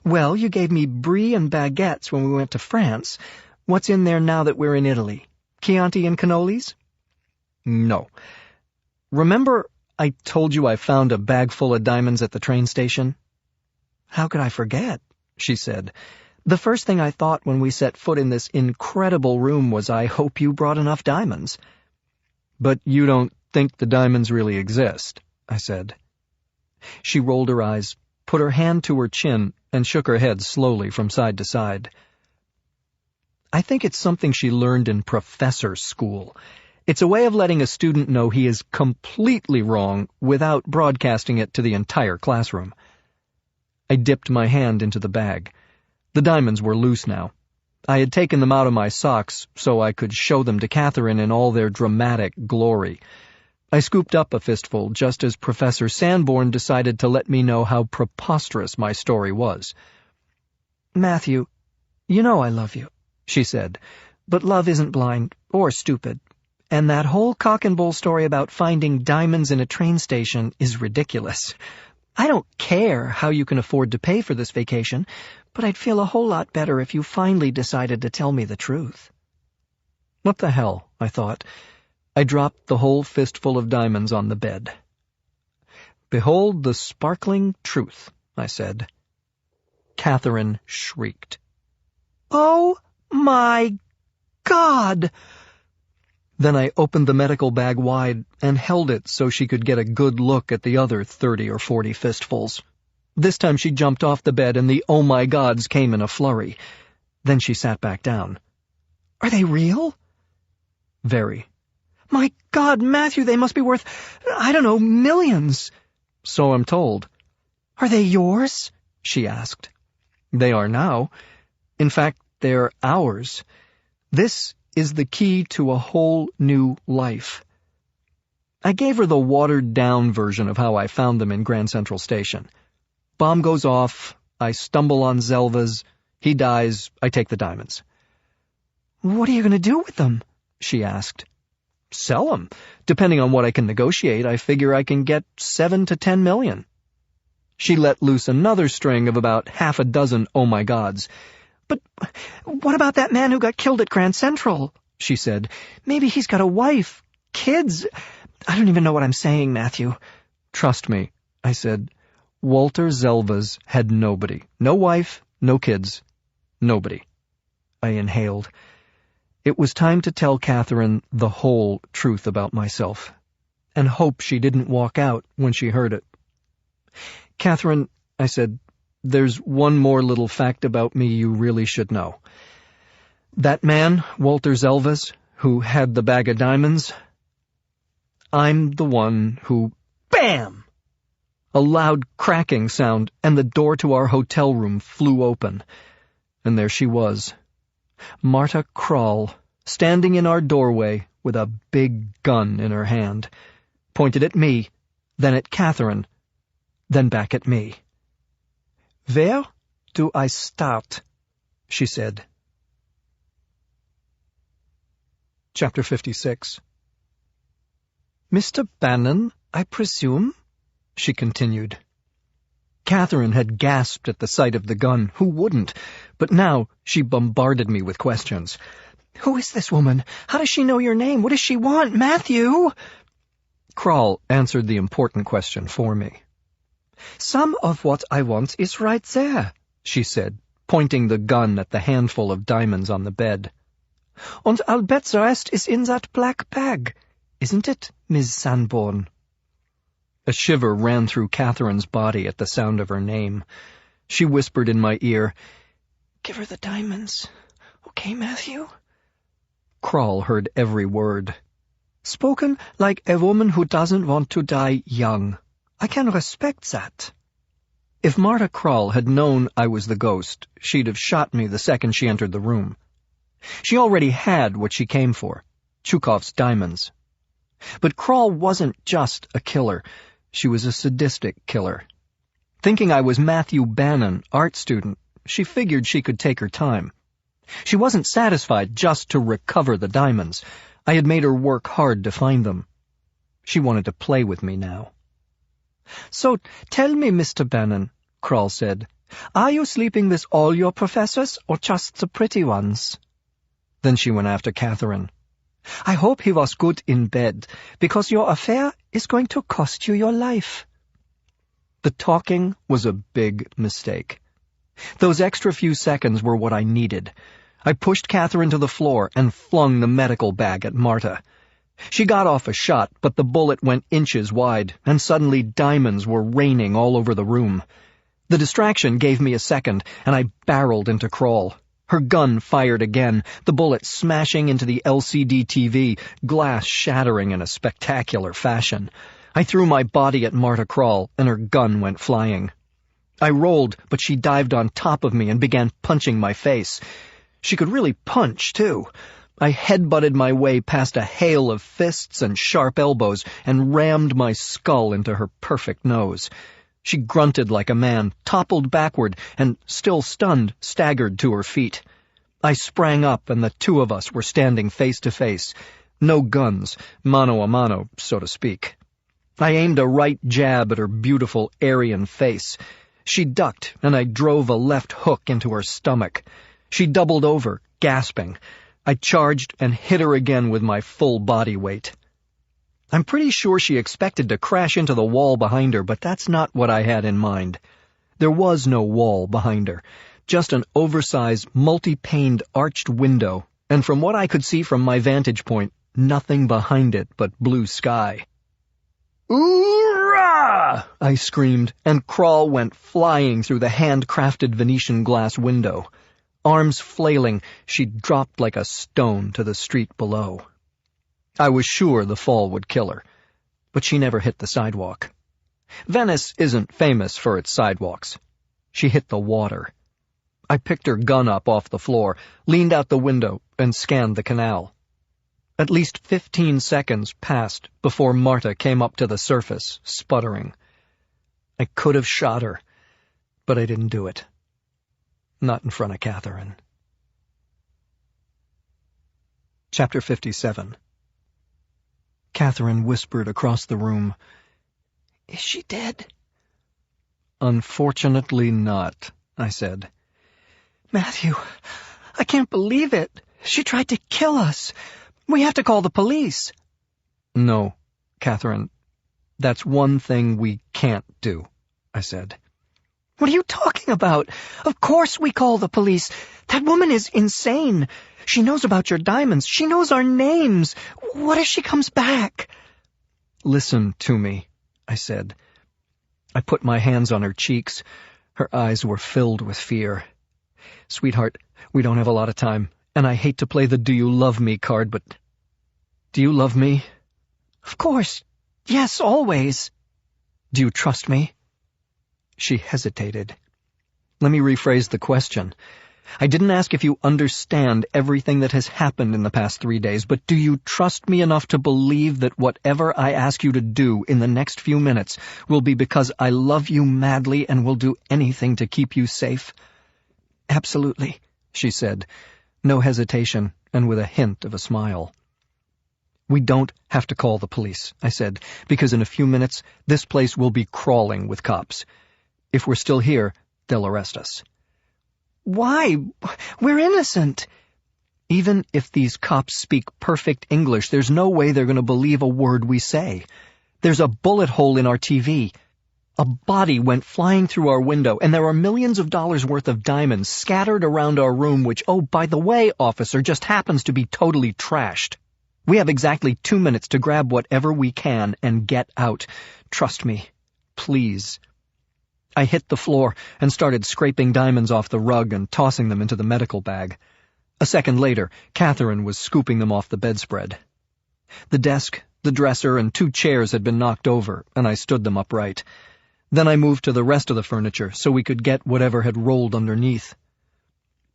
S1: Well, you gave me brie and baguettes when we went to France. What's in there now that we're in Italy? Chianti and cannolis? No. Remember I told you I found a bag full of diamonds at the train station? How could I forget? She said. The first thing I thought when we set foot in this incredible room was I hope you brought enough diamonds. But you don't think the diamonds really exist, I said. She rolled her eyes, put her hand to her chin, and shook her head slowly from side to side. I think it's something she learned in professor school. It's a way of letting a student know he is completely wrong without broadcasting it to the entire classroom. I dipped my hand into the bag. The diamonds were loose now. I had taken them out of my socks so I could show them to Catherine in all their dramatic glory. I scooped up a fistful just as Professor Sanborn decided to let me know how preposterous my story was.
S5: Matthew, you know I love you, she said, but love isn't blind or stupid. And that whole cock and bull story about finding diamonds in a train station is ridiculous. I don't care how you can afford to pay for this vacation, but I'd feel a whole lot better if you finally decided to tell me the truth.
S1: What the hell, I thought. I dropped the whole fistful of diamonds on the bed. Behold the sparkling truth, I said. Catherine shrieked.
S5: Oh, my God!
S1: Then I opened the medical bag wide and held it so she could get a good look at the other 30 or 40 fistfuls. This time she jumped off the bed and the oh my gods came in a flurry. Then she sat back down.
S5: Are they real?
S1: Very.
S5: My God, Matthew, they must be worth, I don't know, millions.
S1: So I'm told.
S5: Are they yours?
S1: She asked. They are now. In fact, they're ours. This is the key to a whole new life. I gave her the watered-down version of how I found them in Grand Central Station. Bomb goes off, I stumble on Zelva's, he dies, I take the diamonds.
S5: What are you going to do with them?
S1: She asked. Sell them. Depending on what I can negotiate, I figure I can get 7 to 10 million. She let loose another string of about half a dozen oh my gods.
S5: But what about that man who got killed at Grand Central? She said. Maybe he's got a wife, kids. I don't even know what I'm saying, Matthew.
S1: Trust me, I said. Walter Zelva's had nobody. No wife, no kids. Nobody. I inhaled. It was time to tell Catherine the whole truth about myself, and hope she didn't walk out when she heard it. Catherine, I said, there's one more little fact about me you really should know. That man, Walter Zelva's, who had the bag of diamonds, I'm the one who— BAM! A loud cracking sound, and the door to our hotel room flew open. And there she was, Marta Krall, standing in our doorway with a big gun in her hand, pointed at me, then at Catherine, then back at me. Where do I start? She said. Chapter 56. Mr. Bannon, I presume? She continued. Catherine had gasped at the sight of the gun. Who wouldn't? But now she bombarded me with questions.
S5: Who is this woman? How does she know your name? What does she want, Matthew?
S1: Krall answered the important question for me.
S5: Some of what I want is right there, she said, pointing the gun at the handful of diamonds on the bed. And I'll bet the rest is in that black bag, isn't it, Miss Sanborn?
S1: A shiver ran through Catherine's body at the sound of her name. She whispered in my ear,
S5: Give her the diamonds, okay, Matthew?
S1: Krall heard every word.
S5: Spoken like a woman who doesn't want to die young. I can respect that.
S1: If Marta Krall had known I was the ghost, she'd have shot me the second she entered the room. She already had what she came for, Chukhov's diamonds. But Krall wasn't just a killer. She was a sadistic killer. Thinking I was Matthew Bannon, art student, she figured she could take her time. She wasn't satisfied just to recover the diamonds. I had made her work hard to find them. She wanted to play with me now.
S5: So tell me, Mr. Bannon, Krall said, are you sleeping with all your professors or just the pretty ones?
S1: Then she went after Catherine.
S5: I hope he was good in bed, because your affair is going to cost you your life.
S1: The talking was a big mistake. Those extra few seconds were what I needed. I pushed Catherine to the floor and flung the medical bag at Marta. She got off a shot, but the bullet went inches wide, and suddenly diamonds were raining all over the room. The distraction gave me a second, and I barreled into Krall. Her gun fired again, the bullet smashing into the LCD TV, glass shattering in a spectacular fashion. I threw my body at Marta Krall, and her gun went flying. I rolled, but she dived on top of me and began punching my face. She could really punch, too. I headbutted my way past a hail of fists and sharp elbows and rammed my skull into her perfect nose. She grunted like a man, toppled backward, and, still stunned, staggered to her feet. I sprang up, and the two of us were standing face to face. No guns, mano a mano, so to speak. I aimed a right jab at her beautiful Aryan face. She ducked, and I drove a left hook into her stomach. She doubled over, gasping. I charged and hit her again with my full body weight. I'm pretty sure she expected to crash into the wall behind her, but that's not what I had in mind. There was no wall behind her, just an oversized, multi-paned arched window, and from what I could see from my vantage point, nothing behind it but blue sky. "Oorah!" I screamed, and Krall went flying through the hand-crafted Venetian glass window. Arms flailing, she dropped like a stone to the street below. I was sure the fall would kill her, but she never hit the sidewalk. Venice isn't famous for its sidewalks. She hit the water. I picked her gun up off the floor, leaned out the window, and scanned the canal. At least 15 seconds passed before Marta came up to the surface, sputtering. I could have shot her, but I didn't do it. Not in front of Catherine. Chapter 57. Catherine whispered across the room, "Is she dead?" "Unfortunately not," I said.
S5: "Matthew, I can't believe it. She tried to kill us. We have to call the police."
S1: "No, Catherine, that's one thing we can't do," I said.
S5: "What are you talking about? Of course we call the police. That woman is insane. She knows about your diamonds. She knows our names. What if she comes back?"
S1: "Listen to me," I said. I put my hands on her cheeks. Her eyes were filled with fear. "Sweetheart, we don't have a lot of time, and I hate to play the do you love me card, but do you love me?"
S5: "Of course. Yes, always."
S1: "Do you trust me?" She hesitated. Let me rephrase the question. I didn't ask if you understand everything that has happened in the past 3 days, but do you trust me enough to believe that whatever I ask you to do in the next few minutes will be because I love you madly and will do anything to keep you safe?
S5: "Absolutely,"
S1: she said, no hesitation and with a hint of a smile. "We don't have to call the police," I said, "because in a few minutes this place will be crawling with cops. If we're still here, they'll arrest us."
S5: "Why? We're innocent."
S1: "Even if these cops speak perfect English, there's no way they're going to believe a word we say. There's a bullet hole in our TV. A body went flying through our window, and there are millions of dollars worth of diamonds scattered around our room, which, oh, by the way, officer, just happens to be totally trashed. We have exactly 2 minutes to grab whatever we can and get out. Trust me. Please." I hit the floor and started scraping diamonds off the rug and tossing them into the medical bag. A second later, Catherine was scooping them off the bedspread. The desk, the dresser, and 2 chairs had been knocked over, and I stood them upright. Then I moved to the rest of the furniture so we could get whatever had rolled underneath.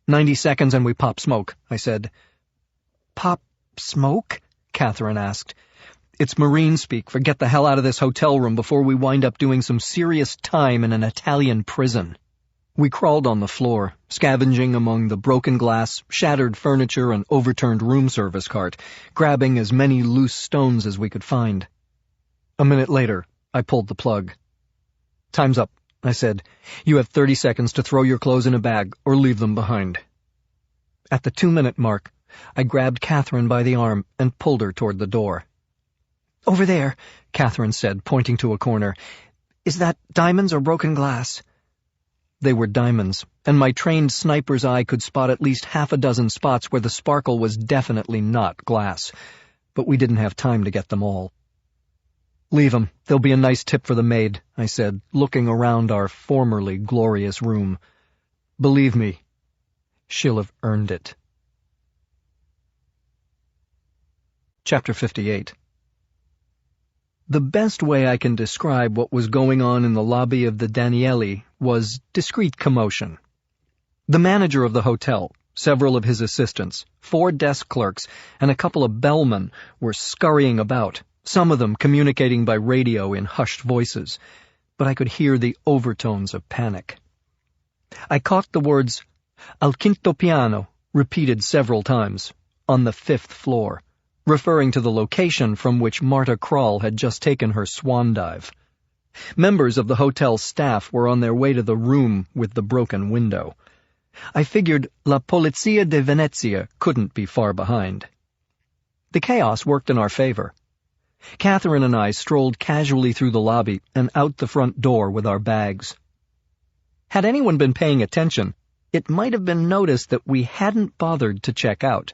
S1: 90 seconds and we pop smoke, I said.
S5: "Pop smoke?"
S1: Catherine asked. "It's Marine speak for get the hell out of this hotel room before we wind up doing some serious time in an Italian prison." We crawled on the floor, scavenging among the broken glass, shattered furniture, and overturned room service cart, grabbing as many loose stones as we could find. A minute later, I pulled the plug. "Time's up," I said. "You have 30 seconds to throw your clothes in a bag or leave them behind." At the 2-minute mark, I grabbed Catherine by the arm and pulled her toward the door.
S5: "Over there,"
S1: Catherine said, pointing to a corner.
S5: "Is that diamonds or broken glass?"
S1: They were diamonds, and my trained sniper's eye could spot at least 6 spots where the sparkle was definitely not glass. But we didn't have time to get them all. "Leave 'em. They'll be a nice tip for the maid," I said, looking around our formerly glorious room. "Believe me, She'll have earned it. Chapter 58. The best way I can describe what was going on in the lobby of the Danieli was discreet commotion. The manager of the hotel, several of his assistants, 4 desk clerks, and a couple of bellmen were scurrying about, some of them communicating by radio in hushed voices, but I could hear the overtones of panic. I caught the words, "Al quinto piano," repeated several times, on the 5th floor, referring to the location from which Marta Krall had just taken her swan dive. Members of the hotel staff were on their way to the room with the broken window. I figured La Polizia de Venezia couldn't be far behind. The chaos worked in our favor. Catherine and I strolled casually through the lobby and out the front door with our bags. Had anyone been paying attention, it might have been noticed that we hadn't bothered to check out.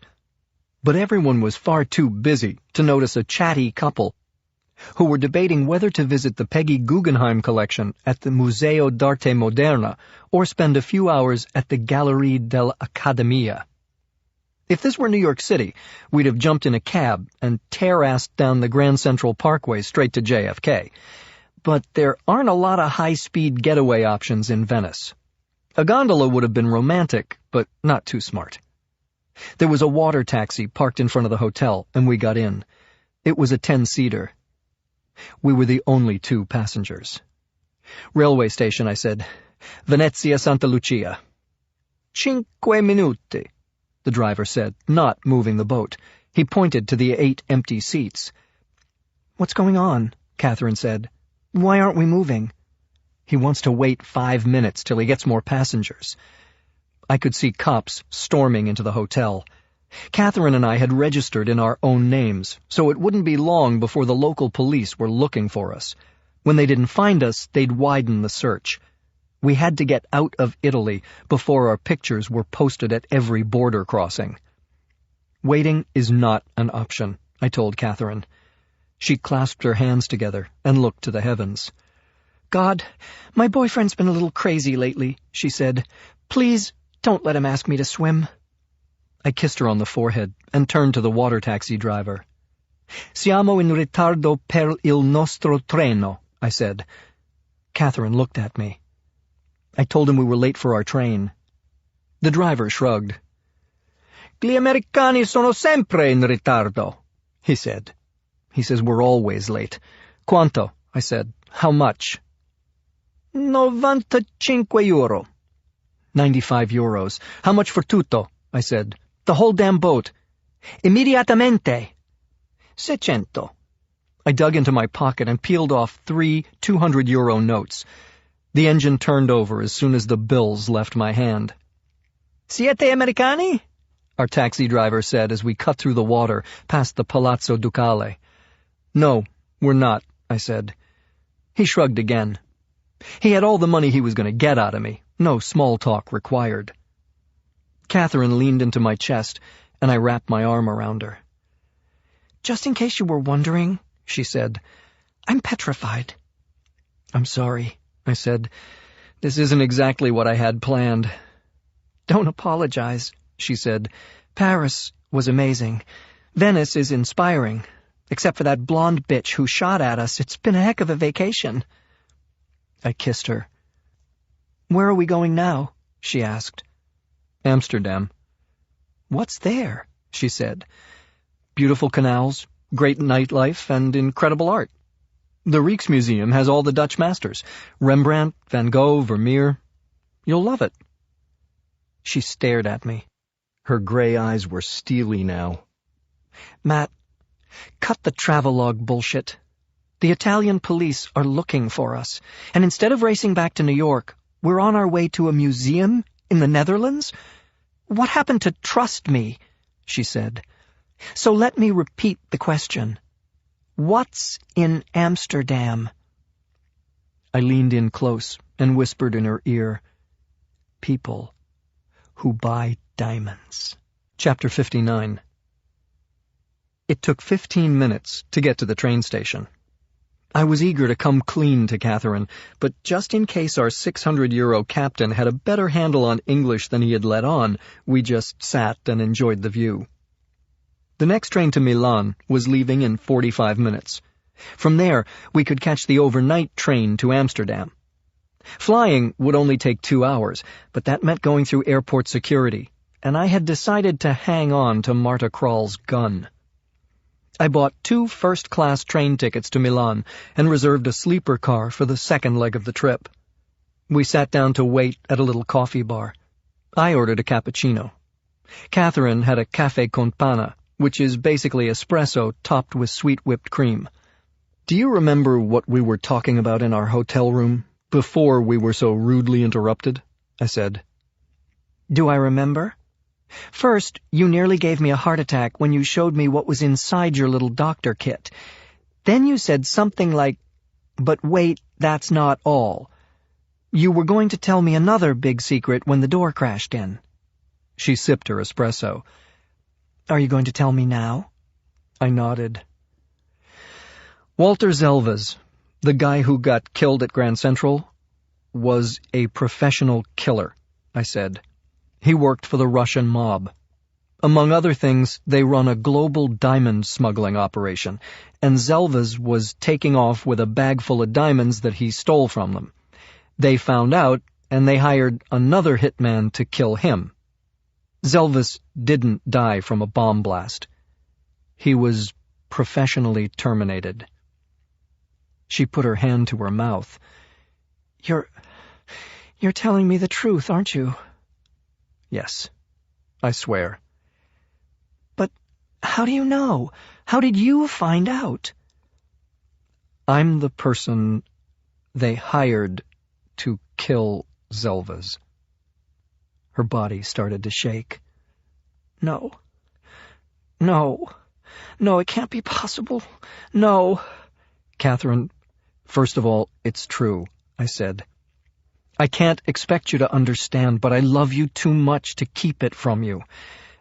S1: But everyone was far too busy to notice a chatty couple who were debating whether to visit the Peggy Guggenheim collection at the Museo d'Arte Moderna or spend a few hours at the Gallerie dell'Accademia. If this were New York City, we'd have jumped in a cab and tear-assed down the Grand Central Parkway straight to JFK. But there aren't a lot of high-speed getaway options in Venice. A gondola would have been romantic, but not too smart. There was a water taxi parked in front of the hotel, and we got in. It was a 10-seater. We were the only 2 passengers. "Railway station," I said. "Venezia Santa Lucia." "5 minuti," the driver said, not moving the boat. He pointed to the 8 empty seats. "What's going on?" Catherine said. "Why aren't we moving?" "He wants to wait 5 minutes till he gets more passengers." I could see cops storming into the hotel. Catherine and I had registered in our own names, so it wouldn't be long before the local police were looking for us. When they didn't find us, they'd widen the search. We had to get out of Italy before our pictures were posted at every border crossing. "Waiting is not an option," I told Catherine. She clasped her hands together and looked to the heavens. "God, my boyfriend's been a little crazy lately," she said. "Please, don't let him ask me to swim." I kissed her on the forehead and turned to the water taxi driver. "Siamo in ritardo per il nostro treno," I said. Catherine looked at me. I told him we were late for our train. The driver shrugged. "Gli americani sono sempre in ritardo," he said. "He says we're always late." "Quanto?" I said. "How much?" €95. 95 euros. "How much for tutto?" I said. "The whole damn boat." "Immediatamente." 600. I dug into my pocket and peeled off 3 200-euro notes. The engine turned over as soon as the bills left my hand. "Siete americani?" our taxi driver said as we cut through the water past the Palazzo Ducale. "No, we're not," I said. He shrugged again. He had all the money he was going to get out of me. No small talk required. Catherine leaned into my chest, and I wrapped my arm around her. "Just in case you were wondering," she said, "I'm petrified." "I'm sorry," I said. "This isn't exactly what I had planned." "Don't apologize," she said. "Paris was amazing. Venice is inspiring. Except for that blonde bitch who shot at us, it's been a heck of a vacation." I kissed her. "Where are we going now?" she asked. "Amsterdam." "What's there?" she said. "Beautiful canals, great nightlife, and incredible art. The Rijksmuseum has all the Dutch masters, Rembrandt, Van Gogh, Vermeer. You'll love it." She stared at me. Her gray eyes were steely now. "Matt, cut the travelogue bullshit. The Italian police are looking for us, and instead of racing back to New York, we're on our way to a museum in the Netherlands? What happened to trust me?" she said. "So let me repeat the question. What's in Amsterdam?" I leaned in close and whispered in her ear, "People who buy diamonds." Chapter 59. It took 15 minutes to get to the train station. I was eager to come clean to Catherine, but just in case our 600-euro captain had a better handle on English than he had let on, we just sat and enjoyed the view. The next train to Milan was leaving in 45 minutes. From there, we could catch the overnight train to Amsterdam. Flying would only take 2 hours, but that meant going through airport security, and I had decided to hang on to Marta Krall's gun. I bought 2 first-class train tickets to Milan and reserved a sleeper car for the second leg of the trip. We sat down to wait at a little coffee bar. I ordered a cappuccino. Catherine had a caffè con panna, which is basically espresso topped with sweet whipped cream. Do you remember what we were talking about in our hotel room before we were so rudely interrupted? I said.
S5: Do I remember? First, you nearly gave me a heart attack when you showed me what was inside your little doctor kit. Then you said something like, "But wait, that's not all." You were going to tell me another big secret when the door crashed in.
S1: She sipped her espresso.
S5: Are you going to tell me now?
S1: I nodded. Walter Zelvas, the guy who got killed at Grand Central, was a professional killer, I said. He worked for the Russian mob. Among other things, they run a global diamond smuggling operation, and Zelvas was taking off with a bag full of diamonds that he stole from them. They found out, and they hired another hitman to kill him. Zelvas didn't die from a bomb blast. He was professionally terminated. She put her hand to her mouth.
S5: You're telling me the truth, aren't you?
S1: Yes, I swear.
S5: But how do you know? How did you find out?
S1: I'm the person they hired to kill Zelvas. Her body started to shake.
S5: No, it can't be possible. No.
S1: Catherine, first of all, it's true, I said. I can't expect you to understand, but I love you too much to keep it from you.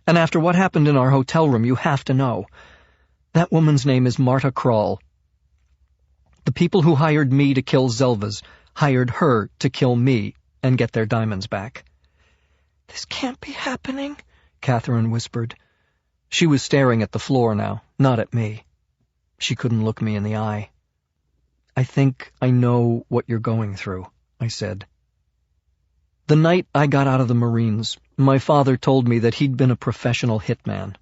S1: And after what happened in our hotel room, you have to know. That woman's name is Marta Krall. The people who hired me to kill Zelvas hired her to kill me and get their diamonds back.
S5: This can't be happening,
S1: Catherine whispered. She was staring at the floor now, not at me. She couldn't look me in the eye. I think I know what you're going through, I said. The night I got out of the Marines, my father told me that he'd been a professional hitman.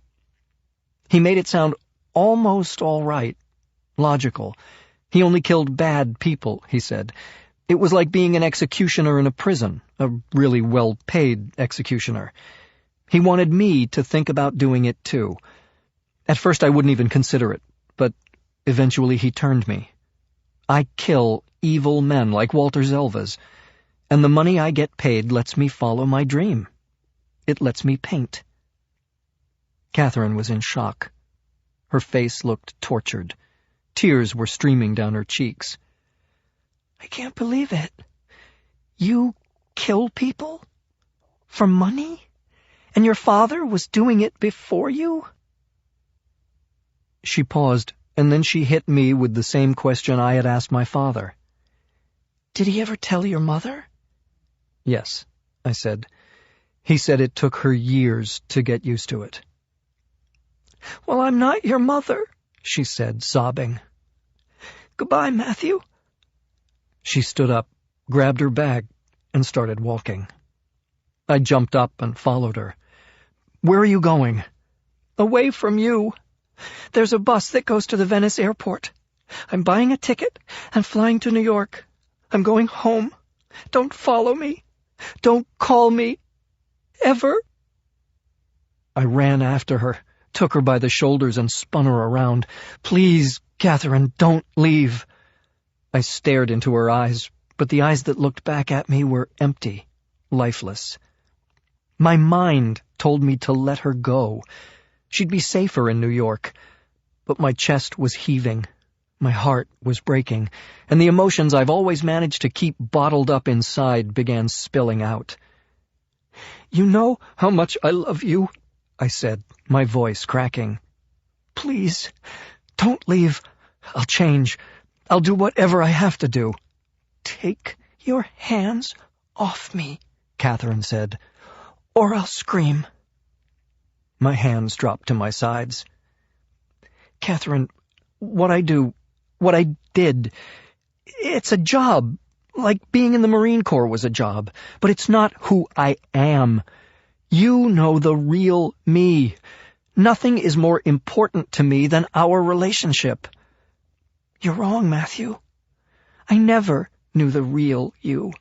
S1: He made it sound almost all right, logical. He only killed bad people, he said. It was like being an executioner in a prison, a really well-paid executioner. He wanted me to think about doing it too. At first I wouldn't even consider it, but eventually he turned me. I kill evil men like Walter Zelvas, and the money I get paid lets me follow my dream. It lets me paint. Catherine was in shock. Her face looked tortured. Tears were streaming down her cheeks.
S5: I can't believe it. You kill people? For money? And your father was doing it before you?
S1: She paused, and then she hit me with the same question I had asked my father.
S5: Did he ever tell your mother?
S1: Yes, I said. He said it took her years to get used to it.
S5: Well, I'm not your mother, she said, sobbing. Goodbye, Matthew.
S1: She stood up, grabbed her bag, and started walking. I jumped up and followed her. Where are you going?
S5: Away from you. There's a bus that goes to the Venice airport. I'm buying a ticket and flying to New York. I'm going home. Don't follow me. Don't call me. Ever.
S1: I ran after her, took her by the shoulders and spun her around. Please, Catherine, don't leave. I stared into her eyes, but the eyes that looked back at me were empty, lifeless. My mind told me to let her go. She'd be safer in New York. But my chest was heaving. My heart was breaking, and the emotions I've always managed to keep bottled up inside began spilling out.
S5: You know how much I love you,
S1: I said, my voice cracking.
S5: Please, don't leave. I'll change. I'll do whatever I have to do." "Take your hands off me," Catherine said, "or I'll scream." My hands dropped to my sides. "Catherine, what I did, it's a job, like being in the Marine Corps was a job, but it's not who I am. You know the real me. Nothing is more important to me than our relationship." "You're wrong, Matthew. I never knew the real you.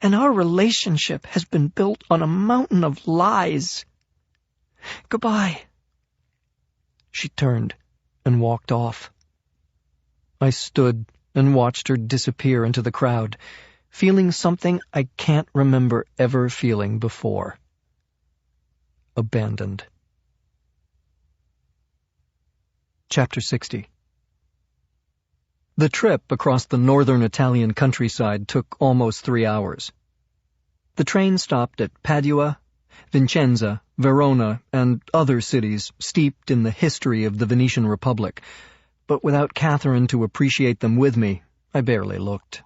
S5: And our relationship has been built on a mountain of lies. Goodbye." She turned and walked off. I stood and watched her disappear into the crowd, feeling something I can't remember ever feeling before. Abandoned. Chapter 60. The trip across the northern Italian countryside took almost 3 hours. The train stopped at Padua, Vicenza, Verona, and other cities steeped in the history of the Venetian Republic, but without Catherine to appreciate them with me, I barely looked.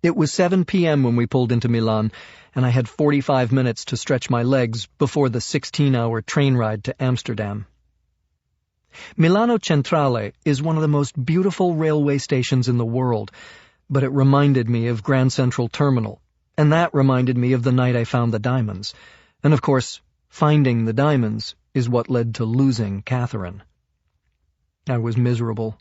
S5: It was 7 p.m. when we pulled into Milan, and I had 45 minutes to stretch my legs before the 16-hour train ride to Amsterdam. Milano Centrale is one of the most beautiful railway stations in the world, but it reminded me of Grand Central Terminal, and that reminded me of the night I found the diamonds. And of course, finding the diamonds is what led to losing Catherine. I was miserable.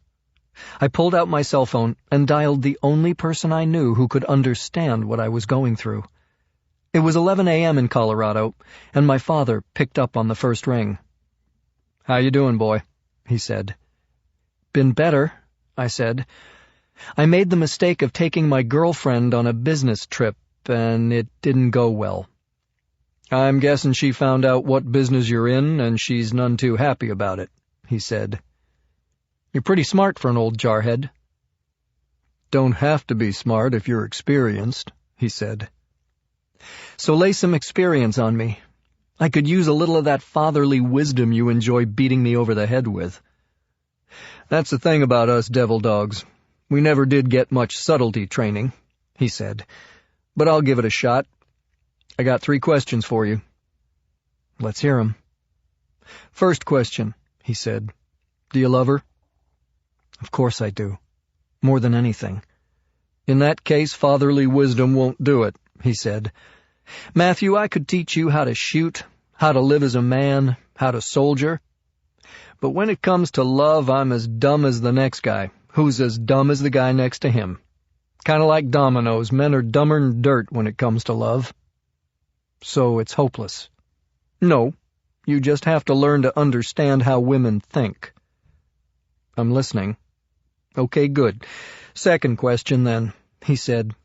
S5: I pulled out my cell phone and dialed the only person I knew who could understand what I was going through. It was 11 a.m. in Colorado, and my father picked up on the first ring. "How you doing, boy?" he said. "Been better," I said. "I made the mistake of taking my girlfriend on a business trip, and it didn't go well." "I'm guessing she found out what business you're in, and she's none too happy about it," he said. "You're pretty smart for an old jarhead." "Don't have to be smart if you're experienced," he said. "So lay some experience on me. I could use a little of that fatherly wisdom you enjoy beating me over the head with." "That's the thing about us devil dogs. We never did get much subtlety training," he said. "But I'll give it a shot. I got 3 questions for you." "Let's hear 'em." "First question," he said. "Do you love her?" "Of course I do. More than anything." "In that case, fatherly wisdom won't do it," he said. "Matthew, I could teach you how to shoot, how to live as a man, how to soldier. But when it comes to love, I'm as dumb as the next guy, who's as dumb as the guy next to him. Kind of like dominoes, men are dumber'n dirt when it comes to love." "So it's hopeless." "No, you just have to learn to understand how women think." "I'm listening." "Okay, good. Second question, then," he said.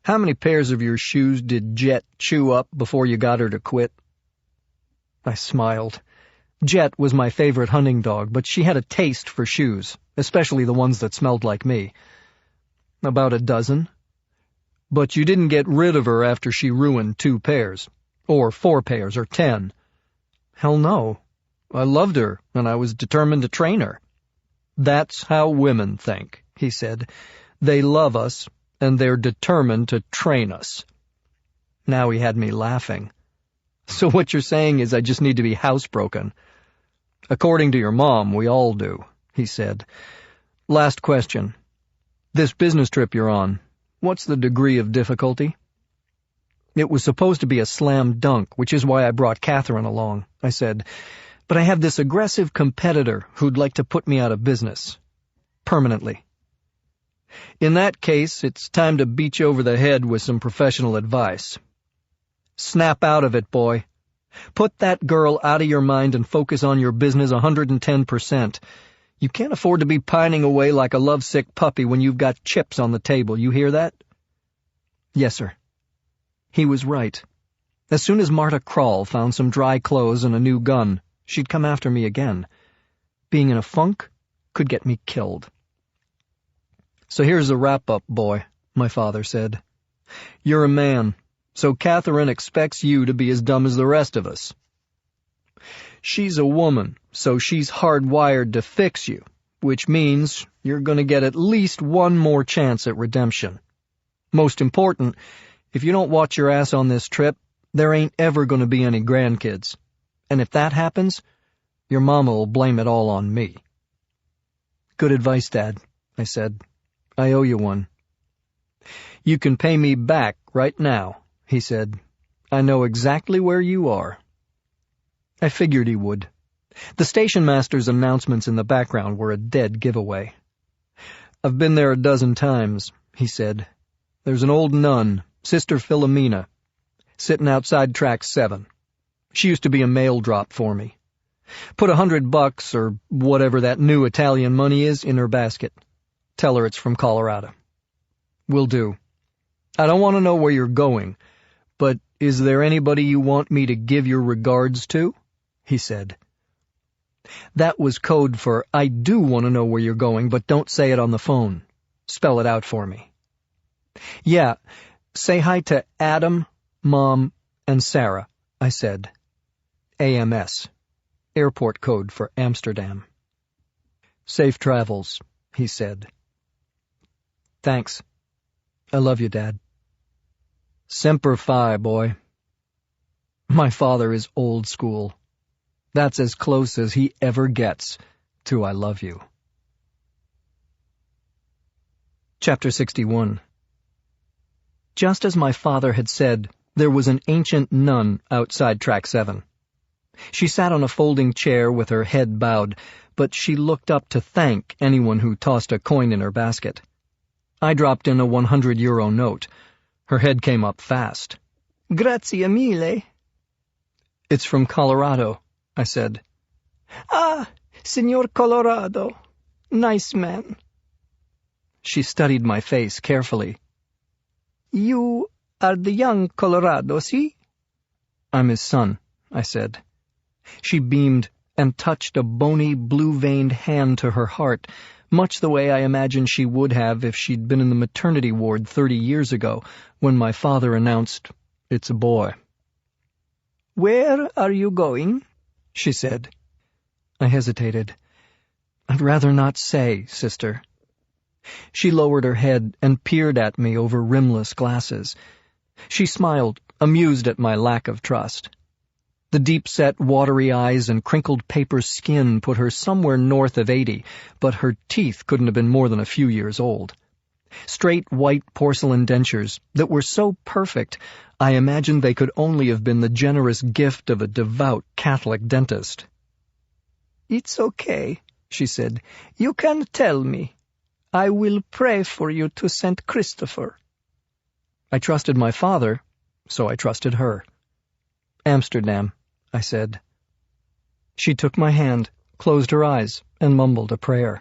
S5: "How many pairs of your shoes did Jet chew up before you got her to quit?" I smiled. Jet was my favorite hunting dog, but she had a taste for shoes, especially the ones that smelled like me. "About a dozen." "But you didn't get rid of her after she ruined 2 pairs, or 4 pairs, or 10. "Hell no. I loved her, and I was determined to train her." "That's how women think," he said. "They love us, and they're determined to train us." Now he had me laughing. "So what you're saying is I just need to be housebroken?" "According to your mom, we all do," he said. "Last question. This business trip you're on, what's the degree of difficulty?" "It was supposed to be a slam dunk, which is why I brought Catherine along," I said. "But I have this aggressive competitor who'd like to put me out of business. Permanently." "In that case, it's time to beat you over the head with some professional advice. Snap out of it, boy. Put that girl out of your mind and focus on your business 110%. You can't afford to be pining away like a lovesick puppy when you've got chips on the table. You hear that?" "Yes, sir." He was right. As soon as Marta Krall found some dry clothes and a new gun, she'd come after me again. Being in a funk could get me killed. "So here's the wrap-up, boy," my father said. "You're a man, so Catherine expects you to be as dumb as the rest of us. She's a woman, so she's hardwired to fix you,
S1: which means you're going to get at least one more chance at redemption. Most important, if you don't watch your ass on this trip, there ain't ever going to be any grandkids. And if that happens, your mama will blame it all on me. Good advice, Dad, I said. I owe you one. You can pay me back right now, he said. I know exactly where you are. I figured he would. The station master's announcements in the background were a dead giveaway. I've been there a dozen times, he said. There's an old nun, Sister Philomena, sitting outside track 7. She used to be a mail drop for me. Put $100 or whatever that new Italian money is in her basket. Tell her it's from Colorado. Will do. I don't want to know where you're going, but is there anybody you want me to give your regards to? He said. That was code for, I do want to know where you're going, but don't say it on the phone. Spell it out for me. Yeah, say hi to Adam, Mom, and Sarah, I said. AMS. Airport code for Amsterdam. Safe travels, he said. Thanks. I love you, Dad. Semper Fi, boy. My father is old school. That's as close as he ever gets to I love you. Chapter 61. Just as my father had said, there was an ancient nun outside track 7. She sat on a folding chair with her head bowed, but she looked up to thank anyone who tossed a coin in her basket. I dropped in a 100-euro note. Her head came up fast. Grazie mille. It's from Colorado, I said. Ah, Signor Colorado. Nice man. She studied my face carefully. You are the young Colorado, see? I'm his son, I said. She beamed and touched a bony, blue-veined hand to her heart, much the way I imagined she would have if she'd been in the maternity ward 30 years ago, when my father announced, "It's a boy." "Where are you going?" she said. I hesitated. "I'd rather not say, sister." She lowered her head and peered at me over rimless glasses. She smiled, amused at my lack of trust. The deep-set, watery eyes and crinkled paper skin put her somewhere north of 80, but her teeth couldn't have been more than a few years old. Straight white porcelain dentures that were so perfect, I imagined they could only have been the generous gift of a devout Catholic dentist. "It's okay," she said. "You can tell me. I will pray for you to St. Christopher." I trusted my father, so I trusted her. "Amsterdam," I said. She took my hand, closed her eyes, and mumbled a prayer.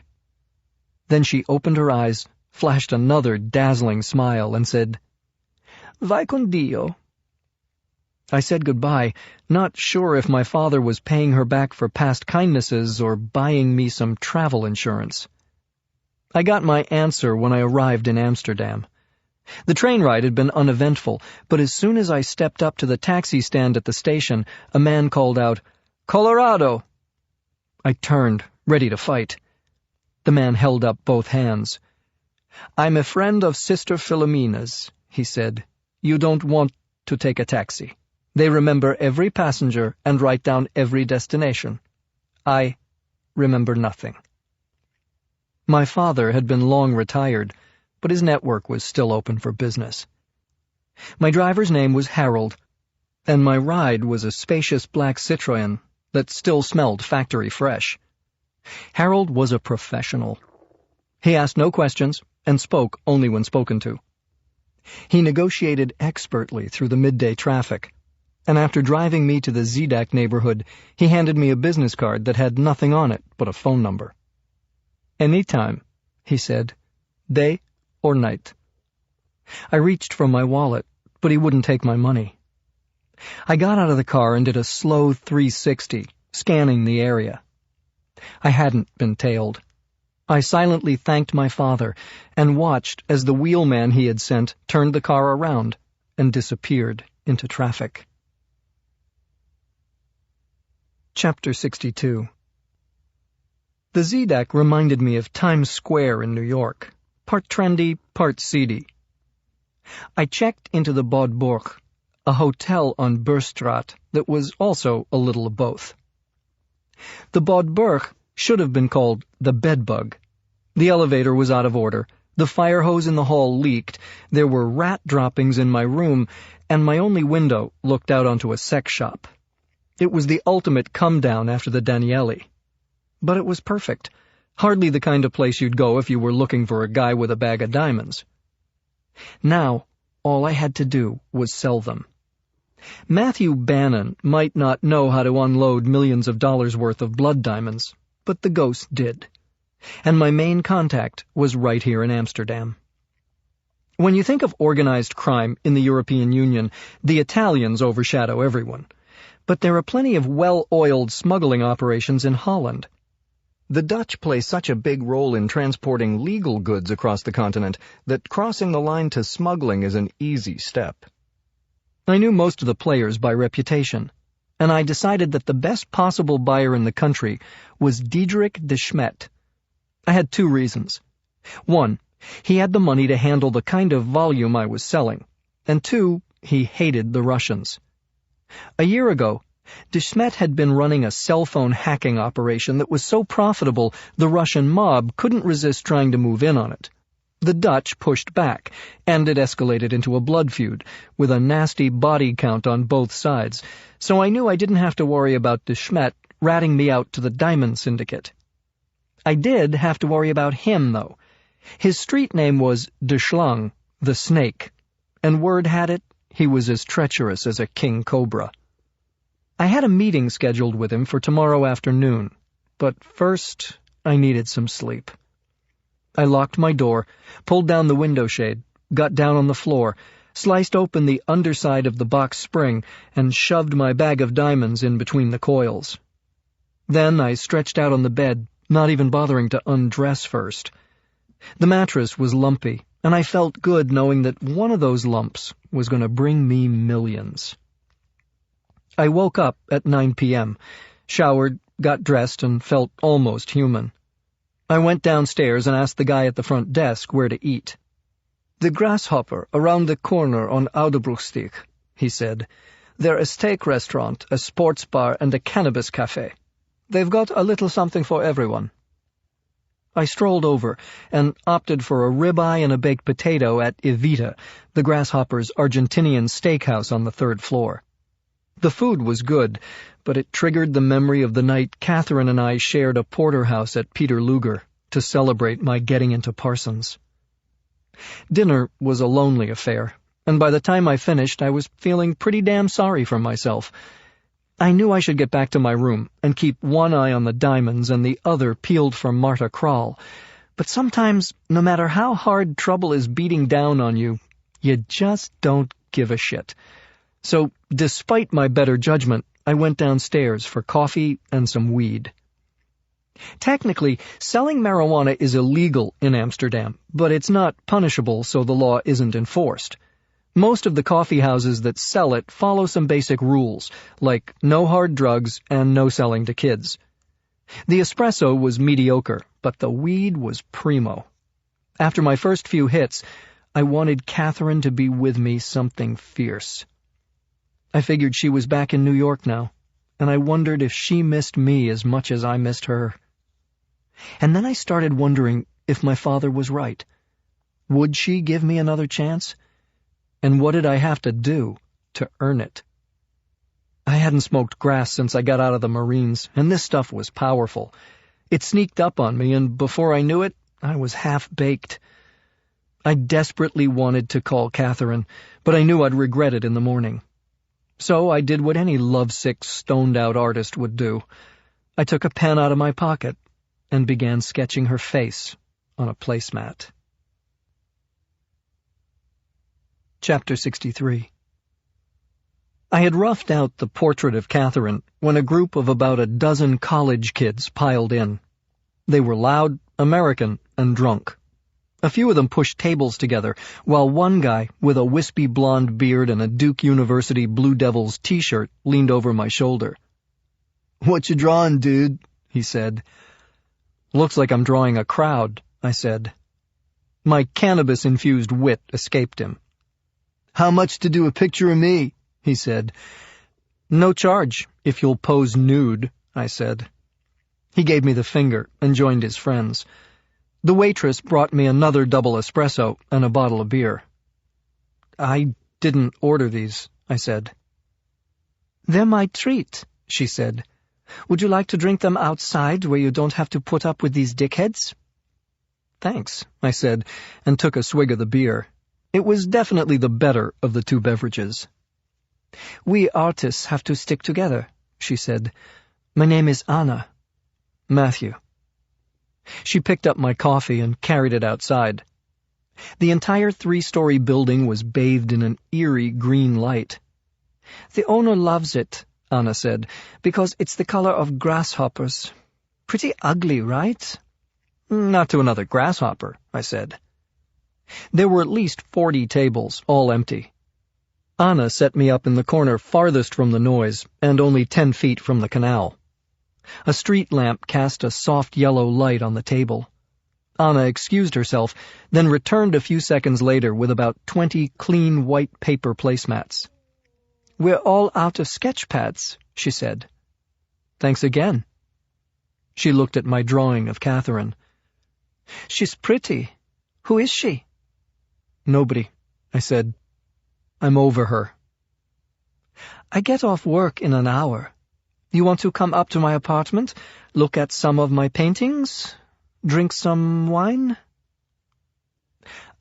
S1: Then she opened her eyes, flashed another dazzling smile, and said, "Vai con Dio." I said goodbye, not sure if my father was paying her back for past kindnesses or buying me some travel insurance. I got my answer when I arrived in Amsterdam. The train ride had been uneventful, but as soon as I stepped up to the taxi stand at the station, a man called out, "Colorado!" I turned, ready to fight. The man held up both hands. "I'm a friend of Sister Philomena's," he said. "You don't want to take a taxi. They remember every passenger and write down every destination. I remember nothing." My father had been long retired, but his network was still open for business. My driver's name was Harold, and my ride was a spacious black Citroën that still smelled factory fresh. Harold was a professional. He asked no questions and spoke only when spoken to. He negotiated expertly through the midday traffic, and after driving me to the Zedak neighborhood, he handed me a business card that had nothing on it but a phone number. "Anytime," he said, "day or night." I reached for my wallet, but he wouldn't take my money. I got out of the car and did a slow 360, scanning the area. I hadn't been tailed. I silently thanked my father and watched as the wheelman he had sent turned the car around and disappeared into traffic. Chapter 62. The Zedak reminded me of Times Square in New York, part trendy, part seedy. I checked into the Audiobook, a hotel on Burstraat that was also a little of both. The Audiobook should have been called the Bedbug. The elevator was out of order, the fire hose in the hall leaked, there were rat droppings in my room, and my only window looked out onto a sex shop. It was the ultimate come-down after the Danieli. But it was perfect. Hardly the kind of place you'd go if you were looking for a guy with a bag of diamonds. Now, all I had to do was sell them. Matthew Bannon might not know how to unload millions of dollars worth of blood diamonds, but the ghost did. And my main contact was right here in Amsterdam. When you think of organized crime in the European Union, the Italians overshadow everyone. But there are plenty of well-oiled smuggling operations in Holland. The Dutch play such a big role in transporting legal goods across the continent that crossing the line to smuggling is an easy step. I knew most of the players by reputation, and I decided that the best possible buyer in the country was Diederik de Smet. I had 2 reasons. 1, he had the money to handle the kind of volume I was selling, and 2, he hated the Russians. A year ago, de Smet had been running a cell phone hacking operation that was so profitable the Russian mob couldn't resist trying to move in on it. The Dutch pushed back, and it escalated into a blood feud, with a nasty body count on both sides, so I knew I didn't have to worry about de Smet ratting me out to the Diamond Syndicate. I did have to worry about him, though. His street name was de Schlang, the Snake, and word had it, he was as treacherous as a king cobra. I had a meeting scheduled with him for tomorrow afternoon, but first I needed some sleep. I locked my door, pulled down the window shade, got down on the floor, sliced open the underside of the box spring, and shoved my bag of diamonds in between the coils. Then I stretched out on the bed, not even bothering to undress first. The mattress was lumpy, and I felt good knowing that one of those lumps was going to bring me millions. I woke up at 9 p.m., showered, got dressed, and felt almost human. I went downstairs and asked the guy at the front desk where to eat. "The Grasshopper, around the corner on Audiobookstieg," he said. "They're a steak restaurant, a sports bar, and a cannabis cafe. They've got a little something for everyone." I strolled over and opted for a ribeye and a baked potato at Evita, the Grasshopper's Argentinian steakhouse on the 3rd floor. The food was good, but it triggered the memory of the night Catherine and I shared a porterhouse at Peter Luger to celebrate my getting into Parsons. Dinner was a lonely affair, and by the time I finished I was feeling pretty damn sorry for myself. I knew I should get back to my room and keep one eye on the diamonds and the other peeled for Marta Krall, but sometimes, no matter how hard trouble is beating down on you, you just don't give a shit. So, despite my better judgment, I went downstairs for coffee and some weed. Technically, selling marijuana is illegal in Amsterdam, but it's not punishable, so the law isn't enforced. Most of the coffee houses that sell it follow some basic rules, like no hard drugs and no selling to kids. The espresso was mediocre, but the weed was primo. After my first few hits, I wanted Catherine to be with me something fierce. I figured she was back in New York now, and I wondered if she missed me as much as I missed her. And then I started wondering if my father was right. Would she give me another chance? And what did I have to do to earn it? I hadn't smoked grass since I got out of the Marines, and this stuff was powerful. It sneaked up on me, and before I knew it, I was half-baked. I desperately wanted to call Catherine, but I knew I'd regret it in the morning. So I did what any lovesick, stoned-out artist would do. I took a pen out of my pocket and began sketching her face on a placemat. Chapter 63. I had roughed out the portrait of Catherine when a group of about a dozen college kids piled in. They were loud, American, and drunk. A few of them pushed tables together, while one guy, with a wispy blonde beard and a Duke University Blue Devils t-shirt, leaned over my shoulder. "What you drawing, dude?" he said. Looks like I'm drawing a crowd, I said. My cannabis-infused wit escaped him. How much to do a picture of me? He said. No charge, if you'll pose nude, I said. He gave me the finger and joined his friends. The waitress brought me another double espresso and a bottle of beer. I didn't order these, I said. They're my treat, she said. Would you like to drink them outside where you don't have to put up with these dickheads? Thanks, I said, and took a swig of the beer. It was definitely the better of the two beverages. We artists have to stick together, she said. My name is Anna. Matthew. She picked up my coffee and carried it outside. The entire 3-story building was bathed in an eerie green light. The owner loves it, Anna said, because it's the color of grasshoppers. Pretty ugly, right? Not to another grasshopper, I said. There were at least 40 tables, all empty. Anna set me up in the corner farthest from the noise and only 10 feet from the canal. A street lamp cast a soft yellow light on the table. Anna excused herself, then returned a few seconds later with about 20 clean white paper placemats. We're all out of sketch pads, she said. Thanks again. She looked at my drawing of Catherine. She's pretty. Who is she? Nobody, I said. I'm over her. I get off work in an hour. You want to come up to my apartment, look at some of my paintings, drink some wine?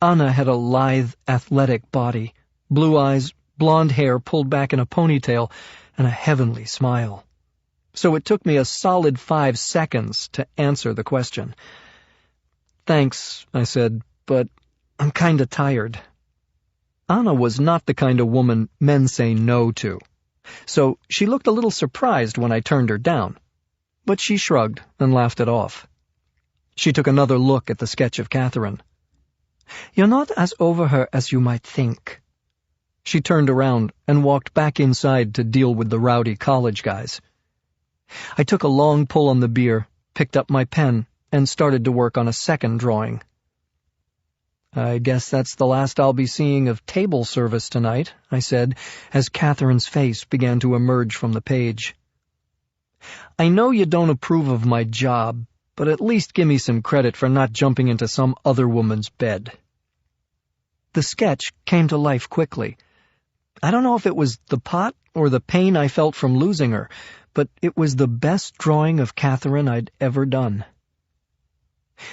S1: Anna had a lithe, athletic body, blue eyes, blonde hair pulled back in a ponytail, and a heavenly smile. So it took me a solid 5 seconds to answer the question. Thanks, I said, but I'm kinda tired. Anna was not the kind of woman men say no to, so she looked a little surprised when I turned her down, but she shrugged and laughed it off. She took another look at the sketch of Catherine. You're not as over her as you might think. She turned around and walked back inside to deal with the rowdy college guys. I took a long pull on the beer, picked up my pen, and started to work on a second drawing. I guess that's the last I'll be seeing of table service tonight, I said, as Catherine's face began to emerge from the page. I know you don't approve of my job, but at least give me some credit for not jumping into some other woman's bed. The sketch came to life quickly. I don't know if it was the pot or the pain I felt from losing her, but it was the best drawing of Catherine I'd ever done.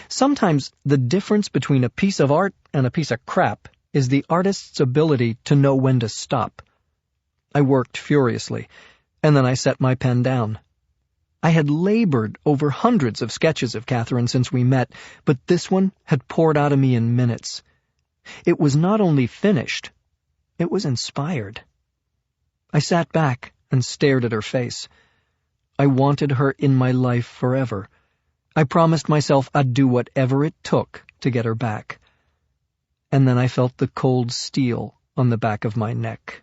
S1: Sometimes the difference between a piece of art and a piece of crap is the artist's ability to know when to stop. I worked furiously, and then I set my pen down. I had labored over hundreds of sketches of Catherine since we met, but this one had poured out of me in minutes. It was not only finished, it was inspired. I sat back and stared at her face. I wanted her in my life forever. I promised myself I'd do whatever it took to get her back. And then I felt the cold steel on the back of my neck.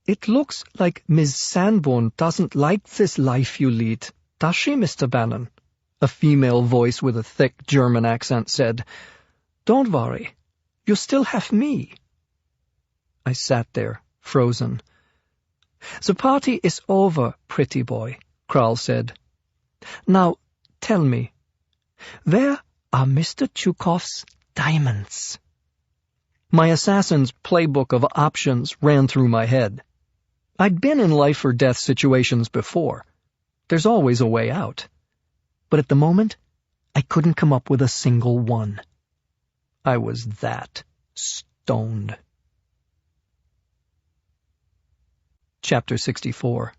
S1: It looks like Miss Sanborn doesn't like this life you lead, does she, Mr. Bannon? A female voice with a thick German accent said. Don't worry, you still have me. I sat there, frozen. The party is over, pretty boy, Kral said. Now, tell me, where are Mr. Chukhov's diamonds? My assassin's playbook of options ran through my head. I'd been in life-or-death situations before. There's always a way out. But at the moment, I couldn't come up with a single one. I was that stoned. Chapter 64.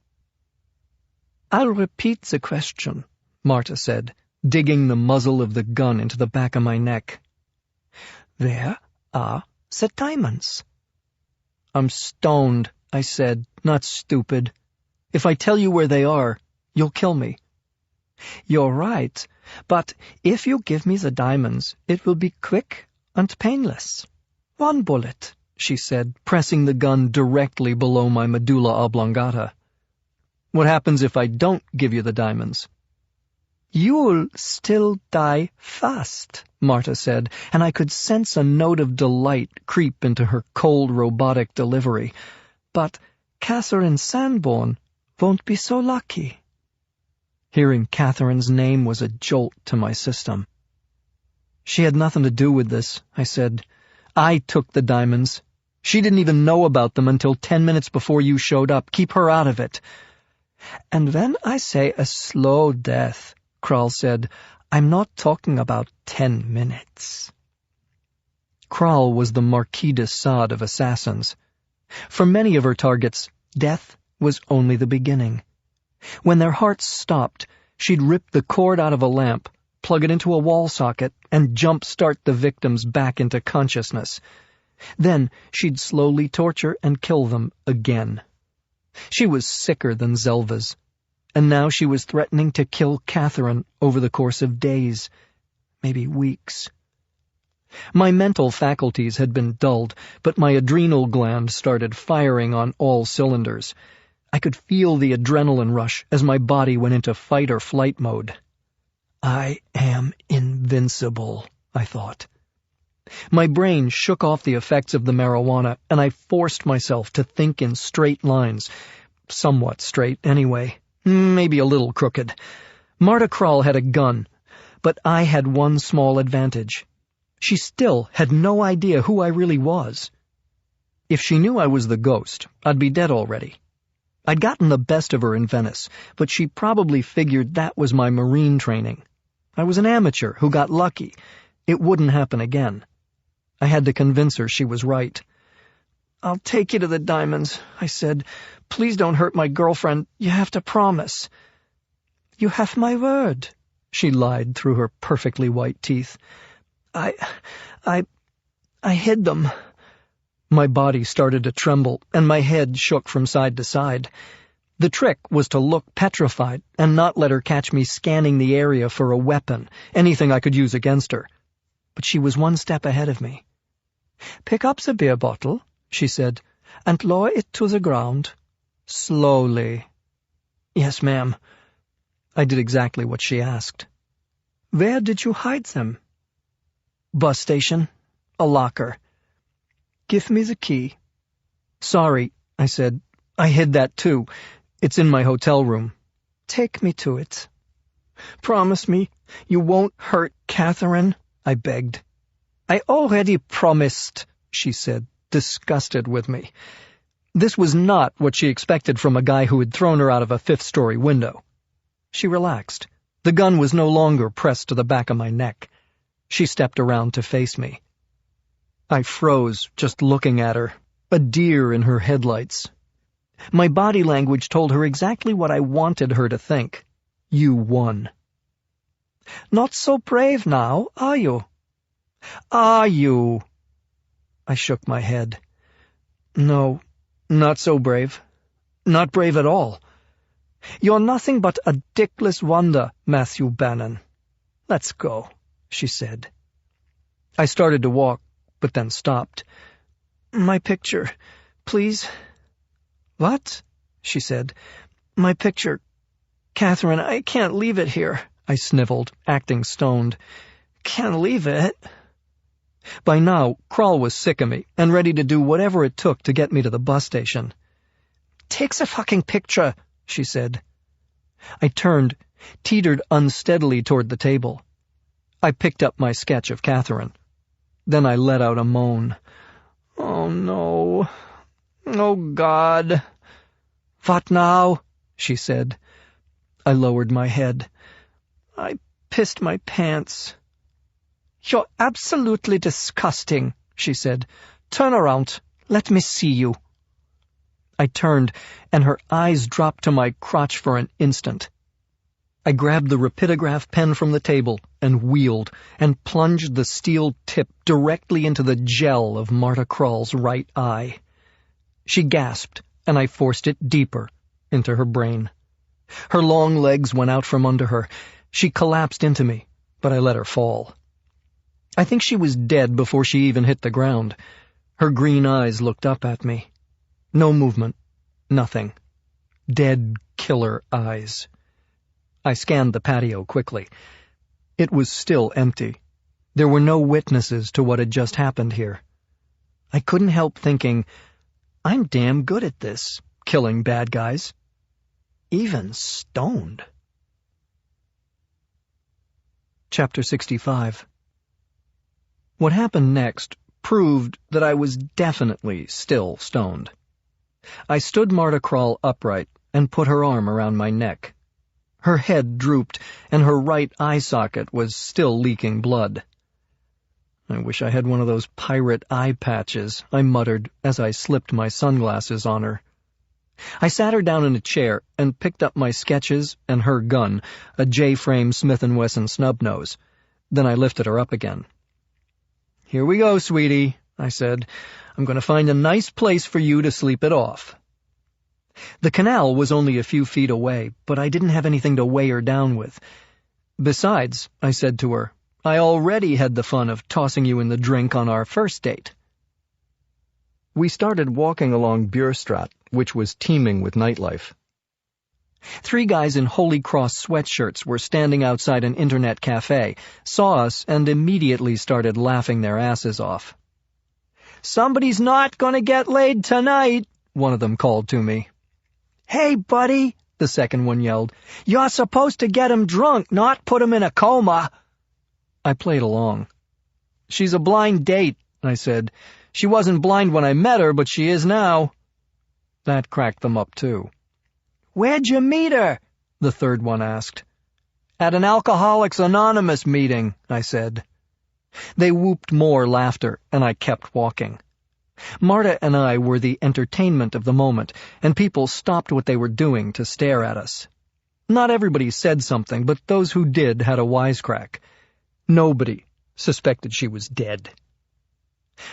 S1: I'll repeat the question, Marta said, digging the muzzle of the gun into the back of my neck. Where are the diamonds? I'm stoned, I said, not stupid. If I tell you where they are, you'll kill me. You're right, but if you give me the diamonds, it will be quick and painless. 1 bullet, she said, pressing the gun directly below my medulla oblongata. What happens if I don't give you the diamonds?
S5: "You'll still die fast," Marta said, and I could sense a note of delight creep into her cold, robotic delivery. "But Catherine Sanborn won't be so lucky." Hearing Catherine's name was a jolt to my system. "She had nothing to do with this," I said. "I took the diamonds. She didn't even know about them until 10 minutes before you showed up. Keep her out of it." "And when I say a slow death," Kral said, "I'm not talking about 10 minutes. Kral was the Marquis de Sade of assassins. For many of her targets, death was only the beginning. When their hearts stopped, she'd rip the cord out of a lamp, plug it into a wall socket, and jump-start the victims back into consciousness. Then she'd slowly torture and kill them again. She was sicker than Zelva's, and now she was threatening to kill Catherine over the course of days, maybe weeks. My mental faculties had been dulled, but my adrenal gland started firing on all cylinders. I could feel the adrenaline rush as my body went into fight-or-flight mode. I am invincible, I thought. My brain shook off the effects of the marijuana, and I forced myself to think in straight lines. Somewhat straight, anyway. Maybe a little crooked. Marta Kral had a gun, but I had one small advantage. She still had no idea who I really was. If she knew I was the ghost, I'd be dead already. I'd gotten the best of her in Venice, but she probably figured that was my marine training. I was an amateur who got lucky. It wouldn't happen again. I had to convince her she was right. "I'll take you to the diamonds," I said. "Please don't hurt my girlfriend. You have to promise." "You have my word," she lied through her perfectly white teeth. I hid them." My body started to tremble, and my head shook from side to side. The trick was to look petrified and not let her catch me scanning the area for a weapon, anything I could use against her. But she was one step ahead of me. "Pick up the beer bottle," she said, "and lower it to the ground. Slowly." "Yes, ma'am." I did exactly what she asked. "Where did you hide them?" "Bus station. A locker." "Give me the key." "Sorry," I said. "I hid that too. It's in my hotel room." "Take me to it." "Promise me you won't hurt Catherine," I begged. "I already promised," she said, disgusted with me. This was not what she expected from a guy who had thrown her out of a 5th-story window. She relaxed. The gun was no longer pressed to the back of my neck. She stepped around to face me. I froze just looking at her, a deer in her headlights. My body language told her exactly what I wanted her to think. You won. "Not so brave now, are you?" "Are you?" I shook my head. "No, not so brave. Not brave at all. You're nothing but a dickless wonder, Matthew Bannon. Let's go," she said. I started to walk, but then stopped. "My picture, please." "What?" she said. "My picture. Catherine, I can't leave it here," I sniveled, acting stoned. "Can't leave it." By now, Kral was sick of me and ready to do whatever it took to get me to the bus station. "Take the fucking picture," she said. I turned, teetered unsteadily toward the table. I picked up my sketch of Catherine. Then I let out a moan. "Oh, no. Oh, God." "What now?" she said. I lowered my head. "I pissed my pants." "You're absolutely disgusting," she said. "Turn around. Let me see you." I turned, and her eyes dropped to my crotch for an instant. I grabbed the rapidograph pen from the table and wheeled, and plunged the steel tip directly into the gel of Marta Kral's right eye. She gasped, and I forced it deeper into her brain. Her long legs went out from under her. She collapsed into me, but I let her fall. I think she was dead before she even hit the ground. Her green eyes looked up at me. No movement. Nothing. Dead killer eyes.
S1: I scanned the patio quickly. It was still empty. There were no witnesses to what had just happened here. I couldn't help thinking, I'm damn good at this, killing bad guys. Even stoned. Chapter 65. What happened next proved that I was definitely still stoned. I stood Marta Krall upright and put her arm around my neck. Her head drooped, and her right eye socket was still leaking blood. I wish I had one of those pirate eye patches, I muttered as I slipped my sunglasses on her. I sat her down in a chair and picked up my sketches and her gun, a J-frame Smith & Wesson snub-nose. Then I lifted her up again. "Here we go, sweetie," I said. "I'm going to find a nice place for you to sleep it off." The canal was only a few feet away, but I didn't have anything to weigh her down with. "Besides," I said to her, "I already had the fun of tossing you in the drink on our first date." We started walking along Bjørstraat, which was teeming with nightlife. 3 guys in Holy Cross sweatshirts were standing outside an internet cafe, saw us, and immediately started laughing their asses off. "Somebody's not going to get laid tonight," one of them called to me. "Hey, buddy," the second one yelled, "you're supposed to get him drunk, not put him in a coma." I played along. "She's a blind date," I said. "She wasn't blind when I met her, but she is now." That cracked them up, too. "Where'd you meet her?" the third one asked. "At an Alcoholics Anonymous meeting," I said. They whooped more laughter, and I kept walking. Marta and I were the entertainment of the moment, and people stopped what they were doing to stare at us. Not everybody said something, but those who did had a wisecrack. Nobody suspected she was dead.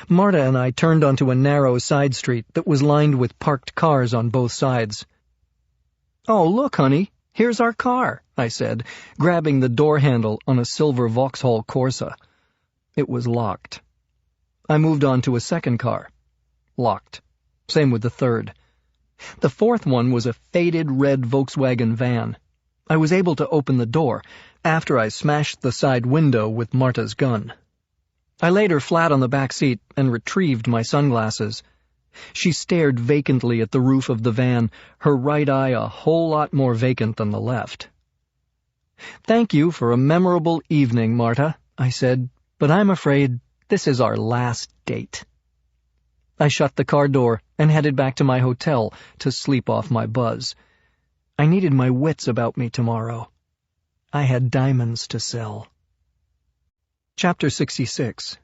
S1: Marta and I turned onto a narrow side street that was lined with parked cars on both sides. "Oh, look, honey, here's our car," I said, grabbing the door handle on a silver Vauxhall Corsa. It was locked. I moved on to a second car. Locked. Same with the third. The fourth one was a faded red Volkswagen van. I was able to open the door after I smashed the side window with Marta's gun. I laid her flat on the back seat and retrieved my sunglasses. She stared vacantly at the roof of the van, her right eye a whole lot more vacant than the left. "Thank you for a memorable evening, Marta," I said, "but I'm afraid this is our last date." I shut the car door and headed back to my hotel to sleep off my buzz. I needed my wits about me tomorrow. I had diamonds to sell. Chapter 66.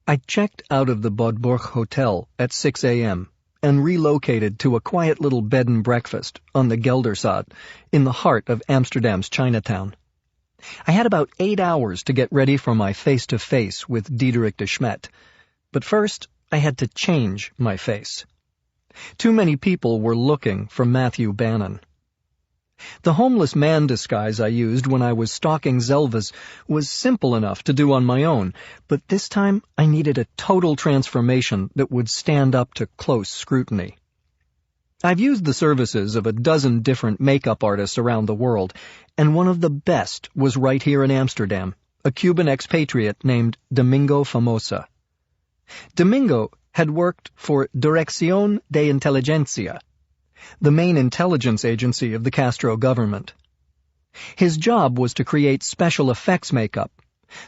S1: I checked out of the Bodborg Hotel at 6 a.m. and relocated to a quiet little bed and breakfast on the Gelderstraat in the heart of Amsterdam's Chinatown. I had about 8 hours to get ready for my face-to-face with Diederik de Smet, but first I had to change my face. Too many people were looking for Matthew Bannon. The homeless man disguise I used when I was stalking Zelvas was simple enough to do on my own, but this time I needed a total transformation that would stand up to close scrutiny. I've used the services of a dozen different makeup artists around the world, and one of the best was right here in Amsterdam, a Cuban expatriate named Domingo Famosa. Domingo had worked for Dirección de Inteligencia, the main intelligence agency of the Castro government. His job was to create special effects makeup,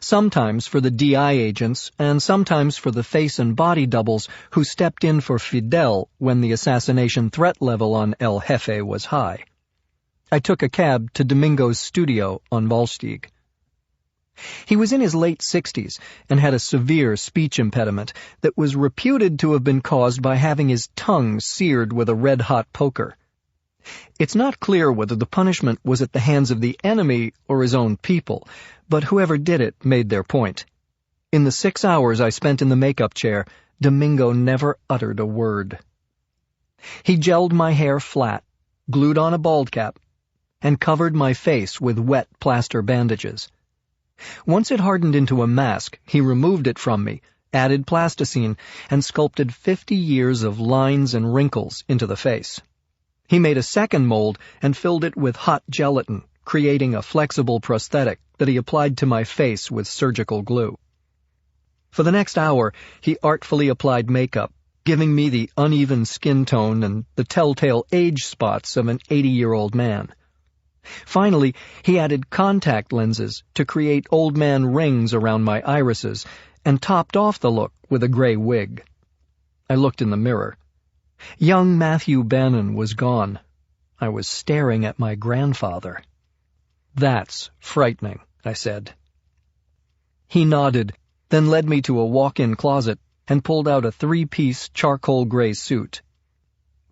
S1: sometimes for the DI agents and sometimes for the face and body doubles who stepped in for Fidel when the assassination threat level on El Jefe was high. I took a cab to Domingo's studio on Valsteeg. He was in his late 60s and had a severe speech impediment that was reputed to have been caused by having his tongue seared with a red-hot poker. It's not clear whether the punishment was at the hands of the enemy or his own people, but whoever did it made their point. In the 6 hours I spent in the makeup chair, Domingo never uttered a word. He gelled my hair flat, glued on a bald cap, and covered my face with wet plaster bandages. Once it hardened into a mask, he removed it from me, added plasticine, and sculpted 50 years of lines and wrinkles into the face. He made a second mold and filled it with hot gelatin, creating a flexible prosthetic that he applied to my face with surgical glue. For the next hour, he artfully applied makeup, giving me the uneven skin tone and the telltale age spots of an 80-year-old man. Finally, he added contact lenses to create old man rings around my irises and topped off the look with a gray wig. I looked in the mirror. Young Matthew Bannon was gone. I was staring at my grandfather. "That's frightening," I said. He nodded, then led me to a walk-in closet and pulled out a 3-piece charcoal gray suit.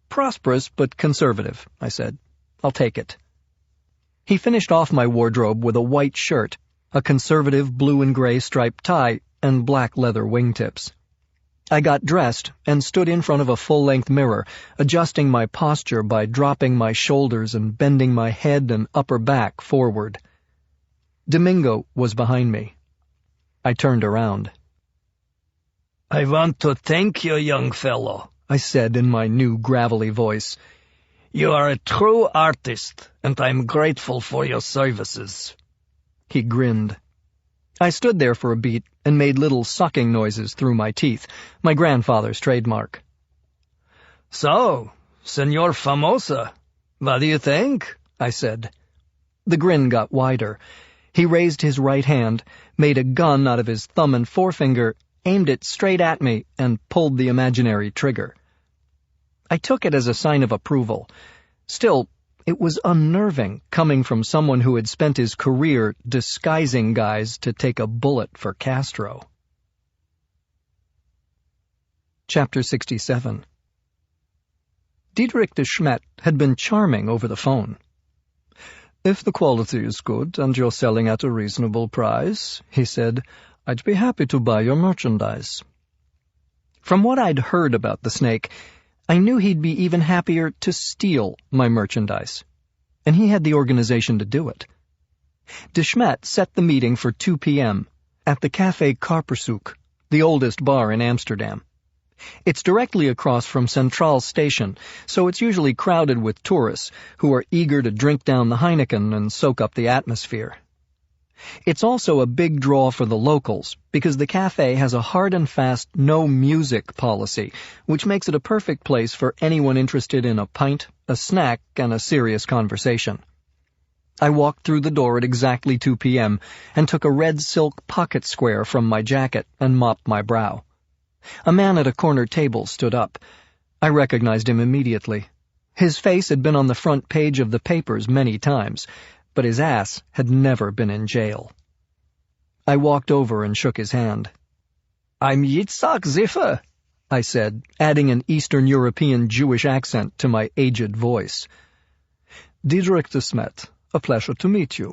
S1: "Prosperous but conservative," I said. "I'll take it." He finished off my wardrobe with a white shirt, a conservative blue and gray striped tie, and black leather wingtips. I got dressed and stood in front of a full-length mirror, adjusting my posture by dropping my shoulders and bending my head and upper back forward. Domingo was behind me. I turned around.
S6: "I want to thank you, young fellow,"
S1: I said in my new gravelly voice.
S6: "You are a true artist, and I'm grateful for your services."
S1: He grinned. I stood there for a beat and made little sucking noises through my teeth, my grandfather's trademark.
S6: "So, Senor Famosa, what do you think?" I said.
S1: The grin got wider. He raised his right hand, made a gun out of his thumb and forefinger, aimed it straight at me, and pulled the imaginary trigger. I took it as a sign of approval. Still, it was unnerving coming from someone who had spent his career disguising guys to take a bullet for Castro. Chapter 67. Diederik de Smet had been charming over the phone. "If the quality is good and you're selling at a reasonable price," he said, "I'd be happy to buy your merchandise." From what I'd heard about the snake, I knew he'd be even happier to steal my merchandise, and he had the organization to do it. De Smet set the meeting for 2 p.m. at the Café Karpersoek, the oldest bar in Amsterdam. It's directly across from Centraal Station, so it's usually crowded with tourists who are eager to drink down the Heineken and soak up the atmosphere. It's also a big draw for the locals, because the cafe has a hard and fast no-music policy, which makes it a perfect place for anyone interested in a pint, a snack, and a serious conversation. I walked through the door at exactly 2 p.m. and took a red silk pocket square from my jacket and mopped my brow. A man at a corner table stood up. I recognized him immediately. His face had been on the front page of the papers many times, but his ass had never been in jail. I walked over and shook his hand.
S6: "I'm Yitzhak Ziffer,"
S1: I said, adding an Eastern European Jewish accent to my aged voice.
S6: "Diederik de Smet, a pleasure to meet you."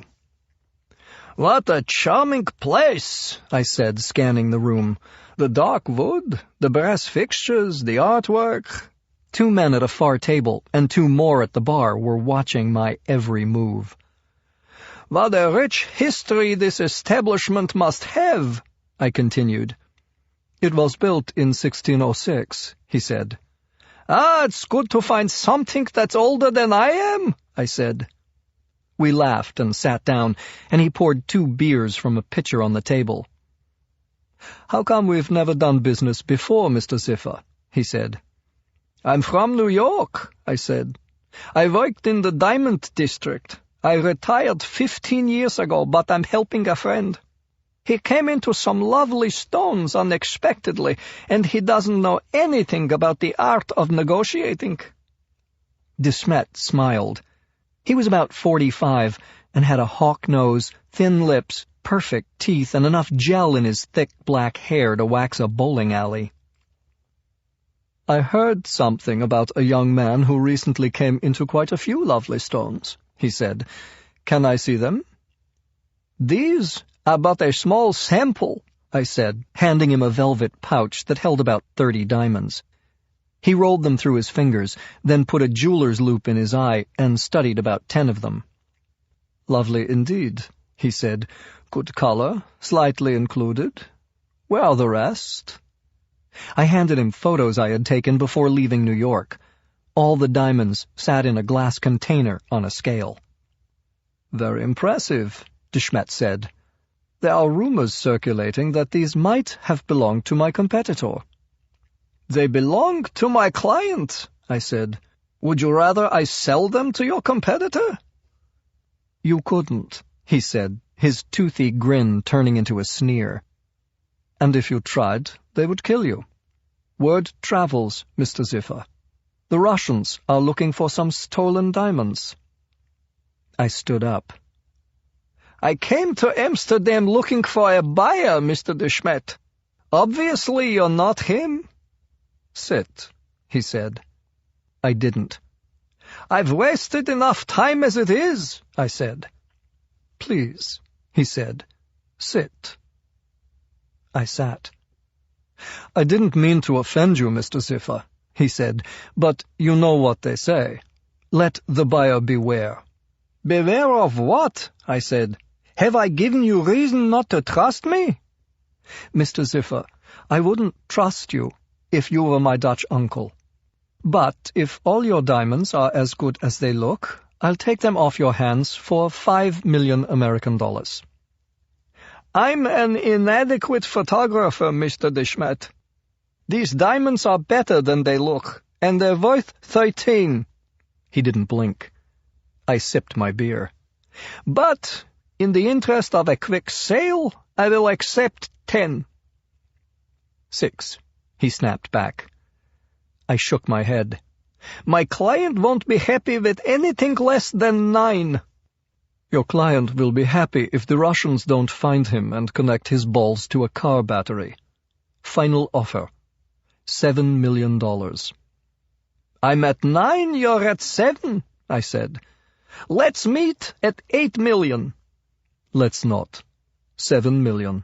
S6: "What a charming place," I said, scanning the room. "The dark wood, the brass fixtures, the artwork."
S1: 2 men at a far table and 2 more at the bar were watching my every move.
S6: "What a rich history this establishment must have," I continued.
S1: "It was built in 1606, he said.
S6: "Ah, it's good to find something that's older than I am," I said.
S1: We laughed and sat down, and he poured 2 beers from a pitcher on the table.
S6: "How come we've never done business before, Mr. Ziffer?" he said. "I'm from New York," I said. "I worked in the Diamond District. I retired 15 years ago, but I'm helping a friend. He came into some lovely stones unexpectedly, and he doesn't know anything about the art of negotiating."
S1: De Smet smiled. He was about 45 and had a hawk nose, thin lips, perfect teeth, and enough gel in his thick black hair to wax a bowling alley.
S6: "I heard something about a young man who recently came into quite a few lovely stones," he said. "Can I see them?" "These are but a small sample," I said, handing him a velvet pouch that held about 30 diamonds.
S1: He rolled them through his fingers, then put a jeweler's loop in his eye and studied about 10 of them.
S6: "Lovely indeed," he said. "Good color, slightly included. Where are the rest?"
S1: I handed him photos I had taken before leaving New York. All the diamonds sat in a glass container on a scale.
S6: "Very impressive," de Smet said. "There are rumors circulating that these might have belonged to my competitor." "They belong to my client," I said. "Would you rather I sell them to your competitor?"
S1: "You couldn't," he said, his toothy grin turning into a sneer.
S6: "And if you tried, they would kill you. Word travels, Mr. Ziffer. The Russians are looking for some stolen diamonds."
S1: I stood up.
S6: "I came to Amsterdam looking for a buyer, Mr. de Smet. Obviously you're not him."
S1: "Sit," he said. I didn't.
S6: "I've wasted enough time as it is," I said.
S1: "Please," he said. "Sit." I sat.
S6: "I didn't mean to offend you, Mr. Ziffer," he said, "but you know what they say. Let the buyer beware." "Beware of what?" I said. "Have I given you reason not to trust me?"
S1: "Mr. Ziffer, I wouldn't trust you if you were my Dutch uncle. But if all your diamonds are as good as they look, I'll take them off your hands for $5 million American.
S6: "I'm an inadequate photographer, Mr. de Smet. These diamonds are better than they look, and they're worth 13.
S1: He didn't blink. I sipped my beer.
S6: "But, in the interest of a quick sale, I will accept 10.
S1: "6, he snapped back. I shook my head.
S6: "My client won't be happy with anything less than 9.
S1: "Your client will be happy if the Russians don't find him and connect his balls to a car battery. Final offer. $7 million.
S6: "I'm at 9, you're at 7, I said. "Let's meet at 8 million.
S1: "Let's not. 7 million.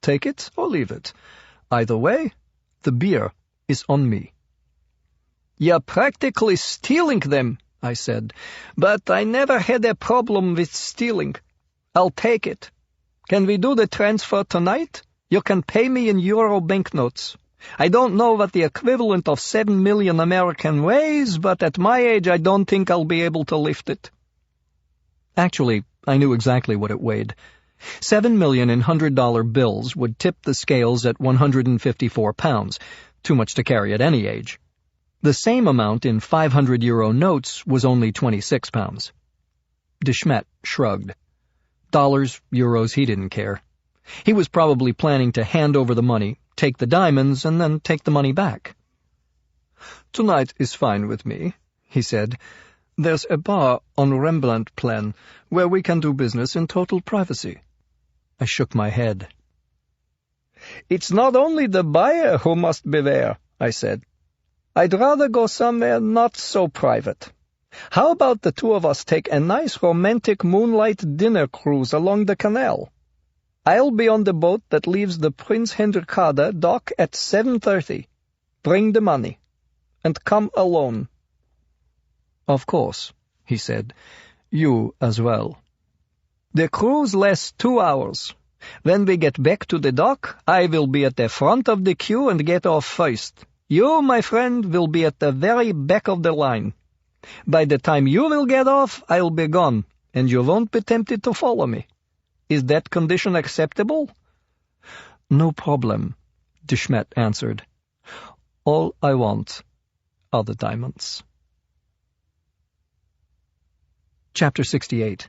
S1: Take it or leave it. Either way, the beer is on me."
S6: "You're practically stealing them," I said, "but I never had a problem with stealing. I'll take it. Can we do the transfer tonight? You can pay me in euro banknotes. I don't know what the equivalent of 7 million American weighs, but at my age I don't think I'll be able to lift it."
S1: Actually, I knew exactly what it weighed. 7 million in $100 bills would tip the scales at 154 pounds, too much to carry at any age. The same amount in 500 euro notes was only 26 pounds. De Smet shrugged. Dollars, euros, he didn't care. He was probably planning to hand over the money, take the diamonds, and then take the money back.
S6: "Tonight is fine with me," he said. "There's a bar on Rembrandtplein where we can do business in total privacy."
S1: I shook my head.
S6: "It's not only the buyer who must beware," I said. "I'd rather go somewhere not so private. How about the two of us take a nice romantic moonlight dinner cruise along the canal? I'll be on the boat that leaves the Prince Hendrikade dock at 7:30. Bring the money. And come alone."
S1: "Of course," he said. "You as well."
S6: "The cruise lasts 2 hours. When we get back to the dock, I will be at the front of the queue and get off first. You, my friend, will be at the very back of the line. By the time you will get off, I'll be gone, and you won't be tempted to follow me. Is that condition acceptable?"
S1: "No problem," de Smet answered. "All I want are the diamonds." Chapter 68.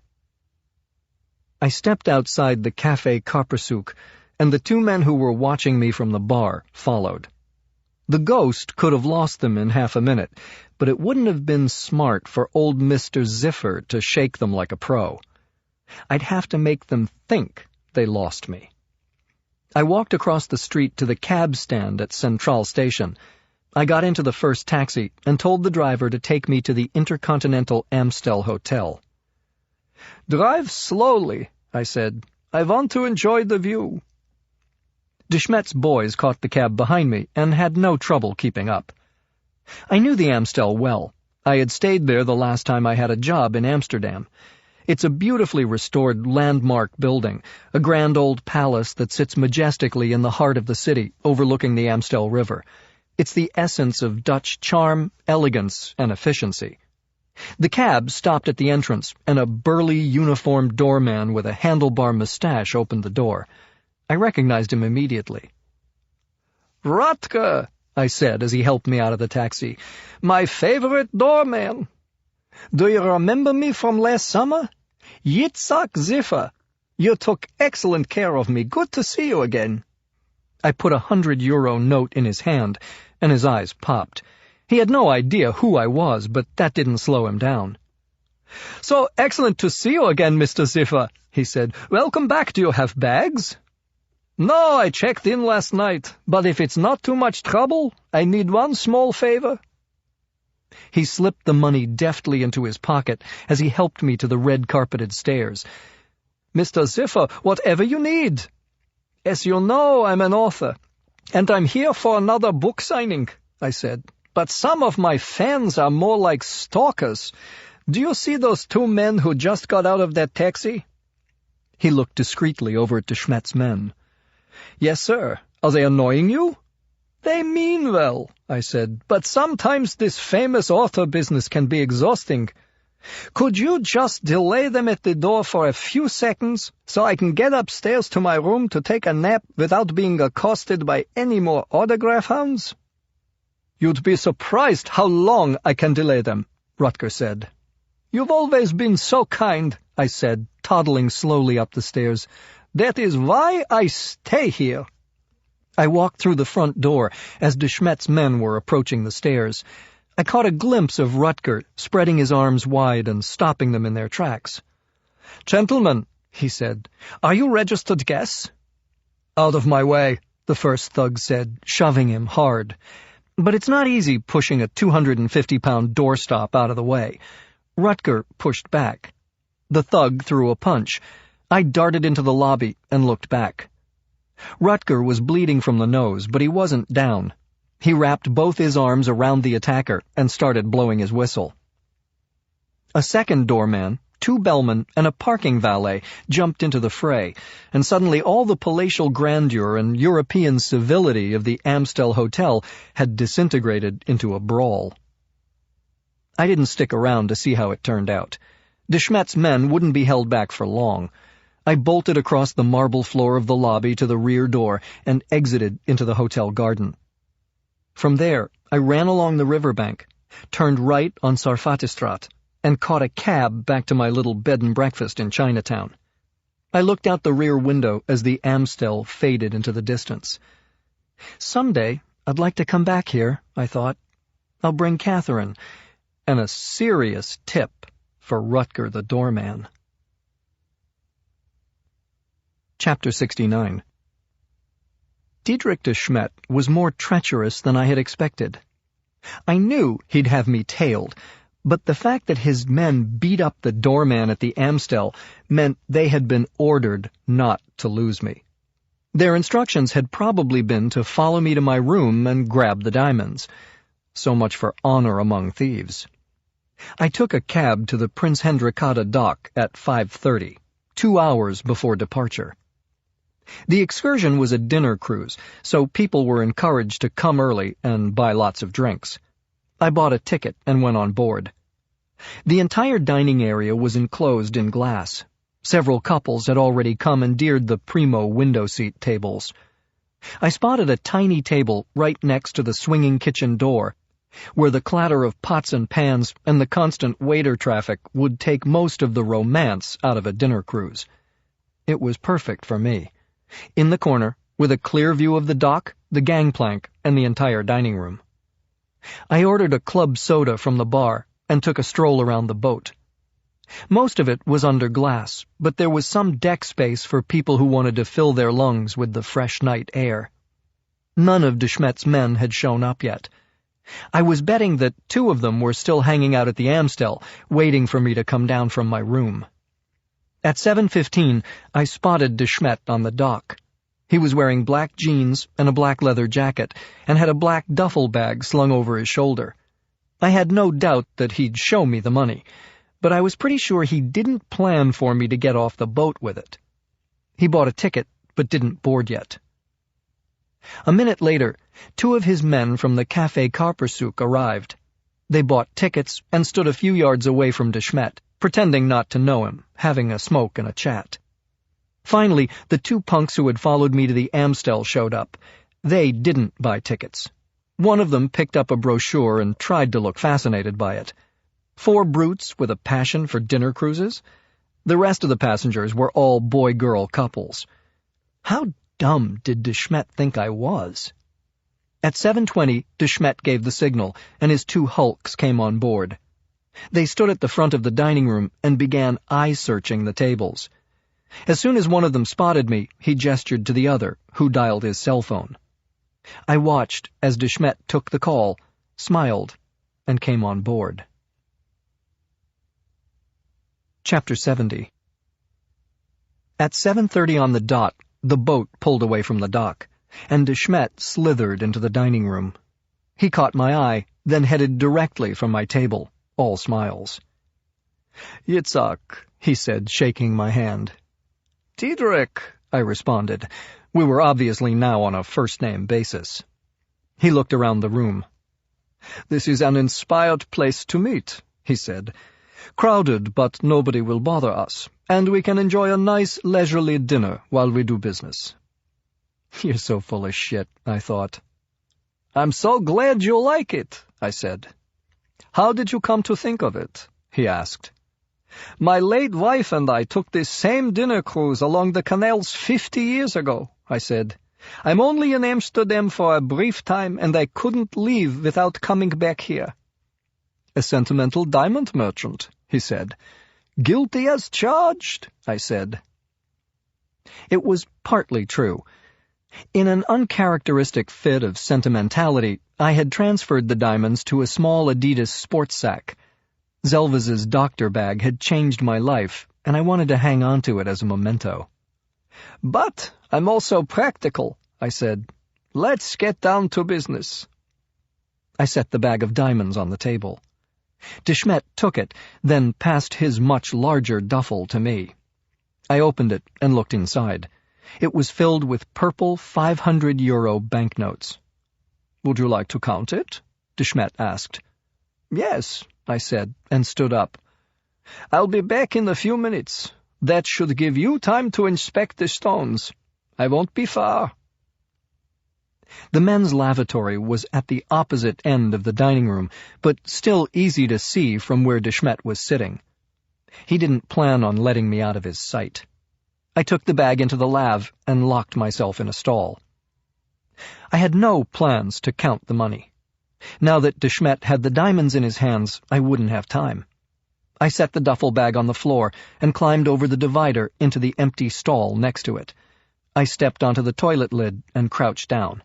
S1: I stepped outside the Café Karpersuk, and the 2 men who were watching me from the bar followed. The ghost could have lost them in half a minute, but it wouldn't have been smart for old Mr. Ziffer to shake them like a pro. I'd have to make them think they lost me. I walked across the street to the cab stand at Central Station. I got into the first taxi and told the driver to take me to the Intercontinental Amstel Hotel.
S6: "Drive slowly," I said. "I want to enjoy the view."
S1: De Smet's boys caught the cab behind me and had no trouble keeping up. I knew the Amstel well. I had stayed there the last time I had a job in Amsterdam. It's a beautifully restored landmark building, a grand old palace that sits majestically in the heart of the city, overlooking the Amstel River. It's the essence of Dutch charm, elegance, and efficiency. The cab stopped at the entrance, and a burly, uniformed doorman with a handlebar mustache opened the door. I recognized him immediately.
S6: "Rutger," I said as he helped me out of the taxi. "My favorite doorman. Do you remember me from last summer? Yitzhak Ziffer. You took excellent care of me. Good to see you again."
S1: I put a €100 note in his hand, and his eyes popped. He had no idea who I was, but that didn't slow him down.
S6: "So excellent to see you again, Mr. Ziffer," he said. "Welcome back. Do you have bags?" "No, I checked in last night, but if it's not too much trouble, I need one small favor."
S1: He slipped the money deftly into his pocket as he helped me to the red-carpeted stairs.
S6: "Mr. Ziffer, whatever you need. As you know, I'm an author, and I'm here for another book signing," I said. "But some of my fans are more like stalkers. Do you see those two men who just got out of that taxi?"
S1: He looked discreetly over at de Smet's men.
S6: "Yes, sir. Are they annoying you?" "They mean well," I said, "but sometimes this famous author business can be exhausting. Could you just delay them at the door for a few seconds so I can get upstairs to my room to take a nap without being accosted by any more autograph hounds?" "You'd be surprised how long I can delay them," Rutger said. "You've always been so kind," I said, toddling slowly up the stairs. "That is why I stay here."
S1: I walked through the front door as de Smet's men were approaching the stairs. I caught a glimpse of Rutger spreading his arms wide and stopping them in their tracks.
S6: "Gentlemen," he said, "are you registered guests?"
S1: "Out of my way," the first thug said, shoving him hard. But it's not easy pushing a 250-pound doorstop out of the way. Rutger pushed back. The thug threw a punch. I darted into the lobby and looked back. Rutger was bleeding from the nose, but he wasn't down. He wrapped both his arms around the attacker and started blowing his whistle. A second doorman, 2 bellmen, and a parking valet jumped into the fray, and suddenly all the palatial grandeur and European civility of the Amstel Hotel had disintegrated into a brawl. I didn't stick around to see how it turned out. De Smet's men wouldn't be held back for long. I bolted across the marble floor of the lobby to the rear door and exited into the hotel garden. From there, I ran along the riverbank, turned right on Sarfatistrat, and caught a cab back to my little bed and breakfast in Chinatown. I looked out the rear window as the Amstel faded into the distance. Someday, I'd like to come back here, I thought. I'll bring Catherine, and a serious tip for Rutger the doorman. Chapter 69. Diedrich de Smet was more treacherous than I had expected. I knew he'd have me tailed, but the fact that his men beat up the doorman at the Amstel meant they had been ordered not to lose me. Their instructions had probably been to follow me to my room and grab the diamonds. So much for honor among thieves. I took a cab to the Prince Hendrikade dock at 5:30, 2 hours before departure. The excursion was a dinner cruise, so people were encouraged to come early and buy lots of drinks. I bought a ticket and went on board. The entire dining area was enclosed in glass. Several couples had already commandeered the primo window seat tables. I spotted a tiny table right next to the swinging kitchen door, where the clatter of pots and pans and the constant waiter traffic would take most of the romance out of a dinner cruise. It was perfect for me. In the corner, with a clear view of the dock, the gangplank, and the entire dining room. I ordered a club soda from the bar and took a stroll around the boat. Most of it was under glass, but there was some deck space for people who wanted to fill their lungs with the fresh night air. None of de Smet's men had shown up yet. I was betting that 2 of them were still hanging out at the Amstel, waiting for me to come down from my room. At 7:15, I spotted de Smet on the dock. He was wearing black jeans and a black leather jacket, and had a black duffel bag slung over his shoulder. I had no doubt that he'd show me the money, but I was pretty sure he didn't plan for me to get off the boat with it. He bought a ticket, but didn't board yet. A minute later, Two of his men from the Café Karpersuk arrived. They bought tickets and stood a few yards away from de Smet, pretending not to know him, having a smoke and a chat. Finally, the two punks who had followed me to the Amstel showed up. They didn't buy tickets. One of them picked up a brochure and tried to look fascinated by it. 4 brutes with a passion for dinner cruises? The rest of the passengers were all boy-girl couples. How dumb did de Smet think I was? At 7:20, de Smet gave the signal, and his 2 hulks came on board. They stood at the front of the dining room and began eye-searching the tables. As soon as one of them spotted me, he gestured to the other, who dialed his cell phone. I watched as de Smet took the call, smiled, and came on board. Chapter 70. At 7:30 on the dot, the boat pulled away from the dock, and de Smet slithered into the dining room. He caught my eye, then headed directly from my table, all smiles.
S6: "Yitzhak," he said, shaking my hand.
S1: "Diedrich," I responded. We were obviously now on a first-name basis. He looked around the room.
S6: "This is an inspired place to meet," he said. "Crowded, but nobody will bother us, and we can enjoy a nice, leisurely dinner while we do business."
S1: You're so full of shit, I thought.
S6: "I'm so glad you like it," I said.
S1: "How did you come to think of it?" he asked.
S6: "My late wife and I took this same dinner cruise along the canals 50 years ago," I said. "I'm only in Amsterdam for a brief time, and I couldn't leave without coming back here."
S1: "A sentimental diamond merchant," he said.
S6: "Guilty as charged," I said.
S1: It was partly true. In an uncharacteristic fit of sentimentality, I had transferred the diamonds to a small Adidas sports sack. Zelvaz's doctor bag had changed my life, and I wanted to hang on to it as a memento.
S6: "But I'm also practical," I said. "Let's get down to business."
S1: I set the bag of diamonds on the table. De Smet took it, then passed his much larger duffel to me. I opened it and looked inside. It was filled with purple 500 € banknotes.
S6: "Would you like to count it?" de Smet asked.
S1: "Yes," I said, and stood up.
S6: "I'll be back in a few minutes. That should give you time to inspect the stones. I won't be far."
S1: The men's lavatory was at the opposite end of the dining room, but still easy to see from where de Smet was sitting. He didn't plan on letting me out of his sight. I took the bag into the lav and locked myself in a stall. I had no plans to count the money. Now that de Smet had the diamonds in his hands, I wouldn't have time. I set the duffel bag on the floor and climbed over the divider into the empty stall next to it. I stepped onto the toilet lid and crouched down.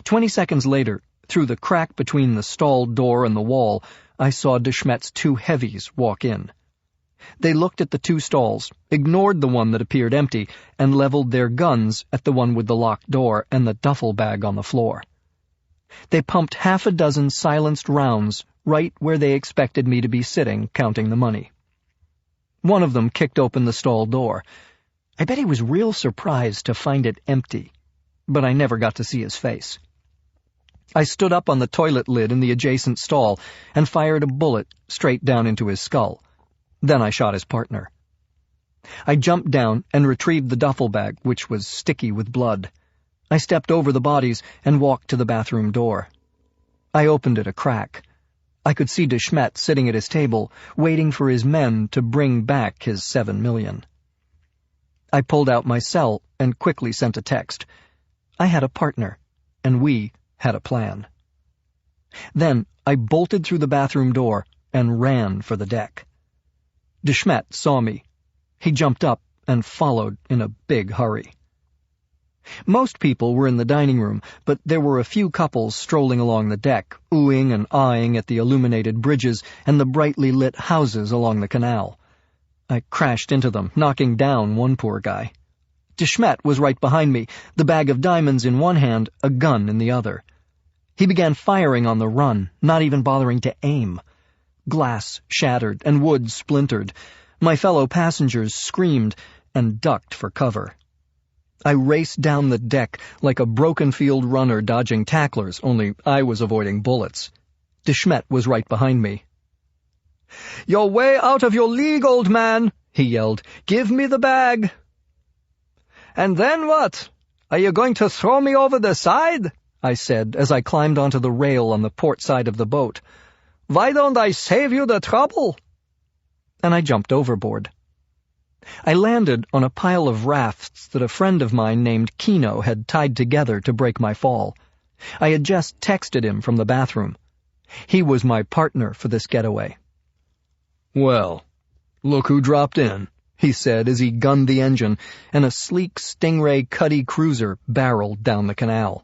S1: 20 seconds later, through the crack between the stall door and the wall, I saw de Smet's 2 heavies walk in. They looked at the 2 stalls, ignored the one that appeared empty, and leveled their guns at the one with the locked door and the duffel bag on the floor. They pumped 6 silenced rounds right where they expected me to be sitting, counting the money. One of them kicked open the stall door. I bet he was real surprised to find it empty, but I never got to see his face. I stood up on the toilet lid in the adjacent stall and fired a bullet straight down into his skull. Then I shot his partner. I jumped down and retrieved the duffel bag, which was sticky with blood. I stepped over the bodies and walked to the bathroom door. I opened it a crack. I could see de Smet sitting at his table, waiting for his men to bring back his 7 million. I pulled out my cell and quickly sent a text. I had a partner, and we had a plan. Then I bolted through the bathroom door and ran for the deck. De Smet saw me. He jumped up and followed in a big hurry. Most people were in the dining room, but there were a few couples strolling along the deck, oohing and eyeing at the illuminated bridges and the brightly lit houses along the canal. I crashed into them, knocking down one poor guy. De Smet was right behind me, the bag of diamonds in one hand, a gun in the other. He began firing on the run, not even bothering to aim. Glass shattered and wood splintered. My fellow passengers screamed and ducked for cover. I raced down the deck like a broken-field runner dodging tacklers, only I was avoiding bullets. De Smet was right behind me. "You're way out of your league, old man," he yelled. "Give me the bag." "And then what? Are you going to throw me over the side?" I said as I climbed onto the rail on the port side of the boat. "Why don't I save you the trouble?" And I jumped overboard. I landed on a pile of rafts that a friend of mine named Kino had tied together to break my fall. I had just texted him from the bathroom. He was my partner for this getaway.
S6: "Well, look who dropped in," he said as he gunned the engine, and a sleek Stingray Cuddy cruiser barreled down the canal.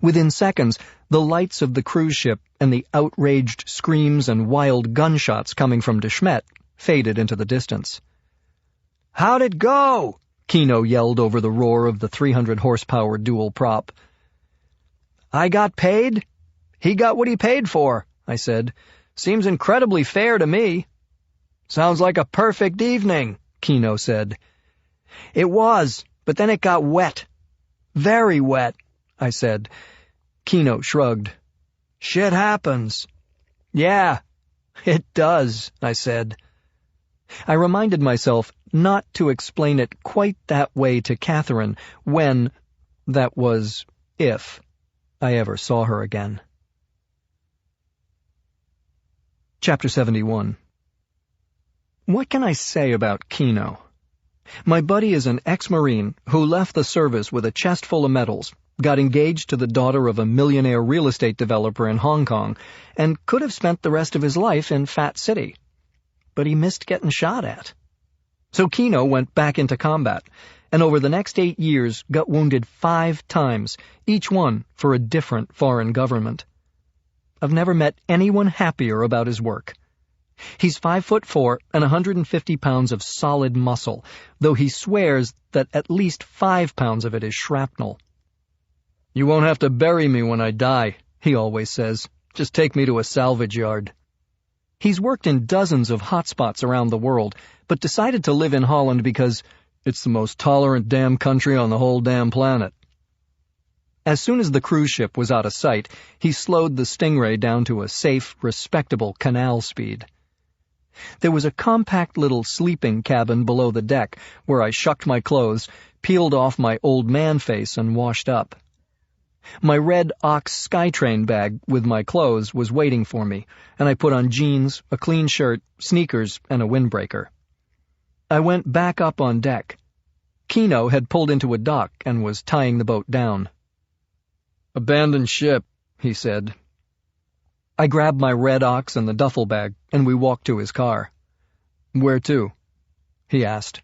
S6: Within seconds, the lights of the cruise ship and the outraged screams and wild gunshots coming from De Smet faded into the distance. "How'd it go?" Kino yelled over the roar of the 300-horsepower dual prop. "I got paid? He got what he paid for," I said. "Seems incredibly fair to me." "Sounds like a perfect evening," Kino said. "It was, but then it got wet. Very wet," I said. Kino shrugged. "Shit happens." "Yeah, it does," I said. I reminded myself not to explain it quite that way to Catherine when, that was, if, I ever saw her again. Chapter 71. What can I say about Kino? My buddy is an ex-Marine who left the service with a chest full of medals, got engaged to the daughter of a millionaire real estate developer in Hong Kong, and could have spent the rest of his life in Fat City. But he missed getting shot at. So Kino went back into combat, and over the next 8 years got wounded 5 times, each one for a different foreign government. I've never met anyone happier about his work. He's 5'4" and 150 pounds of solid muscle, though he swears that at least 5 pounds of it is shrapnel. "You won't have to bury me when I die," he always says. "Just take me to a salvage yard." He's worked in dozens of hotspots around the world, but decided to live in Holland because it's the most tolerant damn country on the whole damn planet. As soon as the cruise ship was out of sight, he slowed the Stingray down to a safe, respectable canal speed. There was a compact little sleeping cabin below the deck where I shucked my clothes, peeled off my old man face, and washed up. My red Ox Skytrain bag with my clothes was waiting for me, and I put on jeans, a clean shirt, sneakers, and a windbreaker. I went back up on deck. Kino had pulled into a dock and was tying the boat down. "Abandoned ship," he said. I grabbed my red Ox and the duffel bag, and we walked to his car. "Where to?" he asked.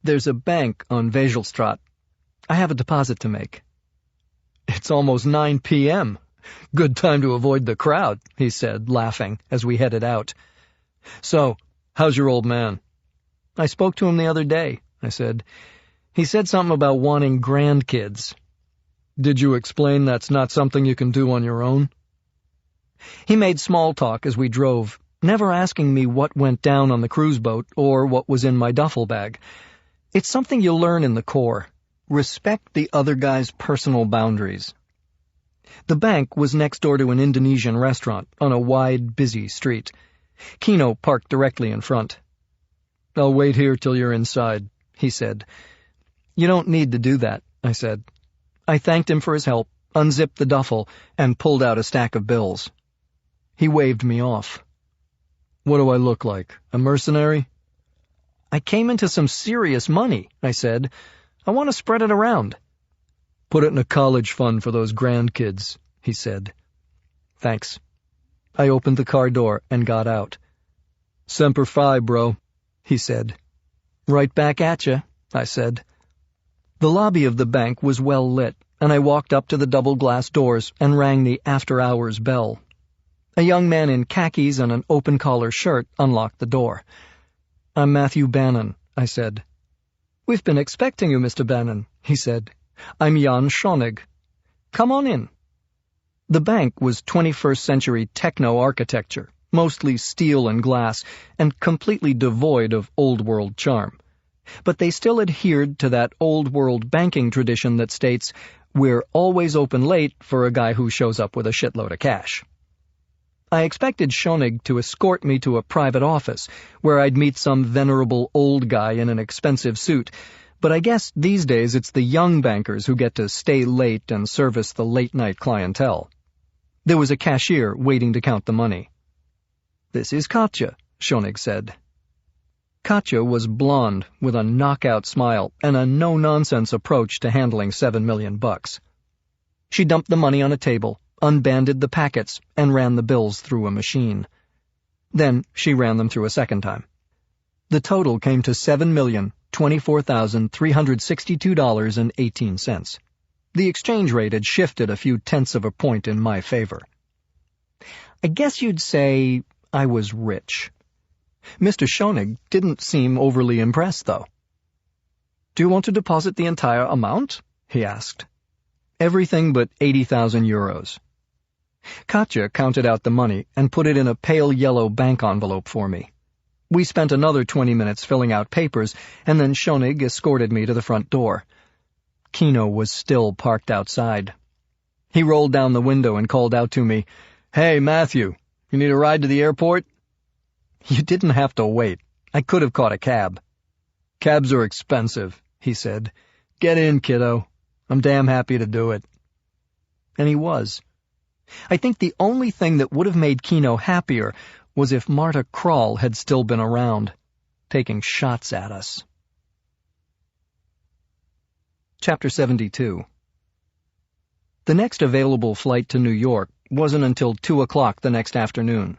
S6: "There's a bank on Vegelstraat. I have a deposit to make." "It's almost 9 p.m. Good time to avoid the crowd," he said, laughing, as we headed out. "So, how's your old man?" "I spoke to him the other day," I said. "He said something about wanting grandkids." "Did you explain that's not something you can do on your own?" He made small talk as we drove, never asking me what went down on the cruise boat or what was in my duffel bag. It's something you learn in the Corps. Respect the other guy's personal boundaries. The bank was next door to an Indonesian restaurant on a wide, busy street. Kino parked directly in front. "I'll wait here till you're inside," he said. "You don't need to do that," I said. I thanked him for his help, unzipped the duffel, and pulled out a stack of bills. He waved me off. "What do I look like, a mercenary?" "I came into some serious money," I said. "I want to spread it around." "Put it in a college fund for those grandkids," he said. "Thanks." I opened the car door and got out. "Semper Fi, bro," he said. "Right back at you," I said. The lobby of the bank was well lit, and I walked up to the double-glass doors and rang the after-hours bell. A young man in khakis and an open-collar shirt unlocked the door. "I'm Matthew Bannon," I said. "We've been expecting you, Mr. Bannon," he said. "I'm Jan Schonig. Come on in." The bank was 21st-century techno-architecture, mostly steel and glass, and completely devoid of old-world charm.
S1: But they still adhered to that old-world banking tradition that states, "We're always open late for a guy who shows up with a shitload of cash." I expected Schoenig to escort me to a private office, where I'd meet some venerable old guy in an expensive suit, but I guess these days it's the young bankers who get to stay late and service the late-night clientele. There was a cashier waiting to count the money. "This is Katja," Schoenig said. Katja was blonde, with a knockout smile and a no-nonsense approach to handling $7 million. She dumped the money on a table, unbanded the packets, and ran the bills through a machine. Then she ran them through a second time. The total came to $7,024,362.18. The exchange rate had shifted a few tenths of a point in my favor. I guess you'd say I was rich. Mr. Schoenig didn't seem overly impressed, though. "Do you want to deposit the entire amount?" he asked. "Everything but 80,000 euros. Katja counted out the money and put it in a pale yellow bank envelope for me. We spent another 20 minutes filling out papers, and then Schoenig escorted me to the front door. Kino was still parked outside. He rolled down the window and called out to me, "Hey, Matthew, you need a ride to the airport?" You didn't have to wait. I could have caught a cab. "Cabs are expensive," he said. "Get in, kiddo. I'm damn happy to do it." And he was. I think the only thing that would have made Kino happier was if Marta Krall had still been around, taking shots at us. Chapter 72. The next available flight to New York wasn't until 2 o'clock the next afternoon.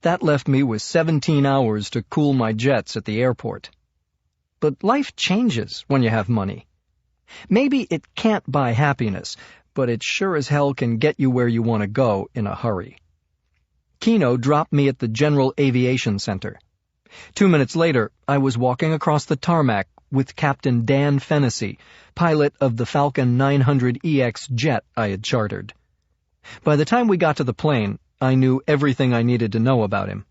S1: That left me with 17 hours to cool my jets at the airport. But life changes when you have money. Maybe it can't buy happiness, but it sure as hell can get you where you want to go in a hurry. Kino dropped me at the General Aviation Center. 2 minutes later, I was walking across the tarmac with Captain Dan Fennessy, pilot of the Falcon 900EX jet I had chartered. By the time we got to the plane, I knew everything I needed to know about him.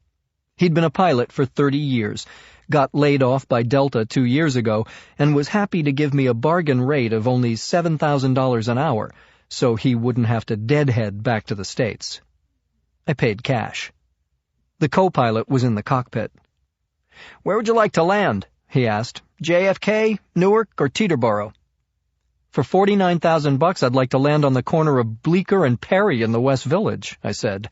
S1: He'd been a pilot for 30 years, got laid off by Delta 2 years ago, and was happy to give me a bargain rate of only $7,000 an hour, so he wouldn't have to deadhead back to the States. I paid cash. The co-pilot was in the cockpit. "Where would you like to land?" he asked. "JFK, Newark, or Teterboro?" "For $49,000 I'd like to land on the corner of Bleecker and Perry in the West Village," I said.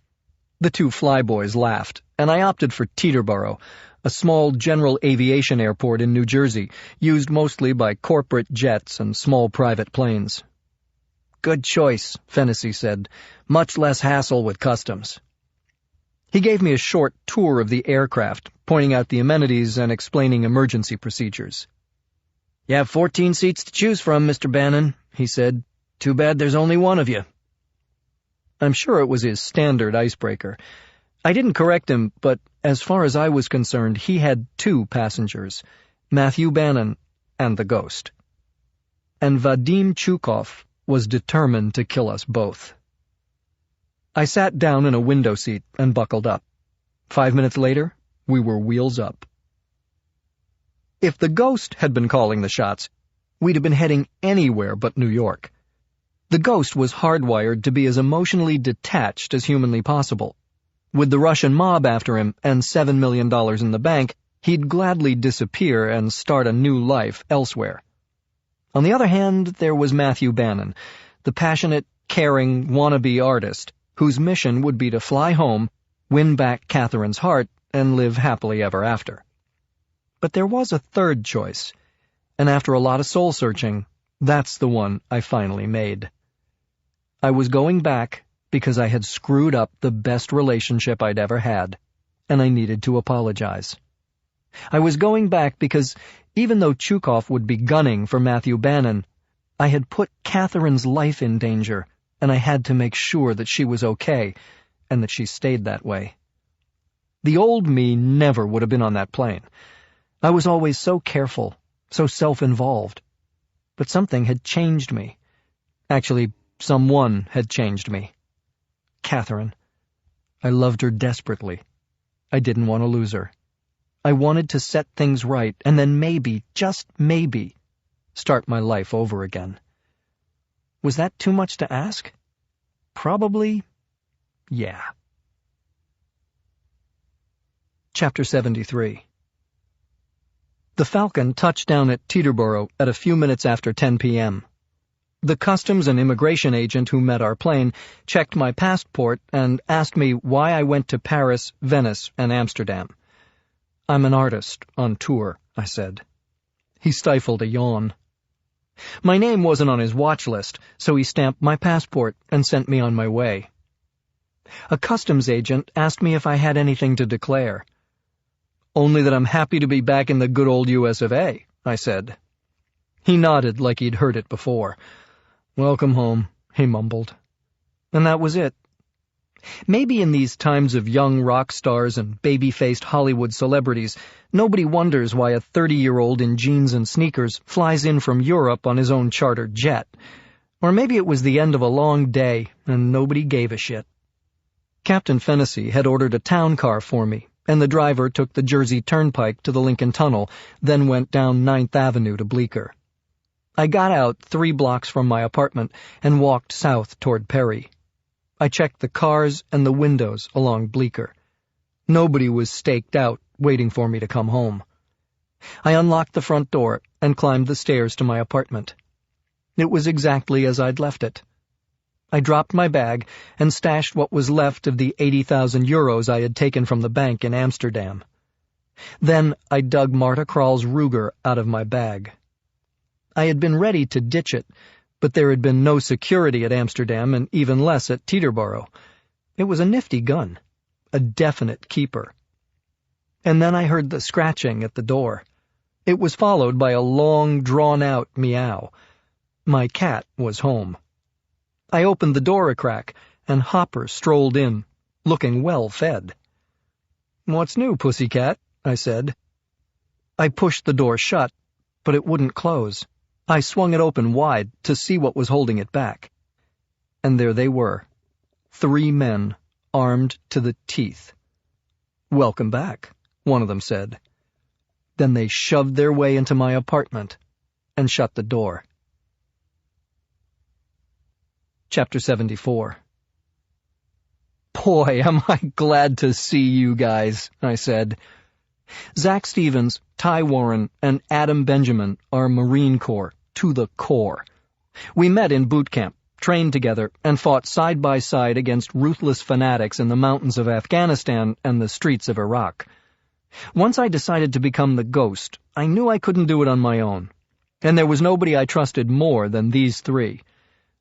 S1: The two flyboys laughed, and I opted for Teterboro, a small general aviation airport in New Jersey, used mostly by corporate jets and small private planes. "Good choice," Fennessy said. "Much less hassle with customs." He gave me a short tour of the aircraft, pointing out the amenities and explaining emergency procedures. "You have 14 seats to choose from, Mr. Bannon," he said. "Too bad there's only one of you." I'm sure it was his standard icebreaker. I didn't correct him, but as far as I was concerned, he had 2 passengers, Matthew Bannon and the ghost. And Vadim Chukov was determined to kill us both. I sat down in a window seat and buckled up. 5 minutes later, we were wheels up. If the ghost had been calling the shots, we'd have been heading anywhere but New York. The ghost was hardwired to be as emotionally detached as humanly possible. With the Russian mob after him and $7 million in the bank, he'd gladly disappear and start a new life elsewhere. On the other hand, there was Matthew Bannon, the passionate, caring, wannabe artist, whose mission would be to fly home, win back Catherine's heart, and live happily ever after. But there was a third choice, and after a lot of soul-searching, that's the one I finally made. I was going back because I had screwed up the best relationship I'd ever had, and I needed to apologize. I was going back because, even though Chukov would be gunning for Matthew Bannon, I had put Catherine's life in danger, and I had to make sure that she was okay, and that she stayed that way. The old me never would have been on that plane. I was always so careful, so self-involved. But something had changed me. Actually, someone had changed me. Catherine. I loved her desperately. I didn't want to lose her. I wanted to set things right and then maybe, just maybe, start my life over again. Was that too much to ask? Probably, yeah. Chapter 73. The Falcon touched down at Teterboro at a few minutes after 10 p.m. The customs and immigration agent who met our plane checked my passport and asked me why I went to Paris, Venice, and Amsterdam. I'm an artist on tour, I said. He stifled a yawn. My name wasn't on his watch list, so he stamped my passport and sent me on my way. A customs agent asked me if I had anything to declare. Only that I'm happy to be back in the good old US of A, I said. He nodded like he'd heard it before. Welcome home, he mumbled. And that was it. Maybe in these times of young rock stars and baby-faced Hollywood celebrities, nobody wonders why a 30-year-old in jeans and sneakers flies in from Europe on his own chartered jet. Or maybe it was the end of a long day and nobody gave a shit. Captain Fennessy had ordered a town car for me, and the driver took the Jersey Turnpike to the Lincoln Tunnel, then went down 9th Avenue to Bleecker. I got out 3 blocks from my apartment and walked south toward Perry. I checked the cars and the windows along Bleecker. Nobody was staked out, waiting for me to come home. I unlocked the front door and climbed the stairs to my apartment. It was exactly as I'd left it. I dropped my bag and stashed what was left of the 80,000 euros I had taken from the bank in Amsterdam. Then I dug Marta Krall's Ruger out of my bag. I had been ready to ditch it, but there had been no security at Amsterdam and even less at Teterboro. It was a nifty gun, a definite keeper. And then I heard the scratching at the door. It was followed by a long, drawn-out meow. My cat was home. I opened the door a crack, and Hopper strolled in, looking well fed. "What's new, pussycat?" I said. I pushed the door shut, but it wouldn't close. I swung it open wide to see what was holding it back. And there they were, 3 men, armed to the teeth. "Welcome back," one of them said. Then they shoved their way into my apartment and shut the door. Chapter 74. Boy, am I glad to see you guys, I said. Zach Stevens, Ty Warren, and Adam Benjamin are Marine Corps, to the core. We met in boot camp, trained together, and fought side by side against ruthless fanatics in the mountains of Afghanistan and the streets of Iraq. Once I decided to become the Ghost, I knew I couldn't do it on my own. And there was nobody I trusted more than these 3.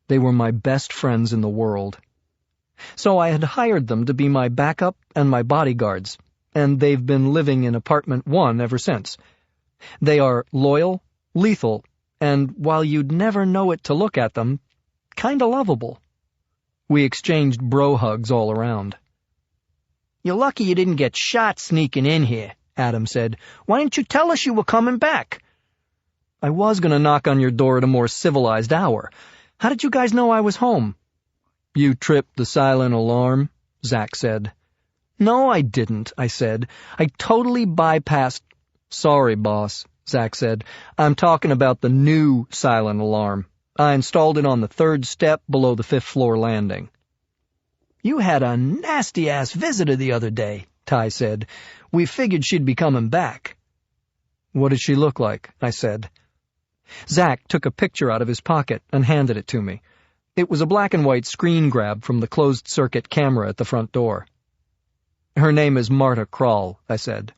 S1: They were my best friends in the world. So I had hired them to be my backup and my bodyguards, and they've been living in apartment 1 ever since. They are loyal, lethal, and while you'd never know it to look at them, kinda lovable. We exchanged bro hugs all around. "You're lucky you didn't get shot sneaking in here," Adam said. "Why didn't you tell us you were coming back?" "I was going to knock on your door at a more civilized hour. How did you guys know I was home?" "You tripped the silent alarm," Zach said. "No, I didn't," I said. "I totally bypassed—" "Sorry, boss," Zach said. "I'm talking about the new silent alarm. I installed it on the 3rd step below the 5th floor landing." "You had a nasty-ass visitor the other day," Ty said. "We figured she'd be coming back." "What did she look like?" I said. Zach took a picture out of his pocket and handed it to me. It was a black-and-white screen grab from the closed-circuit camera at the front door. "Her name is Marta Krall," I said.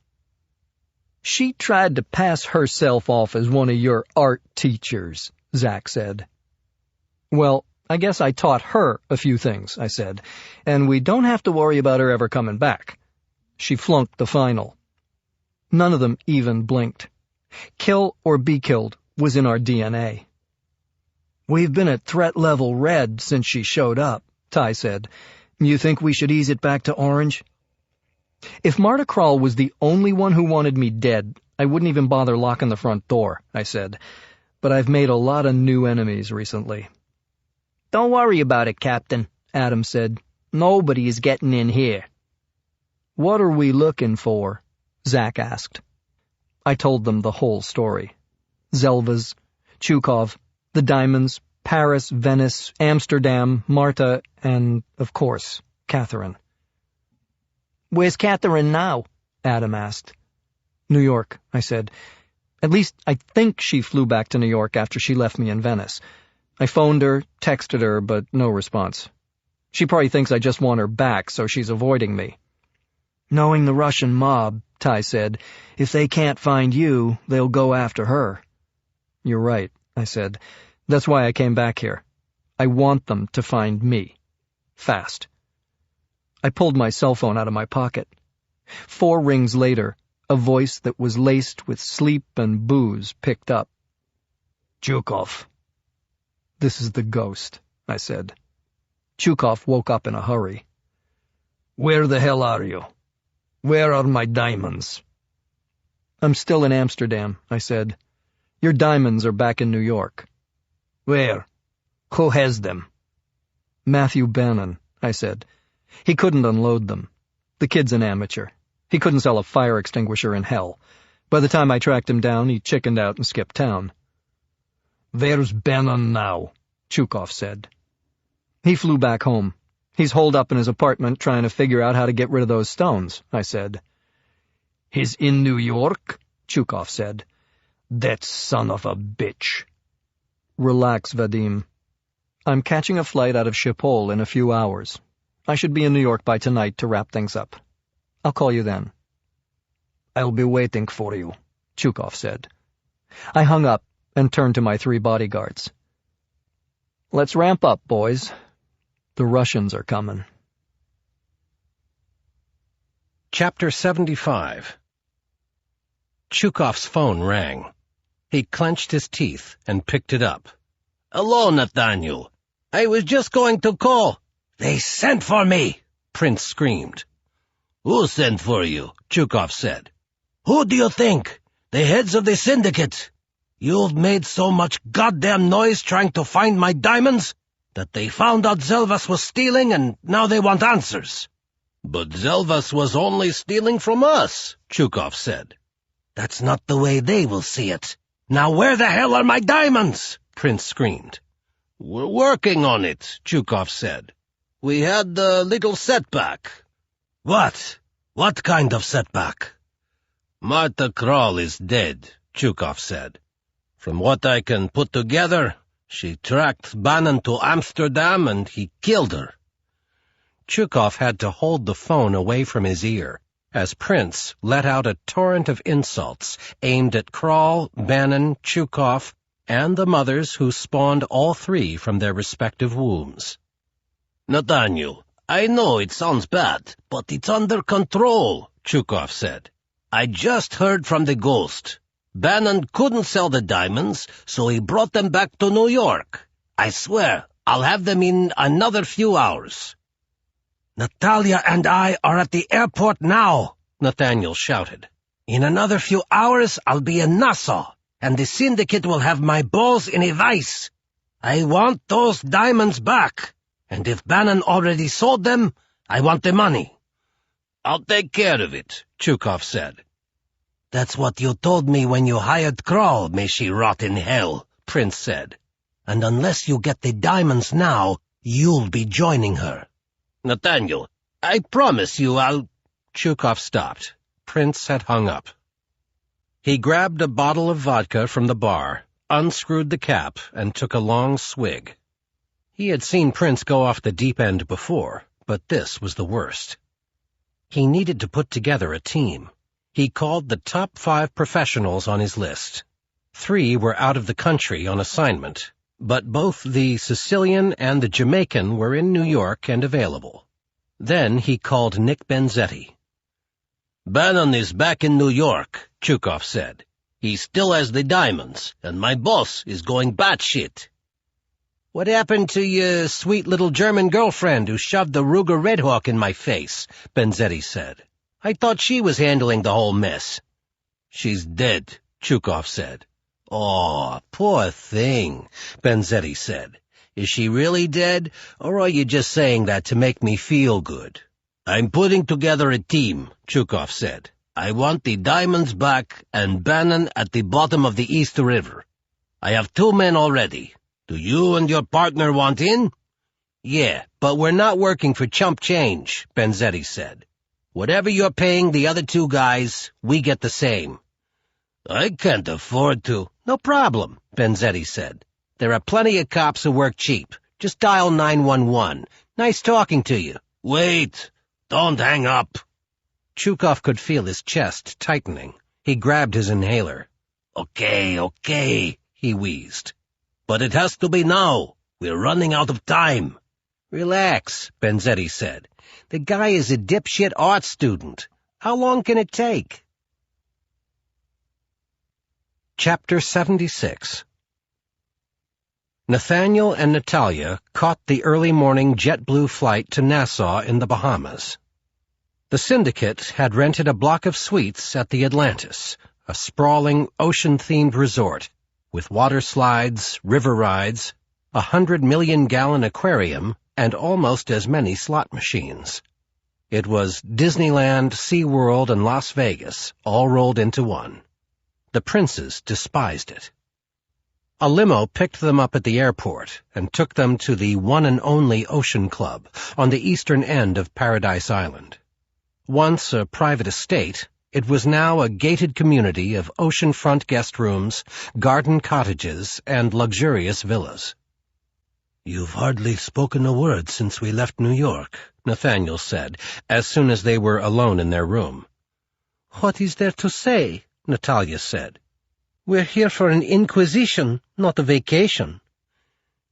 S1: "She tried to pass herself off as one of your art teachers," Zach said. "Well, I guess I taught her a few things," I said, "and we don't have to worry about her ever coming back. She flunked the final." None of them even blinked. Kill or be killed was in our DNA. "We've been at threat level red since she showed up," Ty said. "You think we should ease it back to orange?" "If Marta Krall was the only one who wanted me dead, I wouldn't even bother locking the front door," I said. "But I've made a lot of new enemies recently." "Don't worry about it, Captain," Adam said. "Nobody is getting in here." "What are we looking for?" Zack asked. I told them the whole story. Zelva's, Chukov, the diamonds, Paris, Venice, Amsterdam, Marta, and, of course, Catherine.
S5: "Where's Catherine now?"
S1: Adam asked. "New York," I said. "At least I think she flew back to New York after she left me in Venice. I phoned her, texted her, but no response. She probably thinks I just want her back, so she's avoiding me."
S5: "Knowing the Russian mob," Ty said, "if they can't find you, they'll go after her."
S1: "You're right," I said. "That's why I came back here. I want them to find me. Fast." I pulled my cell phone out of my pocket. 4 rings later, a voice that was laced with sleep and booze picked up.
S6: "Chukov."
S1: "This is the ghost," I said. Chukov woke up in a hurry.
S6: "Where the hell are you? Where are my diamonds?"
S1: "I'm still in Amsterdam," I said. "Your diamonds are back in New York."
S6: "Where? Who has them?"
S1: "Matthew Bannon," I said. "He couldn't unload them. The kid's an amateur. He couldn't sell a fire extinguisher in hell. By the time I tracked him down, he chickened out and skipped town."
S6: "Where's Bannon now?"
S1: Chukov said. "He flew back home. He's holed up in his apartment trying to figure out how to get rid of those stones," I said.
S6: "He's in New York?" Chukov said. "That son of a bitch."
S1: "Relax, Vadim. I'm catching a flight out of Schiphol in a few hours. I should be in New York by tonight to wrap things up. I'll call you then."
S6: "I'll be waiting for you,"
S1: Chukov said. I hung up and turned to my 3 bodyguards. "Let's ramp up, boys. The Russians are coming."
S2: Chapter 75. Chukov's phone rang. He clenched his teeth and picked it up.
S3: "Hello, Nathaniel. I was just going to call." "They sent for me,"
S2: Prince screamed.
S3: "Who sent for you?" Chukov said. "Who do you think? The heads of the syndicate. You've made so much goddamn noise trying to find my diamonds that they found out Zelvas was stealing, and now they want answers." "But Zelvas was only stealing from us," Chukov said. "That's not the way they will see it. Now where the hell are my diamonds?" Prince screamed. "We're working on it," Chukov said. "We had a little setback." "What? What kind of setback?" "Marta Krall is dead," Chukov said. "From what I can put together, she tracked Bannon to Amsterdam and he killed her."
S2: Chukov had to hold the phone away from his ear as Prince let out a torrent of insults aimed at Krall, Bannon, Chukov, and the mothers who spawned all 3 from their respective wombs. "Nathaniel, I know it sounds bad, but it's under control," Chukov said. "I just heard from the ghost. Bannon couldn't sell the diamonds, so he brought them back to New York. I swear, I'll have them in another few hours." "Natalia and I are at the airport now," Nathaniel shouted. "In another few hours, I'll be in Nassau, and the syndicate will have my balls in a vice. I want those diamonds back, and if Bannon already sold them, I want the money." "I'll take care of it," Chukov said. "That's what you told me when you hired Krall, may she rot in hell," Prince said. "And unless you get the diamonds now, you'll be joining her." "Nathaniel, I promise you I'll—" Chukov stopped. Prince had hung up. He grabbed a bottle of vodka from the bar, unscrewed the cap, and took a long swig. He had seen Prince go off the deep end before, but this was the worst. He needed to put together a team. He called the top 5 professionals on his list. 3 were out of the country on assignment, but both the Sicilian and the Jamaican were in New York and available. Then he called Nick Benzetti. "Bannon is back in New York," Chukov said. "He still has the diamonds, and my boss is going batshit." "What happened to your sweet little German girlfriend who shoved the Ruger Red Hawk in my face?" Benzetti said. "I thought she was handling the whole mess." "She's dead," Chukov said. "Oh, poor thing," Benzetti said. "Is she really dead, or are you just saying that to make me feel good?" "I'm putting together a team," Chukov said.
S3: I want the diamonds back and Bannon at the bottom of the East River. I have 2 men already. Do you and your partner want in? Yeah, but we're not working for chump change, Benzetti said. Whatever you're paying the other 2 guys, we get the same. I can't afford to. No problem, Benzetti said. There are plenty of cops who work cheap. Just dial 911. Nice talking to you. Wait. Don't hang up.
S2: Chukov could feel his chest tightening. He grabbed his inhaler.
S3: Okay, he wheezed. But it has to be now. We're running out of time.
S2: Relax, Benzetti said. The guy is a dipshit art student. How long can it take? Chapter 76. Nathaniel and Natalia caught the early morning JetBlue flight to Nassau in the Bahamas. The syndicate had rented a block of suites at the Atlantis, a sprawling, ocean-themed resort, with water slides, river rides, 100-million-gallon aquarium, and almost as many slot machines. It was Disneyland, SeaWorld, and Las Vegas, all rolled into one. The princes despised it. A limo picked them up at the airport and took them to the one and only Ocean Club on the eastern end of Paradise Island. Once a private estate, it was now a gated community of oceanfront guest rooms, garden cottages, and luxurious villas.
S4: "You've hardly spoken a word since we left New York,"
S2: Nathaniel said, as soon as they were alone in their room.
S4: "What is there to say?" Natalia said. "We're here for an inquisition, not a vacation."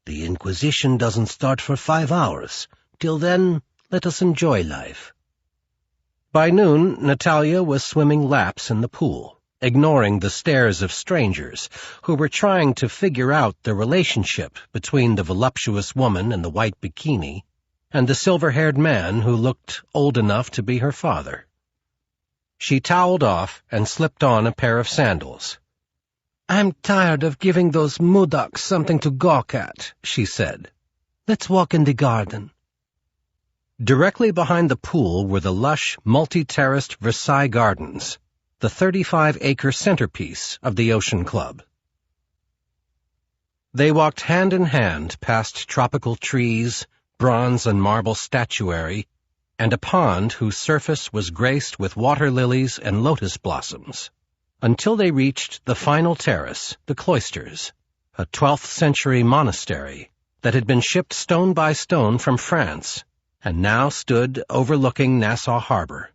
S4: "The inquisition doesn't start for 5 hours. Till then, let us enjoy life."
S2: By noon, Natalia was swimming laps in the pool, ignoring the stares of strangers who were trying to figure out the relationship between the voluptuous woman in the white bikini and the silver-haired man who looked old enough to be her father. She toweled off and slipped on a pair of sandals.
S4: "I'm tired of giving those mudoks something to gawk at," she said. "Let's walk in the garden."
S2: Directly behind the pool were the lush, multi-terraced Versailles Gardens, the 35-acre centerpiece of the Ocean Club. They walked hand in hand past tropical trees, bronze and marble statuary, and a pond whose surface was graced with water lilies and lotus blossoms, until they reached the final terrace, the cloisters, a 12th-century monastery that had been shipped stone by stone from France and now stood overlooking Nassau Harbor.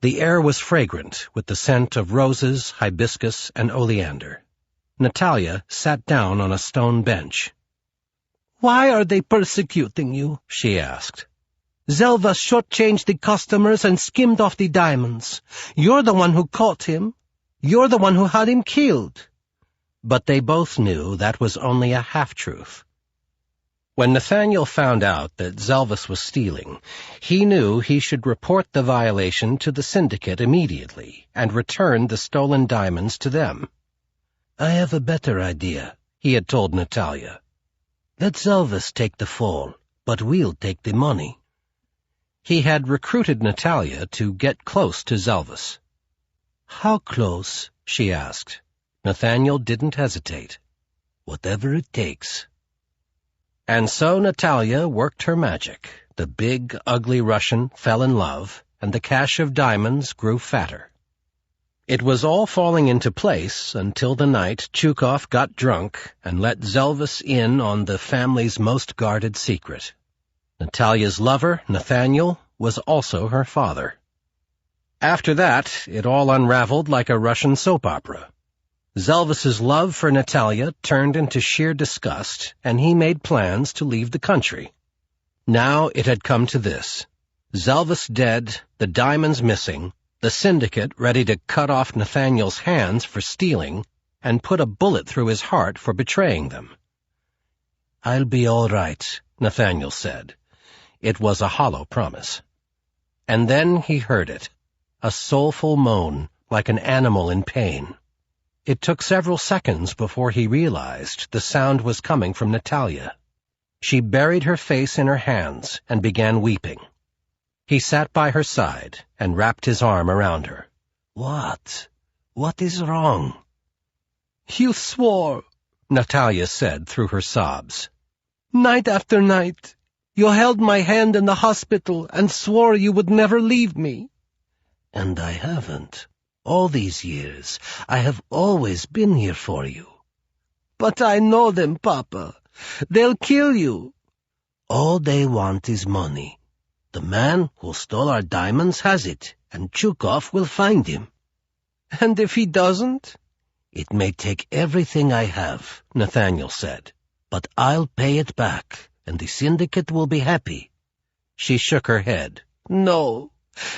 S2: The air was fragrant with the scent of roses, hibiscus, and oleander. Natalia sat down on a stone bench.
S4: "Why are they persecuting you?" she asked. "Zelva shortchanged the customers and skimmed off the diamonds. You're the one who caught him. You're the one who had him killed."
S2: But they both knew that was only a half-truth. When Nathaniel found out that Zelvis was stealing, he knew he should report the violation to the syndicate immediately and return the stolen diamonds to them.
S4: "I have a better idea," he had told Natalia. "Let Zelvis take the fall, but we'll take the money."
S2: He had recruited Natalia to get close to Zelvis.
S4: "How close?" she asked.
S2: Nathaniel didn't hesitate.
S4: "Whatever it takes."
S2: And so Natalia worked her magic. The big, ugly Russian fell in love, and the cache of diamonds grew fatter. It was all falling into place until the night Chukov got drunk and let Zelvis in on the family's most guarded secret. Natalia's lover, Nathaniel, was also her father. After that, it all unraveled like a Russian soap opera. Zelvis's love for Natalia turned into sheer disgust, and he made plans to leave the country. Now it had come to this. Zelvis dead, the diamonds missing, the syndicate ready to cut off Nathaniel's hands for stealing, and put a bullet through his heart for betraying them.
S4: "I'll be all right,"
S2: Nathaniel said. It was a hollow promise. And then he heard it, a soulful moan, like an animal in pain. It took several seconds before he realized the sound was coming from Natalia. She buried her face in her hands and began weeping. He sat by her side and wrapped his arm around her.
S4: What? What is wrong?
S3: You swore,
S2: Natalia said through her sobs.
S3: Night after night. You held my hand in the hospital and swore you would never leave me.
S4: And I haven't. All these years, I have always been here for you.
S3: But I know them, Papa. They'll kill you.
S4: All they want is money. The man who stole our diamonds has it, and Chukov will find him.
S3: And if he doesn't?
S4: It may take everything I have, Nathaniel said, but I'll pay it back, and the syndicate will be happy.
S2: She shook her head.
S3: No,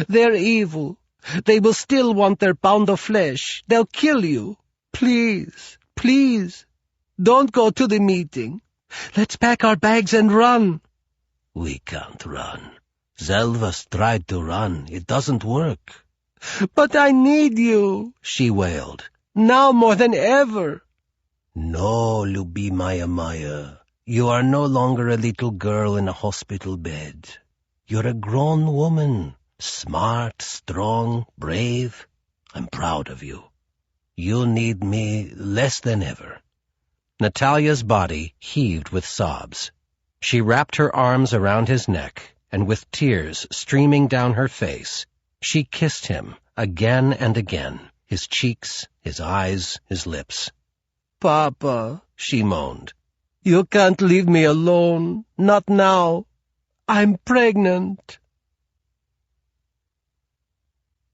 S3: they're evil. They will still want their pound of flesh. They'll kill you. Please, please, don't go to the meeting. Let's pack our bags and run.
S4: We can't run. Zelva's tried to run. It doesn't work.
S3: But I need you,
S4: she wailed.
S3: Now more than ever.
S4: No, Lubimaya Maya. You are no longer a little girl in a hospital bed. You're a grown woman. Smart, strong, brave. I'm proud of you. You need me less than ever.
S2: Natalia's body heaved with sobs. She wrapped her arms around his neck, and with tears streaming down her face, she kissed him again and again, his cheeks, his eyes, his lips.
S3: Papa,
S2: she moaned.
S3: You can't leave me alone. Not now. I'm pregnant.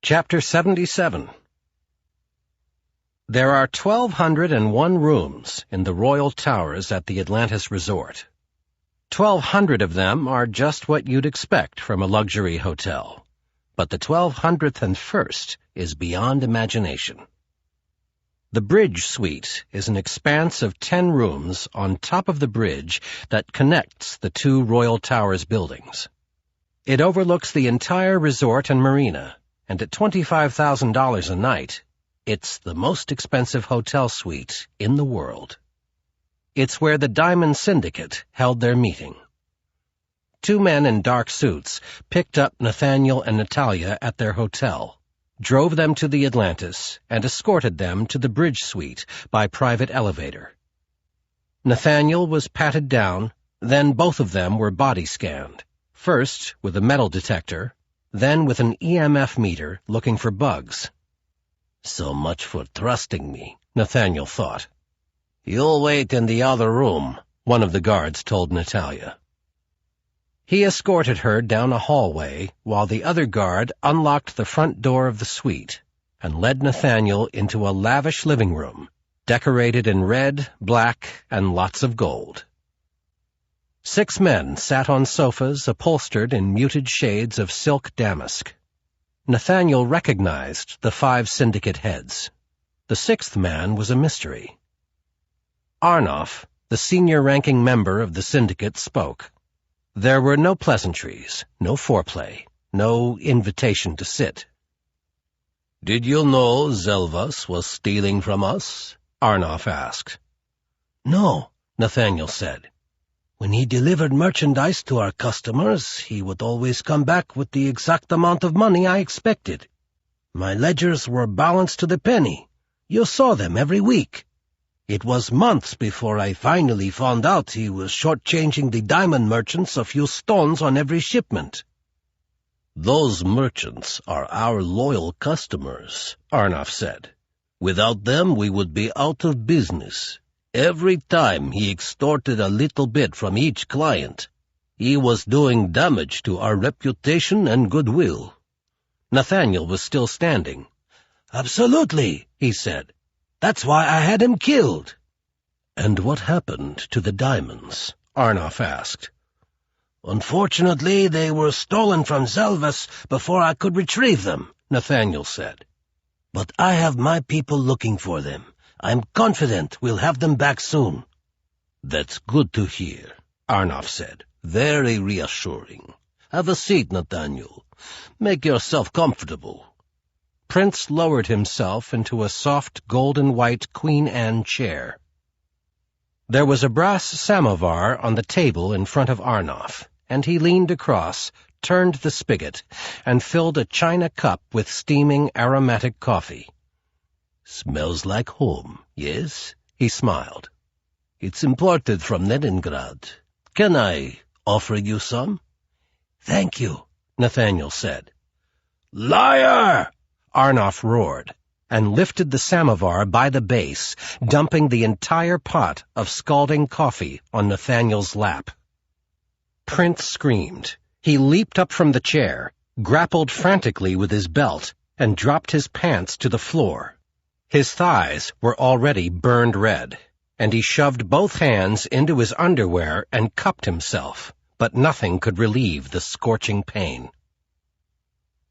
S2: Chapter 77. There are 1,201 rooms in the Royal Towers at the Atlantis Resort. 1,200 of them are just what you'd expect from a luxury hotel, but the 1,201st is beyond imagination. The Bridge Suite is an expanse of 10 rooms on top of the bridge that connects the two Royal Towers buildings. It overlooks the entire resort and marina, and at $25,000 a night, it's the most expensive hotel suite in the world. It's where the Diamond Syndicate held their meeting. 2 men in dark suits picked up Nathaniel and Natalia at their hotel, drove them to the Atlantis, and escorted them to the Bridge Suite by private elevator. Nathaniel was patted down, then both of them were body scanned, first with a metal detector, then with an EMF meter looking for bugs.
S4: So much for trusting me,
S2: Nathaniel thought.
S4: You'll wait in the other room,
S2: one of the guards told Natalia. He escorted her down a hallway while the other guard unlocked the front door of the suite and led Nathaniel into a lavish living room, decorated in red, black, and lots of gold. 6 men sat on sofas upholstered in muted shades of silk damask. Nathaniel recognized the 5 syndicate heads. The 6th man was a mystery. Arnoff, the senior-ranking member of the syndicate, spoke. There were no pleasantries, no foreplay, no invitation to sit.
S4: Did you know Zelvas was stealing from us?
S2: Arnoff asked.
S4: No, Nathaniel said. When he delivered merchandise to our customers, he would always come back with the exact amount of money I expected. My ledgers were balanced to the penny. You saw them every week. It was months before I finally found out he was shortchanging the diamond merchants a few stones on every shipment. Those merchants are our loyal customers, Arnoff said. Without them, we would be out of business. Every time he extorted a little bit from each client, he was doing damage to our reputation and goodwill.
S2: Nathaniel was still standing.
S4: Absolutely, he said. That's why I had him killed.
S2: And what happened to the diamonds? Arnoff asked.
S4: Unfortunately, they were stolen from Zelvas before I could retrieve them, Nathaniel said. But I have my people looking for them. I'm confident we'll have them back soon.
S2: That's good to hear, Arnoff said.
S4: Very reassuring. Have a seat, Nathaniel. Make yourself comfortable.
S2: Prince lowered himself into a soft golden-white Queen Anne chair. There was a brass samovar on the table in front of Arnoff, and he leaned across, turned the spigot and filled a china cup with steaming aromatic coffee.
S3: "Smells like home, yes?" he smiled. "It's imported from Leningrad. Can I offer you some?"
S4: "Thank you,"
S2: Nathaniel said.
S3: "Liar!"
S2: Arnoff roared, and lifted the samovar by the base, dumping the entire pot of scalding coffee on Nathaniel's lap. Prince screamed. He leaped up from the chair, grappled frantically with his belt, and dropped his pants to the floor. His thighs were already burned red, and he shoved both hands into his underwear and cupped himself, but nothing could relieve the scorching pain.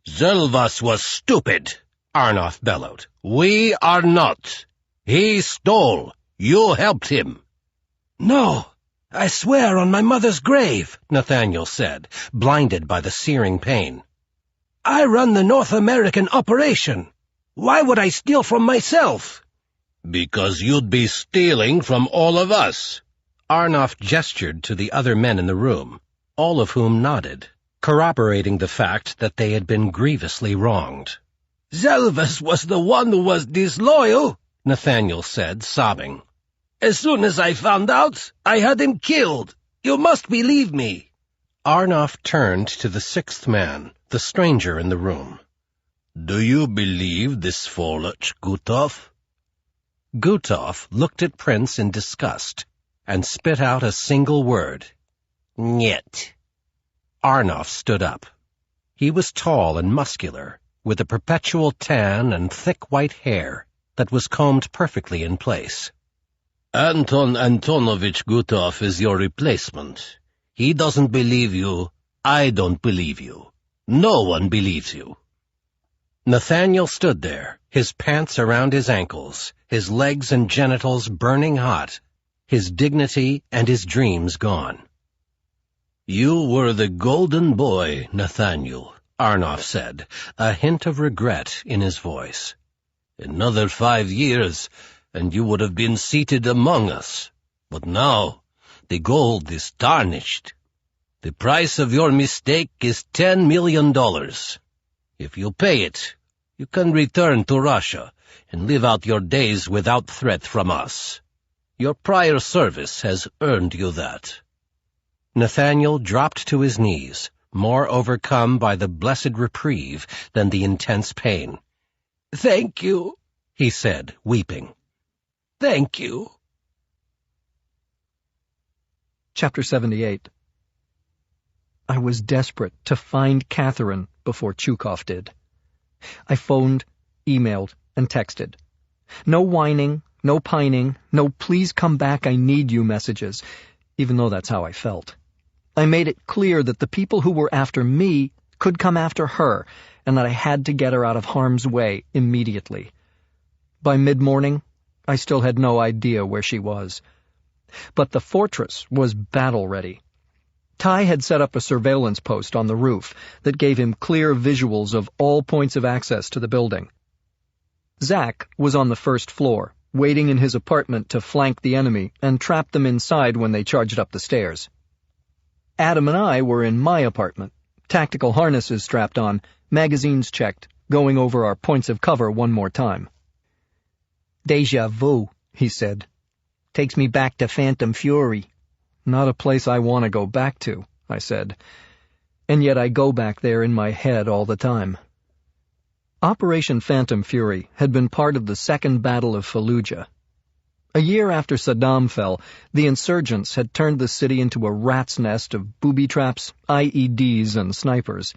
S3: "Zelvas was stupid,"
S2: Arnoff bellowed.
S3: "We are not. He stole. You helped him."
S4: "No, I swear on my mother's grave,"
S2: Nathaniel said, blinded by the searing pain.
S4: "I run the North American operation. Why would I steal from myself?"
S3: "Because you'd be stealing from all of us."
S2: Arnoff gestured to the other men in the room, all of whom nodded, corroborating the fact that they had been grievously wronged.
S4: "Zelvas was the one who was disloyal,"
S2: Nathaniel said, sobbing.
S4: "As soon as I found out, I had him killed. You must believe me."
S2: Arnoff turned to the sixth man, the stranger in the room.
S3: "Do you believe this Svoloch, Gutov?"
S2: Gutov looked at Prince in disgust and spit out a single word.
S3: "Niet."
S2: Arnoff stood up. He was tall and muscular, with a perpetual tan and thick white hair that was combed perfectly in place.
S3: "Anton Antonovich Gutov is your replacement. He doesn't believe you. I don't believe you. No one believes you."
S2: Nathaniel stood there, his pants around his ankles, his legs and genitals burning hot, his dignity and his dreams gone.
S3: "You were the golden boy, Nathaniel,"
S2: Arnoff said, a hint of regret in his voice.
S3: "Another 5 years, and you would have been seated among us. But now, the gold is tarnished. The price of your mistake is $10 million. If you pay it, you can return to Russia and live out your days without threat from us. Your prior service has earned you that."
S2: Nathaniel dropped to his knees, more overcome by the blessed reprieve than the intense pain.
S4: "Thank you,"
S2: he said, weeping.
S4: "Thank you."
S1: Chapter 78. I was desperate to find Catherine before Chukov did. I phoned, emailed, and texted. No whining, no pining, no please come back, I need you messages, even though that's how I felt. I made it clear that the people who were after me could come after her, and that I had to get her out of harm's way immediately. By mid-morning, I still had no idea where she was. But the fortress was battle-ready. Ty had set up a surveillance post on the roof that gave him clear visuals of all points of access to the building. Zach was on the first floor, waiting in his apartment to flank the enemy and trap them inside when they charged up the stairs. Adam and I were in my apartment, tactical harnesses strapped on, magazines checked, going over our points of cover one more time. "Deja vu," he said. "Takes me back to Phantom Fury." "Not a place I want to go back to," I said. And yet I go back there in my head all the time. Operation Phantom Fury had been part of the Second Battle of Fallujah. A year after Saddam fell, the insurgents had turned the city into a rat's nest of booby traps, IEDs, and snipers.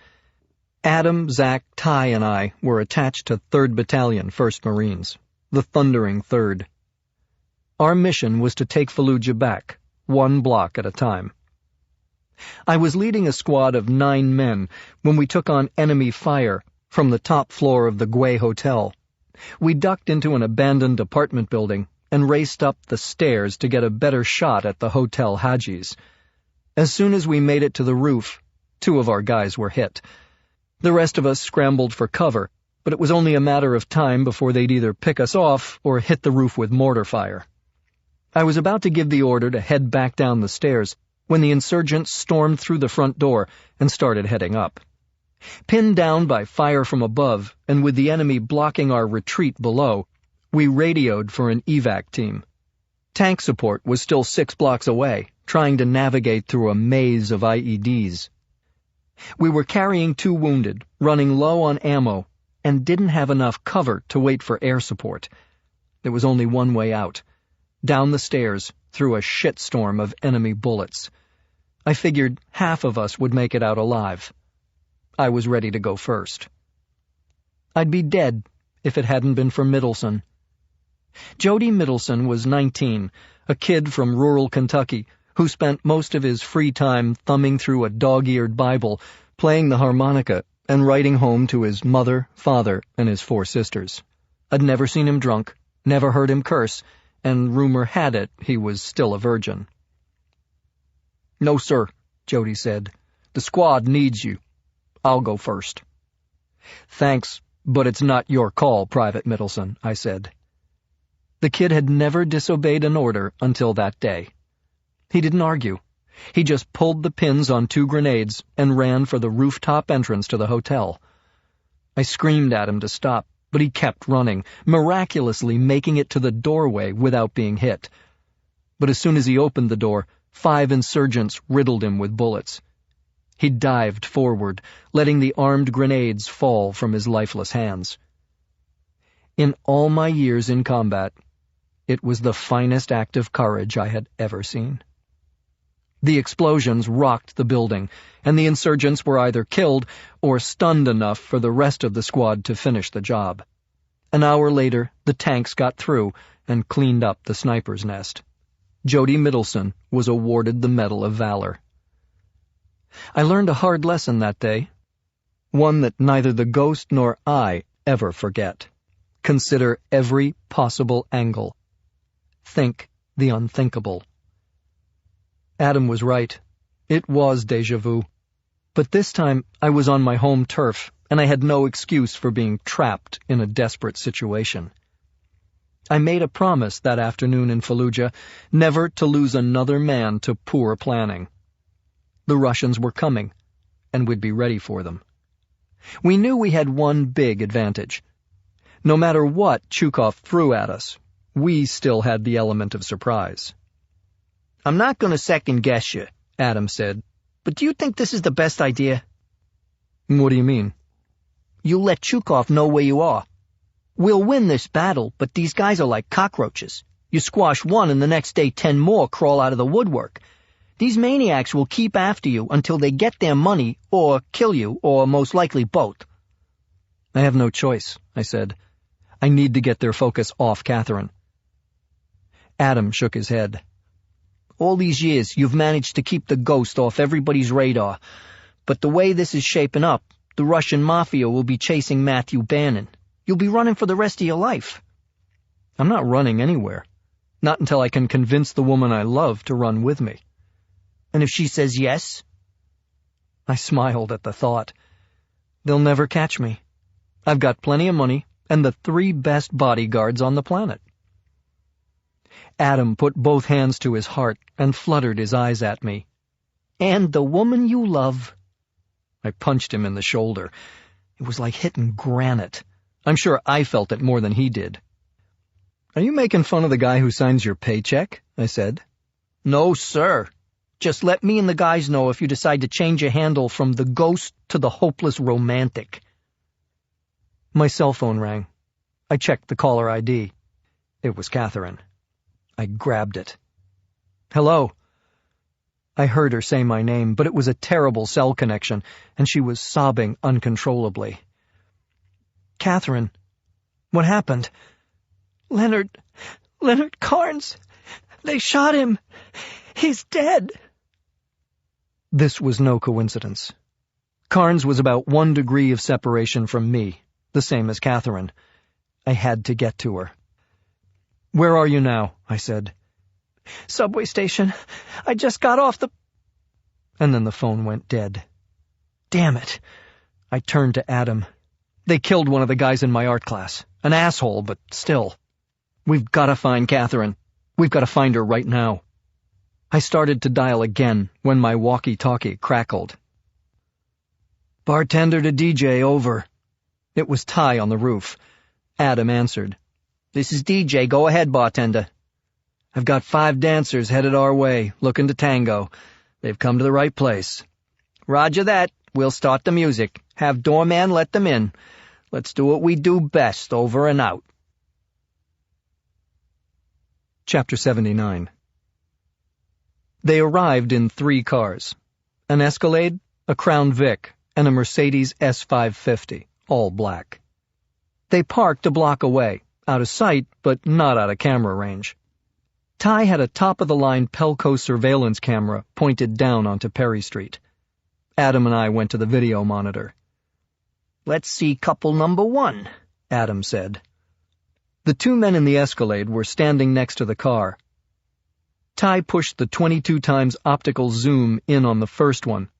S1: Adam, Zach, Ty, and I were attached to 3rd Battalion, 1st Marines, the Thundering 3rd. Our mission was to take Fallujah back, one block at a time. I was leading a squad of 9 men when we took on enemy fire from the top floor of the Gway Hotel. We ducked into an abandoned apartment building and raced up the stairs to get a better shot at the Hotel Hajis. As soon as we made it to the roof, 2 of our guys were hit. The rest of us scrambled for cover, but it was only a matter of time before they'd either pick us off or hit the roof with mortar fire. I was about to give the order to head back down the stairs when the insurgents stormed through the front door and started heading up. Pinned down by fire from above, and with the enemy blocking our retreat below, we radioed for an evac team. Tank support was still 6 blocks away, trying to navigate through a maze of IEDs. We were carrying 2 wounded, running low on ammo, and didn't have enough cover to wait for air support. There was only one way out, down the stairs through a shitstorm of enemy bullets. I figured half of us would make it out alive. I was ready to go first. I'd be dead if it hadn't been for Middleson. Jody Middleson was 19, a kid from rural Kentucky, who spent most of his free time thumbing through a dog-eared Bible, playing the harmonica, and writing home to his mother, father, and his 4 sisters. I'd never seen him drunk, never heard him curse, and rumor had it he was still a virgin. "No, sir," Jody said. "The squad needs you. I'll go first." "Thanks, but it's not your call, Private Middleson," I said. The kid had never disobeyed an order until that day. He didn't argue. He just pulled the pins on 2 grenades and ran for the rooftop entrance to the hotel. I screamed at him to stop, but he kept running, miraculously making it to the doorway without being hit. But as soon as he opened the door, 5 insurgents riddled him with bullets. He dived forward, letting the armed grenades fall from his lifeless hands. In all my years in combat, it was the finest act of courage I had ever seen. The explosions rocked the building, and the insurgents were either killed or stunned enough for the rest of the squad to finish the job. An hour later, the tanks got through and cleaned up the sniper's nest. Jody Middleson was awarded the Medal of Valor. I learned a hard lesson that day, one that neither the ghost nor I ever forget. Consider every possible angle. Think the unthinkable. Adam was right. It was déjà vu. But this time I was on my home turf, and I had no excuse for being trapped in a desperate situation. I made a promise that afternoon in Fallujah never to lose another man to poor planning. The Russians were coming, and we'd be ready for them. We knew we had one big advantage. No matter what Chukov threw at us, we still had the element of surprise.
S5: "I'm not going to second-guess you," Adam said, "but do you think this is the best idea?"
S1: "What do you mean?"
S5: "You let Chukov know where you are. We'll win this battle, but these guys are like cockroaches. You squash one and the next day 10 more crawl out of the woodwork. These maniacs will keep after you until they get their money or kill you, or most likely both."
S1: "I have no choice," I said. "I need to get their focus off Catherine." Adam shook his head.
S5: "All these years you've managed to keep the ghost off everybody's radar, but the way this is shaping up, the Russian mafia will be chasing Matthew Bannon. You'll be running for the rest of your life."
S1: "I'm not running anywhere. Not until I can convince the woman I love to run with me."
S5: "And if she says yes?"
S1: I smiled at the thought. "They'll never catch me. I've got plenty of money and the 3 best bodyguards on the planet." Adam put both hands to his heart and fluttered his eyes at me.
S5: "And the woman you love."
S1: I punched him in the shoulder. It was like hitting granite. I'm sure I felt it more than he did. "Are you making fun of the guy who signs your paycheck?" I said.
S5: "No, sir. Just let me and the guys know if you decide to change your handle from the ghost to the hopeless romantic."
S1: My cell phone rang. I checked the caller ID. It was Catherine. I grabbed it. "Hello." I heard her say my name, but it was a terrible cell connection, and she was sobbing uncontrollably. "Catherine, what happened?"
S5: Leonard Carnes. They shot him. He's dead."
S1: This was no coincidence. Carnes was about 1 degree of separation from me, the same as Catherine. I had to get to her. "Where are you now?" I said.
S5: "Subway station. I just got off the—"
S1: And then the phone went dead. Damn it. I turned to Adam. "They killed one of the guys in my art class. An asshole, but still. We've got to find Catherine. We've got to find her right now." I started to dial again when my walkie-talkie crackled. "Bartender to DJ, over." It was Ty on the roof. Adam answered. "This is DJ. Go ahead, bartender." "I've got 5 dancers headed our way, looking to tango. They've come to the right place." "Roger that. We'll start the music. Have doorman let them in. Let's do what we do best, over and out."
S6: Chapter 79. They arrived in 3 cars, an Escalade, a Crown Vic, and a Mercedes S550, all black. They parked a block away, out of sight, but not out of camera range. Ty had a top-of-the-line Pelco surveillance camera pointed down onto Perry Street. Adam and I went to the video monitor.
S5: "Let's see couple number 1,
S6: Adam said. The 2 men in the Escalade were standing next to the car. Ty pushed the 22 times optical zoom in on the first one.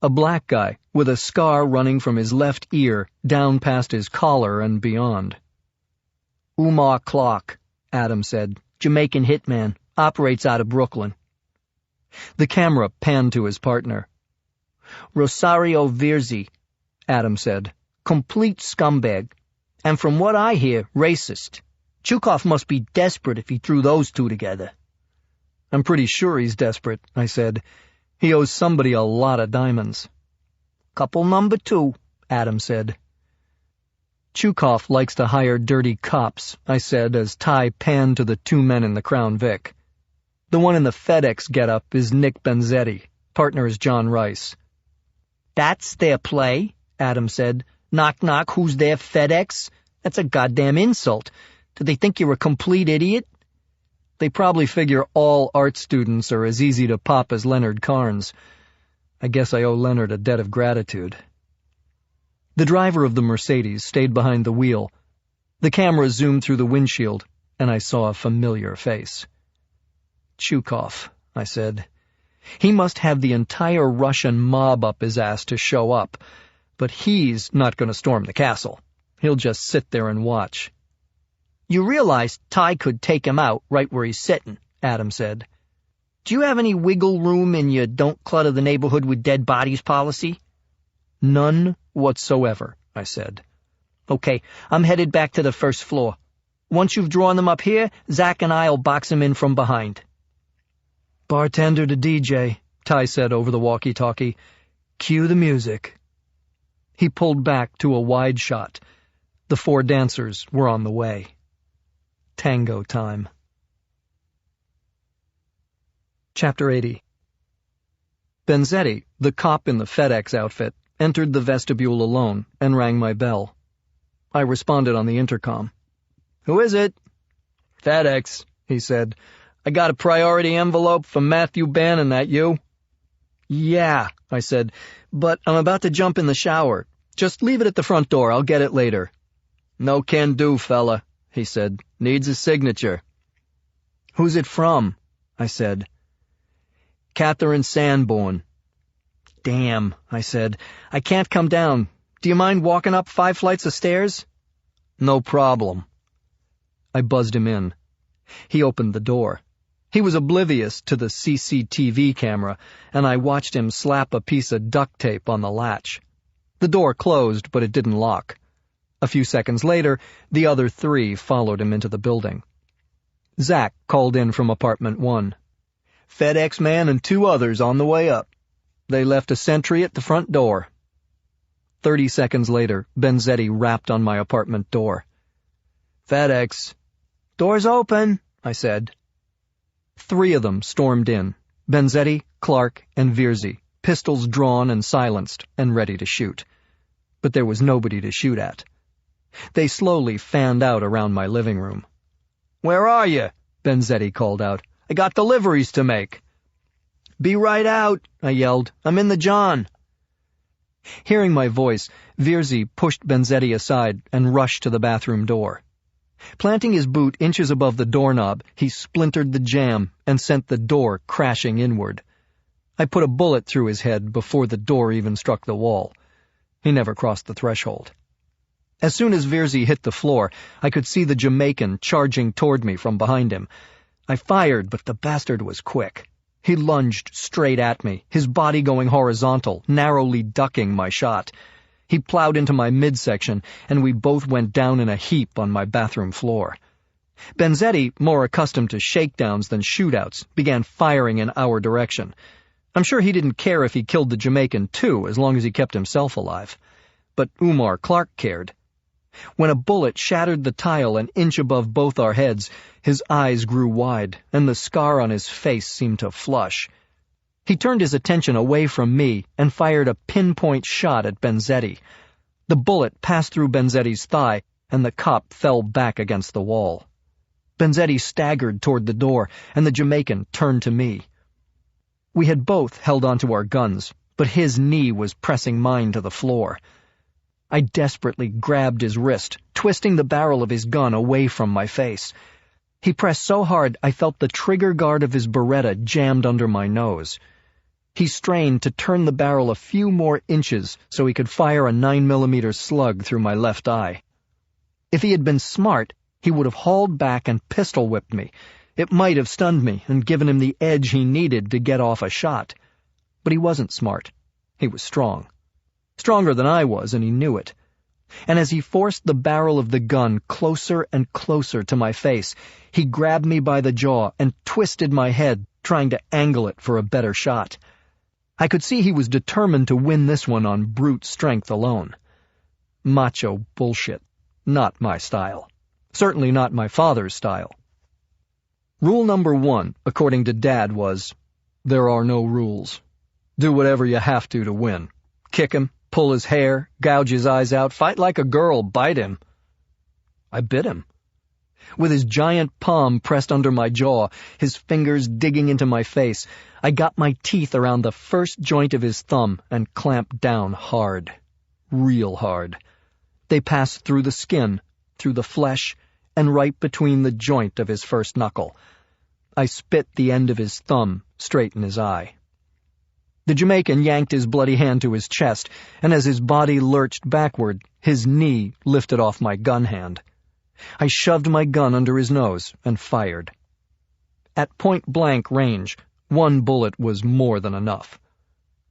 S6: A black guy with a scar running from his left ear down past his collar and beyond.
S5: "Umar Clark," Adam said. "Jamaican hitman. Operates out of Brooklyn."
S6: The camera panned to his partner.
S5: "Rosario Virzi," Adam said. "Complete scumbag. And from what I hear, racist. Chukov must be desperate if he threw those 2 together."
S6: "I'm pretty sure he's desperate," I said. "He owes somebody a lot of diamonds."
S5: "Couple number 2, Adam said.
S6: "Chukov likes to hire dirty cops," I said as Ty panned to the 2 men in the Crown Vic. The one in the FedEx getup is Nick Benzetti, partner is John Rice.
S5: "That's their play," Adam said. "Knock knock, who's there, FedEx? That's a goddamn insult. Do they think you're a complete idiot?"
S6: They probably figure all art students are as easy to pop as Leonard Carnes. I guess I owe Leonard a debt of gratitude. The driver of the Mercedes stayed behind the wheel. The camera zoomed through the windshield, and I saw a familiar face. "Chukov," I said. "He must have the entire Russian mob up his ass to show up, but he's not going to storm the castle. He'll just sit there and watch."
S5: "You realize Ty could take him out right where he's sitting," Adam said. "Do you have any wiggle room in your don't clutter the neighborhood with dead bodies policy?"
S6: "None whatsoever," I said.
S5: "Okay, I'm headed back to the first floor. Once you've drawn them up here, Zach and I'll box them in from behind."
S6: "Bartender to DJ," Ty said over the walkie-talkie. "Cue the music." He pulled back to a wide shot. The 4 dancers were on the way. Tango time. Chapter 80. Benzetti, the cop in the FedEx outfit, entered the vestibule alone and rang my bell. I responded on the intercom.
S1: "Who is it?" "FedEx," he said. "I got a priority envelope from Matthew Bannon, that you?"
S6: "Yeah," I said, "but I'm about to jump in the shower. Just leave it at the front door. I'll get it later."
S1: "No can do, fella," he said. "Needs a signature."
S6: "Who's it from?" I said.
S1: "Catherine Sanborn."
S6: "Damn," I said. "I can't come down. Do you mind walking up 5 flights of stairs?"
S1: "No problem."
S6: I buzzed him in. He opened the door. He was oblivious to the CCTV camera, and I watched him slap a piece of duct tape on the latch. The door closed, but it didn't lock. A few seconds later, the other 3 followed him into the building. Zach called in from apartment 1.
S1: "FedEx man and 2 others on the way up. They left a sentry at the front door."
S6: 30 seconds later, Benzetti rapped on my apartment door.
S1: "FedEx."
S5: "Door's open," I said.
S6: 3 of them stormed in, Benzetti, Clark, and Virzi, pistols drawn and silenced and ready to shoot. But there was nobody to shoot at. They slowly fanned out around my living room.
S1: "Where are you?"
S6: Benzetti called out.
S1: "I got deliveries to make." "Be right out," I yelled. "I'm in the John."
S6: Hearing my voice, Virzi pushed Benzetti aside and rushed to the bathroom door. Planting his boot inches above the doorknob, he splintered the jamb and sent the door crashing inward. I put a bullet through his head before the door even struck the wall. He never crossed the threshold. As soon as Virzi hit the floor, I could see the Jamaican charging toward me from behind him. I fired, but the bastard was quick.
S1: He lunged straight at me, his body going horizontal, narrowly ducking my shot. He plowed into my midsection, and we both went down in a heap on my bathroom floor. Benzetti, more accustomed to shakedowns than shootouts, began firing in our direction. I'm sure he didn't care if he killed the Jamaican too, as long as he kept himself alive. But Umar Clark cared. When a bullet shattered the tile an inch above both our heads, his eyes grew wide, and the scar on his face seemed to flush. He turned his attention away from me and fired a pinpoint shot at Benzetti. The bullet passed through Benzetti's thigh, and the cop fell back against the wall. Benzetti staggered toward the door, and the Jamaican turned to me. We had both held onto our guns, but his knee was pressing mine to the floor. I desperately grabbed his wrist, twisting the barrel of his gun away from my face. He pressed so hard I felt the trigger guard of his Beretta jammed under my nose. He strained to turn the barrel a few more inches so he could fire a 9mm slug through my left eye. If he had been smart, he would have hauled back and pistol-whipped me. It might have stunned me and given him the edge he needed to get off a shot. But he wasn't smart. He was strong. Stronger than I was, and he knew it. And as he forced the barrel of the gun closer and closer to my face, he grabbed me by the jaw and twisted my head, trying to angle it for a better shot. I could see he was determined to win this one on brute strength alone. Macho bullshit. Not my style. Certainly not my father's style. Rule number 1, according to Dad, was, there are no rules. Do whatever you have to win. Kick him, pull his hair, gouge his eyes out, fight like a girl, bite him. I bit him. With his giant palm pressed under my jaw, his fingers digging into my face, I got my teeth around the first joint of his thumb and clamped down hard. Real hard. They passed through the skin, through the flesh, and right between the joint of his first knuckle. I spit the end of his thumb straight in his eye. The Jamaican yanked his bloody hand to his chest, and as his body lurched backward, his knee lifted off my gun hand. I shoved my gun under his nose and fired. At point-blank range, one bullet was more than enough.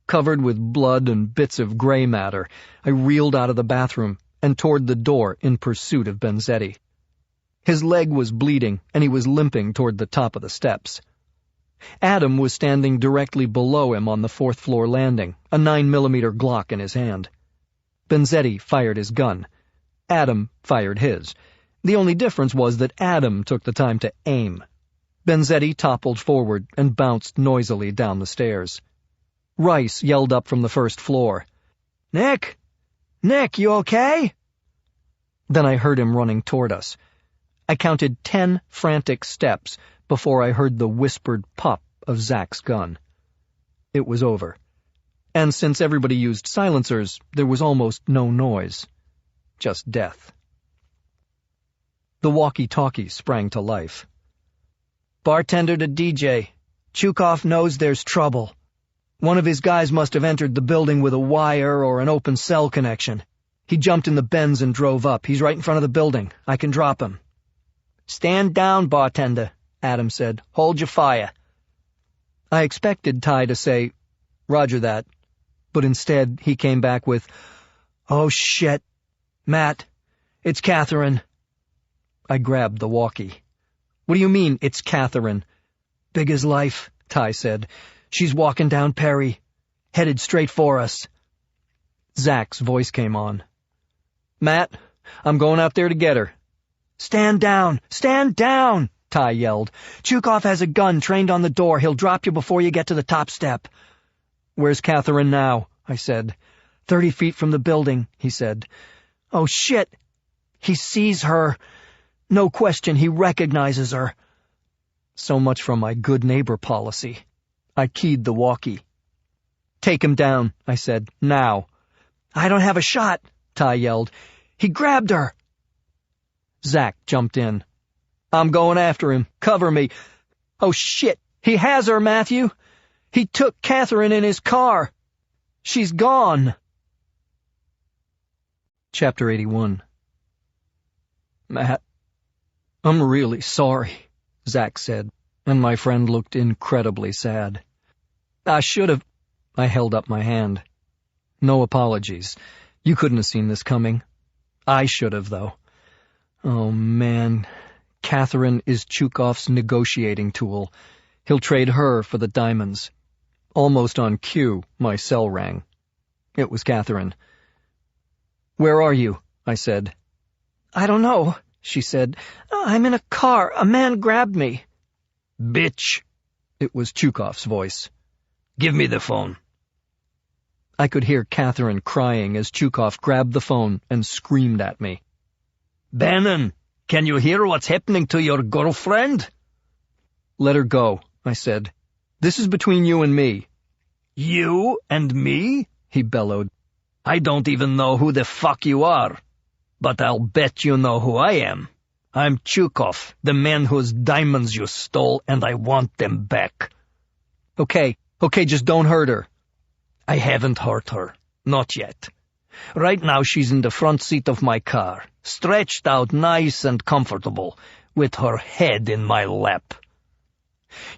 S1: Covered with blood and bits of gray matter, I reeled out of the bathroom and toward the door in pursuit of Benzetti. His leg was bleeding, and he was limping toward the top of the steps. Adam was standing directly below him on the 4th-floor landing, a 9mm Glock in his hand. Benzetti fired his gun. Adam fired his. The only difference was that Adam took the time to aim. Benzetti toppled forward and bounced noisily down the stairs. Rice yelled up from the 1st floor. "Nick! Nick, you okay?" Then I heard him running toward us. I counted 10 frantic steps before I heard the whispered pop of Zach's gun. It was over. And since everybody used silencers, there was almost no noise. Just death. The walkie-talkie sprang to life. "Bartender to DJ. Chukov knows there's trouble. One of his guys must have entered the building with a wire or an open cell connection. He jumped in the Benz and drove up. He's right in front of the building. I can drop him." "Stand down, bartender," Adam said. "Hold your fire." I expected Ty to say, "Roger that," but instead he came back with, "Oh shit. Matt, it's Catherine." I grabbed the walkie. "What do you mean, it's Catherine?" "Big as life," Ty said. "She's walking down Perry, headed straight for us." Zach's voice came on. "Matt, I'm going out there to get her." "Stand down! Stand down!" Ty yelled. "Chukov has a gun trained on the door. He'll drop you before you get to the top step." "Where's Catherine now?" I said. 30 feet from the building," he said. "Oh, shit! He sees her. No question, he recognizes her." So much for my good neighbor policy. I keyed the walkie. "Take him down," I said. "Now." "I don't have a shot," Ty yelled. "He grabbed her." Zach jumped in. "I'm going after him. Cover me." "Oh, shit! He has her, Matthew! He took Catherine in his car. She's gone." Chapter 81. "Matt, I'm really sorry," Zach said, and my friend looked incredibly sad. I should have... I held up my hand. No apologies. You couldn't have seen this coming. I should have, though. Oh, man. Catherine is Chukov's negotiating tool. He'll trade her for the diamonds. Almost on cue, my cell rang. It was Catherine. "Where are you?" I said.
S5: "I don't know," she said. "I'm in a car. A man grabbed me."
S3: "Bitch!"
S1: It was Chukov's voice.
S3: "Give me the phone."
S1: I could hear Catherine crying as Chukov grabbed the phone and screamed at me.
S3: "Bannon, can you hear what's happening to your girlfriend?"
S1: "Let her go," I said. "This is between you and me."
S3: "You and me?" he bellowed. "I don't even know who the fuck you are. But I'll bet you know who I am. I'm Chukov, the man whose diamonds you stole, and I want them back."
S1: Okay, just don't hurt her."
S3: "I haven't hurt her. Not yet. Right now she's in the front seat of my car, stretched out nice and comfortable, with her head in my lap."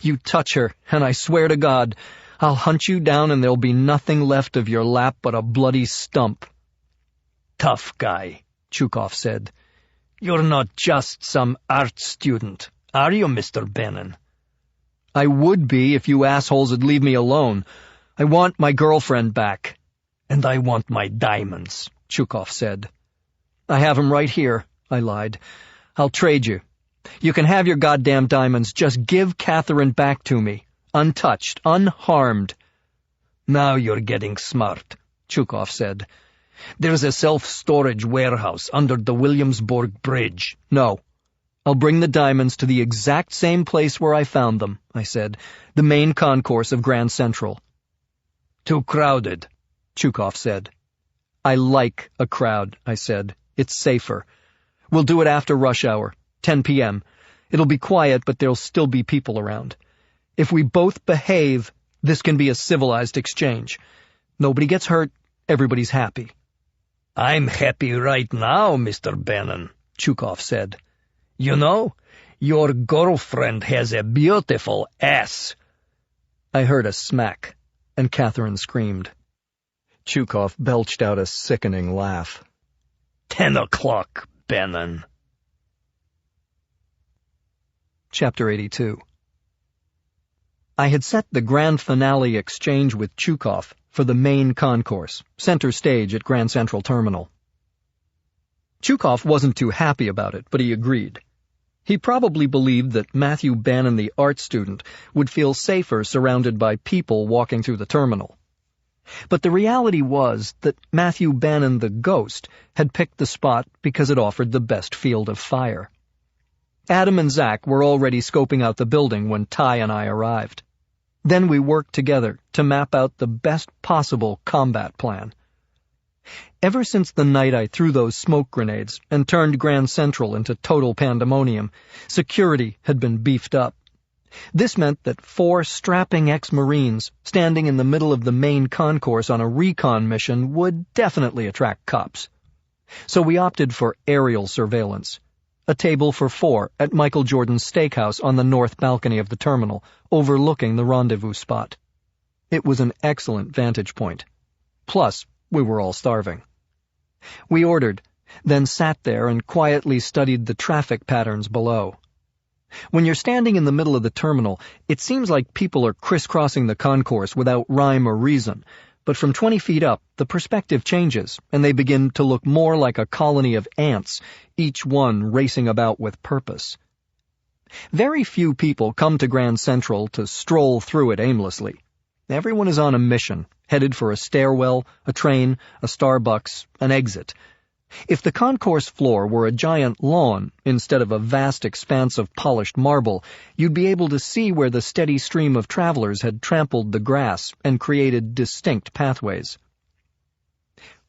S1: "You touch her, and I swear to God, I'll hunt you down and there'll be nothing left of your lap but a bloody stump."
S3: "Tough guy," Chukov said. "You're not just some art student, are you, Mr. Bannon?"
S1: "I would be if you assholes would leave me alone. I want my girlfriend back."
S3: "And I want my diamonds," Chukov said.
S1: "I have 'em right here," I lied. "I'll trade you. You can have your goddamn diamonds. Just give Catherine back to me. Untouched, unharmed."
S3: "Now you're getting smart," Chukov said. "There's a self-storage warehouse under the Williamsburg Bridge."
S1: "No. I'll bring the diamonds to the exact same place where I found them," I said. "The main concourse of Grand Central."
S3: "Too crowded,"
S1: Chukov said. "I like a crowd," I said. "It's safer. We'll do it after rush hour, 10 p.m. It'll be quiet, but there'll still be people around. If we both behave, this can be a civilized exchange. Nobody gets hurt, everybody's happy."
S3: "I'm happy right now, Mr. Bannon," Chukov said. "You know, your girlfriend has a beautiful ass."
S1: I heard a smack, and Catherine screamed. Chukov belched out a sickening laugh.
S3: 10 o'clock, Bannon.
S1: Chapter 82. I had set the grand finale exchange with Chukov for the main concourse, center stage at Grand Central Terminal. Chukov wasn't too happy about it, but he agreed. He probably believed that Matthew Bannon, the art student, would feel safer surrounded by people walking through the terminal. But the reality was that Matthew Bannon, the ghost, had picked the spot because it offered the best field of fire. Adam and Zach were already scoping out the building when Ty and I arrived. Then we worked together to map out the best possible combat plan. Ever since the night I threw those smoke grenades and turned Grand Central into total pandemonium, security had been beefed up. This meant that 4 strapping ex-Marines standing in the middle of the main concourse on a recon mission would definitely attract cops. So we opted for aerial surveillance. A table for 4 at Michael Jordan's steakhouse on the north balcony of the terminal, overlooking the rendezvous spot. It was an excellent vantage point. Plus, we were all starving. We ordered, then sat there and quietly studied the traffic patterns below. When you're standing in the middle of the terminal, it seems like people are crisscrossing the concourse without rhyme or reason, but from 20 feet up, the perspective changes, and they begin to look more like a colony of ants, each one racing about with purpose. Very few people come to Grand Central to stroll through it aimlessly. Everyone is on a mission, headed for a stairwell, a train, a Starbucks, an exit. If the concourse floor were a giant lawn instead of a vast expanse of polished marble, you'd be able to see where the steady stream of travelers had trampled the grass and created distinct pathways.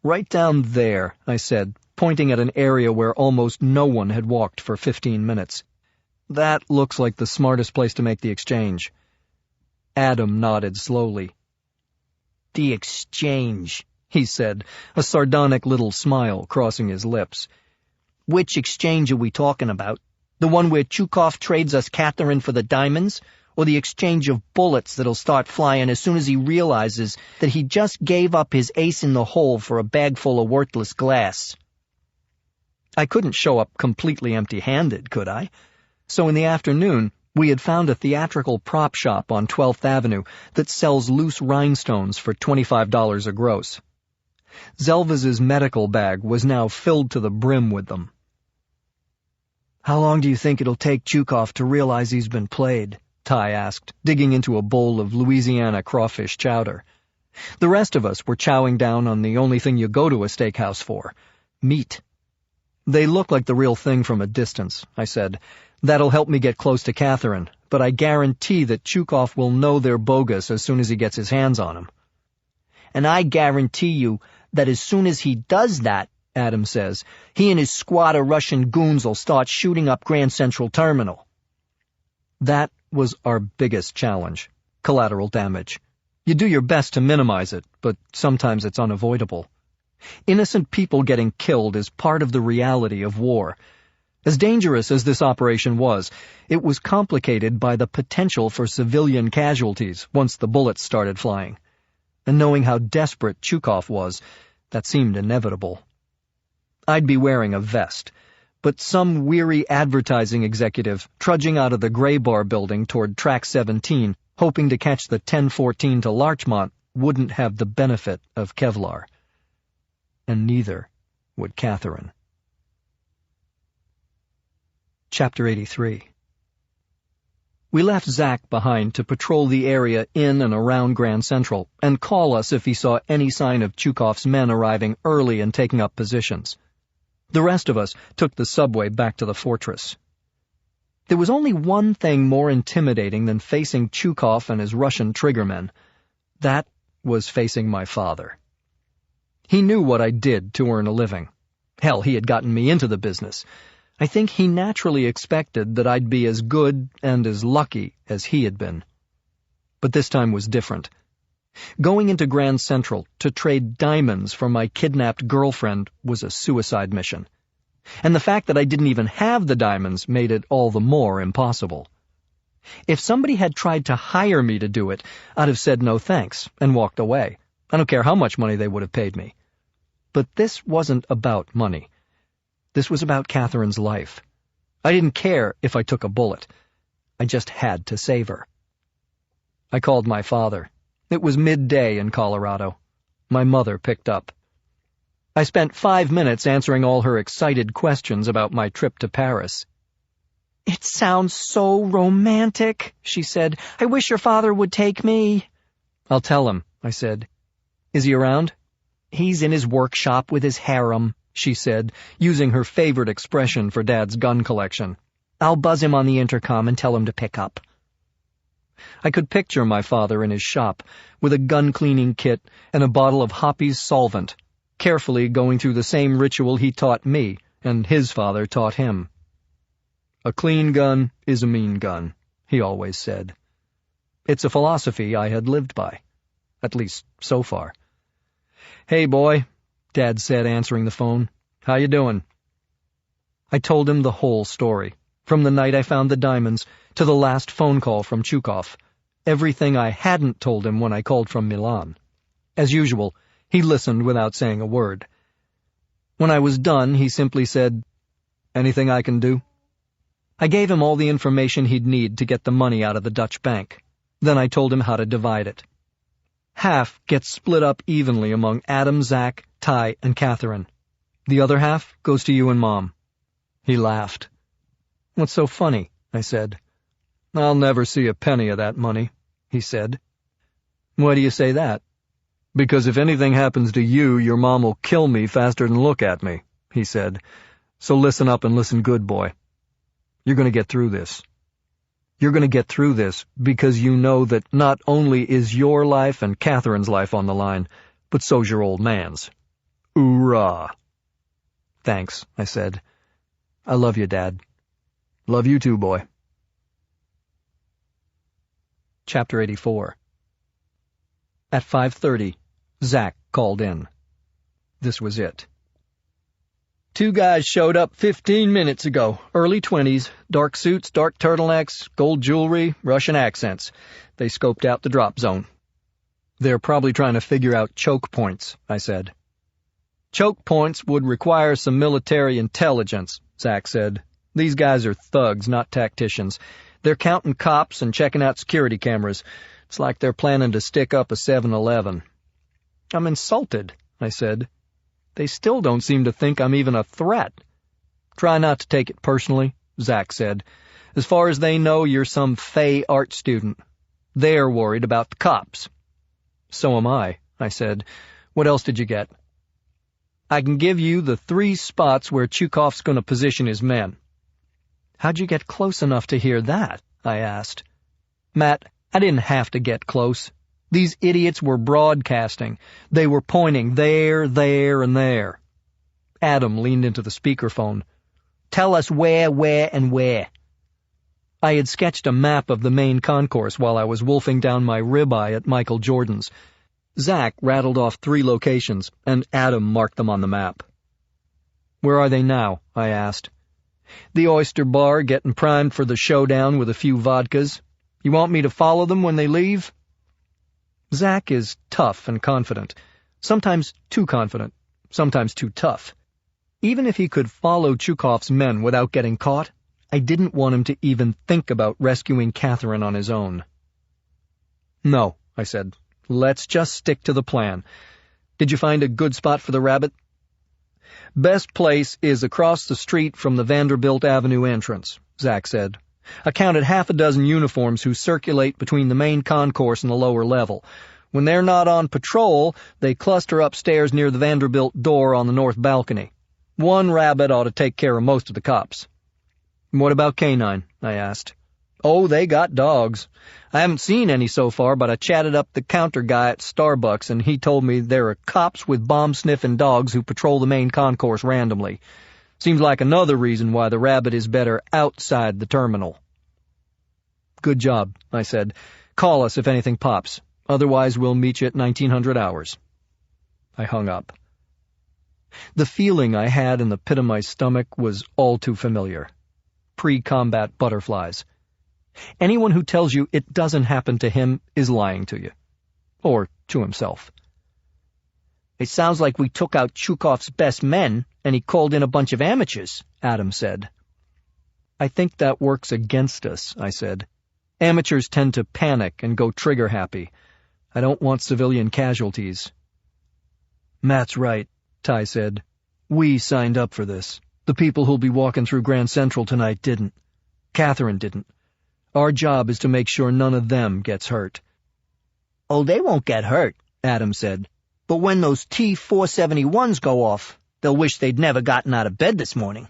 S1: "Right down there," I said, pointing at an area where almost no one had walked for 15 minutes. "That looks like the smartest place to make the exchange." Adam nodded slowly.
S3: "The exchange,"
S1: he said, a sardonic little smile crossing his lips.
S3: "Which exchange are we talking about?
S5: The one where Chukov trades us Catherine for the diamonds? Or the exchange of bullets that'll start flying as soon as he realizes that he just gave up his ace in the hole for a bag full of worthless glass? I couldn't show up completely empty-handed, could I? So in the afternoon, we had found a theatrical prop shop on 12th Avenue that sells loose rhinestones for $25 a gross. Zelvaz's medical bag was now filled to the brim with them. "How long do you think it'll take Chukov to realize he's been played?" Ty asked, digging into a bowl of Louisiana crawfish chowder. The rest of us were chowing down on the only thing you go to a steakhouse for, meat. "They look like the real thing from a distance," I said. "That'll help me get close to Catherine, but I guarantee that Chukov will know they're bogus as soon as he gets his hands on them." "And I guarantee you that as soon as he does that," Adam says, "he and his squad of Russian goons will start shooting up Grand Central Terminal." That was our biggest challenge, collateral damage. You do your best to minimize it, but sometimes it's unavoidable. Innocent people getting killed is part of the reality of war. As dangerous as this operation was, it was complicated by the potential for civilian casualties once the bullets started flying. And knowing how desperate Chukov was, that seemed inevitable. I'd be wearing a vest, but some weary advertising executive trudging out of the Gray Bar building toward Track 17, hoping to catch the 1014 to Larchmont, wouldn't have the benefit of Kevlar. And neither would Catherine. Chapter 83. We left Zach behind to patrol the area in and around Grand Central and call us if he saw any sign of Chukov's men arriving early and taking up positions. The rest of us took the subway back to the fortress. There was only one thing more intimidating than facing Chukov and his Russian triggermen. That was facing my father. He knew what I did to earn a living. Hell, he had gotten me into the business. I think he naturally expected that I'd be as good and as lucky as he had been. But this time was different. Going into Grand Central to trade diamonds for my kidnapped girlfriend was a suicide mission. And the fact that I didn't even have the diamonds made it all the more impossible. If somebody had tried to hire me to do it, I'd have said no thanks and walked away. I don't care how much money they would have paid me. But this wasn't about money. This was about Catherine's life. I didn't care if I took a bullet. I just had to save her. I called my father. It was midday in Colorado. My mother picked up. I spent 5 minutes answering all her excited questions about my trip to Paris. "It sounds so romantic," she said. "I wish your father would take me." "I'll tell him," I said. "Is he around?" "He's in his workshop with his harem," she said, using her favorite expression for Dad's gun collection. "I'll buzz him on the intercom and tell him to pick up." I could picture my father in his shop, with a gun-cleaning kit and a bottle of Hoppy's solvent, carefully going through the same ritual he taught me and his father taught him. "A clean gun is a mean gun," he always said. It's a philosophy I had lived by, at least so far. "Hey, boy," Dad said, answering the phone. "How you doing?" I told him the whole story, from the night I found the diamonds to the last phone call from Chukov, everything I hadn't told him when I called from Milan. As usual, he listened without saying a word. When I was done, he simply said, "Anything I can do?" I gave him all the information he'd need to get the money out of the Dutch bank. Then I told him how to divide it. Half gets split up evenly among Adam, Zach, Ty, and Catherine. The other half goes to you and Mom. He laughed. "What's so funny?" I said. "I'll never see a penny of that money," he said. "Why do you say that?" "Because if anything happens to you, your mom will kill me faster than look at me," he said. "So listen up and listen good, boy. You're going to get through this. You're going to get through this because you know that not only is your life and Catherine's life on the line, but so's your old man's. Oorah." "Thanks," I said. "I love you, Dad." "Love you too, boy." Chapter 84. At 5:30, Zach called in. This was it.
S6: 2 guys showed up 15 minutes ago, early 20s, dark suits, dark turtlenecks, gold jewelry, Russian accents. They scoped out the drop zone. They're probably trying to figure out choke points, I said. Choke points would require some military intelligence, Zach said. These guys are thugs, not tacticians. They're counting cops and checking out security cameras. It's like they're planning to stick up a 7-Eleven. I'm insulted, I said. They still don't seem to think I'm even a threat. Try not to take it personally, Zach said. As far as they know, you're some fey art student. They're worried about the cops. So am I said. What else did you get? I can give you the 3 spots where Chukov's going to position his men. How'd you get close enough to hear that? I asked. Matt, I didn't have to get close. These idiots were broadcasting. They were pointing there, and there. Adam leaned into the speakerphone. Tell us where, and where. I had sketched a map of the main concourse while I was wolfing down my ribeye at Michael Jordan's. Zach rattled off 3 locations, and Adam marked them on the map. Where are they now? I asked. The Oyster Bar, getting primed for the showdown with a few vodkas. You want me to follow them when they leave? Zach is tough and confident, sometimes too confident, sometimes too tough. Even if he could follow Chukov's men without getting caught, I didn't want him to even think about rescuing Catherine on his own. No, I said. Let's just stick to the plan. Did you find a good spot for the rabbit? Best place is across the street from the Vanderbilt Avenue entrance, Zach said. I counted 6 uniforms who circulate between the main concourse and the lower level. When they're not on patrol, they cluster upstairs near the Vanderbilt door on the north balcony. 1 rabbit ought to take care of most of the cops. What about K-9? I asked. Oh, they got dogs. I haven't seen any so far, but I chatted up the counter guy at Starbucks, and he told me there are cops with bomb-sniffing dogs who patrol the main concourse randomly. Seems like another reason why the rabbit is better outside the terminal. Good job, I said. Call us if anything pops. Otherwise, we'll meet you at 1900 hours. I hung up. The feeling I had in the pit of my stomach was all too familiar. Pre-combat butterflies. Anyone who tells you it doesn't happen to him is lying to you. Or to himself. It sounds like we took out Chukov's best men, and he called in a bunch of amateurs, Adam said. I think that works against us, I said. Amateurs tend to panic and go trigger-happy. I don't want civilian casualties. Matt's right, Ty said. We signed up for this. The people who'll be walking through Grand Central tonight didn't. Catherine didn't. Our job is to make sure none of them gets hurt. Oh, they won't get hurt, Adam said. But when those T-471s go off, they'll wish they'd never gotten out of bed this morning.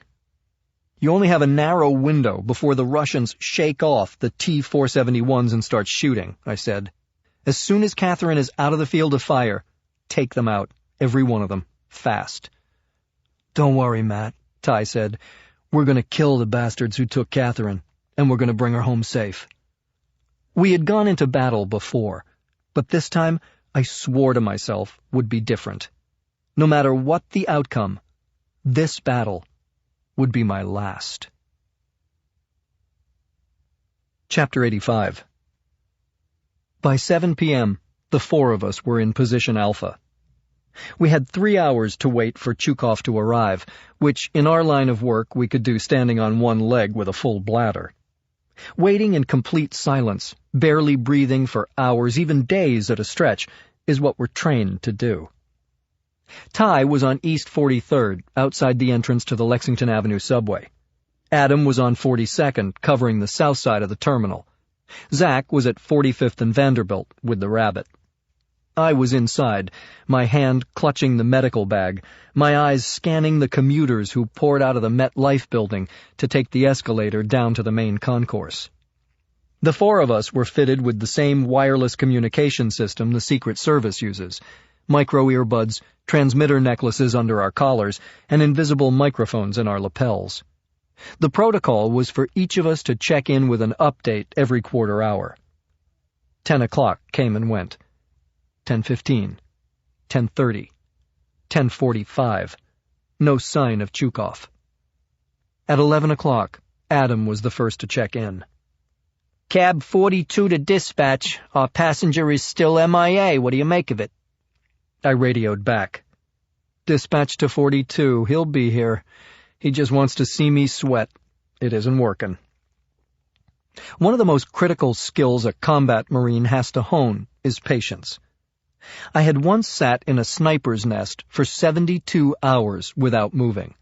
S6: You only have a narrow window before the Russians shake off the T-471s and start shooting, I said. As soon as Catherine is out of the field of fire, take them out, every one of them, fast. Don't worry, Matt, Ty said. We're going to kill the bastards who took Catherine, and we're going to bring her home safe. We had gone into battle before, but this time I swore to myself would be different. No matter what the outcome, this battle would be my last. Chapter 85. By 7 p.m., the 4 of us were in position Alpha. We had 3 hours to wait for Chukov to arrive, which in our line of work we could do standing on one leg with a full bladder. Waiting in complete silence, barely breathing for hours, even days at a stretch, is what we're trained to do. Ty was on East 43rd, outside the entrance to the Lexington Avenue subway. Adam was on 42nd, covering the south side of the terminal. Zach was at 45th and Vanderbilt, with the rabbit. I was inside, my hand clutching the medical bag, my eyes scanning the commuters who poured out of the MetLife building to take the escalator down to the main concourse. The 4 of us were fitted with the same wireless communication system the Secret Service uses, micro-earbuds, transmitter necklaces under our collars, and invisible microphones in our lapels. The protocol was for each of us to check in with an update every quarter hour. 10 o'clock came and went. 10:15, 10:30, 10:45,
S1: No sign of Chukov. At 11 o'clock, Adam was the first to check in.
S5: Cab 42 to dispatch. Our passenger is still MIA. What do you make of it?
S1: I radioed back. Dispatch to 42. He'll be here. He just wants to see me sweat. It isn't working. One of the most critical skills a combat Marine has to hone is patience. I had once sat in a sniper's nest for 72 hours without moving.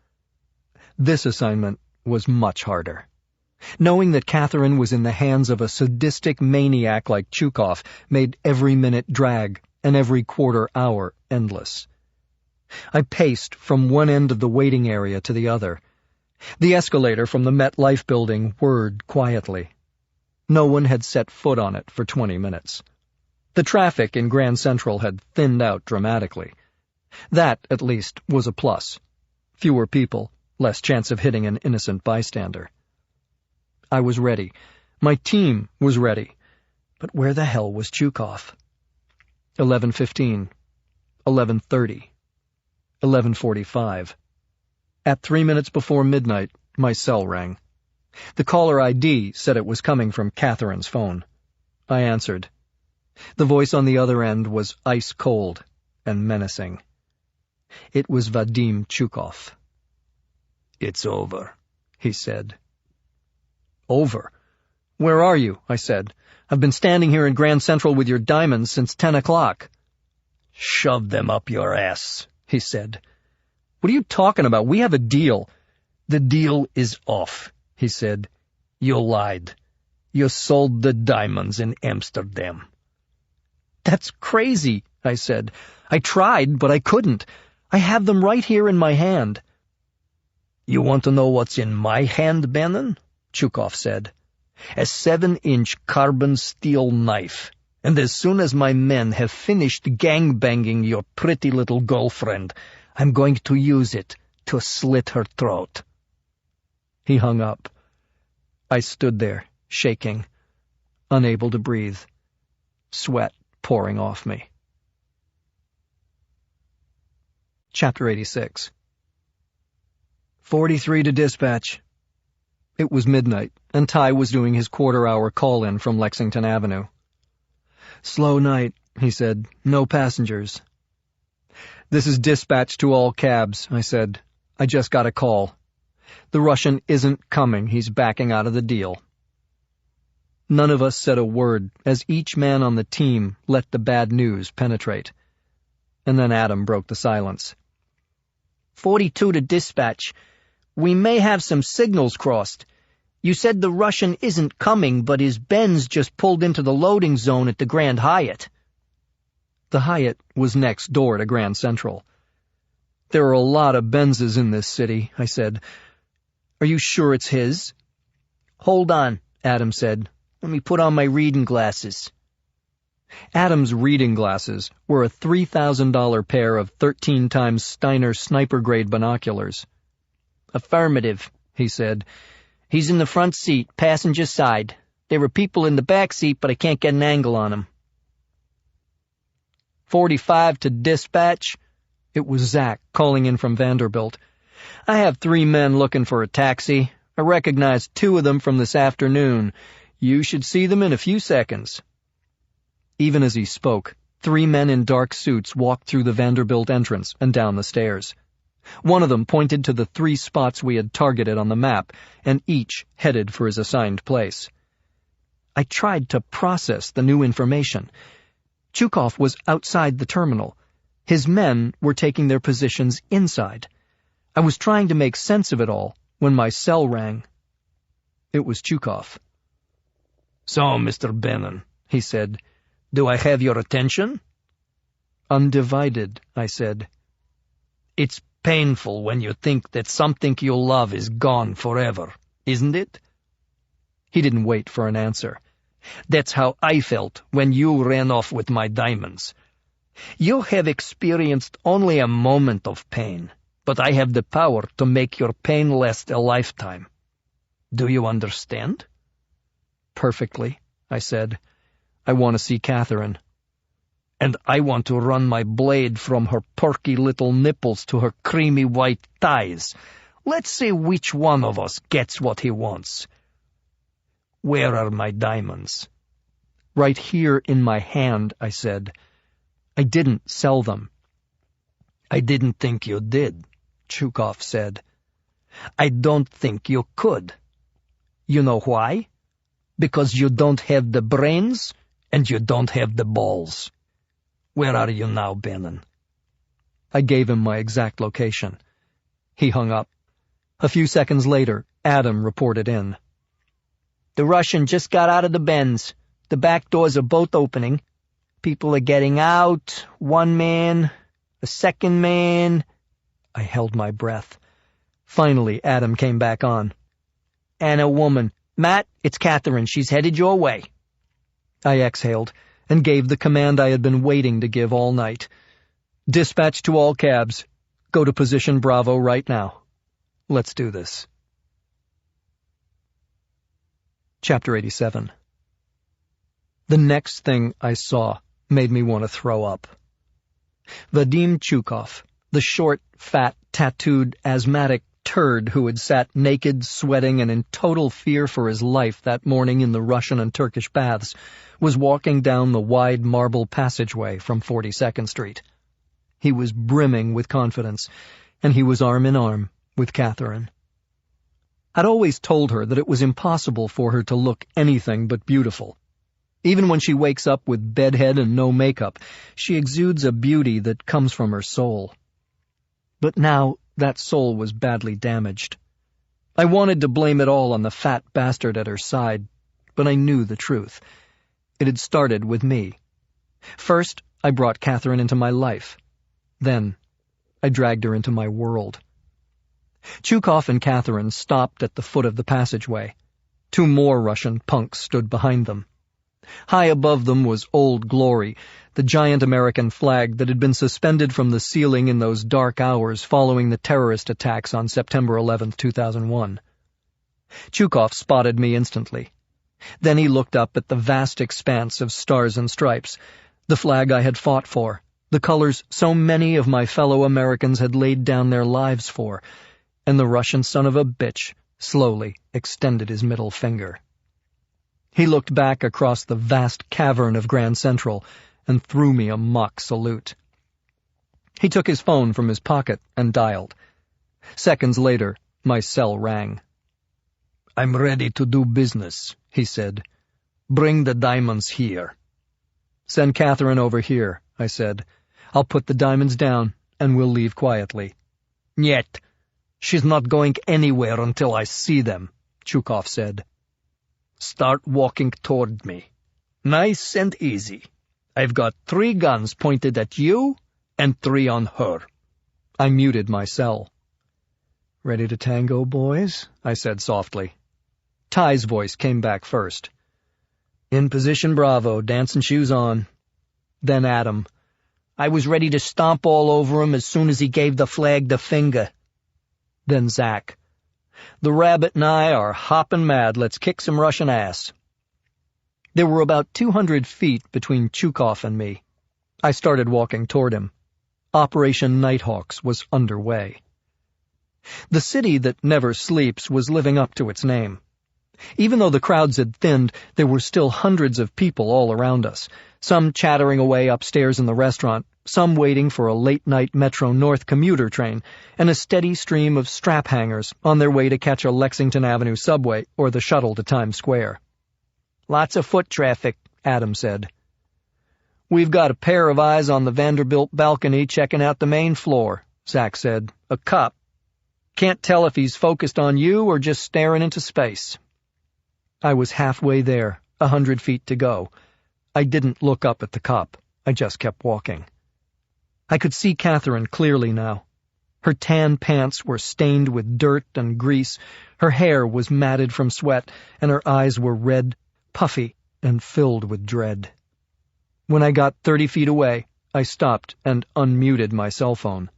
S1: This assignment was much harder. Knowing that Catherine was in the hands of a sadistic maniac like Chukov made every minute drag and every quarter hour endless. I paced from one end of the waiting area to the other. The escalator from the MetLife building whirred quietly. No one had set foot on it for 20 minutes. The traffic in Grand Central had thinned out dramatically. That, at least, was a plus. Fewer people, less chance of hitting an innocent bystander. I was ready. My team was ready. But where the hell was Chukov? 11:15. 11:30. 11:45. At 3 minutes before midnight, my cell rang. The caller ID said it was coming from Catherine's phone. I answered. The voice on the other end was ice-cold and menacing. It was Vadim Chukov. "It's over," he said. "Over? Where are you?" I said. "I've been standing here in Grand Central with your diamonds since 10 o'clock. "Shove them up your ass," he said. "What are you talking about? We have a deal." "The deal is off," he said. "You lied. You sold the diamonds in Amsterdam." "That's crazy," I said. "I tried, but I couldn't. I have them right here in my hand." "You want to know what's in my hand, Bannon?" Chukov said. "A 7-inch carbon steel knife. And as soon as my men have finished gangbanging your pretty little girlfriend, I'm going to use it to slit her throat." He hung up. I stood there, shaking, unable to breathe, sweat pouring off me. Chapter 86. 43 to dispatch. It was midnight, and Ty was doing his quarter-hour call-in from Lexington Avenue. "Slow night," he said. "No passengers." "This is dispatch to all cabs," I said. "I just got a call. The Russian isn't coming. He's backing out of the deal." None of us said a word as each man on the team let the bad news penetrate. And then Adam broke the silence.
S5: 42 to dispatch. We may have some signals crossed. You said the Russian isn't coming, but his Benz just pulled into the loading zone at the Grand Hyatt.
S1: The Hyatt was next door to Grand Central. "There are a lot of Benzes in this city," I said. "Are you sure it's his?"
S5: "Hold on," Adam said. "Let me put on my reading glasses."
S1: Adam's reading glasses were a $3,000 pair of 13 times Steiner sniper-grade binoculars.
S5: "Affirmative," he said. "He's in the front seat, passenger side. There were people in the back seat, but I can't get an angle on them." 45 to dispatch.
S1: It was Zach calling in from Vanderbilt.
S5: "I have 3 men looking for a taxi. I recognized 2 of them from this afternoon. You should see them in a few seconds."
S1: Even as he spoke, 3 men in dark suits walked through the Vanderbilt entrance and down the stairs. One of them pointed to the 3 spots we had targeted on the map, and each headed for his assigned place. I tried to process the new information. Chukov was outside the terminal. His men were taking their positions inside. I was trying to make sense of it all when my cell rang. It was Chukov.
S3: "So, Mr. Bannon," he said, "do I have your attention?"
S1: "Undivided," I said.
S3: "It's painful when you think that something you love is gone forever, isn't it?"
S1: He didn't wait for an answer.
S3: "That's how I felt when you ran off with my diamonds. You have experienced only a moment of pain, but I have the power to make your pain last a lifetime. Do you understand?"
S1: "Perfectly," I said. "I want to see Catherine."
S6: And I want to run my blade from her perky little nipples to her creamy white thighs. Let's see which one of us gets what he wants. Where are my diamonds? Right here in my hand, I said. I didn't sell them. I didn't think you did, Chukov said. I don't think you could. You know why? Because you don't have the brains and you don't have the balls. Where are you now, Bannon? I gave him my exact location. He hung up. A few seconds later, Adam reported in. The Russian just got out of the bends. The back doors are both opening. People are getting out. One man, a second man. I held my breath. Finally, Adam came back on. And a woman. Matt, it's Catherine. She's headed your way. I exhaled and gave the command I had been waiting to give all night. Dispatch to all cabs. Go to position Bravo right now. Let's do this. Chapter 87. The next thing I saw made me want to throw up. Vadim Chukov, the short, fat, tattooed, asthmatic turd who had sat naked, sweating, and in total fear for his life that morning in the Russian and Turkish baths, was walking down the wide marble passageway from 42nd Street. He was brimming with confidence, and he was arm in arm with Catherine. I'd always told her that it was impossible for her to look anything but beautiful. Even when she wakes up with bedhead and no makeup, she exudes a beauty that comes from her soul. But now that soul was badly damaged. I wanted to blame it all on the fat bastard at her side, but I knew the truth. It had started with me. First, I brought Catherine into my life. Then, I dragged her into my world. Chukov and Catherine stopped at the foot of the passageway. 2 more Russian punks stood behind them. High above them was Old Glory, the giant American flag that had been suspended from the ceiling in those dark hours following the terrorist attacks on September 11, 2001. Chukov spotted me instantly. Then he looked up at the vast expanse of stars and stripes, the flag I had fought for, the colors so many of my fellow Americans had laid down their lives for, and the Russian son of a bitch slowly extended his middle finger. He looked back across the vast cavern of Grand Central and threw me a mock salute. He took his phone from his pocket and dialed. Seconds later, my cell rang. "I'm ready to do business," he said. "Bring the diamonds here." "Send Catherine over here," I said. "I'll put the diamonds down, and we'll leave quietly." "Niet. She's not going anywhere until I see them," Chukov said. "Start walking toward me. Nice and easy. I've got 3 guns pointed at you and 3 on her." I muted my cell. "Ready to tango, boys?" I said softly. Ty's voice came back first. "In position Bravo, dancing shoes on." Then Adam. "I was ready to stomp all over him as soon as he gave the flag the finger." Then Zach. "The rabbit and I are hopping mad. Let's kick some Russian ass." There were about 200 feet between Chukov and me. I started walking toward him. Operation Nighthawks was underway. The city that never sleeps was living up to its name. Even though the crowds had thinned, there were still hundreds of people all around us, some chattering away upstairs in the restaurant, some waiting for a late-night Metro North commuter train, and a steady stream of strap-hangers on their way to catch a Lexington Avenue subway or the shuttle to Times Square. "Lots of foot traffic," Adam said. "We've got a pair of eyes on the Vanderbilt balcony checking out the main floor," Zach said. "A cop. Can't tell if he's focused on you or just staring into space." I was halfway there, 100 feet to go. I didn't look up at the cop. I just kept walking. I could see Catherine clearly now. Her tan pants were stained with dirt and grease, her hair was matted from sweat, and her eyes were red, puffy, and filled with dread. When I got 30 feet away, I stopped and unmuted my cell phone.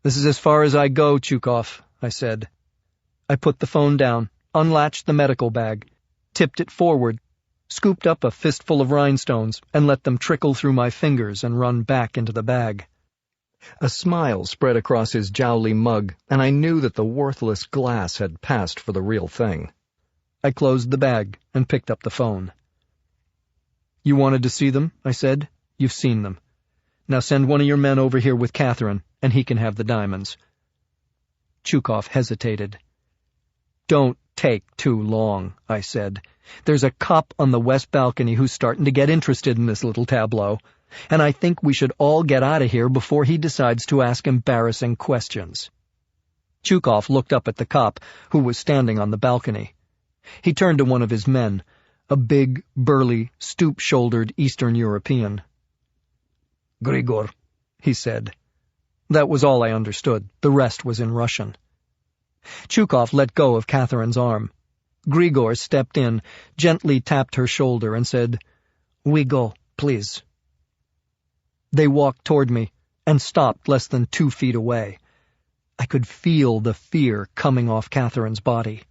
S6: "This is as far as I go, Chukov," I said. I put the phone down, unlatched the medical bag, tipped it forward,
S1: scooped up a fistful of rhinestones, and let them trickle through my fingers and run back into the bag. A smile spread across his jowly mug, and I knew that the worthless glass had passed for the real thing. I closed the bag and picked up the phone. "You wanted to see them?" I said. "You've seen them. Now send one of your men over here with Catherine, and he can have the diamonds." Chukov hesitated. "Don't take too long," I said. "There's a cop on the west balcony who's starting to get interested in this little tableau, and I think we should all get out of here before he decides to ask embarrassing questions." Chukov looked up at the cop, who was standing on the balcony. He turned to one of his men, a big, burly, stoop-shouldered Eastern European. "Grigor," he said. That was all I understood. The rest was in Russian. Chukov let go of Catherine's arm. Grigor stepped in, gently tapped her shoulder, and said, "We go, please." They walked toward me and stopped less than 2 feet away. I could feel the fear coming off Catherine's body.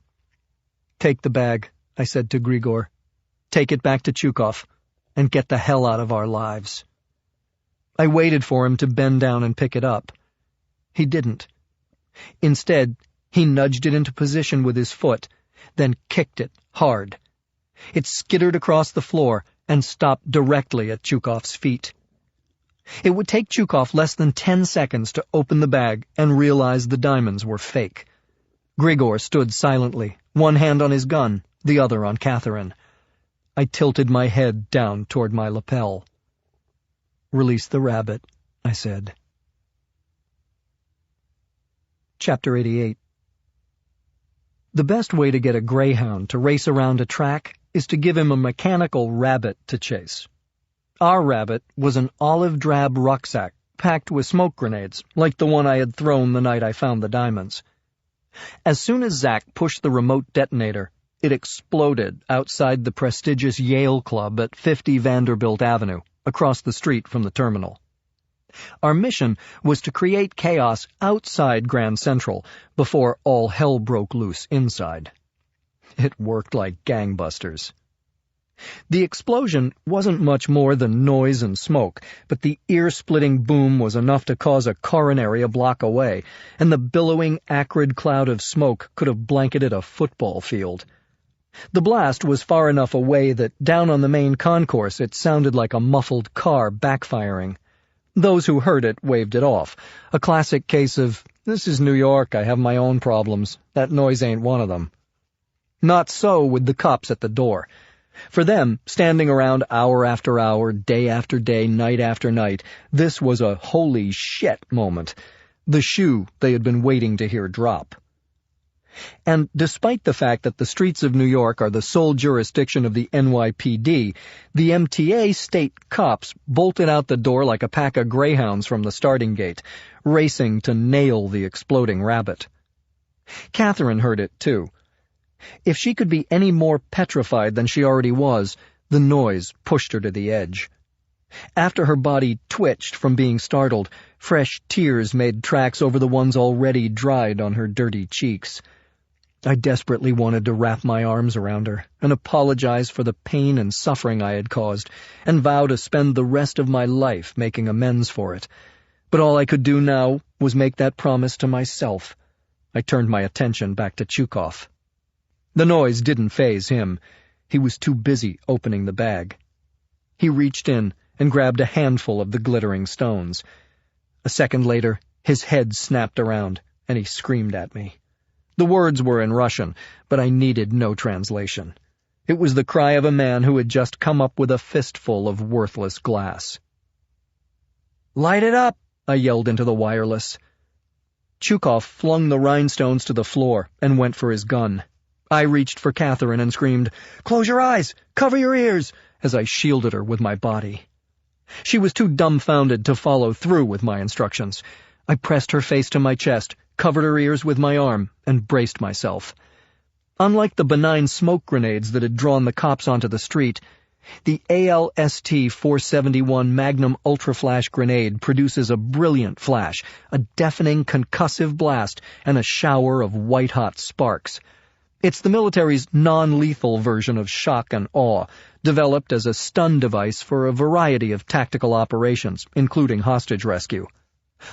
S1: "Take the bag," I said to Grigor. "Take it back to Chukov, and get the hell out of our lives." I waited for him to bend down and pick it up. He didn't. Instead, he nudged it into position with his foot, then kicked it hard. It skittered across the floor and stopped directly at Chukov's feet. It would take Chukov less than 10 seconds to open the bag and realize the diamonds were fake. Grigor stood silently, one hand on his gun, the other on Catherine. I tilted my head down toward my lapel. "Release the rabbit," I said. Chapter 88. The best way to get a greyhound to race around a track is to give him a mechanical rabbit to chase. Our rabbit was an olive-drab rucksack packed with smoke grenades, like the one I had thrown the night I found the diamonds. As soon as Zack pushed the remote detonator, it exploded outside the prestigious Yale Club at 50 Vanderbilt Avenue, across the street from the terminal. Our mission was to create chaos outside Grand Central before all hell broke loose inside. It worked like gangbusters. The explosion wasn't much more than noise and smoke, but the ear-splitting boom was enough to cause a coronary a block away, and the billowing, acrid cloud of smoke could have blanketed a football field. The blast was far enough away that down on the main concourse it sounded like a muffled car backfiring. Those who heard it waved it off, a classic case of, "This is New York, I have my own problems. That noise ain't one of them." Not so with the cops at the door. For them, standing around hour after hour, day after day, night after night, this was a holy shit moment, the shoe they had been waiting to hear drop. And despite the fact that the streets of New York are the sole jurisdiction of the NYPD, the MTA state cops bolted out the door like a pack of greyhounds from the starting gate, racing to nail the exploding rabbit. Catherine heard it, too. If she could be any more petrified than she already was, the noise pushed her to the edge. After her body twitched from being startled, fresh tears made tracks over the ones already dried on her dirty cheeks. I desperately wanted to wrap my arms around her and apologize for the pain and suffering I had caused, and vow to spend the rest of my life making amends for it. But all I could do now was make that promise to myself. I turned my attention back to Chukov. The noise didn't faze him. He was too busy opening the bag. He reached in and grabbed a handful of the glittering stones. A second later, his head snapped around, and he screamed at me. The words were in Russian, but I needed no translation. It was the cry of a man who had just come up with a fistful of worthless glass. "Light it up!" I yelled into the wireless. Chukov flung the rhinestones to the floor and went for his gun. I reached for Catherine and screamed, "Close your eyes! Cover your ears!" as I shielded her with my body. She was too dumbfounded to follow through with my instructions. I pressed her face to my chest, covered her ears with my arm, and braced myself. Unlike the benign smoke grenades that had drawn the cops onto the street, the ALST-471 Magnum Ultra-Flash grenade produces a brilliant flash, a deafening concussive blast, and a shower of white-hot sparks. It's the military's non-lethal version of shock and awe, developed as a stun device for a variety of tactical operations, including hostage rescue.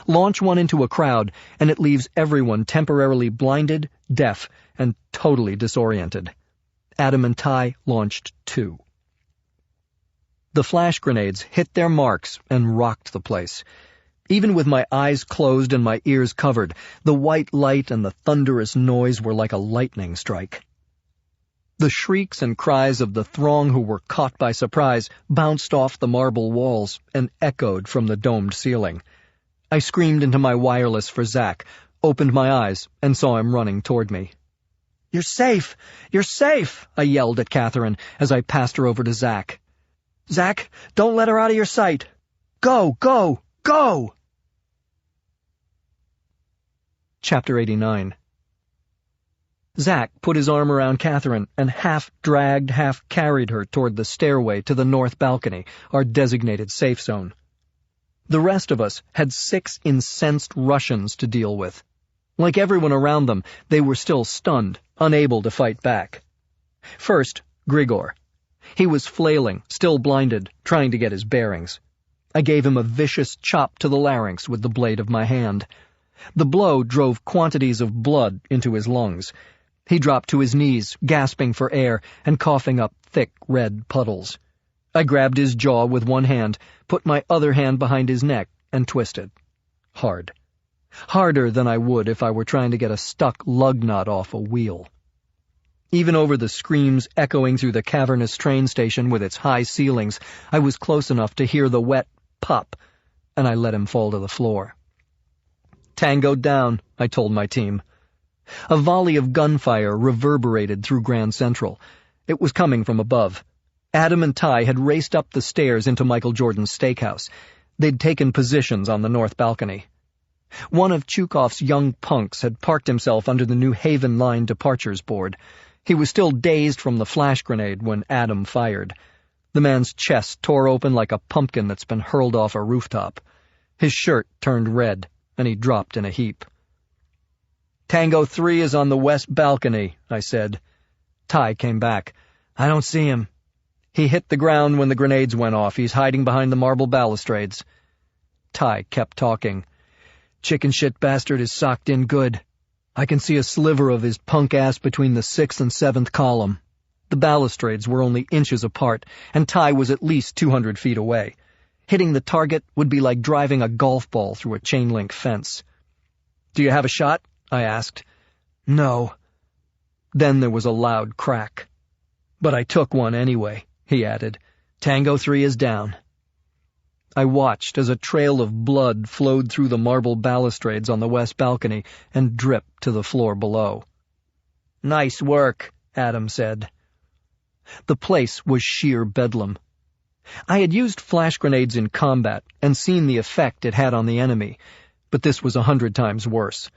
S1: Launch one into a crowd, and it leaves everyone temporarily blinded, deaf, and totally disoriented. Adam and Ty launched 2. The flash grenades hit their marks and rocked the place. Even with my eyes closed and my ears covered, the white light and the thunderous noise were like a lightning strike. The shrieks and cries of the throng who were caught by surprise bounced off the marble walls and echoed from the domed ceiling. I screamed into my wireless for Zach, opened my eyes, and saw him running toward me. "You're safe! You're safe!" I yelled at Catherine as I passed her over to Zach. "Zach, don't let her out of your sight! Go, go, go!" Chapter 89. Zach put his arm around Catherine and half-dragged, half-carried her toward the stairway to the north balcony, our designated safe zone. The rest of us had 6 incensed Russians to deal with. Like everyone around them, they were still stunned, unable to fight back. First, Grigor. He was flailing, still blinded, trying to get his bearings. I gave him a vicious chop to the larynx with the blade of my hand. The blow drove quantities of blood into his lungs. He dropped to his knees, gasping for air and coughing up thick red puddles. I grabbed his jaw with one hand, put my other hand behind his neck, and twisted. Hard. Harder than I would if I were trying to get a stuck lug nut off a wheel. Even over the screams echoing through the cavernous train station with its high ceilings, I was close enough to hear the wet pop, and I let him fall to the floor. "Tango down," I told my team. A volley of gunfire reverberated through Grand Central. It was coming from above. Adam and Ty had raced up the stairs into Michael Jordan's steakhouse. They'd taken positions on the north balcony. One of Chukov's young punks had parked himself under the New Haven Line departures board. He was still dazed from the flash grenade when Adam fired. The man's chest tore open like a pumpkin that's been hurled off a rooftop. His shirt turned red, and he dropped in a heap. "Tango 3 is on the west balcony," I said. Ty came back. "I don't see him." "He hit the ground when the grenades went off. He's hiding behind the marble balustrades." Ty kept talking. "Chicken shit bastard is socked in good. I can see a sliver of his punk ass between the 6th and 7th column." The balustrades were only inches apart, and Ty was at least 200 feet away. Hitting the target would be like driving a golf ball through a chain-link fence. "Do you have a shot?" I asked. "No." Then there was a loud crack. "But I took one anyway," he added. "Tango 3 is down." I watched as a trail of blood flowed through the marble balustrades on the west balcony and dripped to the floor below. "Nice work," Adam said. The place was sheer bedlam. I had used flash grenades in combat and seen the effect it had on the enemy, but this was 100 times worse.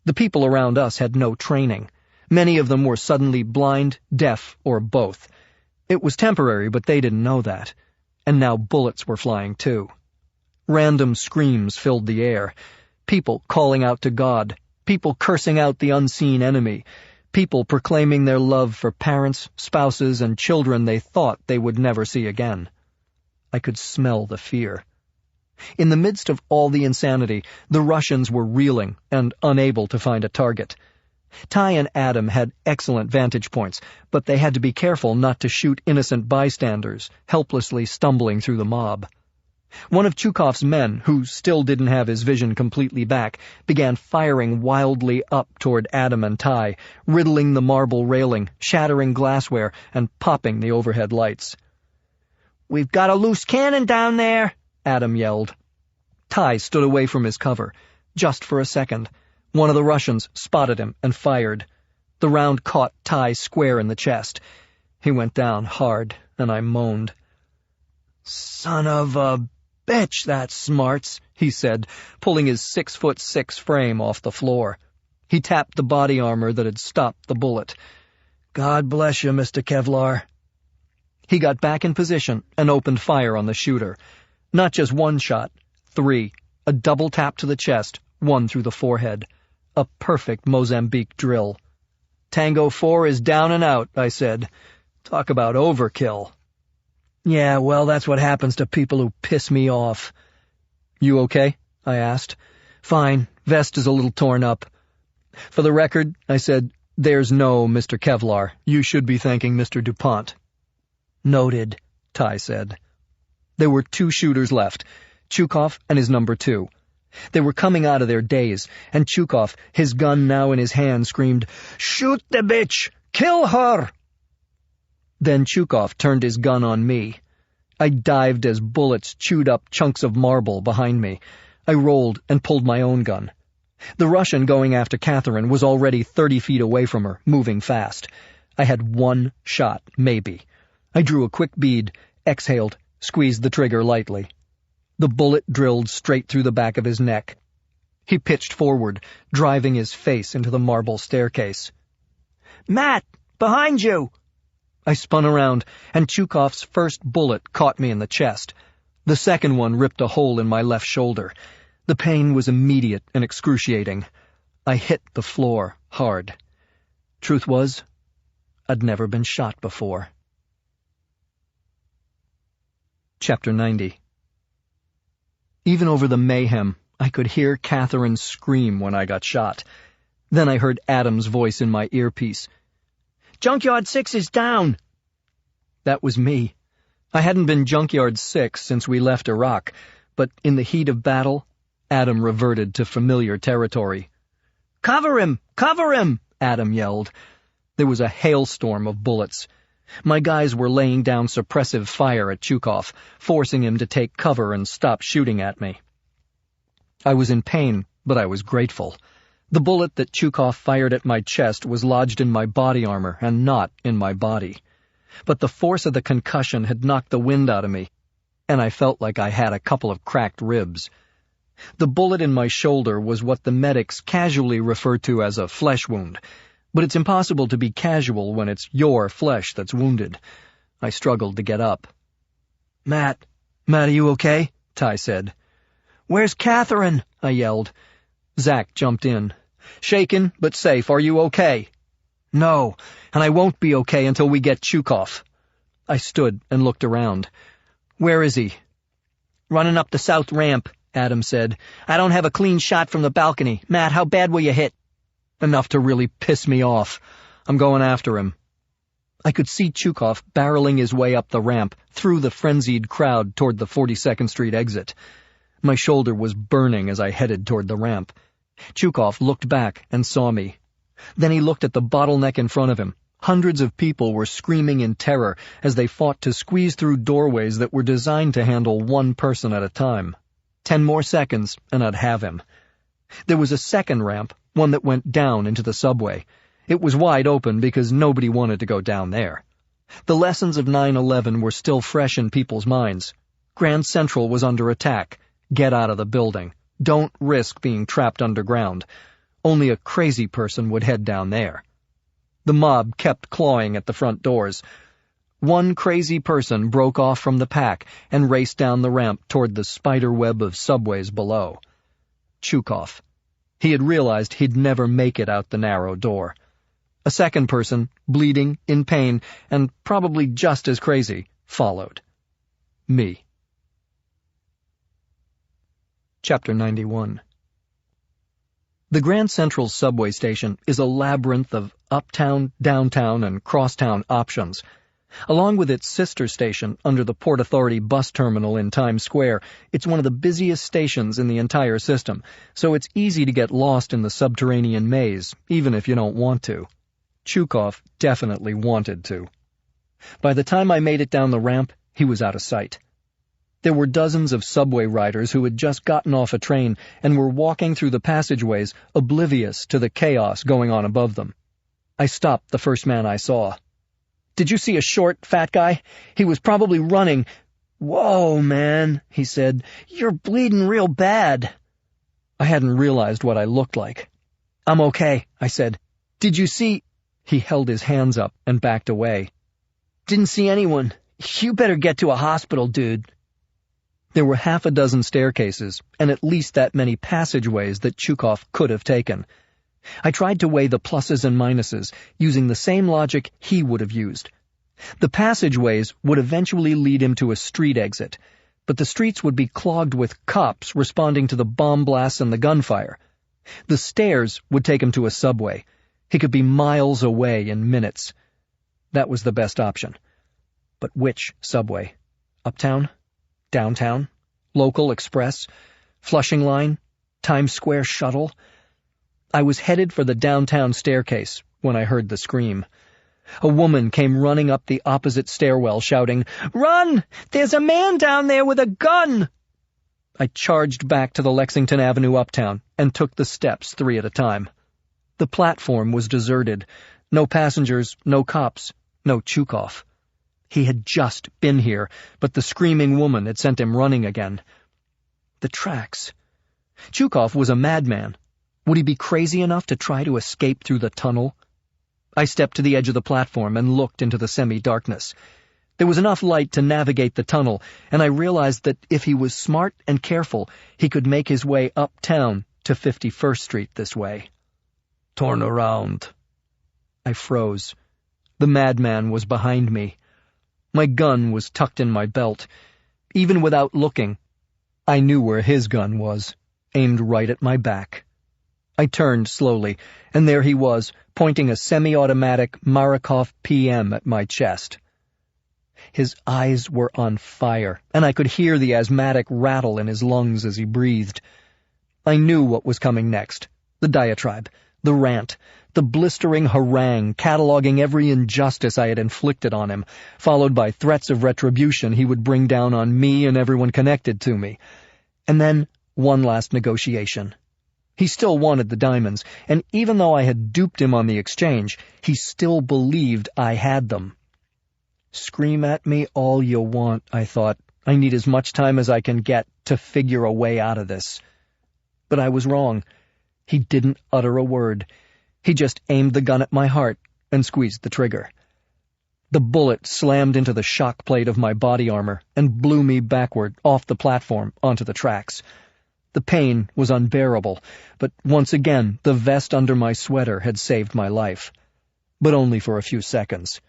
S1: The people around us had no training. Many of them were suddenly blind, deaf, or both. It was temporary, but they didn't know that. And now bullets were flying too. Random screams filled the air. People calling out to God. People cursing out the unseen enemy. People proclaiming their love for parents, spouses, and children they thought they would never see again. I could smell the fear. In the midst of all the insanity, the Russians were reeling and unable to find a target. Ty and Adam had excellent vantage points, but they had to be careful not to shoot innocent bystanders, helplessly stumbling through the mob. One of Chukov's men, who still didn't have his vision completely back, began firing wildly up toward Adam and Ty, riddling the marble railing, shattering glassware, and popping the overhead lights. "We've got a loose cannon down there," Adam yelled. Ty stood away from his cover. Just for a second. One of the Russians spotted him and fired. The round caught Ty square in the chest. He went down hard, and I moaned. "Son of a bitch, that smarts," he said, pulling his 6'6" frame off the floor. He tapped the body armor that had stopped the bullet. "God bless you, Mr. Kevlar." He got back in position and opened fire on the shooter. Not just one shot, 3. A double tap to the chest, 1 through the forehead. A perfect Mozambique drill.
S6: Tango 4 is down and out, I said. Talk about overkill. Yeah, well, that's what happens to people who piss me off. You okay? I asked. Fine. Vest is a little torn up. For the record, I said, there's no Mr. Kevlar. You should be thanking Mr. DuPont. Noted, Ty said. There were 2 shooters left, Chukov and his number 2. They were coming out of their daze, and Chukov, his gun now in his hand, screamed, "Shoot the bitch! Kill her!" Then Chukov turned his gun on me. I dived as bullets chewed up chunks of marble behind me. I rolled and pulled my own gun. The Russian going after Catherine was already 30 feet away from her, moving fast. I had 1 shot, maybe. I drew a quick bead, exhaled, squeezed the trigger lightly. The bullet drilled straight through the back of his neck. He pitched forward, driving his face into the marble staircase. "Matt! Behind you!" I spun around, and Chukov's first bullet caught me in the chest. The second one ripped a hole in my left shoulder. The pain was immediate and excruciating. I hit the floor hard. Truth was, I'd never been shot before. Chapter 90. Even over the mayhem, I could hear Catherine scream when I got shot. Then I heard Adam's voice in my earpiece. "Junkyard 6 is down!" That was me. I hadn't been Junkyard 6 since we left Iraq, but in the heat of battle, Adam reverted to familiar territory. "Cover him! Cover him!" Adam yelled. There was a hailstorm of bullets. My guys were laying down suppressive fire at Chukov, forcing him to take cover and stop shooting at me. I was in pain, but I was grateful. The bullet that Chukov fired at my chest was lodged in my body armor and not in my body. But the force of the concussion had knocked the wind out of me, and I felt like I had a couple of cracked ribs. The bullet in my shoulder was what the medics casually refer to as a flesh wound, but it's impossible to be casual when it's your flesh that's wounded. I struggled to get up. Matt, are you okay?" Ty said. "Where's Catherine?" I yelled. Zach jumped in. "Shaken, but safe. Are you okay?" "No, and I won't be okay until we get Chukov." I stood and looked around. "Where is he?" "Running up the south ramp," Adam said. "I don't have a clean shot from the balcony. Matt, how bad were you hit?" "Enough to really piss me off. I'm going after him." I could see Chukov barreling his way up the ramp, through the frenzied crowd toward the 42nd Street exit. My shoulder was burning as I headed toward the ramp. Chukov looked back and saw me. Then he looked at the bottleneck in front of him. Hundreds of people were screaming in terror as they fought to squeeze through doorways that were designed to handle 1 person at a time. 10 more seconds, and I'd have him. There was a second ramp, one that went down into the subway. It was wide open because nobody wanted to go down there. The lessons of 9/11 were still fresh in people's minds. Grand Central was under attack. Get out of the building. Don't risk being trapped underground. Only a crazy person would head down there. The mob kept clawing at the front doors. One crazy person broke off from the pack and raced down the ramp toward the spider web of subways below. Chukov. He had realized he'd never make it out the narrow door. A second person, bleeding, in pain, and probably just as crazy, followed. Me. Chapter 91. The Grand Central subway station is a labyrinth of uptown, downtown, and crosstown options. Along with its sister station under the Port Authority bus terminal in Times Square, it's one of the busiest stations in the entire system, so it's easy to get lost in the subterranean maze, even if you don't want to. Chukov definitely wanted to. By the time I made it down the ramp, he was out of sight. There were dozens of subway riders who had just gotten off a train and were walking through the passageways, oblivious to the chaos going on above them. I stopped the first man I saw. "Did you see a short, fat guy? He was probably running." "Whoa, man," he said. "You're bleeding real bad." I hadn't realized what I looked like. "I'm okay," I said. "Did you see—" He held his hands up and backed away. "Didn't see anyone. You better get to a hospital, dude." There were 6 staircases, and at least that many passageways that Chukov could have taken.
S1: I tried to weigh the pluses and minuses, using the same logic he would have used. The passageways would eventually lead him to a street exit, but the streets would be clogged with cops responding to the bomb blasts and the gunfire. The stairs would take him to a subway. He could be miles away in minutes. That was the best option. But which subway? Uptown? Downtown? Local Express? Flushing Line? Times Square Shuttle? I was headed for the downtown staircase when I heard the scream. A woman came running up the opposite stairwell shouting, "Run! There's a man down there with a gun!" I charged back to the Lexington Avenue Uptown and took the steps 3 at a time. The platform was deserted. No passengers, no cops, no Chukov. He had just been here, but the screaming woman had sent him running again. The tracks. Chukov was a madman. Would he be crazy enough to try to escape through the tunnel? I stepped to the edge of the platform and looked into the semi-darkness. There was enough light to navigate the tunnel, and I realized that if he was smart and careful, he could make his way uptown to 51st Street this way. "Turn around." I froze. The madman was behind me. My gun was tucked in my belt. Even without looking, I knew where his gun was, aimed right at my back. I turned slowly, and there he was, pointing a semi-automatic Marikov PM at my chest. His eyes were on fire, and I could hear the asthmatic rattle in his lungs as he breathed. I knew what was coming next. The diatribe, the rant, the blistering harangue cataloging every injustice I had inflicted on him, followed by threats of retribution he would bring down on me and everyone connected to me. And then one last negotiation. He still wanted the diamonds, and even though I had duped him on the exchange, he still believed I had them. Scream at me all you want, I thought. I need as much time as I can get to figure a way out of this. But I was wrong. He didn't utter a word. He just aimed the gun at my heart and squeezed the trigger. The bullet slammed into the shock plate of my body armor and blew me backward off the platform onto the tracks. The pain was unbearable, but once again the vest under my sweater had saved my life. But only for a few seconds.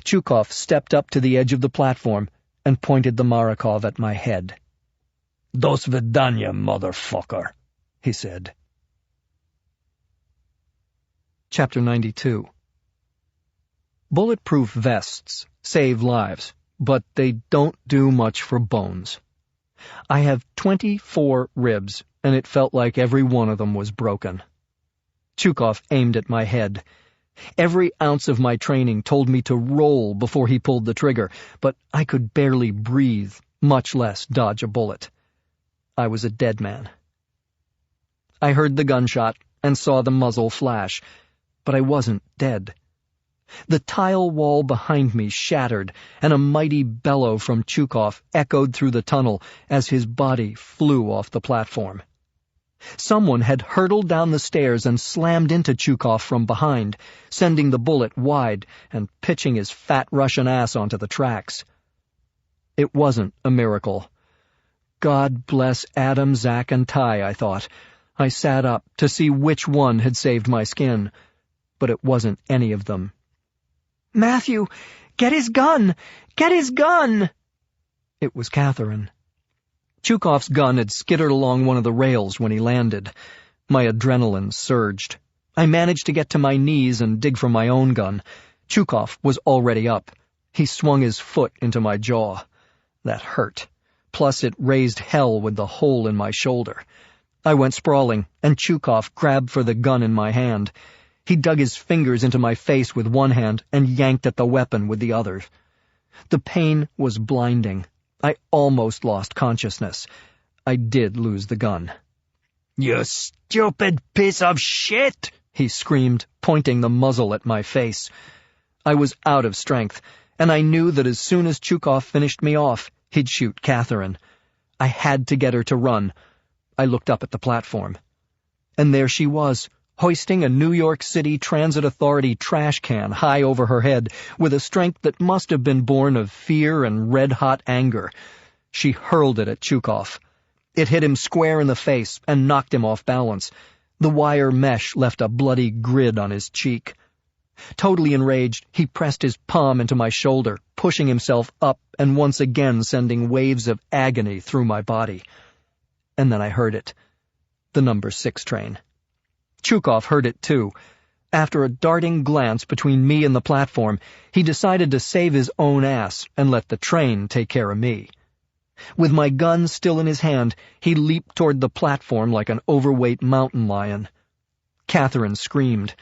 S1: Chukov stepped up to the edge of the platform and pointed the Marikov at my head. "Do svidaniya, motherfucker," he said. Chapter 92. Bulletproof vests save lives, but they don't do much for bones. I have 24 ribs, and it felt like every one of them was broken. Chukov aimed at my head. Every ounce of my training told me to roll before he pulled the trigger, but I could barely breathe, much less dodge a bullet. I was a dead man. I heard the gunshot and saw the muzzle flash, but I wasn't dead. The tile wall behind me shattered, and a mighty bellow from Chukov echoed through the tunnel as his body flew off the platform. Someone had hurtled down the stairs and slammed into Chukov from behind, sending the bullet wide and pitching his fat Russian ass onto the tracks. It wasn't a miracle. God bless Adam, Zach, and Ty, I thought. I sat up to see which one had saved my skin, but it wasn't any of them.
S5: "Matthew, get his gun! Get his gun!"
S1: It was Catherine. Chukov's gun had skittered along one of the rails when he landed. My adrenaline surged. I managed to get to my knees and dig for my own gun. Chukov was already up. He swung his foot into my jaw. That hurt. Plus it raised hell with the hole in my shoulder. I went sprawling, and Chukov grabbed for the gun in my hand. He dug his fingers into my face with one hand and yanked at the weapon with the other. The pain was blinding. I almost lost consciousness. I did lose the gun.
S6: "You stupid piece of shit!"
S1: he screamed, pointing the muzzle at my face. I was out of strength, and I knew that as soon as Chukov finished me off, he'd shoot Catherine. I had to get her to run. I looked up at the platform. And there she was, hoisting a New York City Transit Authority trash can high over her head with a strength that must have been born of fear and red-hot anger. She hurled it at Chukov. It hit him square in the face and knocked him off balance. The wire mesh left a bloody grid on his cheek. Totally enraged, he pressed his palm into my shoulder, pushing himself up and once again sending waves of agony through my body. And then I heard it. The number 6 train. Chukov heard it too. After a darting glance between me and the platform, he decided to save his own ass and let the train take care of me. With my gun still in his hand, he leaped toward the platform like an overweight mountain lion. Catherine screamed.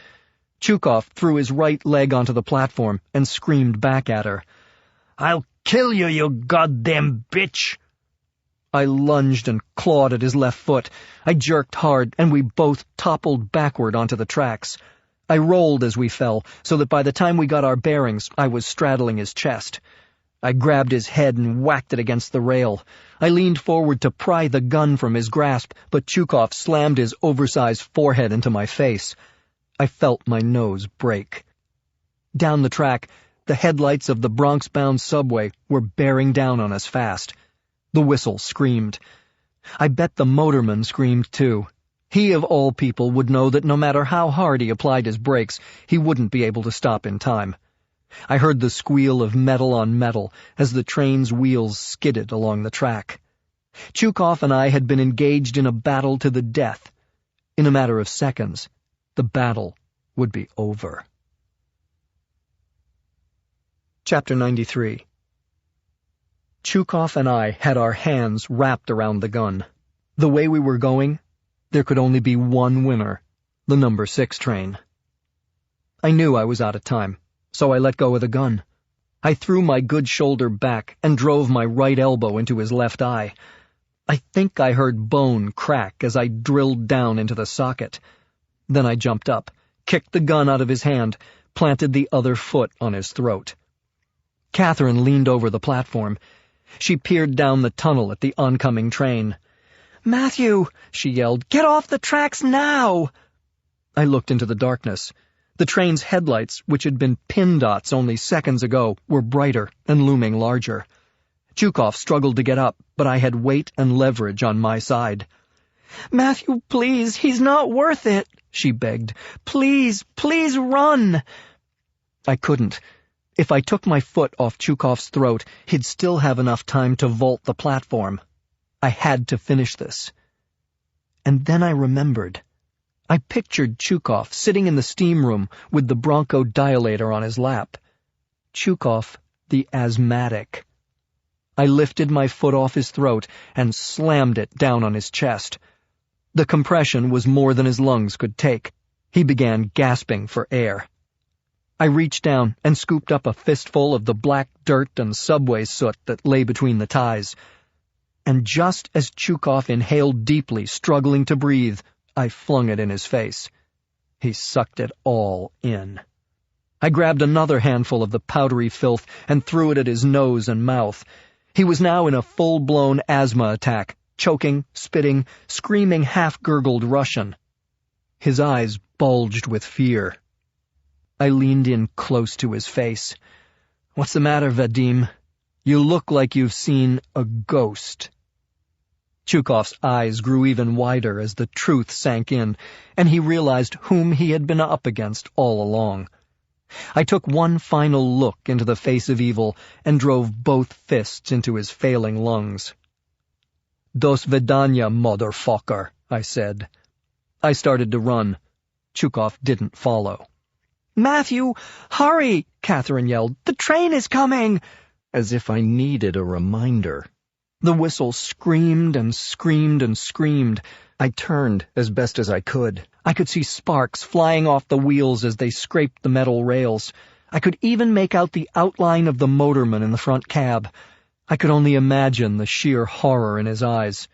S1: Chukov threw his right leg onto the platform and screamed back at her. "I'll kill you, you goddamn bitch!" I lunged and clawed at his left foot. I jerked hard, and we both toppled backward onto the tracks. I rolled as we fell, so that by the time we got our bearings, I was straddling his chest. I grabbed his head and whacked it against the rail. I leaned forward to pry the gun from his grasp, but Chukov slammed his oversized forehead into my face. I felt my nose break. Down the track, the headlights of the Bronx-bound subway were bearing down on us fast. The whistle screamed. I bet the motorman screamed too. He, of all people, would know that no matter how hard he applied his brakes, he wouldn't be able to stop in time. I heard the squeal of metal on metal as the train's wheels skidded along the track. Chukov and I had been engaged in a battle to the death. In a matter of seconds, the battle would be over. Chapter 93. Chukov and I had our hands wrapped around the gun. The way we were going, there could only be one winner, the number 6 train. I knew I was out of time, so I let go of the gun. I threw my good shoulder back and drove my right elbow into his left eye. I think I heard bone crack as I drilled down into the socket. Then I jumped up, kicked the gun out of his hand, planted the other foot on his throat. Catherine leaned over the platform. She peered down the tunnel at the oncoming train. "Matthew," she yelled, "get off the tracks now!" I looked into the darkness. The train's headlights, which had been pin dots only seconds ago, were brighter and looming larger. Chukov struggled to get up, but I had weight and leverage on my side. "Matthew, please, he's not worth it," she begged. "Please, please run!" I couldn't. If I took my foot off Chukov's throat, he'd still have enough time to vault the platform. I had to finish this. And then I remembered. I pictured Chukov sitting in the steam room with the bronchodilator on his lap. Chukov, the asthmatic. I lifted my foot off his throat and slammed it down on his chest. The compression was more than his lungs could take. He began gasping for air. I reached down and scooped up a fistful of the black dirt and subway soot that lay between the ties. And just as Chukov inhaled deeply, struggling to breathe, I flung it in his face. He sucked it all in. I grabbed another handful of the powdery filth and threw it at his nose and mouth. He was now in a full-blown asthma attack, choking, spitting, screaming half-gurgled Russian. His eyes bulged with fear. I leaned in close to his face. "What's the matter, Vadim? You look like you've seen a ghost." Chukov's eyes grew even wider as the truth sank in, and he realized whom he had been up against all along. I took one final look into the face of evil and drove both fists into his failing lungs. "Dos vidanya, motherfucker," I said. I started to run. Chukov didn't follow. "Matthew, hurry!" Catherine yelled. "The train is coming!" As if I needed a reminder. The whistle screamed and screamed and screamed. I turned as best as I could. I could see sparks flying off the wheels as they scraped the metal rails. I could even make out the outline of the motorman in the front cab. I could only imagine the sheer horror in his eyes.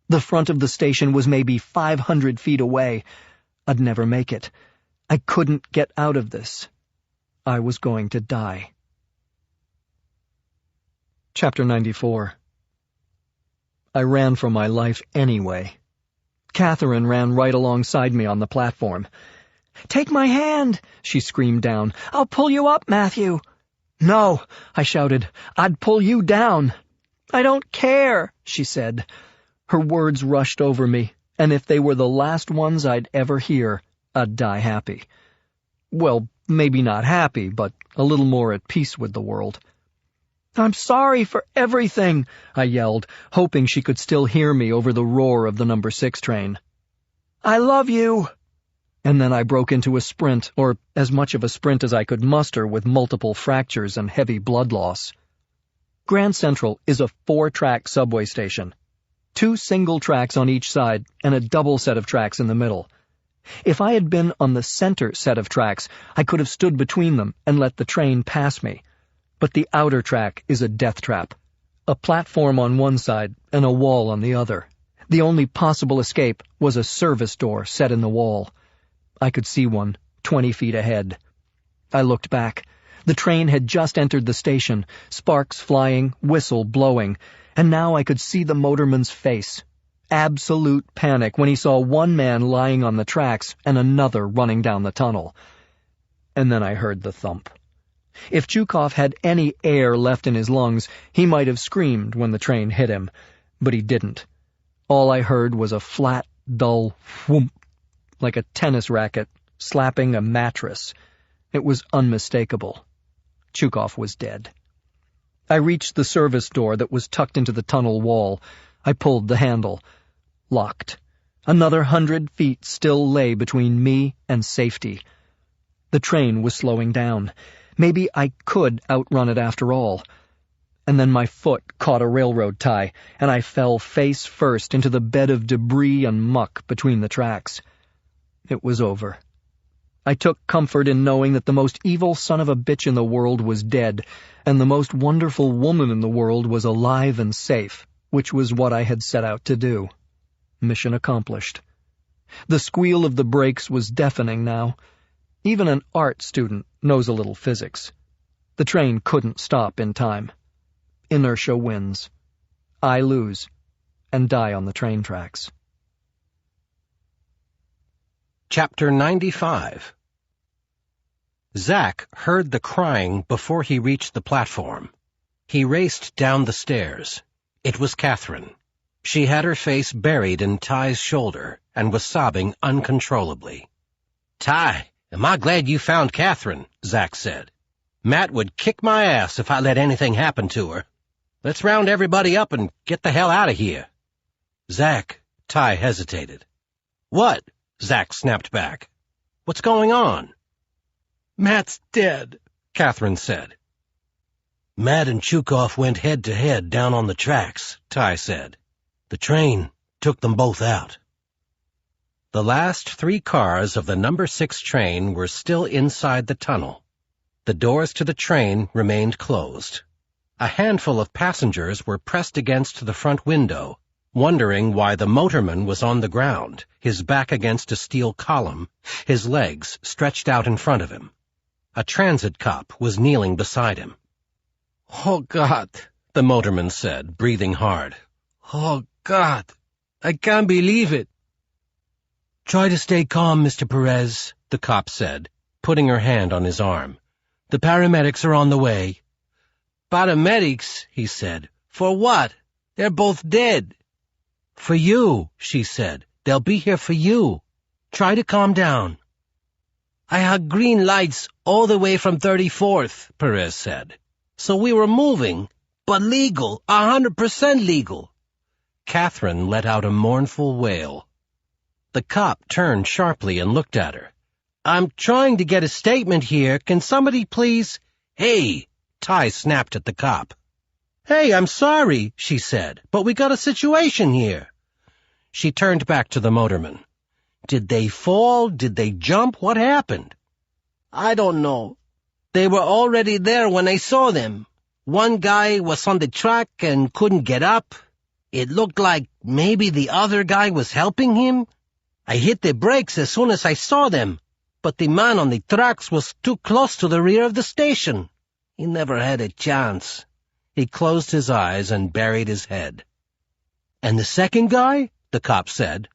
S1: The front of the station was maybe 500 feet away. I'd never make it. I couldn't get out of this. I was going to die. Chapter 94. I ran for my life anyway. Catherine ran right alongside me on the platform. "Take my hand," she screamed down. "I'll pull you up, Matthew." "No," I shouted. "I'd pull you down." "I don't care," she said. Her words rushed over me, and if they were the last ones I'd ever hear, I'd die happy. Well, maybe not happy, but a little more at peace with the world. "I'm sorry for everything," I yelled, hoping she could still hear me over the roar of the No. 6 train. "I love you." And then I broke into a sprint, or as much of a sprint as I could muster with multiple fractures and heavy blood loss. Grand Central is a 4-track subway station. 2 single tracks on each side and a double set of tracks in the middle. If I had been on the center set of tracks, I could have stood between them and let the train pass me. But the outer track is a death trap. A platform on one side and a wall on the other. The only possible escape was a service door set in the wall. I could see one, 20 feet ahead. I looked back. The train had just entered the station, sparks flying, whistle blowing, and now I could see the motorman's face. Absolute panic when he saw one man lying on the tracks and another running down the tunnel. And then I heard the thump. If Chukov had any air left in his lungs, he might have screamed when the train hit him, but he didn't. All I heard was a flat, dull whoomp, like a tennis racket slapping a mattress. It was unmistakable. Chukov was dead. I reached the service door that was tucked into the tunnel wall. I pulled the handle. Locked. Another 100 feet still lay between me and safety. The train was slowing down. Maybe I could outrun it after all. And then my foot caught a railroad tie, and I fell face first into the bed of debris and muck between the tracks. It was over. I took comfort in knowing that the most evil son of a bitch in the world was dead, and the most wonderful woman in the world was alive and safe, which was what I had set out to do. Mission accomplished. The squeal of the brakes was deafening now. Even an art student knows a little physics. The train couldn't stop in time. Inertia wins. I lose, and die on the train tracks.
S2: Chapter 95. Zack heard the crying before he reached the platform. He raced down the stairs. It was Catherine. She had her face buried in Ty's shoulder and was sobbing uncontrollably. "Ty, am I glad you found Catherine," Zack said. "Matt would kick my ass if I let anything happen to her. Let's round everybody up and get the hell out of here." "Zack," Ty hesitated. "What?" Zack snapped back. "What's going on?" "Matt's dead," Catherine said. "Matt and Chukov went head-to-head down on the tracks," Ty said. "The train took them both out." The last 3 cars of the No. 6 train were still inside the tunnel. The doors to the train remained closed. A handful of passengers were pressed against the front window, wondering why the motorman was on the ground, his back against a steel column, his legs stretched out in front of him. A transit cop was kneeling beside him. "Oh, God," the motorman said, breathing hard. "Oh, God, I can't believe it." "Try to stay calm, Mr. Perez," the cop said, putting her hand on his arm. "The paramedics are on the way." "Paramedics," he said. "For what? They're both dead." "For you," she said. "They'll be here for you. Try to calm down." "I had green lights all the way from 34th, Perez said. "So we were moving, but legal, 100% legal." Catherine let out a mournful wail. The cop turned sharply and looked at her. "I'm trying to get a statement here. Can somebody please—" "Hey!" Ty snapped at the cop. "Hey, I'm sorry," she said, "but we got a situation here." She turned back to the motorman. "Did they fall? Did they jump? What happened?" "I don't know. They were already there when I saw them. One guy was on the track and couldn't get up. It looked like maybe the other guy was helping him. I hit the brakes as soon as I saw them, but the man on the tracks was too close to the rear of the station. He never had a chance." He closed his eyes and buried his head. "And the second guy?" the cop said.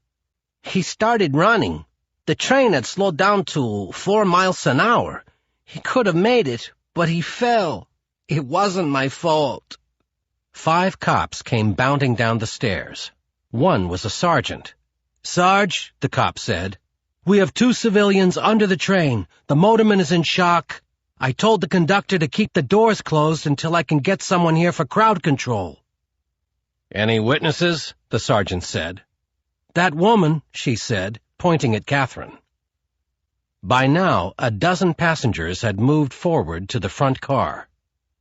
S2: "He started running. The train had slowed down to 4 miles an hour. He could have made it, but he fell. It wasn't my fault." 5 cops came bounding down the stairs. One was a sergeant.
S3: "Sarge," the cop said, "we have 2 civilians under the train. The motorman is in shock. I told the conductor to keep the doors closed until I can get someone here for crowd control."
S2: "Any witnesses?" the sergeant said.
S3: "That woman," she said, pointing at Catherine. By now, a dozen passengers had moved forward to the front car.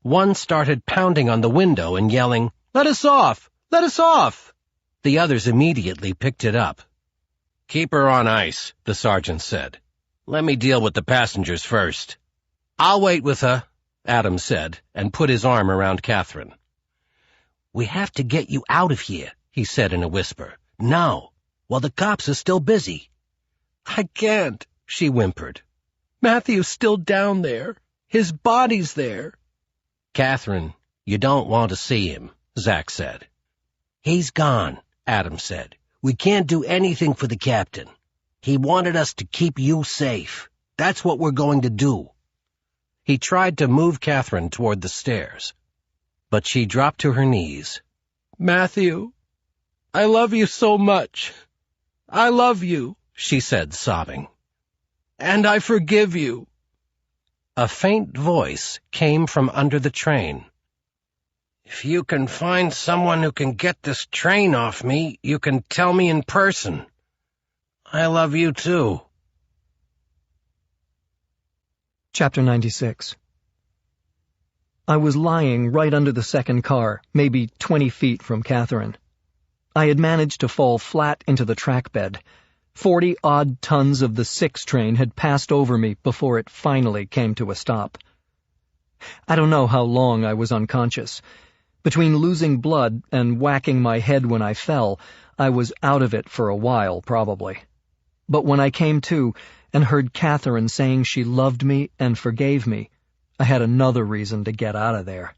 S3: One started pounding on the window and yelling, "Let us off! Let us off!" The others immediately picked it up.
S2: "Keep her on ice," the sergeant said. "Let me deal with the passengers first."
S3: "I'll wait with her," Adam said, and put his arm around Catherine. "We have to get you out of here," he said in a whisper. "Now, while the cops are still busy." "I can't," she whimpered. "Matthew's still down there. His body's there."
S2: "Catherine, you don't want to see him," Zach said.
S3: "He's gone," Adam said. "We can't do anything for the captain. He wanted us to keep you safe. That's what we're going to do." He tried to move Catherine toward the stairs, but she dropped to her knees.
S4: "Matthew, I love you so much. I love you,"
S3: she said, sobbing.
S4: "And I forgive you."
S3: A faint voice came from under the train.
S2: "If you can find someone who can get this train off me, you can tell me in person. I love you too."
S1: Chapter 96. I was lying right under the second car, maybe 20 feet from Catherine. I had managed to fall flat into the track bed. 40-odd tons of the 6 train had passed over me before it finally came to a stop. I don't know how long I was unconscious. Between losing blood and whacking my head when I fell, I was out of it for a while, probably. But when I came to and heard Catherine saying she loved me and forgave me, I had another reason to get out of there.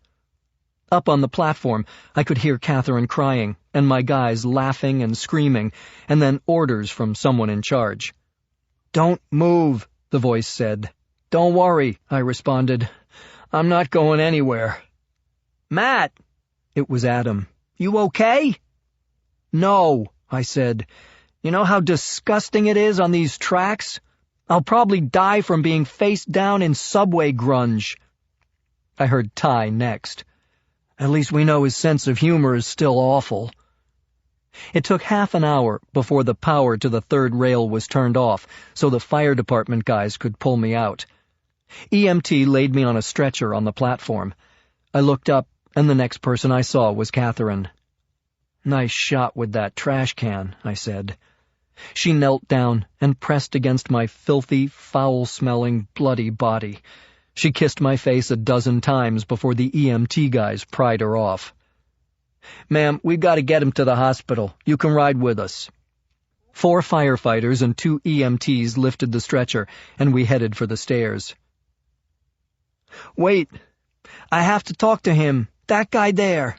S1: Up on the platform, I could hear Catherine crying, and my guys laughing and screaming, and then orders from someone in charge. "Don't move," the voice said. "Don't worry," I responded. "I'm not going anywhere." "Matt!" It was Adam. "You okay?" "No," I said. "You know how disgusting it is on these tracks? I'll probably die from being face down in subway grunge." I heard Ty next. "At least we know his sense of humor is still awful." It took half an hour before the power to the third rail was turned off, so the fire department guys could pull me out. EMT laid me on a stretcher on the platform. I looked up, and the next person I saw was Catherine. "Nice shot with that trash can," I said. She knelt down and pressed against my filthy, foul-smelling, bloody body. She kissed my face a dozen times before the EMT guys pried her off. "Ma'am, we've got to get him to the hospital. You can ride with us." 4 firefighters and 2 EMTs lifted the stretcher, and we headed for the stairs. "Wait, I have to talk to him. That guy there."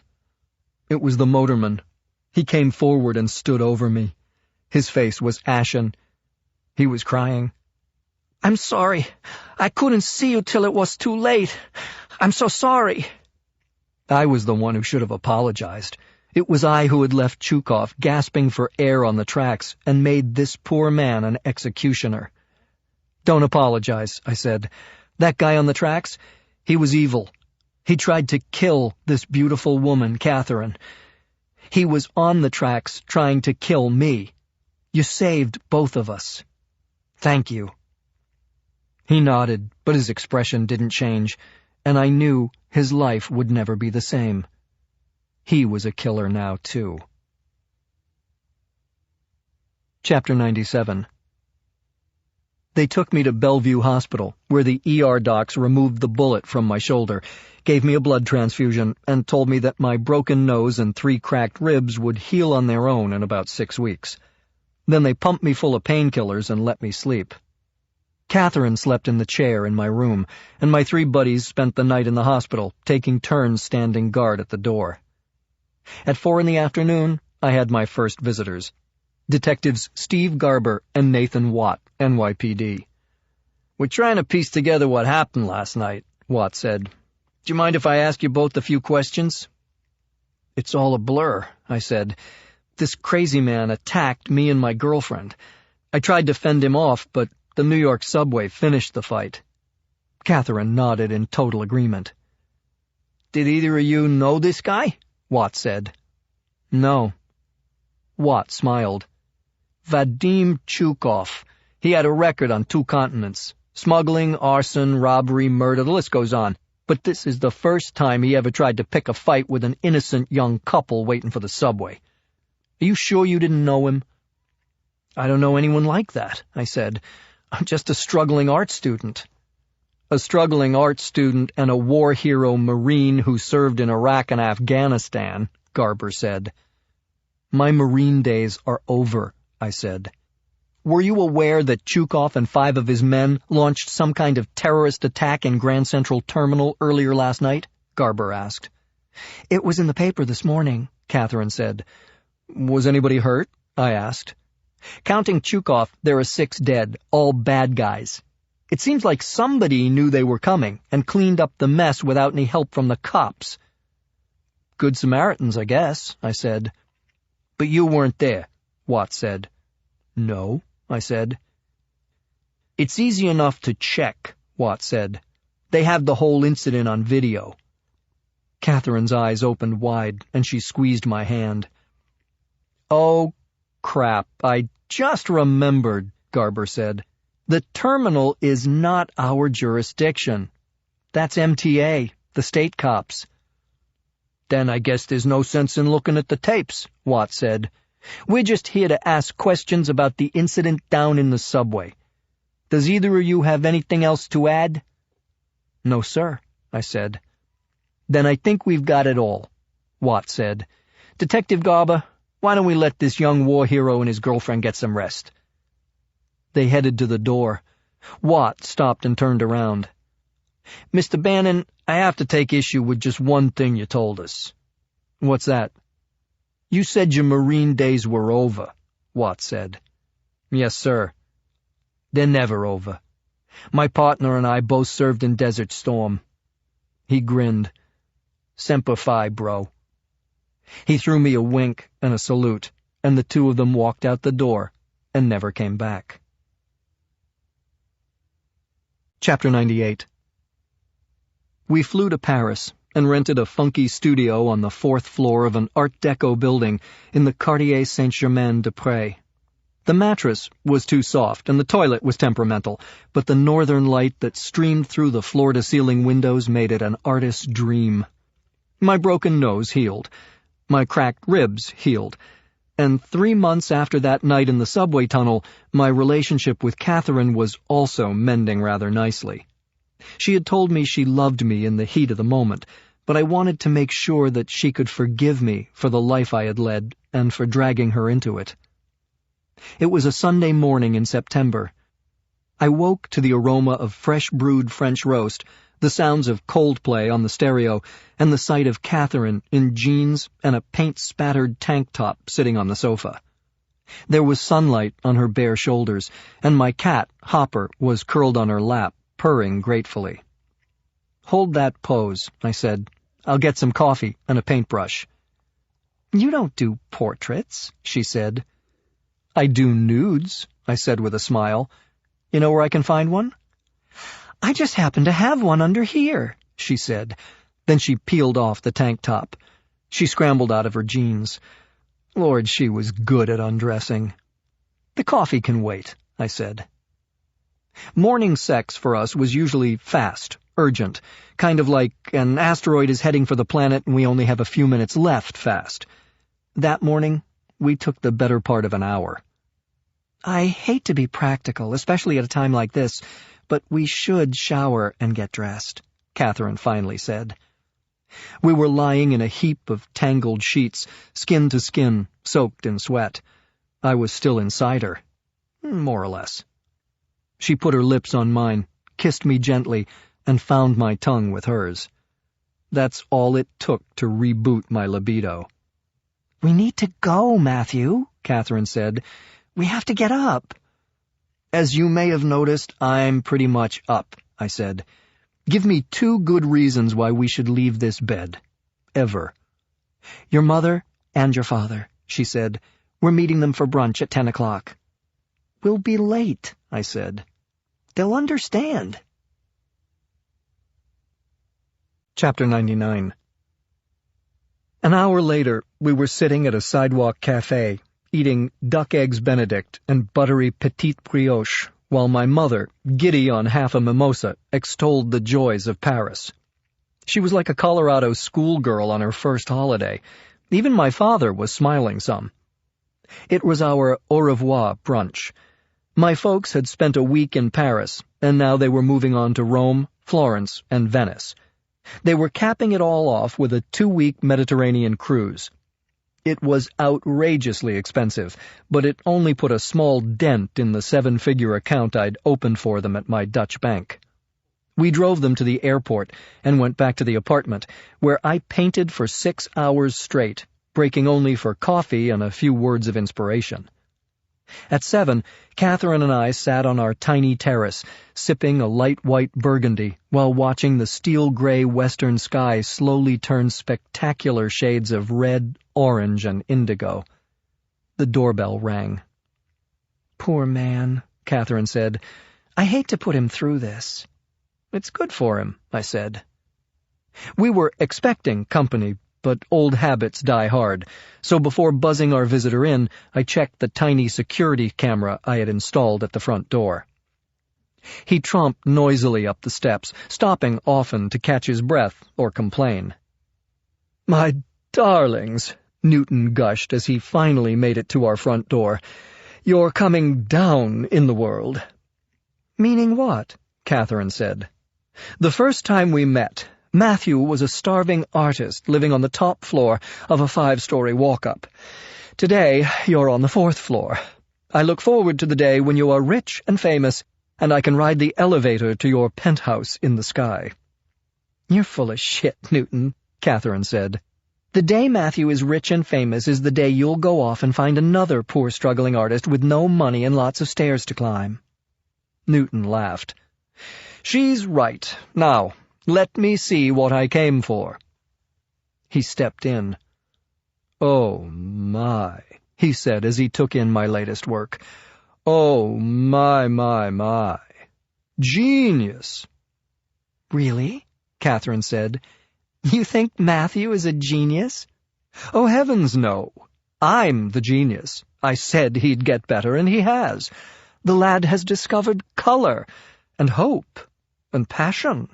S1: It was the motorman. He came forward and stood over me. His face was ashen. He was crying. "I'm sorry. I couldn't see you till it was too late. I'm so sorry." I was the one who should have apologized. It was I who had left Chukov gasping for air on the tracks and made this poor man an executioner. "Don't apologize," I said. "That guy on the tracks, he was evil. He tried to kill this beautiful woman, Catherine. He was on the tracks trying to kill me. You saved both of us. Thank you." He nodded, but his expression didn't change, and I knew his life would never be the same. He was a killer now, too. Chapter 97. They took me to Bellevue Hospital, where the ER docs removed the bullet from my shoulder, gave me a blood transfusion, and told me that my broken nose and 3 cracked ribs would heal on their own in about 6 weeks. Then they pumped me full of painkillers and let me sleep. Catherine slept in the chair in my room, and my 3 buddies spent the night in the hospital, taking turns standing guard at the door. At 4 p.m, I had my first visitors. Detectives Steve Garber and Nathan Watt, NYPD. "We're trying to piece together what happened last night," Watt said. "Do you mind if I ask you both a few questions?" "It's all a blur," I said. This crazy man attacked me and my girlfriend. I tried to fend him off, but the New York subway finished the fight." Catherine nodded in total agreement. "Did either of you know this guy?" Watt said. "No." Watt smiled. "Vadim Chukov. He had a record on 2 continents. Smuggling, arson, robbery, murder, the list goes on. But this is the first time he ever tried to pick a fight with an innocent young couple waiting for the subway. Are you sure you didn't know him?" "I don't know anyone like that," I said. "I'm just a struggling art student." "A struggling art student and a war hero Marine who served in Iraq and Afghanistan," Garber said. "My Marine days are over," I said. "Were you aware that Chukov and 5 of his men launched some kind of terrorist attack in Grand Central Terminal earlier last night?" Garber asked. "It was in the paper this morning," Catherine said. "Was anybody hurt?" I asked. "Counting Chukov, there are 6 dead, all bad guys. It seems like somebody knew they were coming and cleaned up the mess without any help from the cops." "Good Samaritans, I guess," I said. "But you weren't there," Watt said. "No," I said. "It's easy enough to check," Watt said. "They have the whole incident on video." Catherine's eyes opened wide, and she squeezed my hand. "Oh, crap, I just remembered," Garber said. "The terminal is not our jurisdiction. That's MTA, the state cops." "Then I guess there's no sense in looking at the tapes," Watt said. "We're just here to ask questions about the incident down in the subway. Does either of you have anything else to add?" "No, sir," I said. "Then I think we've got it all," Watt said. "Detective Garber, why don't we let this young war hero and his girlfriend get some rest?" They headed to the door. Watt stopped and turned around. "Mr. Bannon, I have to take issue with just one thing you told us." "What's that?" "You said your Marine days were over," Watt said. "Yes, sir." "They're never over. My partner and I both served in Desert Storm." He grinned. "Semper Fi, bro." He threw me a wink and a salute, and the 2 of them walked out the door and never came back. Chapter 98. We flew to Paris and rented a funky studio on the 4th floor of an Art Deco building in the Quartier Saint-Germain-des-Prés. The mattress was too soft and the toilet was temperamental, but the northern light that streamed through the floor-to-ceiling windows made it an artist's dream. My broken nose healed. My cracked ribs healed. And 3 months after that night in the subway tunnel, my relationship with Catherine was also mending rather nicely. She had told me she loved me in the heat of the moment, but I wanted to make sure that she could forgive me for the life I had led and for dragging her into it. It was a Sunday morning in September. I woke to the aroma of fresh-brewed French roast, the sounds of Coldplay on the stereo, and the sight of Catherine in jeans and a paint-spattered tank top sitting on the sofa. There was sunlight on her bare shoulders, and my cat, Hopper, was curled on her lap, purring gratefully. "Hold that pose," I said. "I'll get some coffee and a paintbrush." "You don't do portraits," she said. "I do nudes," I said with a smile. "You know where I can find one?" "I just happen to have one under here," she said. Then she peeled off the tank top. She scrambled out of her jeans. Lord, she was good at undressing. "The coffee can wait," I said. Morning sex for us was usually fast, urgent, kind of like an asteroid is heading for the planet and we only have a few minutes left fast. That morning, we took the better part of an hour. "I hate to be practical, especially at a time like this, but we should shower and get dressed," Catherine finally said. We were lying in a heap of tangled sheets, skin to skin, soaked in sweat. I was still inside her. More or less. She put her lips on mine, kissed me gently, and found my tongue with hers. That's all it took to reboot my libido. "We need to go, Matthew," Catherine said. "We have to get up." "As you may have noticed, I'm pretty much up," I said. "Give me 2 good reasons why we should leave this bed. Ever." "Your mother and your father," she said. "We're meeting them for brunch at 10 o'clock. "We'll be late," I said. "They'll understand." Chapter 99. An hour later, we were sitting at a sidewalk cafe, eating duck eggs Benedict and buttery petite brioche, while my mother, giddy on half a mimosa, extolled the joys of Paris. She was like a Colorado schoolgirl on her first holiday. Even my father was smiling some. It was our au revoir brunch. My folks had spent a week in Paris, and now they were moving on to Rome, Florence, and Venice. They were capping it all off with a 2-week Mediterranean cruise. It was outrageously expensive, but it only put a small dent in the 7-figure account I'd opened for them at my Dutch bank. We drove them to the airport and went back to the apartment, where I painted for 6 hours straight, breaking only for coffee and a few words of inspiration. At 7, Catherine and I sat on our tiny terrace, sipping a light white burgundy, while watching the steel-gray western sky slowly turn spectacular shades of red, orange, and indigo. The doorbell rang. "Poor man," Catherine said. "I hate to put him through this." "It's good for him," I said. We were expecting company, but old habits die hard, so before buzzing our visitor in, I checked the tiny security camera I had installed at the front door. He tromped noisily up the steps, stopping often to catch his breath or complain. "My darlings," Newton gushed as he finally made it to our front door, "you're coming down in the world." "Meaning what?" Catherine said. "The first time we met, Matthew was a starving artist living on the top floor of a 5-story walk-up. Today, you're on the 4th floor. I look forward to the day when you are rich and famous, and I can ride the elevator to your penthouse in the sky." "You're full of shit, Newton," Catherine said. "The day Matthew is rich and famous is the day you'll go off and find another poor struggling artist with no money and lots of stairs to climb." Newton laughed. "She's right. Now, let me see what I came for." He stepped in. "Oh, my," he said as he took in my latest work. "Oh, my. Genius." "Really?" Catherine said. "You think Matthew is a genius?" "Oh, heavens, no. I'm the genius. I said he'd get better, and he has. The lad has discovered color, and hope, and passion."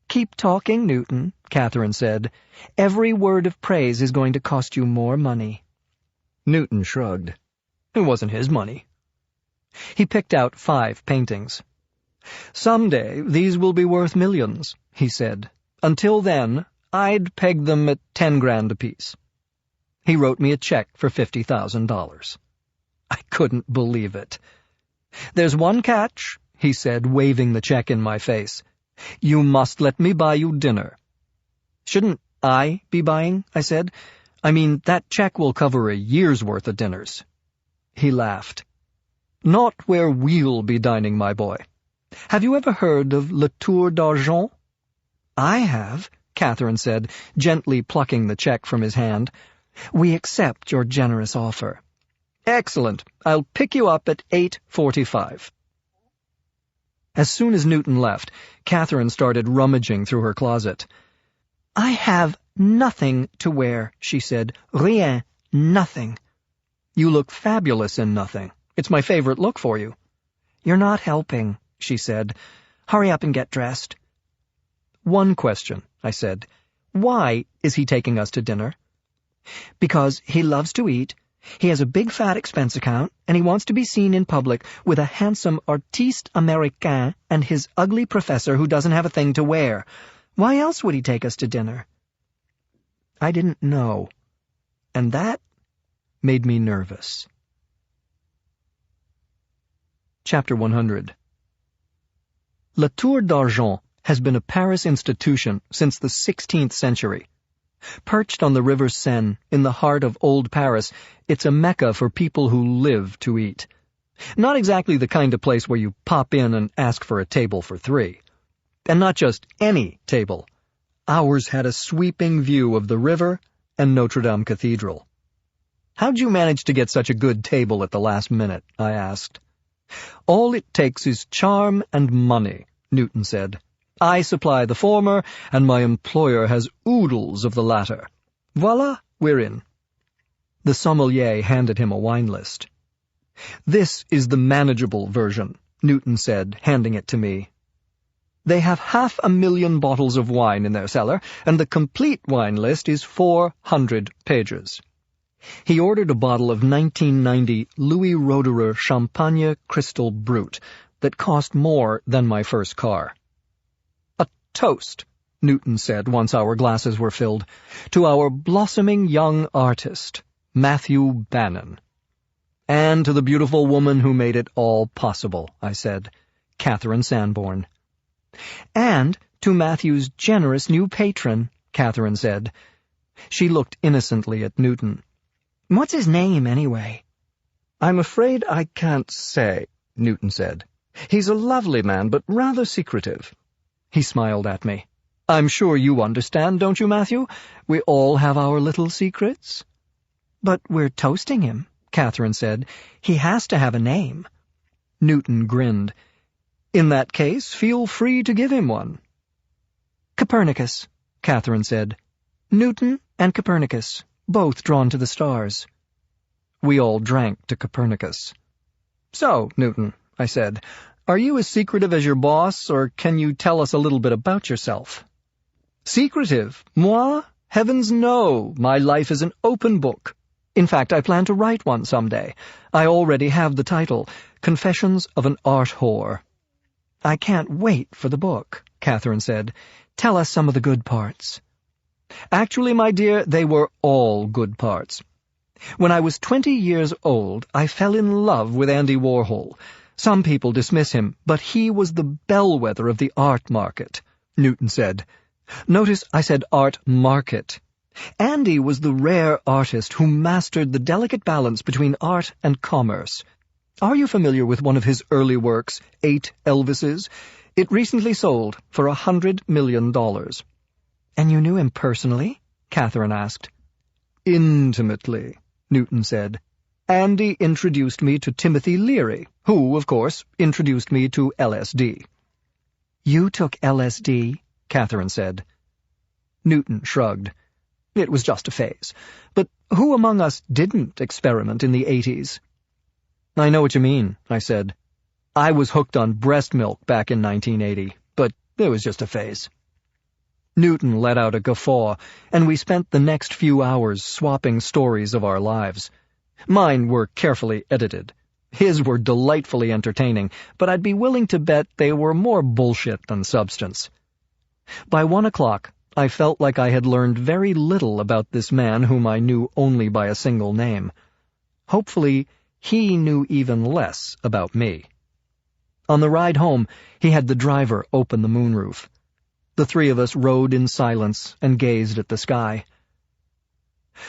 S1: "Keep talking, Newton," Catherine said. "Every word of praise is going to cost you more money." Newton shrugged. It wasn't his money. He picked out 5 paintings. "Someday these will be worth millions," he said. "Until then, I'd peg them at 10 grand apiece." He wrote me a check for $50,000. I couldn't believe it. "There's one catch," he said, waving the check in my face. "You must let me buy you dinner." "Shouldn't I be buying?" I said. "I mean, that check will cover a year's worth of dinners." He laughed. "Not where we'll be dining, my boy. Have you ever heard of La Tour d'Argent?" "I have," Catherine said, gently plucking the check from his hand. "We accept your generous offer." "Excellent. I'll pick you up at 8:45. As soon as Newton left, Catherine started rummaging through her closet. "I have nothing to wear," she said. "Rien, nothing." "You look fabulous in nothing. It's my favorite look for you." "You're not helping," she said. "Hurry up and get dressed." "One question," I said. "Why is he taking us to dinner?" "Because he loves to eat. He has a big fat expense account, and he wants to be seen in public with a handsome artiste américain and his ugly professor who doesn't have a thing to wear. Why else would he take us to dinner?" I didn't know, and that made me nervous. Chapter 100. La Tour d'Argent has been a Paris institution since the 16th century. Perched on the river Seine, in the heart of old Paris, it's a mecca for people who live to eat. Not exactly the kind of place where you pop in and ask for a table for 3. And not just any table. Ours had a sweeping view of the river and Notre Dame Cathedral. How'd you manage to get such a good table at the last minute? I asked. All it takes is charm and money, Newton said. I supply the former, and my employer has oodles of the latter. Voila, we're in. The sommelier handed him a wine list. This is the manageable version, Newton said, handing it to me. They have 500,000 bottles of wine in their cellar, and the complete wine list is 400 pages. He ordered a bottle of 1990 Louis Roederer Champagne Crystal Brut that cost more than my first car. A toast, Newton said once our glasses were filled, to our blossoming young artist, Matthew Bannon. And to the beautiful woman who made it all possible, I said, Catherine Sanborn. And to Matthew's generous new patron, Catherine said. She looked innocently at Newton. What's his name, anyway? I'm afraid I can't say, Newton said. He's a lovely man, but rather secretive. He smiled at me. I'm sure you understand, don't you, Matthew? We all have our little secrets. But we're toasting him, Catherine said. He has to have a name. Newton grinned. In that case, feel free to give him one. Copernicus, Catherine said. Newton and Copernicus, both drawn to the stars. We all drank to Copernicus. So, Newton, I said, are you as secretive as your boss, or can you tell us a little bit about yourself? Secretive? Moi? Heavens no! My life is an open book. In fact, I plan to write one someday. I already have the title, Confessions of an Art Whore. I can't wait for the book, Catherine said. Tell us some of the good parts. Actually, my dear, they were all good parts. When I was 20 years old, I fell in love with Andy Warhol. Some people dismiss him, but he was the bellwether of the art market, Newton said. Notice I said art market. Andy was the rare artist who mastered the delicate balance between art and commerce. Are you familiar with one of his early works, 8 Elvises? It recently sold for $100 million. And you knew him personally? Catherine asked. Intimately, Newton said. Andy introduced me to Timothy Leary, who, of course, introduced me to LSD. You took LSD? Catherine said. Newton shrugged. It was just a phase. But who among us didn't experiment in the 80s? I know what you mean, I said. I was hooked on breast milk back in 1980, but it was just a phase. Newton let out a guffaw, and we spent the next few hours swapping stories of our lives. Mine were carefully edited. His were delightfully entertaining, but I'd be willing to bet they were more bullshit than substance. By 1 o'clock, I felt like I had learned very little about this man whom I knew only by a single name. Hopefully, he knew even less about me. On the ride home, he had the driver open the moonroof. The three of us rode in silence and gazed at the sky.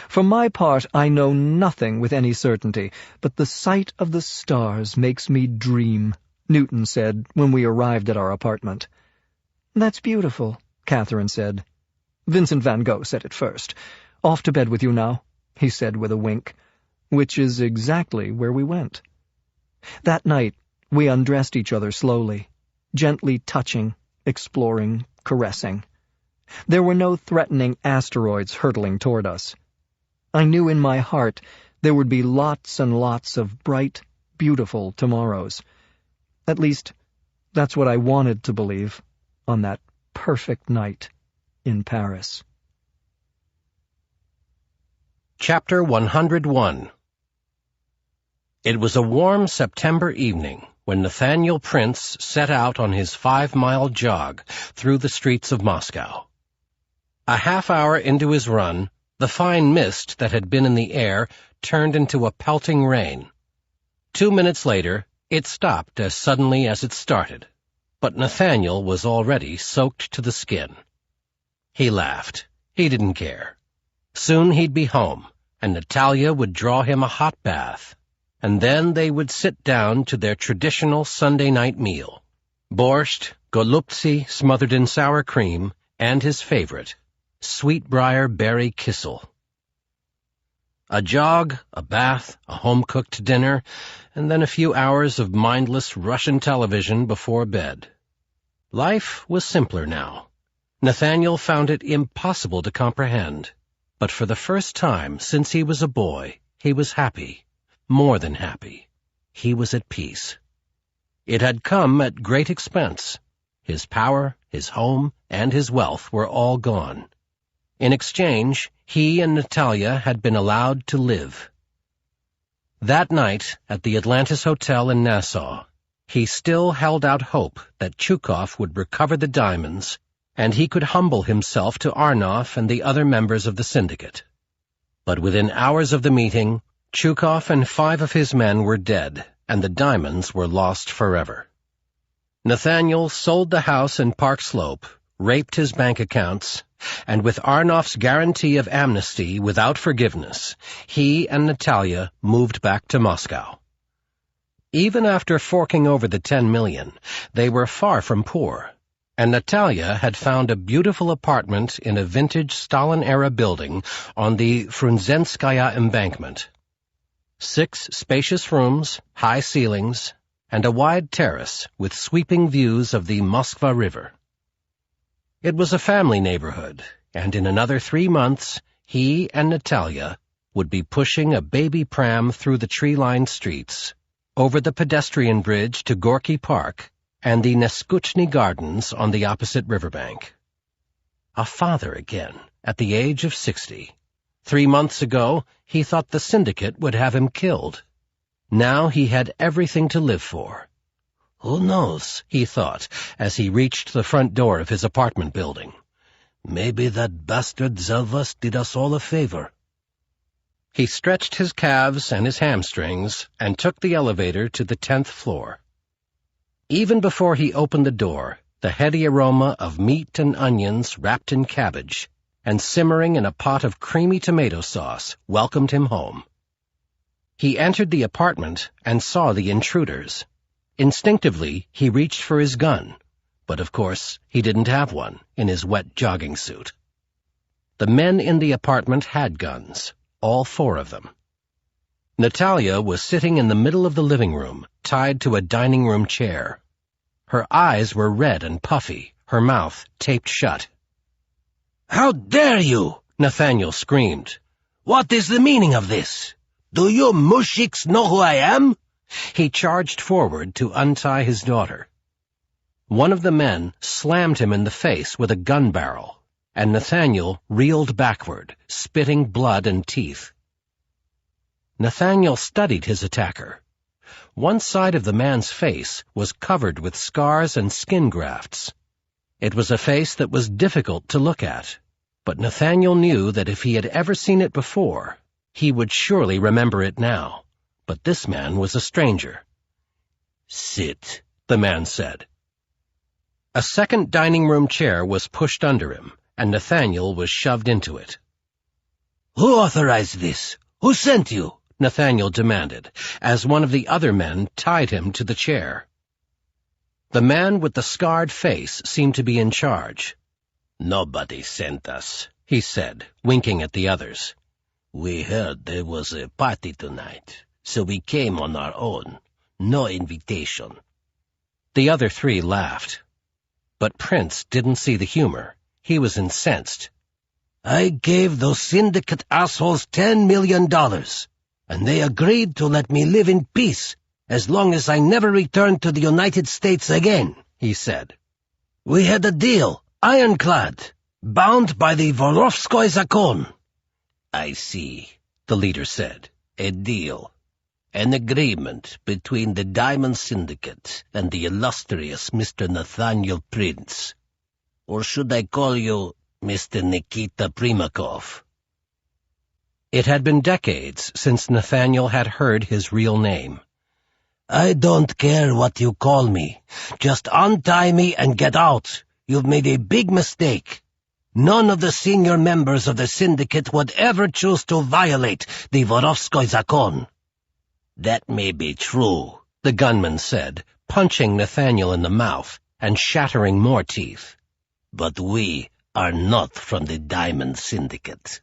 S1: For my part, I know nothing with any certainty, but the sight of the stars makes me dream, Newton said when we arrived at our apartment. That's beautiful, Catherine said. Vincent van Gogh said it first. Off to bed with you now, he said with a wink, which is exactly where we went. That night, we undressed each other slowly, gently touching, exploring, caressing. There were no threatening asteroids hurtling toward us. I knew in my heart there would be lots and lots of bright, beautiful tomorrows. At least, that's what I wanted to believe on that perfect night in Paris.
S2: Chapter 101. It was a warm September evening when Nathaniel Prince set out on his 5-mile jog through the streets of Moscow. A half-hour into his run, the fine mist that had been in the air turned into a pelting rain. 2 minutes later, it stopped as suddenly as it started, but Nathaniel was already soaked to the skin. He laughed. He didn't care. Soon he'd be home, and Natalia would draw him a hot bath, and then they would sit down to their traditional Sunday night meal, borscht, golubtsi smothered in sour cream, and his favorite, sweetbriar berry kissel. A jog, a bath, a home-cooked dinner, and then a few hours of mindless Russian television before bed. Life was simpler now. Nathaniel found it impossible to comprehend. But for the first time since he was a boy, he was happy. More than happy. He was at peace. It had come at great expense. His power, his home, and his wealth were all gone. In exchange, he and Natalia had been allowed to live. That night, at the Atlantis Hotel in Nassau, he still held out hope that Chukov would recover the diamonds, and he could humble himself to Arnov and the other members of the syndicate. But within hours of the meeting, Chukov and 5 of his men were dead, and the diamonds were lost forever. Nathaniel sold the house in Park Slope, raped his bank accounts, and with Arnov's guarantee of amnesty without forgiveness, he and Natalia moved back to Moscow. Even after forking over the 10 million, they were far from poor, and Natalia had found a beautiful apartment in a vintage Stalin-era building on the Frunzenskaya embankment. 6 spacious rooms, high ceilings, and a wide terrace with sweeping views of the Moskva River. It was a family neighborhood, and in another 3 months, he and Natalia would be pushing a baby pram through the tree-lined streets, over the pedestrian bridge to Gorky Park, and the Neskuchny Gardens on the opposite riverbank. A father again, at the age of 60. 3 months ago, he thought the syndicate would have him killed. Now he had everything to live for. Who knows, he thought, as he reached the front door of his apartment building. Maybe that bastard Zelvas did us all a favor. He stretched his calves and his hamstrings and took the elevator to the 10th floor. Even before he opened the door, the heady aroma of meat and onions wrapped in cabbage and simmering in a pot of creamy tomato sauce welcomed him home. He entered the apartment and saw the intruders. Instinctively, he reached for his gun, but of course he didn't have one in his wet jogging suit. The men in the apartment had guns, all 4 of them. Natalia was sitting in the middle of the living room, tied to a dining room chair. Her eyes were red and puffy, her mouth taped shut. "How dare you!" Nathaniel screamed. "What is the meaning of this? Do you mushiks know who I am?" He charged forward to untie his daughter. One of the men slammed him in the face with a gun barrel, and Nathaniel reeled backward, spitting blood and teeth. Nathaniel studied his attacker. One side of the man's face was covered with scars and skin grafts. It was a face that was difficult to look at, but Nathaniel knew that if he had ever seen it before, he would surely remember it now. But this man was a stranger. "Sit," the man said. A second dining room chair was pushed under him, and Nathaniel was shoved into it. "Who authorized this? Who sent you?" Nathaniel demanded, as one of the other men tied him to the chair. The man with the scarred face seemed to be in charge. "Nobody sent us," he said, winking at the others. "We heard there was a party tonight, so we came on our own. No invitation." The other 3 laughed. But Prince didn't see the humor. He was incensed. "I gave those syndicate assholes $10 million, and they agreed to let me live in peace as long as I never returned to the United States again," he said. "We had a deal, ironclad, bound by the Vorovskoy Zakon." "I see," the leader said. "A deal. An agreement between the Diamond Syndicate and the illustrious Mr. Nathaniel Prince. Or should I call you Mr. Nikita Primakov?" It had been decades since Nathaniel had heard his real name. "I don't care what you call me. Just untie me and get out. You've made a big mistake. None of the senior members of the syndicate would ever choose to violate the Vorovskoy Zakon." "That may be true," the gunman said, punching Nathaniel in the mouth and shattering more teeth. "But we are not from the Diamond Syndicate."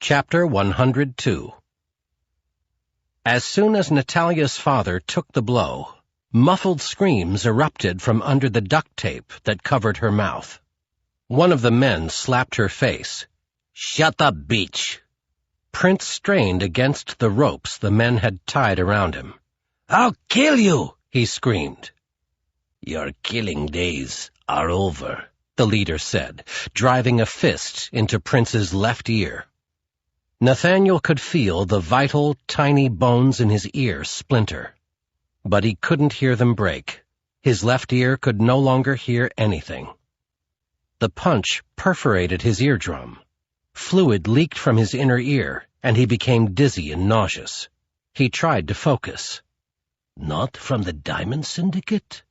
S2: Chapter 102. As soon as Natalia's father took the blow, muffled screams erupted from under the duct tape that covered her mouth. One of the men slapped her face.
S3: "Shut up, bitch!"
S2: Prince strained against the ropes the men had tied around him.
S3: "I'll kill you!"
S2: he screamed.
S3: "Your killing days are over,"
S2: the leader said, driving a fist into Prince's left ear. Nathaniel could feel the vital, tiny bones in his ear splinter. But he couldn't hear them break. His left ear could no longer hear anything. The punch perforated his eardrum. Fluid leaked from his inner ear, and he became dizzy and nauseous. He tried to focus.
S3: "Not from the Diamond Syndicate?"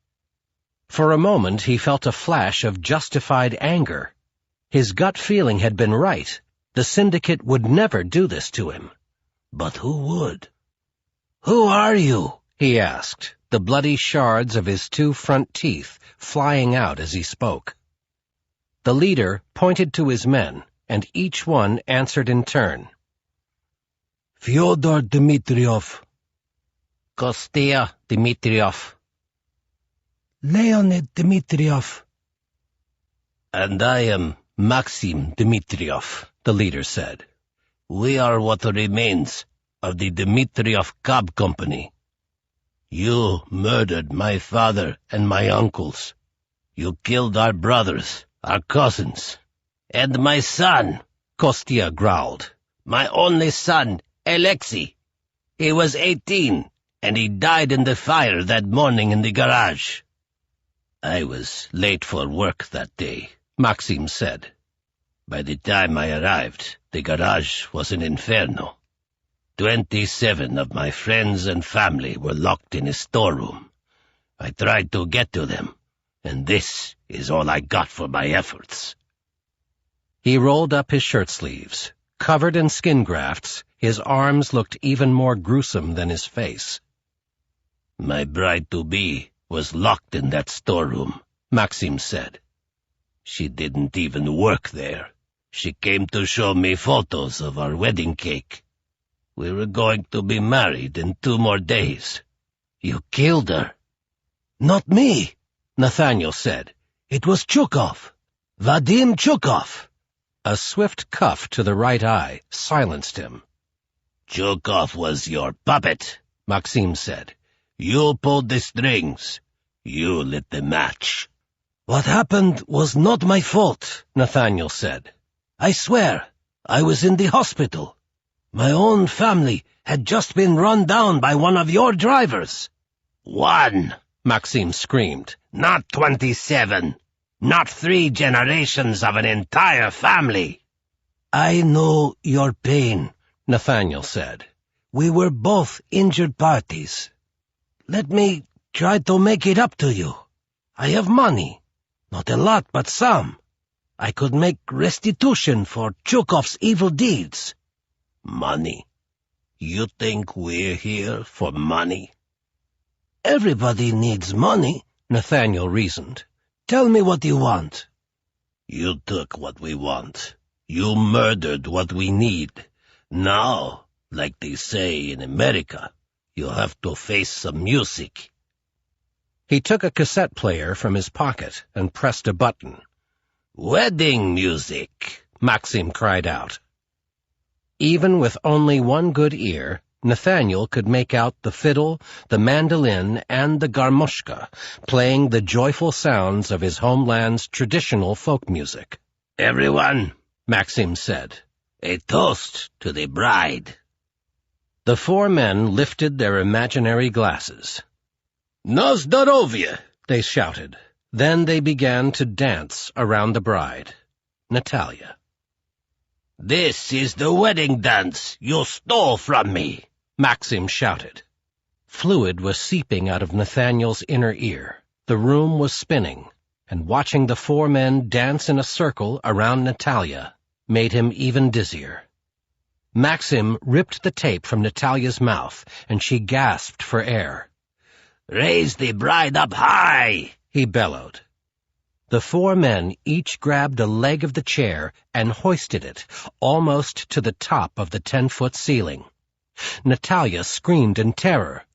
S2: For a moment he felt a flash of justified anger. His gut feeling had been right. The Syndicate would never do this to him.
S3: But who would? "Who are you?"
S2: he asked, the bloody shards of his 2 front teeth flying out as he spoke. The leader pointed to his men, and each one answered in turn.
S4: Fyodor Dmitriov.
S3: Kostya Dmitriov.
S4: Leonid Dmitriov.
S3: "And I am Maxim Dmitriov," the leader said. "We are what remains of the Dmitriov Cab Company. You murdered my father and my uncles. You killed our brothers, our cousins, and my son,"
S2: Kostya growled.
S3: "My only son, Alexei. He was 18, and he died in the fire that morning in the garage." "I was late for work that day," Maxim said. "By the time I arrived, the garage was an inferno. 27 of my friends and family were locked in a storeroom. I tried to get to them, and this is all I got for my efforts."
S2: He rolled up his shirt sleeves. Covered in skin grafts, his arms looked even more gruesome than his face.
S3: "My bride-to-be was locked in that storeroom," Maxim said. "She didn't even work there. She came to show me photos of our wedding cake. We were going to be married in 2 more days. You killed her."
S4: Not me,
S2: Nathaniel said.
S4: It was Chukov. Vadim Chukov.
S2: A swift cuff to the right eye silenced him.
S3: "Chukov was your puppet," Maxim said. "You pulled the strings. You lit the match."
S4: What happened was not my fault,
S2: Nathaniel said.
S4: I swear, I was in the hospital. My own family had just been run down by one of your drivers.
S3: "One,"
S2: Maxim screamed.
S3: "Not 27. Not 3 generations of an entire family."
S4: I know your pain,
S2: Nathaniel said.
S4: We were both injured parties. Let me try to make it up to you. I have money. Not a lot, but some. I could make restitution for Chukov's evil deeds.
S3: "Money? You think we're here for money?"
S4: Everybody needs money,
S2: Nathaniel reasoned.
S4: Tell me what you want.
S3: You took what we want. You murdered what we need. Now, like they say in America, you have to face some music.
S2: He took a cassette player from his pocket and pressed a button.
S3: "Wedding music,"
S2: Maxim cried out. Even with only one good ear, Nathaniel could make out the fiddle, the mandolin, and the garmoshka, playing the joyful sounds of his homeland's traditional folk music.
S3: "Everyone,"
S2: Maxim said,
S3: "a toast to the bride."
S2: The 4 men lifted their imaginary glasses.
S3: "Na zdorovye,"
S2: they shouted. Then they began to dance around the bride, Natalia.
S3: "This is the wedding dance you stole from me,"
S2: Maxim shouted. Fluid was seeping out of Nathaniel's inner ear. The room was spinning, and watching the 4 men dance in a circle around Natalia made him even dizzier. Maxim ripped the tape from Natalia's mouth, and she gasped for air.
S3: "Raise the bride up high,"
S2: he bellowed.
S3: The 4 men each grabbed a leg of the chair and hoisted it almost to the top of the 10-foot ceiling. Natalia screamed in terror,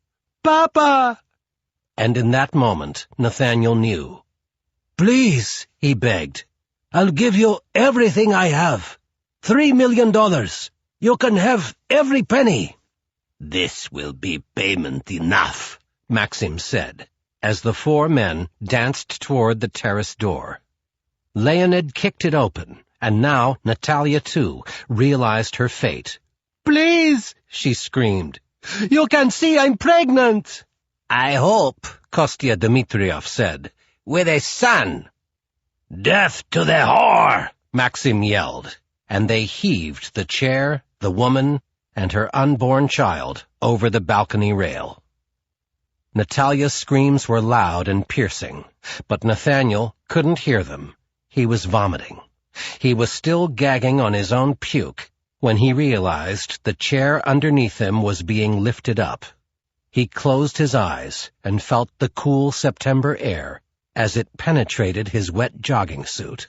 S3: "Papa!" And in that moment, Nathaniel knew. "Please," he begged, "I'll give you everything I have. $3 million. You can have every penny." "This will be payment enough," Maxim said, as the 4 men danced toward the terrace door. Leonid kicked it open, and now Natalia, too, realized her fate. "Please," she screamed. "You can see I'm pregnant." "I hope," Kostya Dmitriev said, "with a son." "Death to the whore!" Maxim yelled, and they heaved the chair, the woman, and her unborn child over the balcony rail. Natalia's screams were loud and piercing, but Nathaniel couldn't hear them. He was vomiting. He was still gagging on his own puke when he realized the chair underneath him was being lifted up. He closed his eyes and felt the cool September air as it penetrated his wet jogging suit.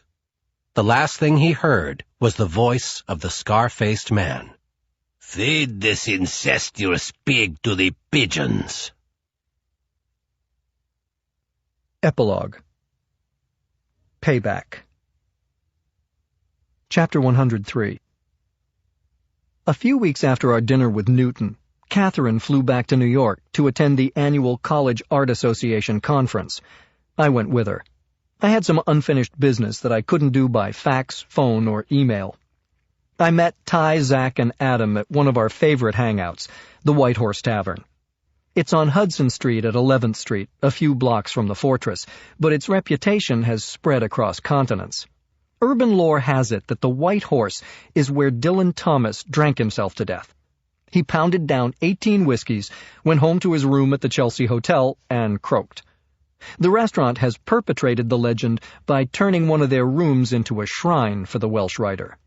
S3: The last thing he heard was the voice of the scar-faced man. "Feed this incestuous pig to the pigeons."
S1: Epilogue. Payback. Chapter 103. A few weeks after our dinner with Newton, Catherine flew back to New York to attend the annual College Art Association conference. I went with her. I had some unfinished business that I couldn't do by fax, phone, or email. I met Ty, Zach, and Adam at one of our favorite hangouts, the White Horse Tavern. It's on Hudson Street at 11th Street, a few blocks from the Fortress, but its reputation has spread across continents. Urban lore has it that the White Horse is where Dylan Thomas drank himself to death. He pounded down 18 whiskeys, went home to his room at the Chelsea Hotel, and croaked. The restaurant has perpetrated the legend by turning one of their rooms into a shrine for the Welsh writer.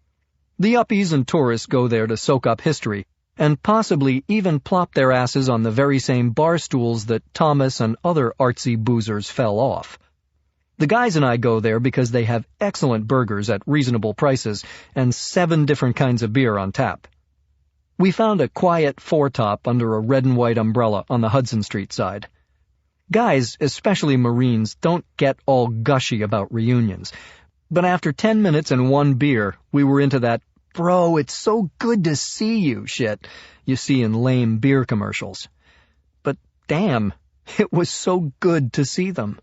S1: The uppies and tourists go there to soak up history, and possibly even plop their asses on the very same bar stools that Thomas and other artsy boozers fell off. The guys and I go there because they have excellent burgers at reasonable prices and 7 different kinds of beer on tap. We found a quiet foretop under a red and white umbrella on the Hudson Street side. Guys, especially Marines, don't get all gushy about reunions, but after 10 minutes and 1 beer, we were into that "bro, it's so good to see you" shit you see in lame beer commercials. But damn, it was so good to see them.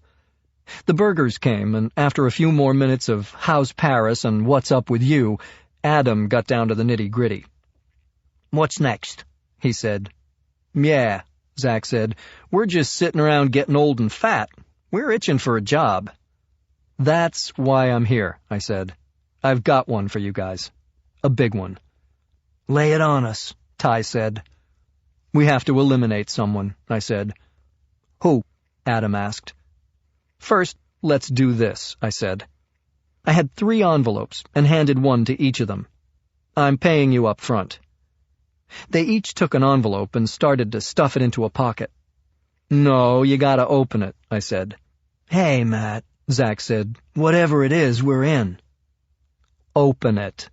S1: The burgers came, and after a few more minutes of "How's Paris" and "What's up with you," Adam got down to the nitty-gritty. "What's next?" he said. "Yeah," Zach said. "We're just sitting around getting old and fat. We're itching for a job." "That's why I'm here," I said. "I've got one for you guys. A big one." "Lay it on us," Ty said. "We have to eliminate someone," I said. "Who?" Adam asked. "First, let's do this," I said. I had 3 envelopes and handed one to each of them. "I'm paying you up front." They each took an envelope and started to stuff it into a pocket. "No, you gotta open it," I said. "Hey, Matt," Zach said. "Whatever it is, we're in." "Open it."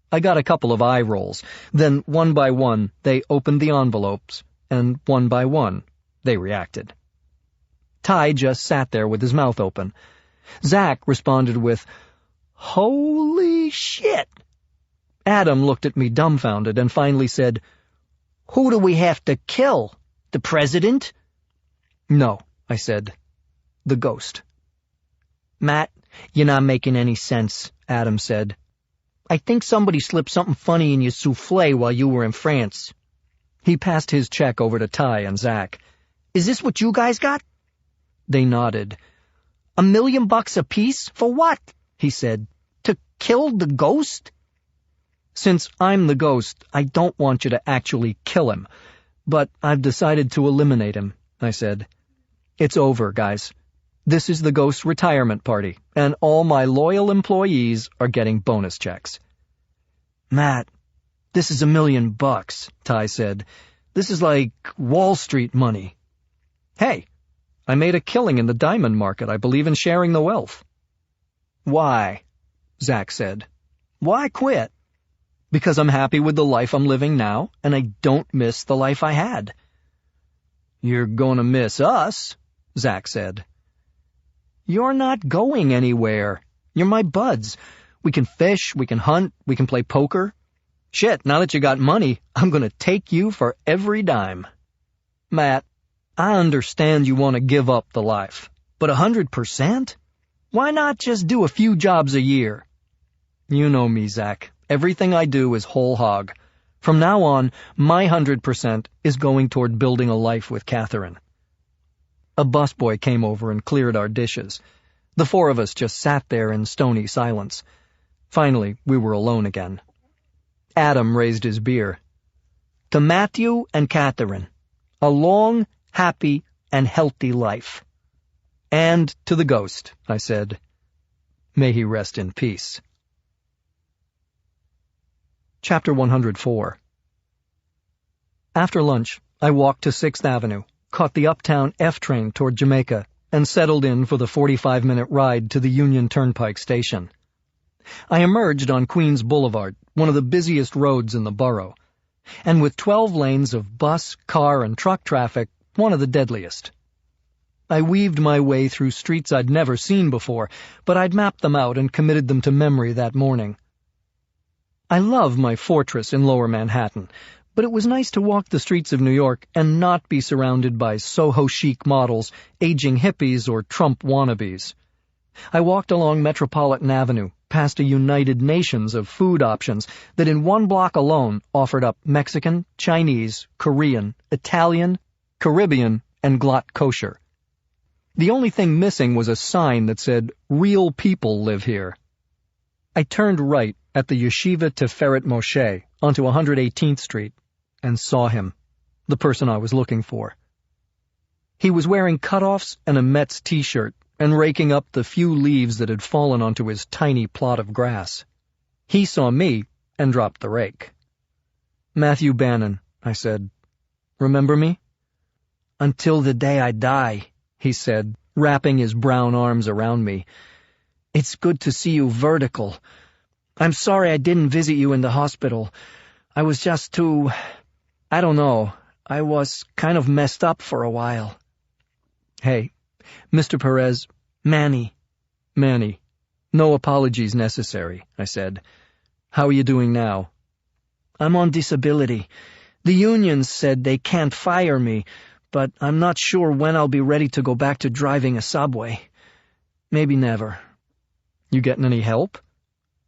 S1: I got a couple of eye rolls. Then, one by one, they opened the envelopes, and one by one, they reacted. Ty just sat there with his mouth open. Zach responded with, "Holy shit!" Adam looked at me dumbfounded and finally said, "Who do we have to kill? The president?" "No," I said. "The ghost." "Matt, you're not making any sense," Adam said. "I think somebody slipped something funny in your souffle while you were in France." He passed his check over to Ty and Zach. "Is this what you guys got?" They nodded. $1 million apiece? For what?" he said. "To kill the ghost?" "Since I'm the ghost, I don't want you to actually kill him. But I've decided to eliminate him," I said. "It's over, guys. This is the ghost's retirement party, and all my loyal employees are getting bonus checks." "Matt, this is $1 million, Ty said. "This is like Wall Street money." "Hey, I made a killing in the diamond market. I believe in sharing the wealth," Why? Zach said. Why quit? Because I'm happy with the life I'm living now, and I don't miss the life I had. You're gonna miss us, Zach said. You're not going anywhere. You're my buds. We can fish, we can hunt, we can play poker. Shit, now that you got money, I'm gonna take you for every dime. Matt, I understand you want to give up the life, but 100%? Why not just do a few jobs a year? You know me, Zach. Everything I do is whole hog. From now on, my 100% is going toward building a life with Catherine. A busboy came over and cleared our dishes. The four of us just sat there in stony silence. Finally, we were alone again. Adam raised his beer. To Matthew and Catherine, a long, happy, and healthy life. And to the ghost, I said, may he rest in peace. Chapter 104. After lunch, I walked to 6th Avenue, caught the uptown F train toward Jamaica, and settled in for the 45-minute ride to the Union Turnpike station. I emerged on Queens Boulevard, one of the busiest roads in the borough, and with 12 lanes of bus, car, and truck traffic, one of the deadliest. I weaved my way through streets I'd never seen before, but I'd mapped them out and committed them to memory that morning. I love my fortress in Lower Manhattan, but it was nice to walk the streets of New York and not be surrounded by Soho chic models, aging hippies, or Trump wannabes. I walked along Metropolitan Avenue, past a United Nations of food options that in one block alone offered up Mexican, Chinese, Korean, Italian, Caribbean, and glot kosher. The only thing missing was a sign that said, "Real people live here." I turned right at the Yeshiva Tiferet Moshe onto 118th Street and saw him, the person I was looking for. He was wearing cutoffs and a Mets t-shirt and raking up the few leaves that had fallen onto his tiny plot of grass. He saw me and dropped the rake. "Matthew Bannon," I said. "Remember me?" "Until the day I die," he said, wrapping his brown arms around me. "It's good to see you vertical. I'm sorry I didn't visit you in the hospital. I was just too... I don't know. I was kind of messed up for a while." "Hey, Mr. Perez, Manny." "Manny. No apologies necessary," I said. "How are you doing now?" "I'm on disability. The unions said they can't fire me, but I'm not sure when I'll be ready to go back to driving a subway. Maybe never." "You getting any help?"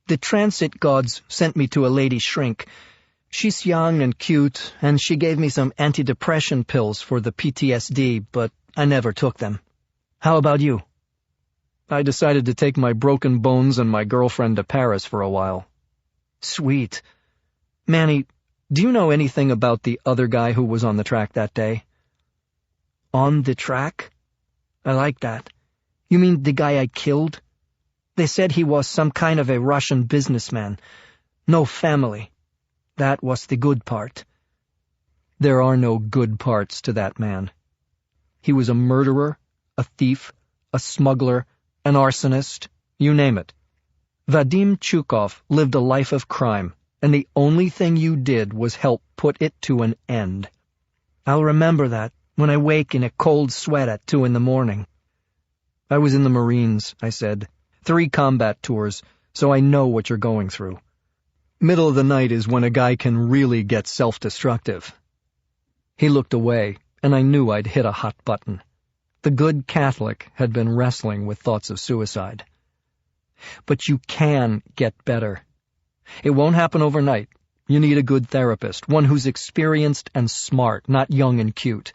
S1: "The transit gods sent me to a lady shrink. She's young and cute, and she gave me some antidepressant pills for the PTSD, but I never took them. How about you?" "I decided to take my broken bones and my girlfriend to Paris for a while." "Sweet. Manny, do you know anything about the other guy who was on the track that day?" "On the track? I like that. You mean the guy I killed? They said he was some kind of a Russian businessman. No family. That was the good part." "There are no good parts to that man. He was a murderer, a thief, a smuggler, an arsonist, you name it. Vadim Chukov lived a life of crime, and the only thing you did was help put it to an end." "I'll remember that when I wake in a cold sweat at 2 a.m. "I was in the Marines," I said. 3 combat tours, so I know what you're going through. Middle of the night is when a guy can really get self-destructive." He looked away, and I knew I'd hit a hot button. The good Catholic had been wrestling with thoughts of suicide. "But you can get better. It won't happen overnight. You need a good therapist, one who's experienced and smart, not young and cute.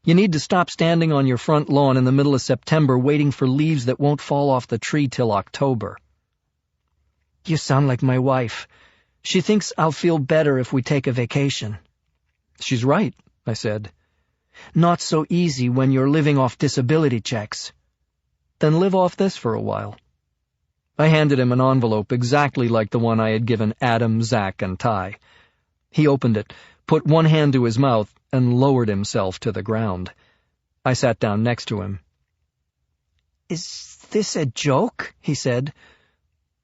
S1: You need to stop standing on your front lawn in the middle of September waiting for leaves that won't fall off the tree till October." "You sound like my wife. She thinks I'll feel better if we take a vacation." "She's right," I said. "Not so easy when you're living off disability checks." "Then live off this for a while." I handed him an envelope exactly like the one I had given Adam, Zach, and Ty. He opened it, put one hand to his mouth, and lowered himself to the ground. I sat down next to him. "Is
S5: this a joke?" he said.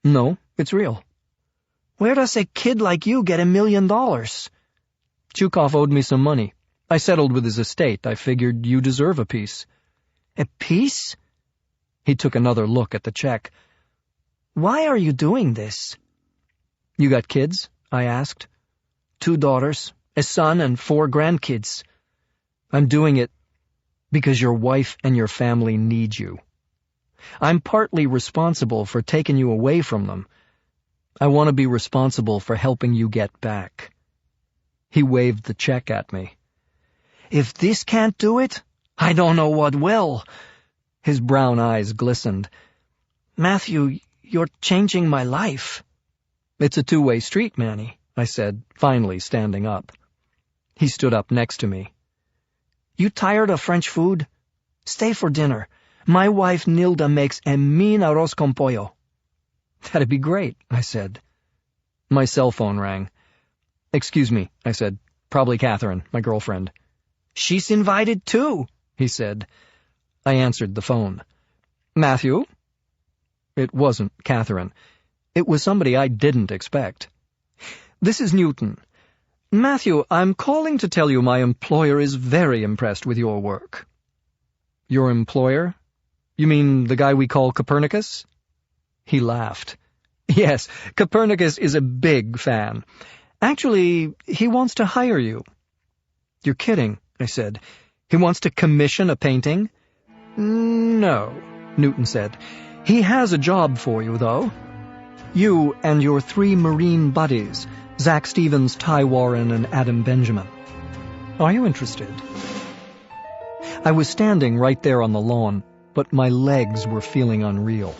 S6: "No, it's real."
S5: "Where does a kid like you get $1 million?"
S6: Chukov owed me some money. I settled with his estate. I figured you deserve a piece.
S5: "A piece?"
S6: He took another look at the check.
S5: "Why are you doing this?"
S6: "You got kids?" I asked.
S5: 2 daughters, a son, and 4 grandkids.
S6: "I'm doing it because your wife and your family need you. I'm partly responsible for taking you away from them. I want to be responsible for helping you get back." He waved the check at me.
S5: "If this can't do it, I don't know what will."
S6: His brown eyes glistened.
S5: "Matthew, you're changing my life."
S6: "It's a two-way street, Manny," I said, finally standing up. He stood up next to me.
S5: "You tired of French food? Stay for dinner. My wife Nilda makes a mean arroz con pollo."
S6: "That'd be great," I said. My cell phone rang. "Excuse me," I said. "Probably Catherine, my girlfriend."
S5: "She's invited too," he said.
S6: I answered the phone. "Matthew?" It wasn't Catherine. It was somebody I didn't expect. "This is Newton. Matthew, I'm calling to tell you my employer is very impressed with your work." "Your employer? You mean the guy we call Copernicus?" He laughed. "Yes, Copernicus is a big fan. Actually, he wants to hire you." "You're kidding," I said. "He wants to commission a painting?" "No," Newton said. "He has a job for you, though. You and your 3 Marine buddies, Zach Stevens, Ty Warren, and Adam Benjamin. Are you interested?" I was standing right there on the lawn, but my legs were feeling unreal.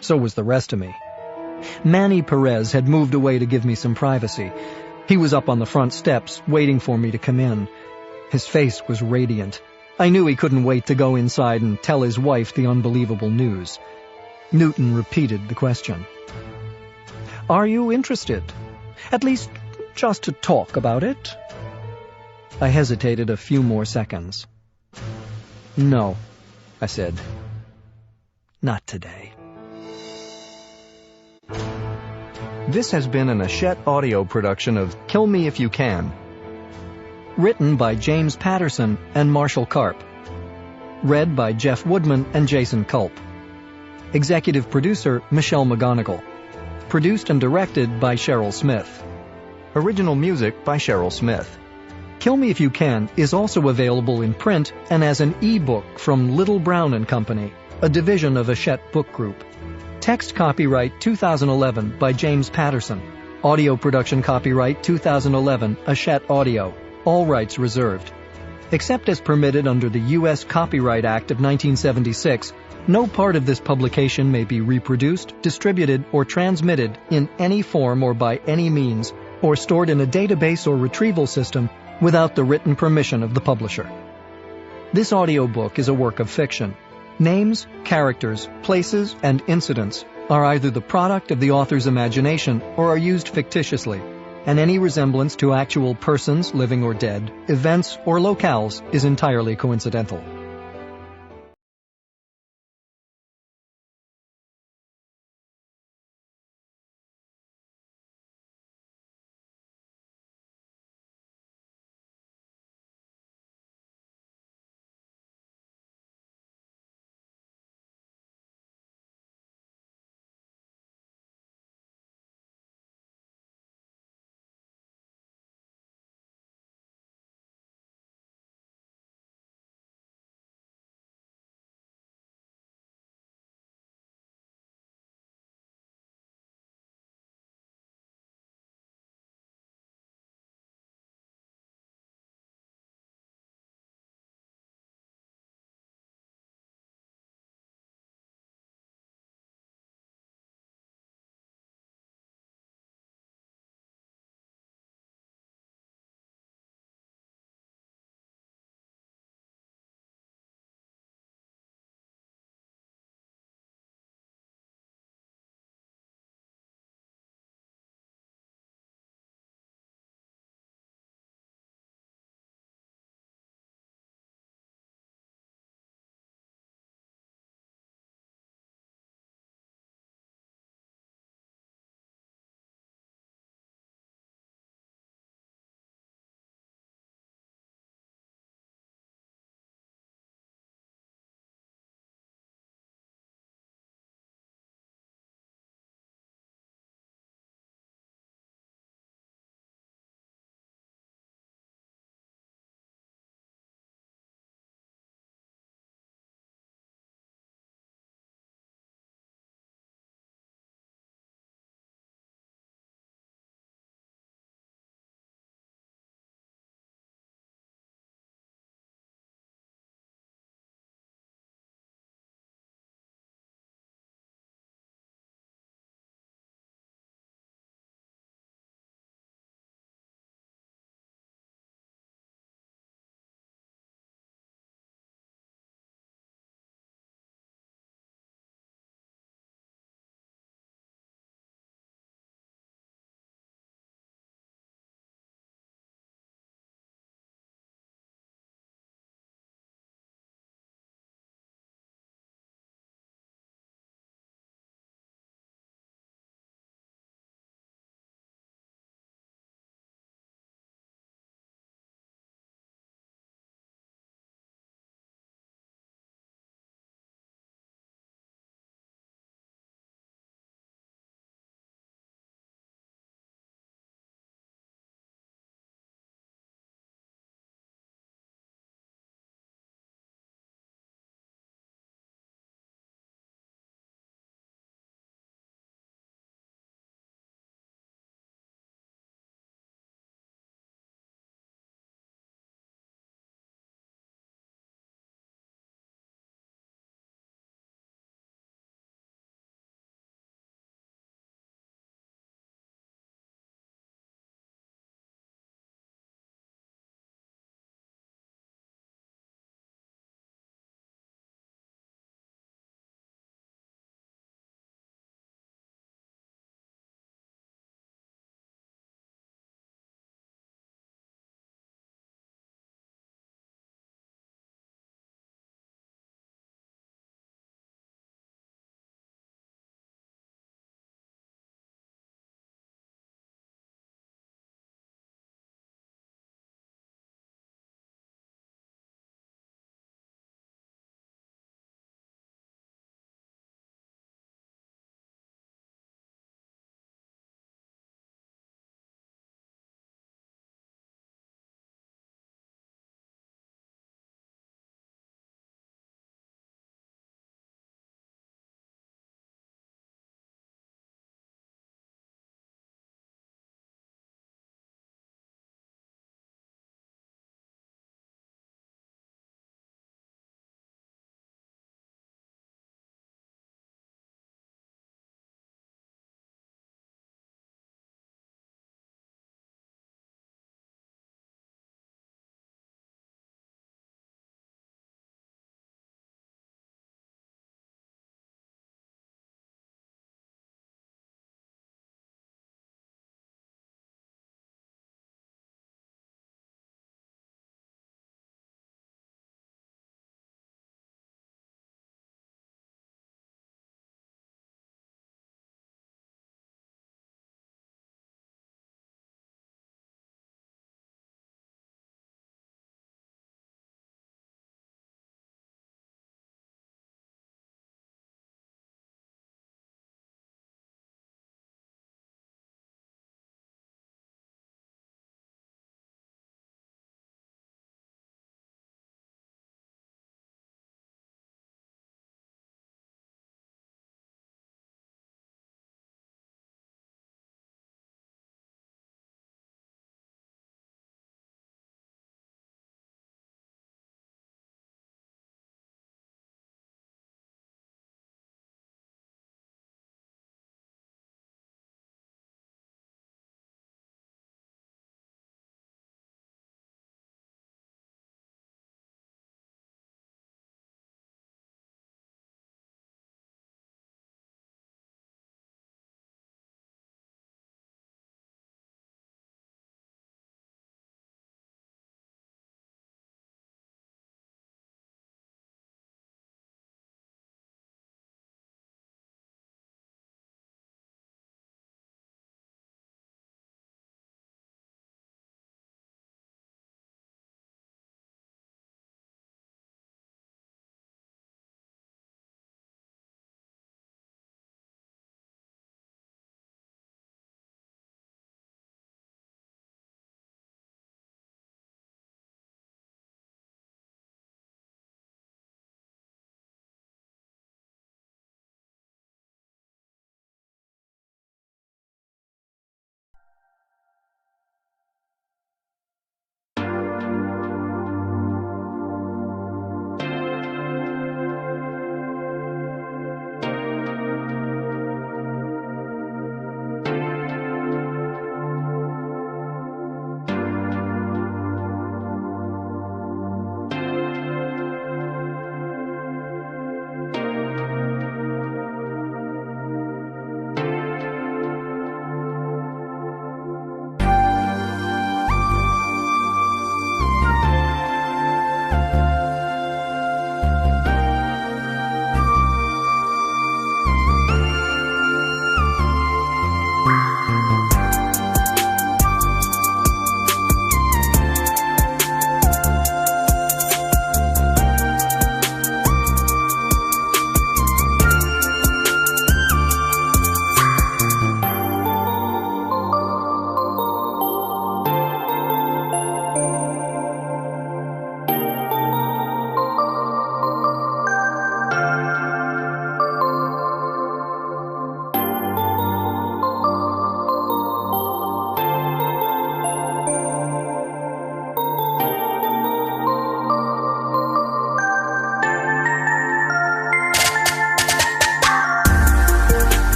S6: So was the rest of me. Manny Perez had moved away to give me some privacy. He was up on the front steps, waiting for me to come in. His face was radiant. I knew he couldn't wait to go inside and tell his wife the unbelievable news. Newton repeated the question. "Are you interested? At least, just to talk about it?" I hesitated a few more seconds. "No," I said. "Not today." This has been an Hachette audio production of Kill Me If You Can. Written by James Patterson and Marshall Karp. Read by Jeff Woodman and Jason Culp. Executive producer Michelle McGonigal. Produced and directed by Cheryl Smith. Original music by Cheryl Smith. Kill Me If You Can is also available in print and as an e-book from Little Brown and Company, a division of Hachette Book Group. Text copyright 2011 by James Patterson. Audio production copyright 2011 Hachette Audio. All rights reserved. Except as permitted under the U.S. Copyright Act of 1976, no part of this publication may be reproduced, distributed, or transmitted in any form or by any means, or stored in a database or retrieval system without the written permission of the publisher. This audiobook is a work of fiction. Names, characters, places, and incidents are either the product of the author's imagination or are used fictitiously, and any resemblance to actual persons, living or dead, events, or locales is entirely coincidental.